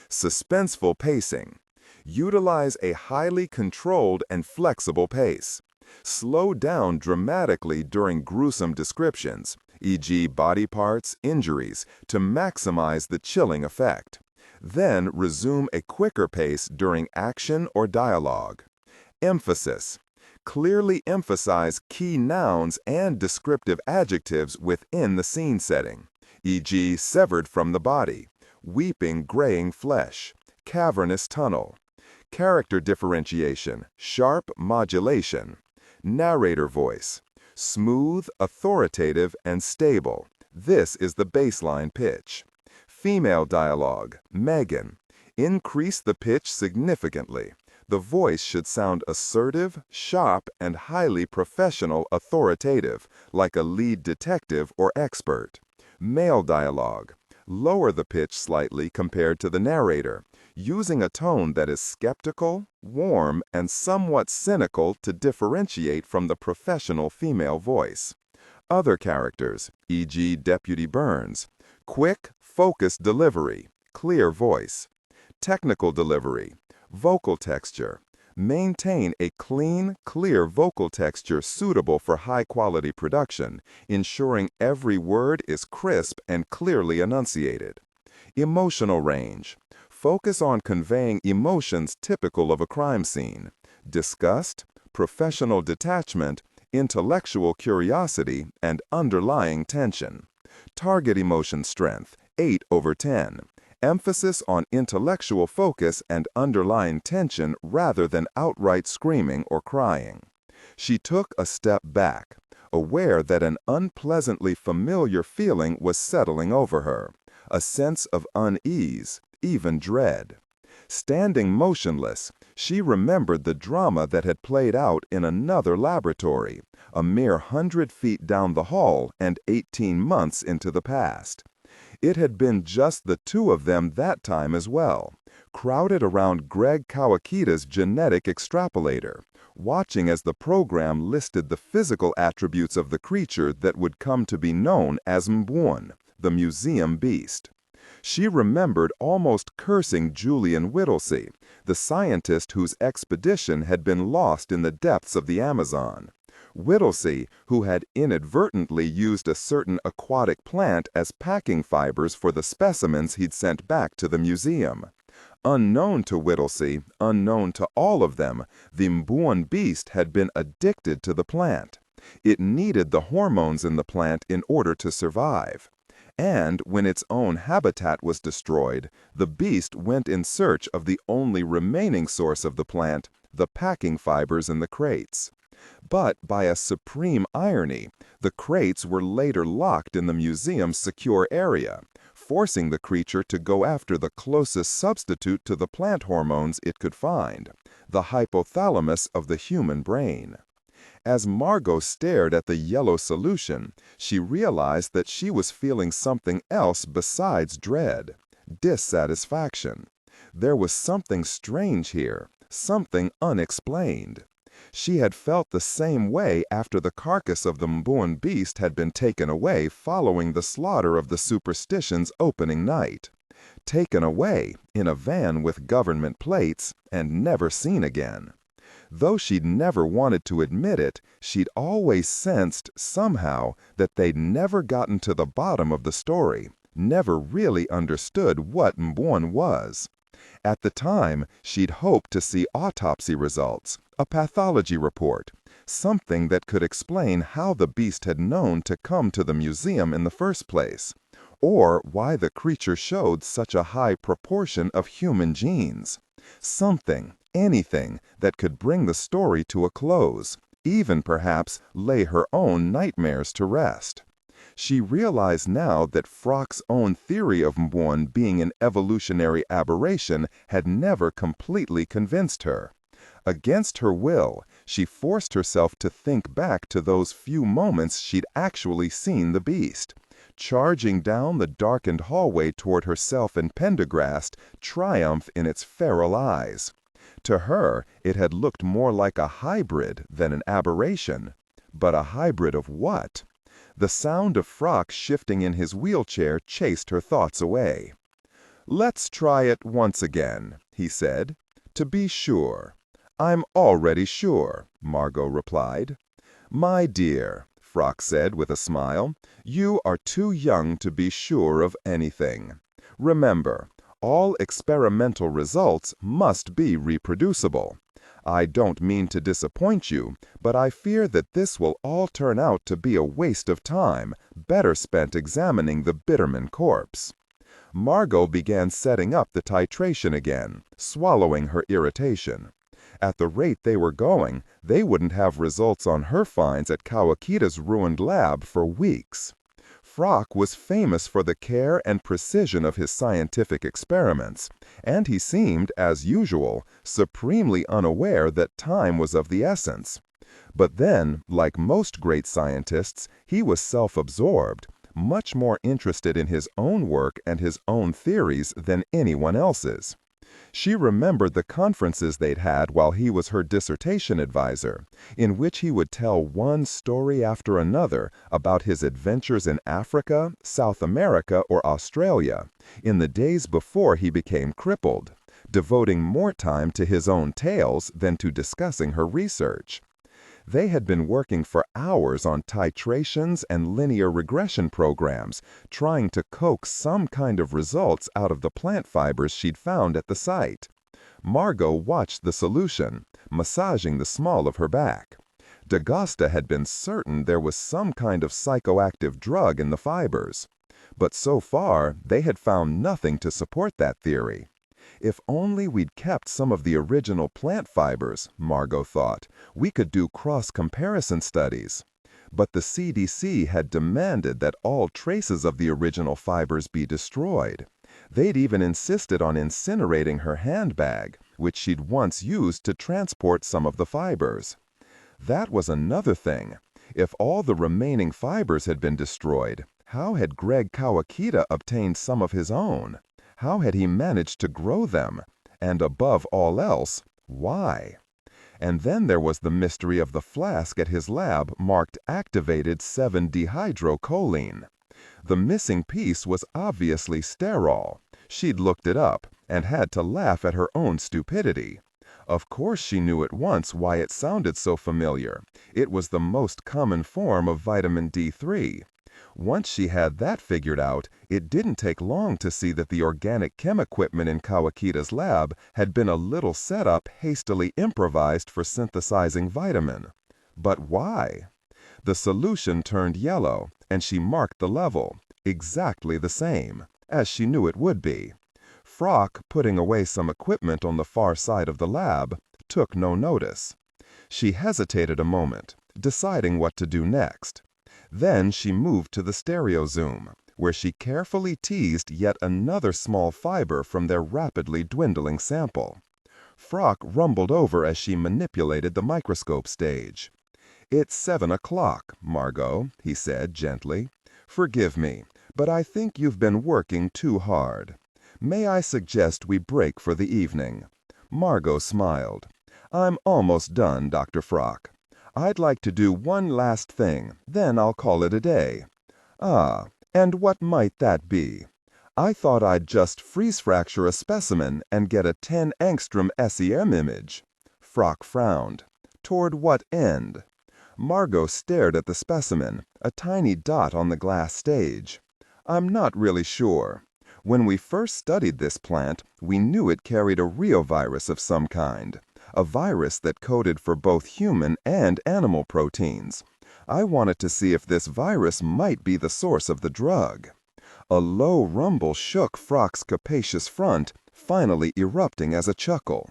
Suspenseful pacing. Utilize a highly controlled and flexible pace. Slow down dramatically during gruesome descriptions, e.g. body parts, injuries, to maximize the chilling effect. Then resume a quicker pace during action or dialogue. Emphasis. Clearly emphasize key nouns and descriptive adjectives within the scene setting, e.g. severed from the body, weeping graying flesh, cavernous tunnel. Character differentiation, sharp modulation. Narrator voice, smooth, authoritative, and stable. This is the baseline pitch. Female dialogue, Megan. Increase the pitch significantly. The voice should sound assertive, sharp, and highly professional authoritative, like a lead detective or expert. Male dialogue. Lower the pitch slightly compared to the narrator, using a tone that is skeptical, warm, and somewhat cynical to differentiate from the professional female voice. Other characters, e.g. Deputy Burns. Quick, focused delivery, clear voice. Technical delivery. Vocal texture. Maintain a clean, clear vocal texture suitable for high-quality production, ensuring every word is crisp and clearly enunciated. Emotional range. Focus on conveying emotions typical of a crime scene: disgust, professional detachment, intellectual curiosity, and underlying tension. Target emotion strength, 8/10. Emphasis on intellectual focus and underlying tension rather than outright screaming or crying. She took a step back, aware that an unpleasantly familiar feeling was settling over her, a sense of unease, even dread. Standing motionless, she remembered the drama that had played out in another laboratory, a mere 100 feet down the hall and 18 months into the past. It had been just the two of them that time as well, crowded around Greg Kawakita's genetic extrapolator, watching as the program listed the physical attributes of the creature that would come to be known as Mbun, the museum beast. She remembered almost cursing Julian Whittlesey, the scientist whose expedition had been lost in the depths of the Amazon. Whittlesey, who had inadvertently used a certain aquatic plant as packing fibers for the specimens he'd sent back to the museum. Unknown to Whittlesey, unknown to all of them, the Mbun beast had been addicted to the plant. It needed the hormones in the plant in order to survive. And when its own habitat was destroyed, the beast went in search of the only remaining source of the plant, the packing fibers in the crates. But by a supreme irony, the crates were later locked in the museum's secure area, forcing the creature to go after the closest substitute to the plant hormones it could find, the hypothalamus of the human brain. As Margo stared at the yellow solution, she realized that she was feeling something else besides dread: dissatisfaction. There was something strange here, something unexplained. She had felt the same way after the carcass of the Mbun beast had been taken away following the slaughter of the Superstition's opening night. Taken away in a van with government plates and never seen again. Though she'd never wanted to admit it, she'd always sensed, somehow, that they'd never gotten to the bottom of the story, never really understood what Mbun was. At the time, she'd hoped to see autopsy results, a pathology report, something that could explain how the beast had known to come to the museum in the first place, or why the creature showed such a high proportion of human genes. Something, anything, that could bring the story to a close, even perhaps lay her own nightmares to rest. She realized now that Frock's own theory of Mwon being an evolutionary aberration had never completely convinced her. Against her will, she forced herself to think back to those few moments she'd actually seen the beast, charging down the darkened hallway toward herself and Pendergast, triumph in its feral eyes. To her, it had looked more like a hybrid than an aberration. But a hybrid of what? The sound of Frock shifting in his wheelchair chased her thoughts away. "Let's try it once again," he said. "To be sure." "I'm already sure," Margo replied. "My dear," Frock said with a smile, "you are too young to be sure of anything. Remember, all experimental results must be reproducible. I don't mean to disappoint you, but I fear that this will all turn out to be a waste of time, better spent examining the Bitterman corpse." Margo began setting up the titration again, swallowing her irritation. At the rate they were going, they wouldn't have results on her finds at Kawakita's ruined lab for weeks. Frock was famous for the care and precision of his scientific experiments, and he seemed, as usual, supremely unaware that time was of the essence. But then, like most great scientists, he was self-absorbed, much more interested in his own work and his own theories than anyone else's. She remembered the conferences they'd had while he was her dissertation advisor, in which he would tell one story after another about his adventures in Africa, South America, or Australia, in the days before he became crippled, devoting more time to his own tales than to discussing her research. They had been working for hours on titrations and linear regression programs, trying to coax some kind of results out of the plant fibers she'd found at the site. Margo watched the solution, massaging the small of her back. D'Agosta had been certain there was some kind of psychoactive drug in the fibers. But so far, they had found nothing to support that theory. If only we'd kept some of the original plant fibers, Margo thought, we could do cross-comparison studies. But the CDC had demanded that all traces of the original fibers be destroyed. They'd even insisted on incinerating her handbag, which she'd once used to transport some of the fibers. That was another thing. If all the remaining fibers had been destroyed, how had Greg Kawakita obtained some of his own? How had he managed to grow them? And above all else, why? And then there was the mystery of the flask at his lab marked activated 7-dehydrocholine. The missing piece was obviously sterol. She'd looked it up and had to laugh at her own stupidity. Of course she knew at once why it sounded so familiar. It was the most common form of vitamin D3. Once she had that figured out, it didn't take long to see that the organic chem equipment in Kawakita's lab had been a little setup hastily improvised for synthesizing vitamin. But why? The solution turned yellow, and she marked the level, exactly the same, as she knew it would be. Frock, putting away some equipment on the far side of the lab, took no notice. She hesitated a moment, deciding what to do next. Then she moved to the stereo zoom, where she carefully teased yet another small fiber from their rapidly dwindling sample. Frock rumbled over as she manipulated the microscope stage. "It's 7 o'clock, Margo," he said gently. "Forgive me, but I think you've been working too hard. May I suggest we break for the evening?" Margo smiled. "I'm almost done, Dr. Frock. I'd like to do one last thing, then I'll call it a day." "Ah, and what might that be?" "I thought I'd just freeze-fracture a specimen and get a 10-angstrom SEM image." Frock frowned. "Toward what end?" Margo stared at the specimen, a tiny dot on the glass stage. "I'm not really sure. When we first studied this plant, we knew it carried a reovirus of some kind. a virus that coded for both human and animal proteins. I wanted to see if this virus might be the source of the drug. A low rumble shook Frock's capacious front, finally erupting as a chuckle.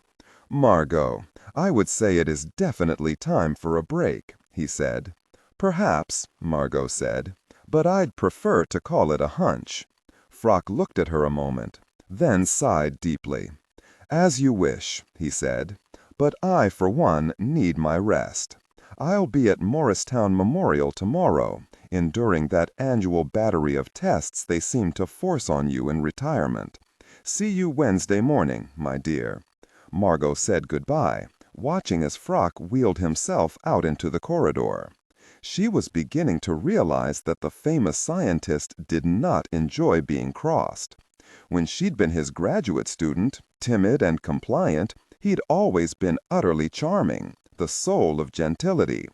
"Margo, I would say it is definitely time for a break," he said. "Perhaps," Margo said, "but I'd prefer to call it a hunch." Frock looked at her a moment, then sighed deeply. "As you wish," he said, "but I, for one, need my rest. I'll be at Morristown Memorial tomorrow, enduring that annual battery of tests they seem to force on you in retirement. See you Wednesday morning, my dear." Margo said goodbye, watching as Frock wheeled himself out into the corridor. She was beginning to realize that the famous scientist did not enjoy being crossed. When she'd been his graduate student, timid and compliant, he'd always been utterly charming, the soul of gentility.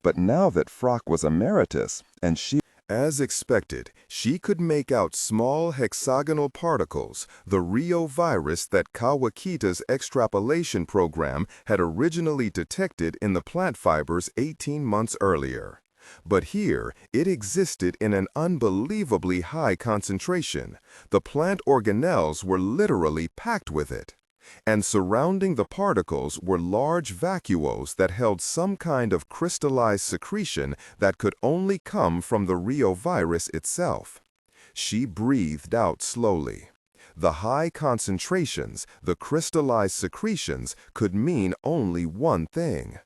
But now that Frock was emeritus, and she... As expected, she could make out small hexagonal particles, the Rio virus that Kawakita's extrapolation program had originally detected in the plant fibers 18 months earlier. But here, it existed in an unbelievably high concentration. The plant organelles were literally packed with it. And surrounding the particles were large vacuoles that held some kind of crystallized secretion that could only come from the Rio virus itself. She breathed out slowly. The high concentrations, the crystallized secretions, could mean only one thing.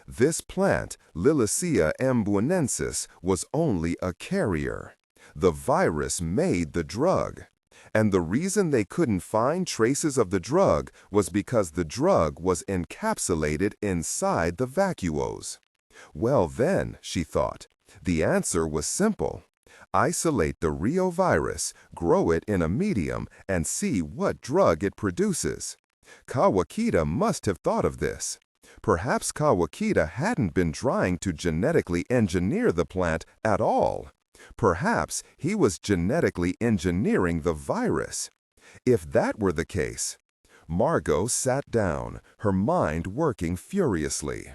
This plant, Liliacea ambuinensis, was only a carrier. The virus made the drug. And the reason they couldn't find traces of the drug was because the drug was encapsulated inside the vacuoles. Well then, she thought, the answer was simple. Isolate the Rio virus, grow it in a medium, and see what drug it produces. Kawakita must have thought of this. Perhaps Kawakita hadn't been trying to genetically engineer the plant at all. Perhaps he was genetically engineering the virus. If that were the case... Margo sat down, her mind working furiously.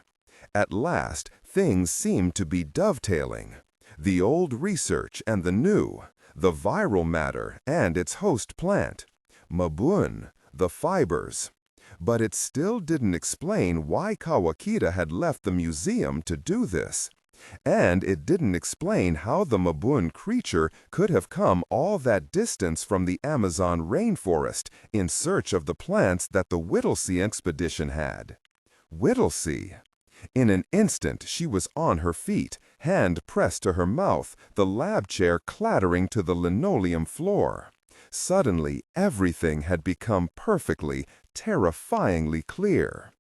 At last, things seemed to be dovetailing. The old research and the new, the viral matter and its host plant, Mabun, the fibers. But it still didn't explain why Kawakita had left the museum to do this. And it didn't explain how the Mabun creature could have come all that distance from the Amazon rainforest in search of the plants that the Whittlesea expedition had. Whittlesea! In an instant she was on her feet, hand pressed to her mouth, the lab chair clattering to the linoleum floor. Suddenly everything had become perfectly, terrifyingly clear.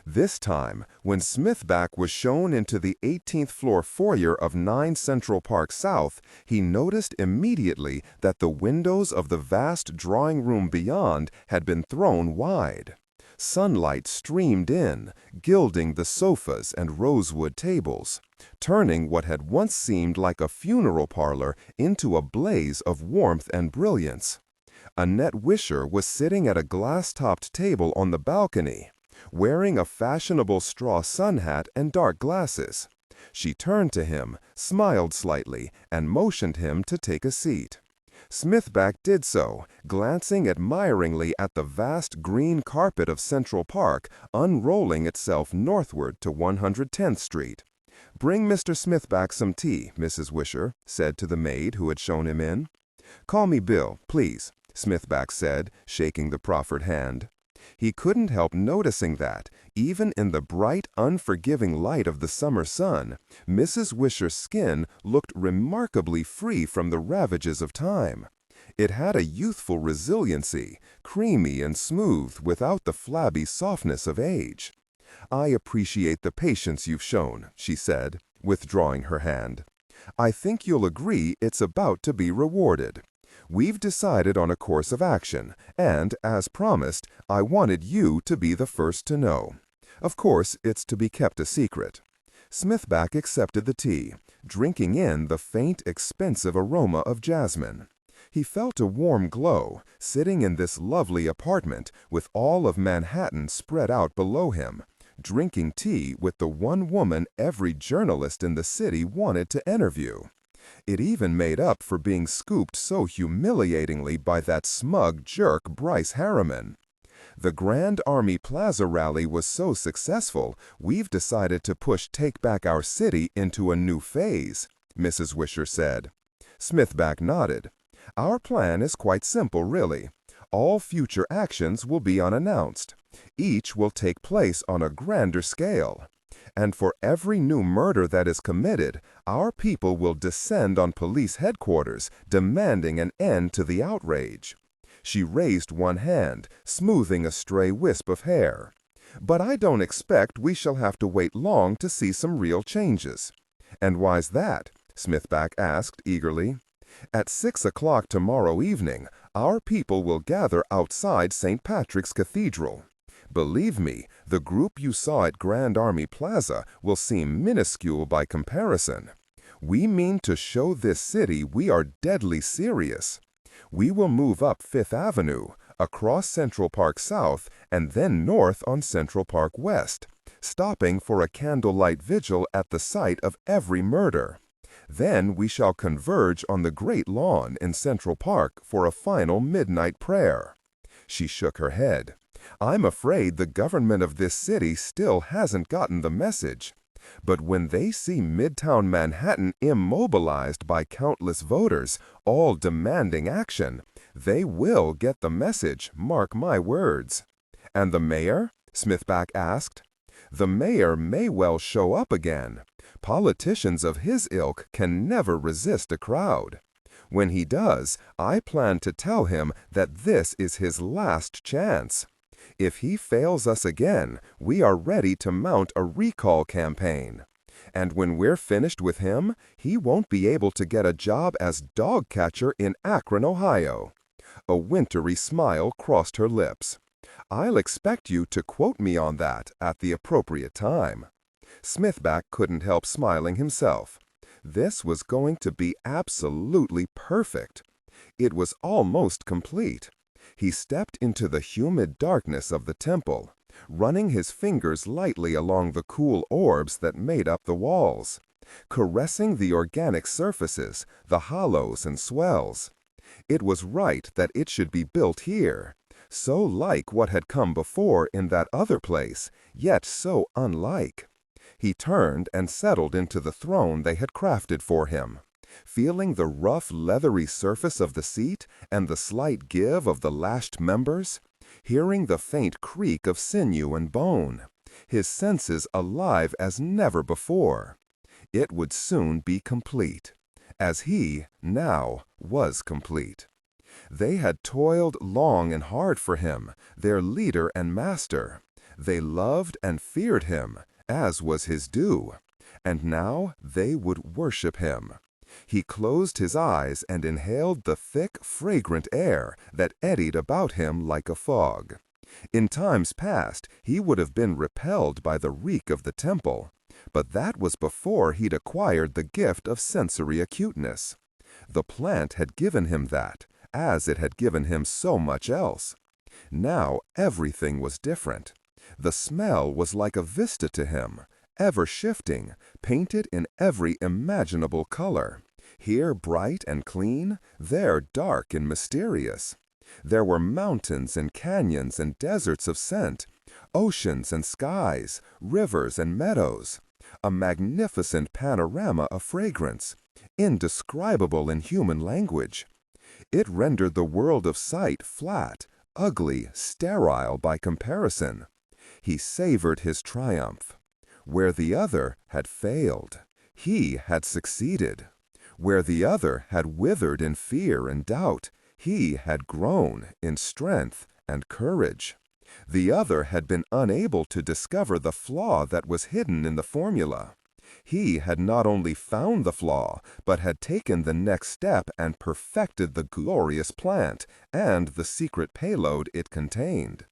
This time, when Smithback was shown into the 18th floor foyer of 9 Central Park South, he noticed immediately that the windows of the vast drawing room beyond had been thrown wide. Sunlight streamed in, gilding the sofas and rosewood tables, turning what had once seemed like a funeral parlor into a blaze of warmth and brilliance. Annette Wisher was sitting at a glass-topped table on the balcony, wearing a fashionable straw sun hat and dark glasses. She turned to him, smiled slightly, and motioned him to take a seat. Smithback did so, glancing admiringly at the vast green carpet of Central Park unrolling itself northward to 110th Street. "Bring Mr. Smithback some tea, Mrs. Wisher," said to the maid who had shown him in. "Call me Bill, please," Smithback said, shaking the proffered hand. He couldn't help noticing that, even in the bright, unforgiving light of the summer sun, Mrs. Wisher's skin looked remarkably free from the ravages of time. It had a youthful resiliency, creamy and smooth without the flabby softness of age. "I appreciate the patience you've shown," she said, withdrawing her hand. "I think you'll agree it's about to be rewarded. We've decided on a course of action, and, as promised, I wanted you to be the first to know. Of course, it's to be kept a secret." Smithback accepted the tea, drinking in the faint, expensive aroma of jasmine. He felt a warm glow, sitting in this lovely apartment with all of Manhattan spread out below him, drinking tea with the one woman every journalist in the city wanted to interview. It even made up for being scooped so humiliatingly by that smug jerk Bryce Harriman. The Grand Army Plaza rally was so successful, we've decided to push Take Back Our City into a new phase, Mrs. Wisher said. Smithback nodded. Our plan is quite simple, really. All future actions will be unannounced. Each will take place on a grander scale. And for every new murder that is committed, our people will descend on police headquarters, demanding an end to the outrage. She raised one hand, smoothing a stray wisp of hair. But I don't expect we shall have to wait long to see some real changes. And why's that? Smithback asked eagerly. At 6 o'clock tomorrow evening, our people will gather outside St. Patrick's Cathedral. Believe me, the group you saw at Grand Army Plaza will seem minuscule by comparison. We mean to show this city we are deadly serious. We will move up Fifth Avenue, across Central Park South, and then north on Central Park West, stopping for a candlelight vigil at the site of every murder. Then we shall converge on the Great Lawn in Central Park for a final midnight prayer. She shook her head. I'm afraid the government of this city still hasn't gotten the message. But when they see Midtown Manhattan immobilized by countless voters, all demanding action, they will get the message, mark my words. And the mayor? Smithback asked. The mayor may well show up again. Politicians of his ilk can never resist a crowd. When he does, I plan to tell him that this is his last chance. If he fails us again, we are ready to mount a recall campaign. And when we're finished with him, he won't be able to get a job as dog catcher in Akron, Ohio. A wintry smile crossed her lips. I'll expect you to quote me on that at the appropriate time. Smithback couldn't help smiling himself. This was going to be absolutely perfect. It was almost complete. He stepped into the humid darkness of the temple, running his fingers lightly along the cool orbs that made up the walls, caressing the organic surfaces, the hollows and swells. It was right that it should be built here, so like what had come before in that other place, yet so unlike. He turned and settled into the throne they had crafted for him, feeling the rough, leathery surface of the seat and the slight give of the lashed members, hearing the faint creak of sinew and bone, his senses alive as never before. It would soon be complete, as he, now, was complete. They had toiled long and hard for him, their leader and master. They loved and feared him, as was his due, and now they would worship him. He closed his eyes and inhaled the thick, fragrant air that eddied about him like a fog. In times past, he would have been repelled by the reek of the temple, but that was before he'd acquired the gift of sensory acuteness. The plant had given him that, as it had given him so much else. Now everything was different. The smell was like a vista to him, ever shifting, painted in every imaginable color. Here bright and clean, there dark and mysterious. There were mountains and canyons and deserts of scent, oceans and skies, rivers and meadows, a magnificent panorama of fragrance, indescribable in human language. It rendered the world of sight flat, ugly, sterile by comparison. He savored his triumph. Where the other had failed, he had succeeded. Where the other had withered in fear and doubt, he had grown in strength and courage. The other had been unable to discover the flaw that was hidden in the formula. He had not only found the flaw, but had taken the next step and perfected the glorious plant and the secret payload it contained.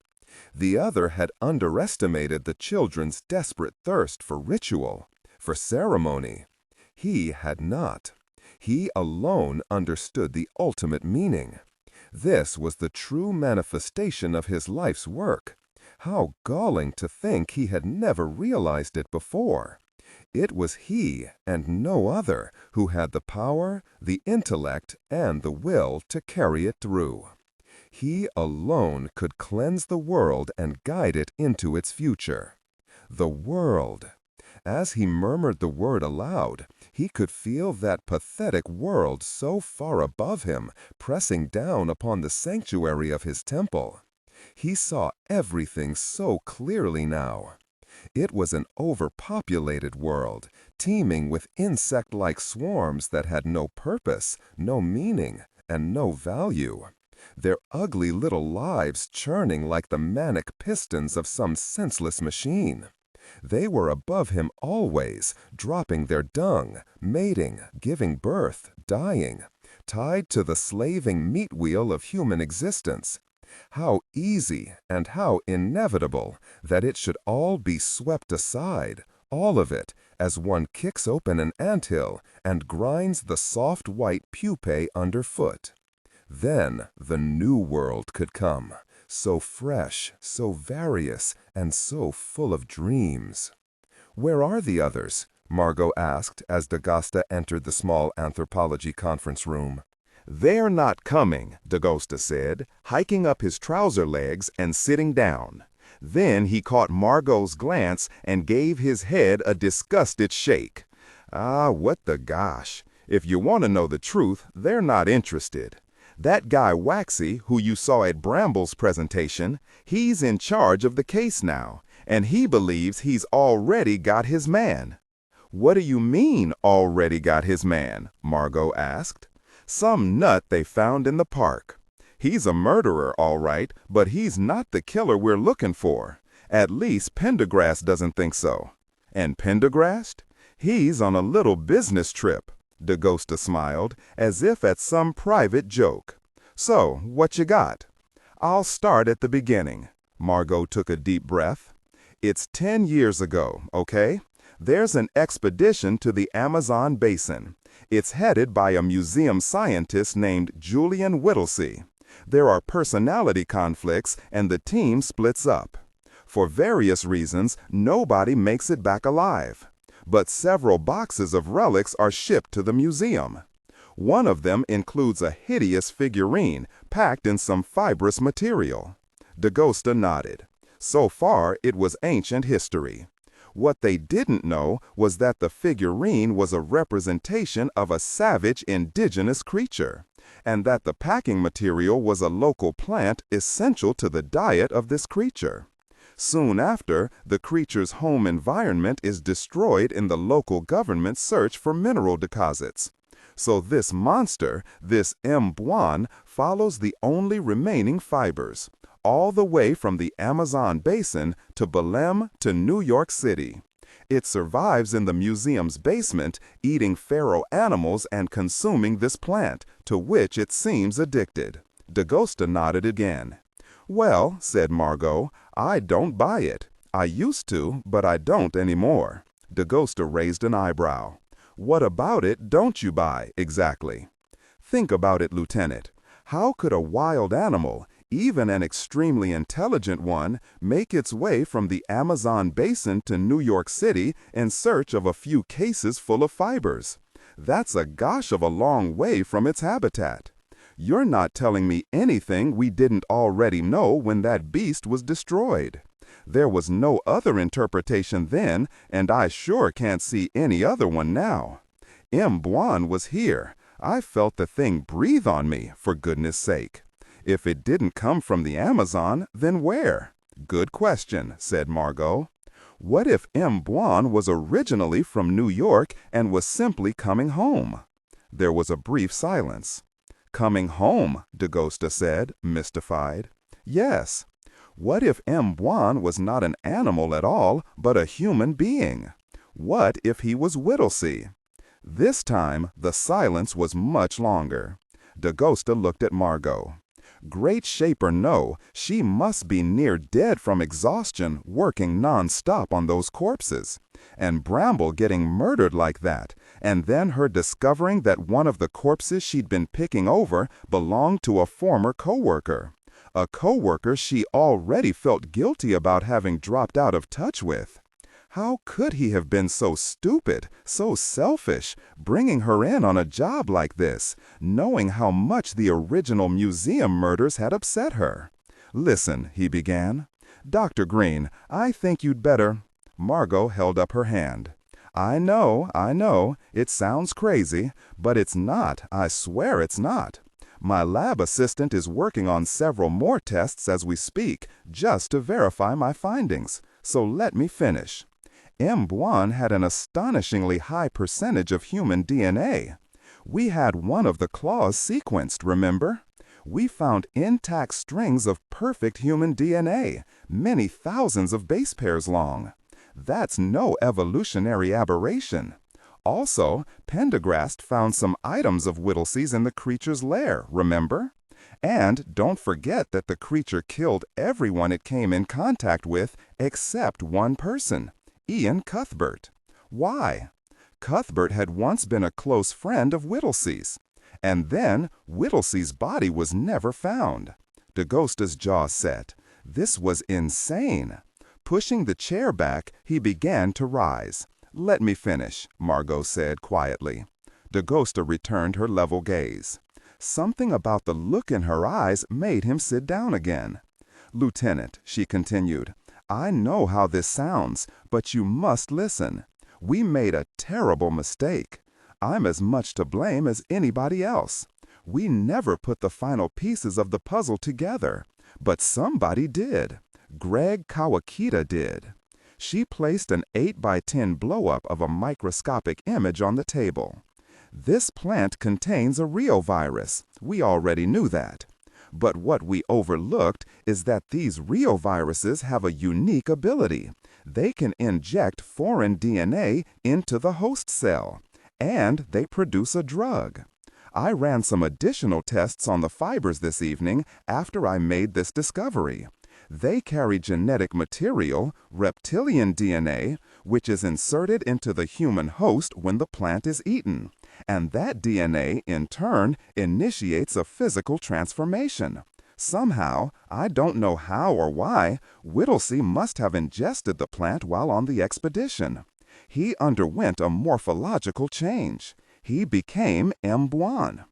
The other had underestimated the children's desperate thirst for ritual, for ceremony. He had not. He alone understood the ultimate meaning. This was the true manifestation of his life's work, How galling to think he had never realized it before. It was he, and no other, who had the power, the intellect, and the will to carry it through. He alone could cleanse the world and guide it into its future. The world. As he murmured the word aloud, he could feel that pathetic world so far above him, pressing down upon the sanctuary of his temple. He saw everything so clearly now. It was an overpopulated world, teeming with insect-like swarms that had no purpose, no meaning, and no value. Their ugly little lives churning like the manic pistons of some senseless machine. They were above him always, dropping their dung, mating, giving birth, dying, tied to the slaving meat wheel of human existence. How easy and how inevitable that it should all be swept aside, all of it, as one kicks open an anthill and grinds the soft white pupae underfoot. Then the new world could come, so fresh, so various, and so full of dreams. "Where are the others?" Margo asked as D'Agosta entered the small anthropology conference room. "They're not coming," D'Agosta said, hiking up his trouser legs and sitting down. Then he caught Margo's glance and gave his head a disgusted shake. "Ah, what the gosh. If you want to know the truth, they're not interested. That guy Waxy, who you saw at Bramble's presentation, he's in charge of the case now, and he believes he's already got his man." "What do you mean, already got his man?" Margo asked. "Some nut they found in the park. He's a murderer, all right, but he's not the killer we're looking for. At least Pendergast doesn't think so." "And Pendergast? He's on a little business trip." D'Agosta smiled, as if at some private joke. "So, what you got?" "I'll start at the beginning." Margo took a deep breath. "It's 10 years ago, okay? There's an expedition to the Amazon basin. It's headed by a museum scientist named Julian Whittlesey. There are personality conflicts and the team splits up. For various reasons, nobody makes it back alive. But several boxes of relics are shipped to the museum. One of them includes a hideous figurine packed in some fibrous material." D'Agosta nodded. So far, it was ancient history. What they didn't know was that the figurine was a representation of a savage indigenous creature, and that the packing material was a local plant essential to the diet of this creature. Soon after, the creature's home environment is destroyed in the local government's search for mineral deposits. So this monster, this M'Buan, follows the only remaining fibers, all the way from the Amazon basin to Belém to New York City. It survives in the museum's basement, eating feral animals and consuming this plant, to which it seems addicted. D'Agosta nodded again. "Well," said Margo, "I don't buy it. I used to, but I don't anymore." D'Agosta raised an eyebrow. "What about it don't you buy, exactly?" "Think about it, Lieutenant. How could a wild animal, even an extremely intelligent one, make its way from the Amazon basin to New York City in search of a few cases full of fibers? That's a gosh of a long way from its habitat. You're not telling me anything we didn't already know when that beast was destroyed. There was no other interpretation then, and I sure can't see any other one now. M'Buan was here. I felt the thing breathe on me, for goodness sake. If it didn't come from the Amazon, then where?" "Good question," said Margo. "What if M'Buan was originally from New York and was simply coming home?" There was a brief silence. "Coming home," D'Agosta said, mystified. "Yes. What if M'Buan was not an animal at all, but a human being? What if he was Whittlesey?" This time, the silence was much longer. D'Agosta looked at Margo. Great shape or no, she must be near dead from exhaustion working non-stop on those corpses. And Bramble getting murdered like that, and then her discovering that one of the corpses she'd been picking over belonged to a former co-worker. a coworker she already felt guilty about having dropped out of touch with. How could he have been so stupid, so selfish, bringing her in on a job like this, knowing how much the original museum murders had upset her? "Listen," he began. "Dr. Green, I think you'd better—" Margo held up her hand. I know, it sounds crazy, but it's not, I swear it's not. My lab assistant is working on several more tests as we speak, just to verify my findings, so let me finish. M1 had an astonishingly high percentage of human DNA. We had one of the claws sequenced, remember? We found intact strings of perfect human DNA, many thousands of base pairs long. That's no evolutionary aberration. Also, Pendergast found some items of Whittlesey's in the creature's lair, remember? And don't forget that the creature killed everyone it came in contact with except one person, Ian Cuthbert. Why? Cuthbert had once been a close friend of Whittlesey's. And then Whittlesey's body was never found. DaGosta's jaw set. This was insane. Pushing the chair back, he began to rise. "Let me finish," Margo said quietly. DaGosta returned her level gaze. Something about the look in her eyes made him sit down again. "Lieutenant," she continued, "I know how this sounds, but you must listen. We made a terrible mistake. I'm as much to blame as anybody else. We never put the final pieces of the puzzle together, but somebody did. Greg Kawakita did." She placed an 8x10 blow-up of a microscopic image on the table. "This plant contains a reovirus. We already knew that. But what we overlooked is that these reoviruses have a unique ability. They can inject foreign DNA into the host cell, and they produce a drug. I ran some additional tests on the fibers this evening after I made this discovery. They carry genetic material, reptilian DNA, which is inserted into the human host when the plant is eaten. And that DNA, in turn, initiates a physical transformation. Somehow, I don't know how or why, Whittlesey must have ingested the plant while on the expedition. He underwent a morphological change. He became M1.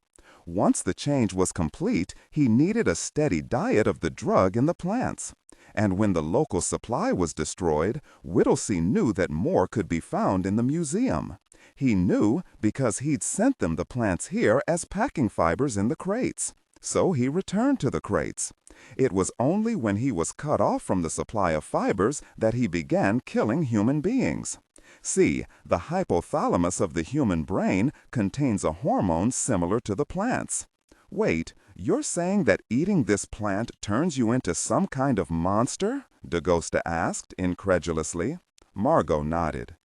Once the change was complete, he needed a steady diet of the drug in the plants. And when the local supply was destroyed, Whittlesey knew that more could be found in the museum. He knew because he'd sent them the plants here as packing fibers in the crates. So he returned to the crates. It was only when he was cut off from the supply of fibers that he began killing human beings. See, the hypothalamus of the human brain contains a hormone similar to the plant's. Wait, you're saying that eating this plant turns you into some kind of monster? DaGosta asked incredulously. Margo nodded.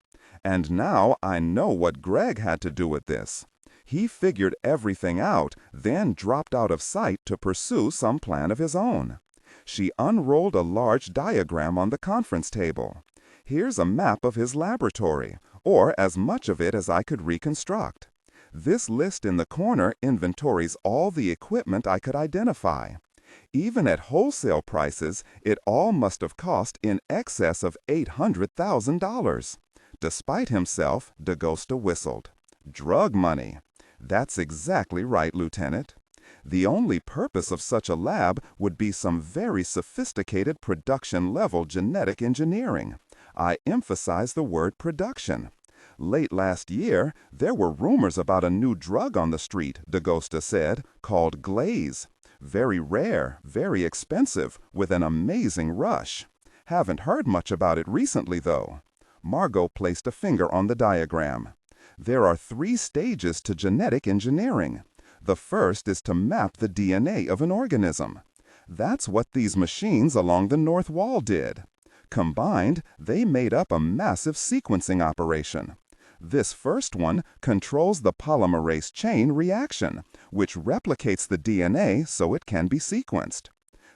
And now I know what Greg had to do with this. He figured everything out, then dropped out of sight to pursue some plan of his own. She unrolled a large diagram on the conference table. Here's a map of his laboratory, or as much of it as I could reconstruct. This list in the corner inventories all the equipment I could identify. Even at wholesale prices, it all must have cost in excess of $800,000. Despite himself, DaGosta whistled. Drug money. That's exactly right, Lieutenant. The only purpose of such a lab would be some very sophisticated production-level genetic engineering. I emphasize the word production. Late last year, there were rumors about a new drug on the street, DaGosta said, called Glaze. Very rare, very expensive, with an amazing rush. Haven't heard much about it recently, though. Margo placed a finger on the diagram. There are 3 stages to genetic engineering. The first is to map the DNA of an organism. That's what these machines along the north wall did. Combined, they made up a massive sequencing operation. This first one controls the polymerase chain reaction, which replicates the DNA so it can be sequenced.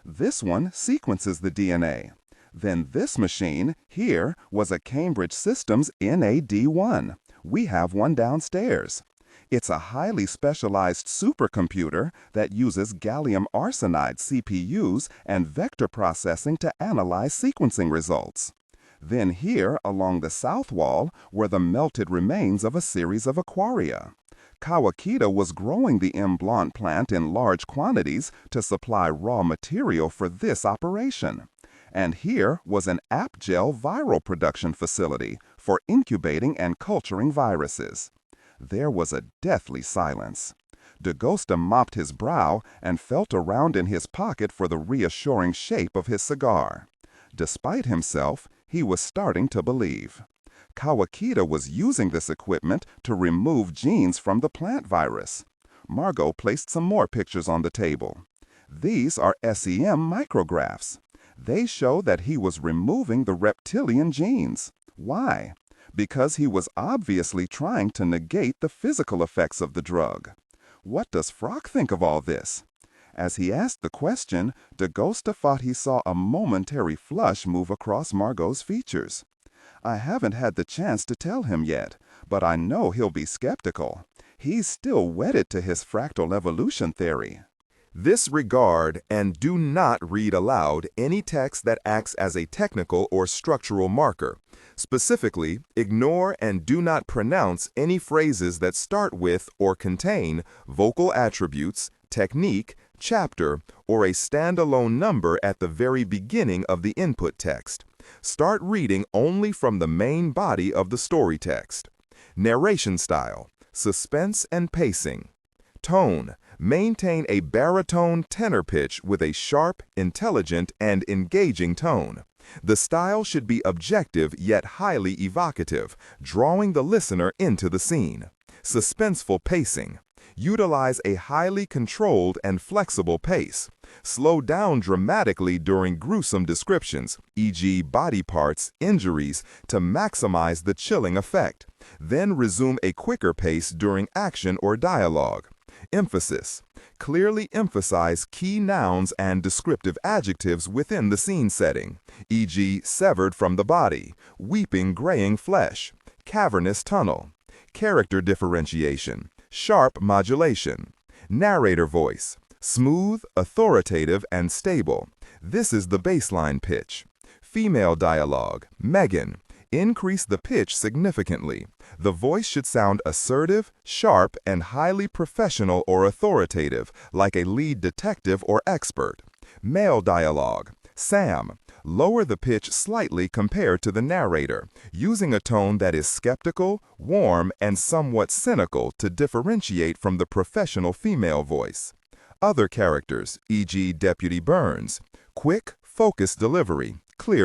This one sequences the DNA. Then this machine, here, was a Cambridge Systems NAD1. We have one downstairs. It's a highly specialized supercomputer that uses gallium arsenide CPUs and vector processing to analyze sequencing results. Then here, along the south wall, were the melted remains of a series of aquaria. Kawakita was growing the M. Blanc plant in large quantities to supply raw material for this operation. And here was an Apgel viral production facility for incubating and culturing viruses. There was a deathly silence. DaGosta mopped his brow and felt around in his pocket for the reassuring shape of his cigar. Despite himself, he was starting to believe. Kawakita was using this equipment to remove genes from the plant virus. Margo placed some more pictures on the table. These are SEM micrographs. They show that he was removing the reptilian genes. Why? Because he was obviously trying to negate the physical effects of the drug. What does Frock think of all this? As he asked the question, DaGosta thought he saw a momentary flush move across Margot's features. I haven't had the chance to tell him yet, but I know he'll be skeptical. He's still wedded to his fractal evolution theory. Disregard and do not read aloud any text that acts as a technical or structural marker. Specifically, ignore and do not pronounce any phrases that start with or contain vocal attributes, technique, chapter, or a standalone number at the very beginning of the input text. Start reading only from the main body of the story text. Narration style, suspense and pacing. Tone, maintain a baritone tenor pitch with a sharp, intelligent, and engaging tone. The style should be objective yet highly evocative, drawing the listener into the scene. Suspenseful pacing. Utilize a highly controlled and flexible pace. Slow down dramatically during gruesome descriptions, e.g. body parts, injuries, to maximize the chilling effect. Then resume a quicker pace during action or dialogue. Emphasis. Clearly emphasize key nouns and descriptive adjectives within the scene setting, e.g. severed from the body, weeping graying flesh, cavernous tunnel. Character differentiation. Sharp modulation. Narrator voice. Smooth, authoritative, and stable. This is the baseline pitch. Female dialogue. Megan. Increase the pitch significantly. The voice should sound assertive, sharp, and highly professional or authoritative, like a lead detective or expert. Male dialogue. Sam. Lower the pitch slightly compared to the narrator, using a tone that is skeptical, warm, and somewhat cynical to differentiate from the professional female voice. Other characters, e.g. Deputy Burns. Quick, focused delivery, clear